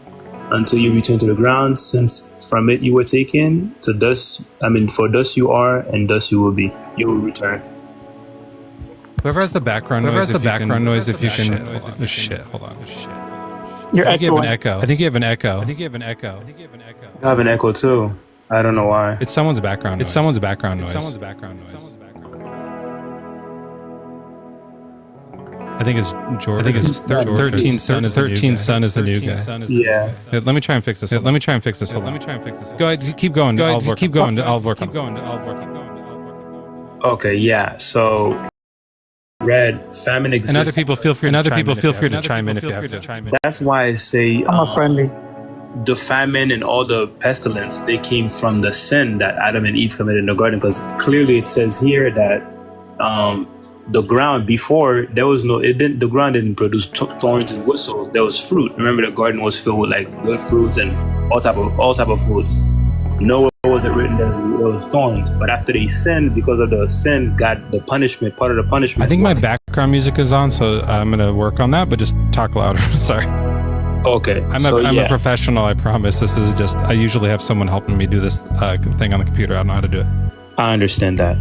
until you return to the ground, since from it you were taken. To dust, for dust you are, and dust you will be. You will return.
Whoever has the background noise, if you can. Shit, hold on. I think you have an echo. I think you have an echo.
I have an echo too. I don't know why.
It's someone's background noise. I think it's George. I think it's 13 Son is the new guy.
Yeah.
Let me try and fix this. Hold on. Go ahead. Keep going. Keep going.
Okay. Yeah. So read, famine exists.
And other people feel free to chime in if you have to.
That's why I say
friendly.
The famine and all the pestilence, they came from the sin that Adam and Eve committed in the garden, because clearly it says here that the ground before the ground didn't produce thorns and whistles. There was fruit. Remember, the garden was filled with like good fruits and all type of foods. Nowhere was it written that there was thorns. But after they sinned, because of the sin, got the punishment. Part of the punishment.
I think my background music is on, so I'm gonna work on that. But just talk louder. Sorry.
Okay.
I'm a professional, I promise. This is just, I usually have someone helping me do this thing on the computer. I don't know how to do it.
I understand that.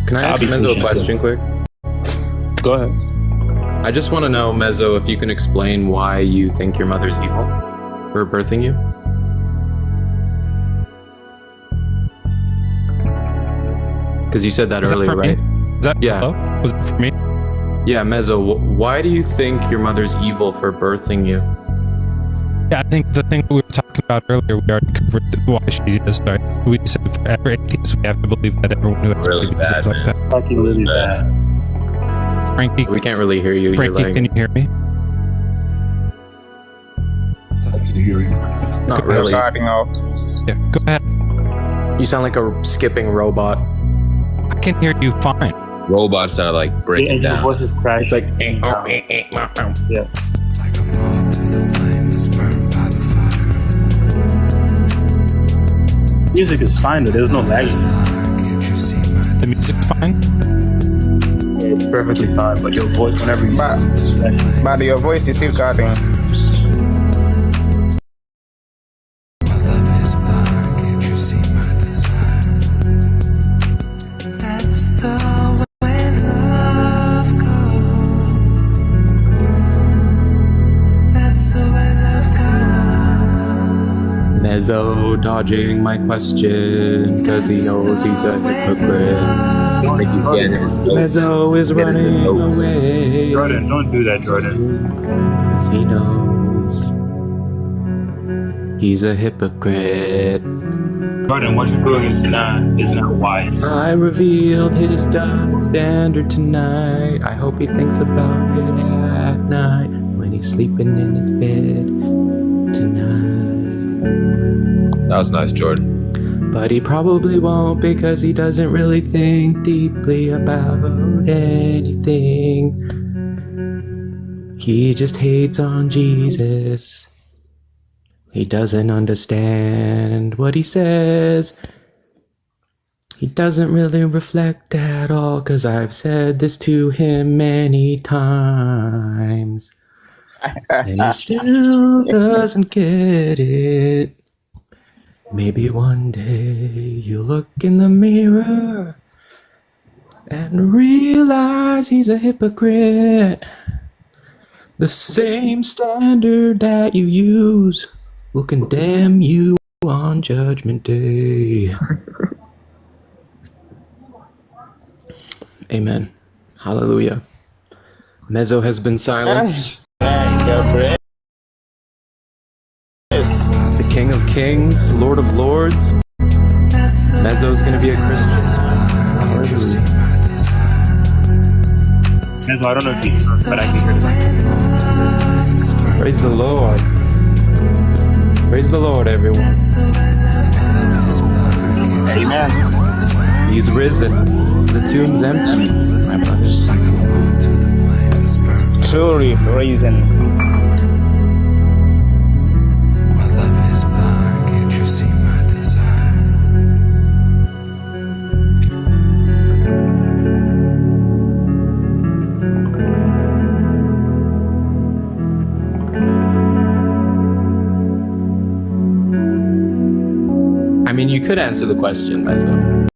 Can I ask Mezzo a question quick?
Go ahead.
I just want to know, Mezzo, if you can explain why you think your mother's evil for birthing you? Because you said that earlier, right?
Was it for me?
Yeah, Mezzo, why do you think your mother's evil for birthing you?
Yeah, I think the thing we were talking about earlier, we already covered why she is. Sorry. We said for every atheist, we have to believe that everyone who has
really
bad, is like that.
Fucking really bad.
Frankie,
we can't really hear you.
Frankie, can you hear me?
I can hear you.
Not really.
Yeah, go ahead.
You sound like a skipping robot.
I can hear you fine.
Robots that are like breaking down.
Your voice is crashing.
It's like,
yeah. Music is fine, but there's no lag.
The music's fine?
Yeah, it's perfectly fine, but your voice, whenever you...
But your voice is still cutting.
Mezzo dodging my question because he knows he's a hypocrite. Mezzo is running away.
Jordan, don't do that, Jordan.
Because he knows he's a hypocrite.
Jordan, what you're doing is not wise.
I revealed his double standard tonight. I hope he thinks about it at night when he's sleeping in his bed tonight.
That was nice, Jordan.
But he probably won't, because he doesn't really think deeply about anything. He just hates on Jesus. He doesn't understand what he says. He doesn't really reflect at all, 'cause I've said this to him many times. And he still doesn't get it. Maybe one day you'll look in the mirror and realize he's a hypocrite. The same standard that you use will condemn you on Judgment Day. Amen. Hallelujah. Mezzo has been silenced. The King of Kings, Lord of Lords. Mezzo's gonna be a Christian.
Mezzo, I don't know if you hear it, but I can hear it.
Praise the Lord. Praise the Lord, everyone.
Amen.
He's risen. The tomb's empty, my brothers.
Truly risen.
I mean, you could answer the question, Mezzo.